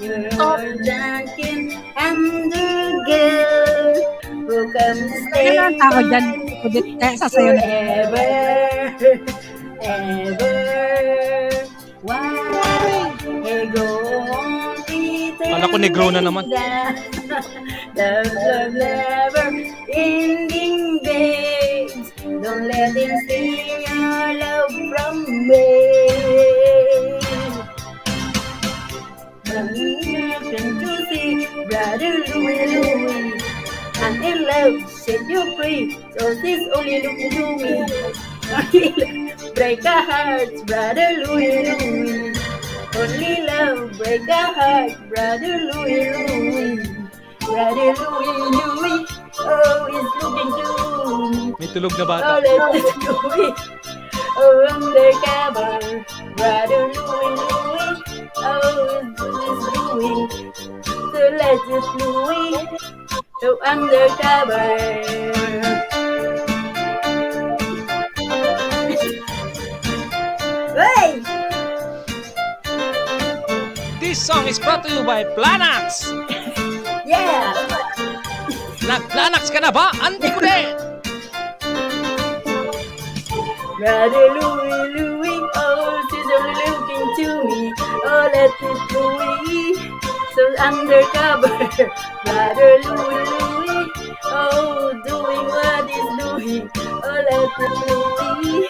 You're Duncan and the girl who comes stay. Ano ang tao dyan? Codette, kaya sasayaw na. Ever, ever. Why? Go on, Kala ko negro na naman. Love, love, never ending days. Don't let him steal your love from me. Can't you see, brother Louie Louie? I'm in love, set you free. So she's only looking to me. Break our hearts, brother Louie Louie. Only love break the heart, brother Louie Louie. Brother Louie Louie, oh, is looking to me. May tulog na bata. Oh, let it go. Oh, undercover, brother Louie Louie, oh, is doing. So let it Louie, so undercover. Hey! This song is brought to you by Planax. Yeah! Nag-Planax ka na ba, Auntie Kudet? Brother Louie Louie, oh, she's only looking to me. Oh, let it Louie, so undercover. Brother Louie Louie, oh, doing what he's doing. Oh, let it Louie,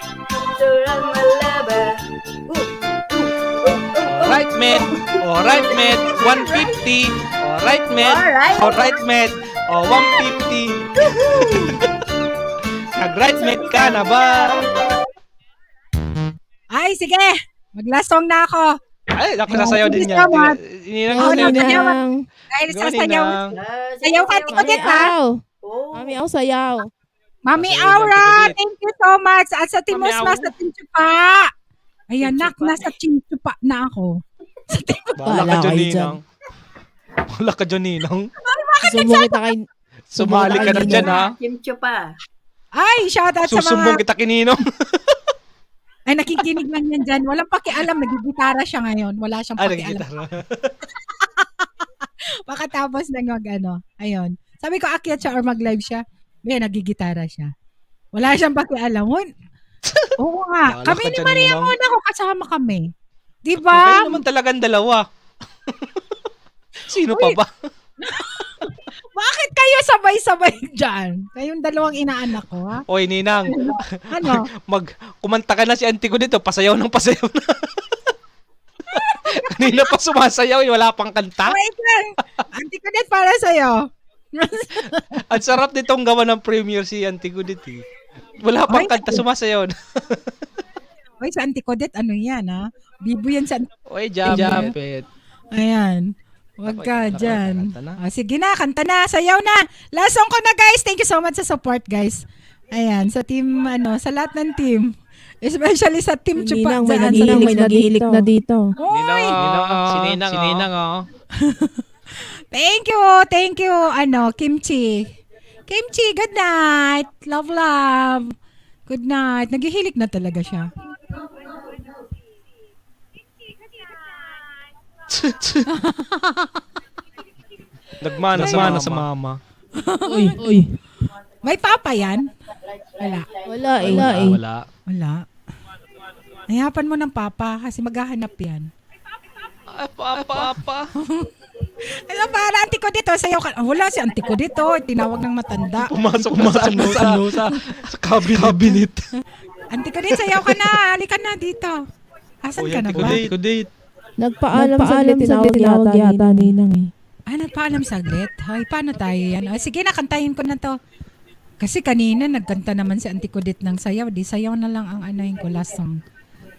so I'm a lover. Right, med. Alright, med. 150. Alright, med. Alright. Alright, med. O, 150. Nag-right med ka na ba? Ay, sige. Mag-last song na ako. Ay, naku, nasayaw din Thank you niya. so much. Ninang, Oh, ninang. Ninang. Dahil Go, sa sayaw. Ninang. Sayaw ka, Tiko Mami Dit, ha? Aw. Mami Aw, sayaw. Mami Sasayaw lang, Aura, Tiko Dit. thank you so much. At sa Timos Mami na Aw. sa Timchupa. Ayan, nak, nasa Timchupa na ako. Bahala Bahala ka dyan, kayo dyan. Ninang. Bahala ka dyan, Ninang. Sumbong kita kay... Sumali ka na Ninang. dyan, ha? Kimcho pa. Ay, shout out sa Susumbong mga... kita kay Ninong. Ay, nakikinig lang yan dyan. Walang pakialam. Nagigitara siya ngayon. Wala siyang Ay, pakialam. nagigitara. Pakatapos na yung ano. Ayun. Sabi ko, akyat siya or mag-live siya. May nagigitara siya. Wala siyang pakialam. Oo nga. Bahala Kami ka ni dyan, Maria Ninong. muna ko kasama kami. Di Kayo ba? naman talagang dalawa. Sino pa ba? Bakit kayo sabay-sabay dyan? Kayong dalawang inaanak ko, ha? Oy, Ninang. Ano? Kumanta ka na si auntie ko dito. Pasayaw ng pasayaw na. Kanina pa sumasayaw. Wala pang kanta. Wait lang. Auntie ko din para sa'yo. Ang sarap nitong gawa ng premiere si auntie ko dito. Wala pang Ay, kanta. Sumasayaw na. Oy, sa Auntie Codet, ano yan, ha? Bibo yan sa... Oy, Japet. Ayan. Huwag ka Okay, dyan. kanta na. Sige na, kanta na. Sayaw na. Last song ko na, guys. Thank you so much sa support, guys. Ayan, sa team, sa lahat ng team. Especially sa team Chupa. Ninang, may dyan. nag-iilik may nag-iilik na dito. Uy! Si Ninang, oh. Thank you. Kimchi. Kimchi, good night. Love, love. Good night. Naghihilik na talaga siya. Nagmana sa mama. Uy. May papa yan? Wala. Wala eh. Wala. Nayapan mo ng papa kasi maghahanap yan. Ay, papa. Ano para auntie ko dito? Sayaw ka. Wala si auntie ko dito. Tinawag ng matanda. Pumasok sa cabinet. Auntie ko dito, sayaw ka na. Halika na dito. Asan ka na ba? Date. Nagpaalam saglit, tinawag yata Ninang eh. Nagpaalam saglit. Hay, paano tayo yan? Sige na, kantahin ko na to. Kasi kanina nagkanta naman si auntie ko dito ng sayaw. Di sayaw na lang ang anahin ko last song.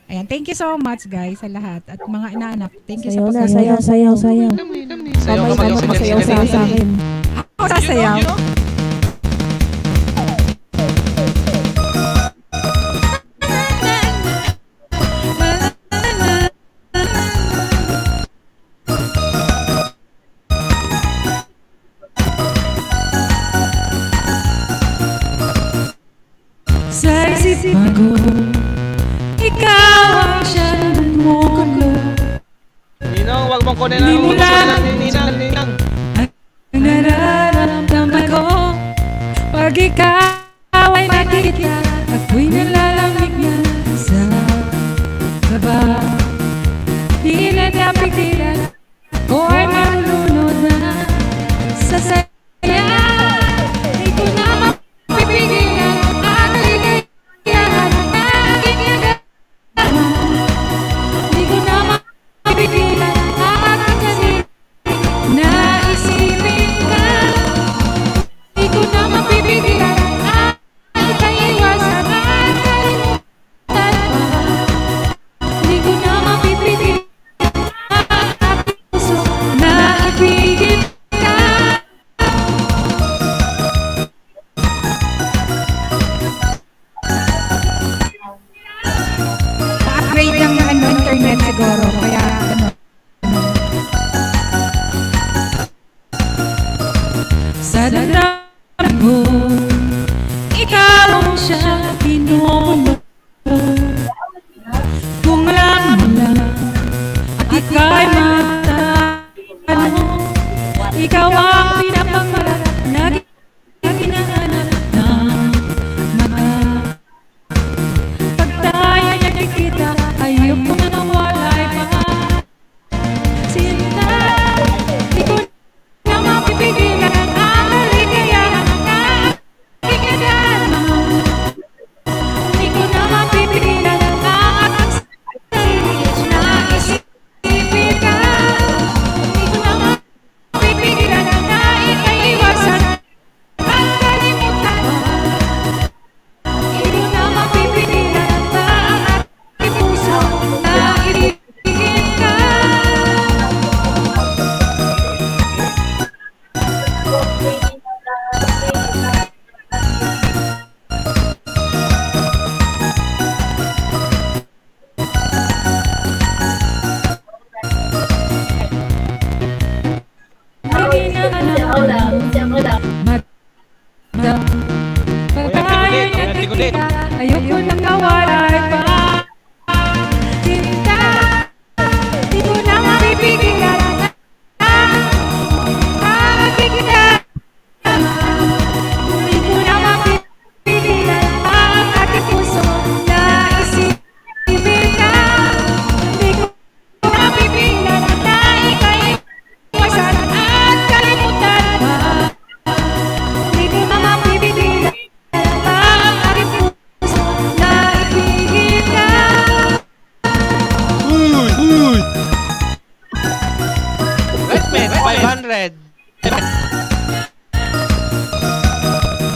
Ayan, thank you so much guys sa lahat. At mga inaanak, thank you Sayaw sa na, pagsasayaw. sayaw. Sayaw Kamay ka masayaw sa akin. Ako sasayaw. Sa isipan ko, ikaw ang siyang mo ko. Ninang, wag mong kunin na. Ninang. Nararamdaman ko pag ikaw ay nakikita, ako'y nalalamig na sa kaba. Di na napigilan, ako ay malulunod na sa saya. Di ko na mapipigilan ang kaligayahan ng aking nagagawa. Di ko na mapipigilan ang aking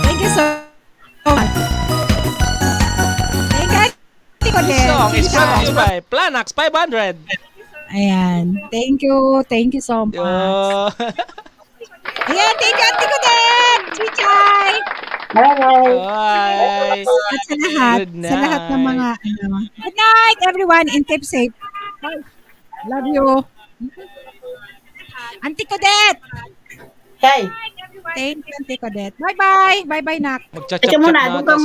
Thank you so much. Thank you, Ate Ko This song is brought to you din. by Planax 500. Ayan. Thank you. Thank you so much. Ayan, thank you, Ate Ko din. Chichay. Bye. At sa lahat, Good sa lahat ng night. mga Good night, everyone, and keep safe. Bye. Love you. Auntie Codet. Hi. Thank you, Auntie Codet. Bye-bye. Bye-bye, Nak. Magchat-chat na.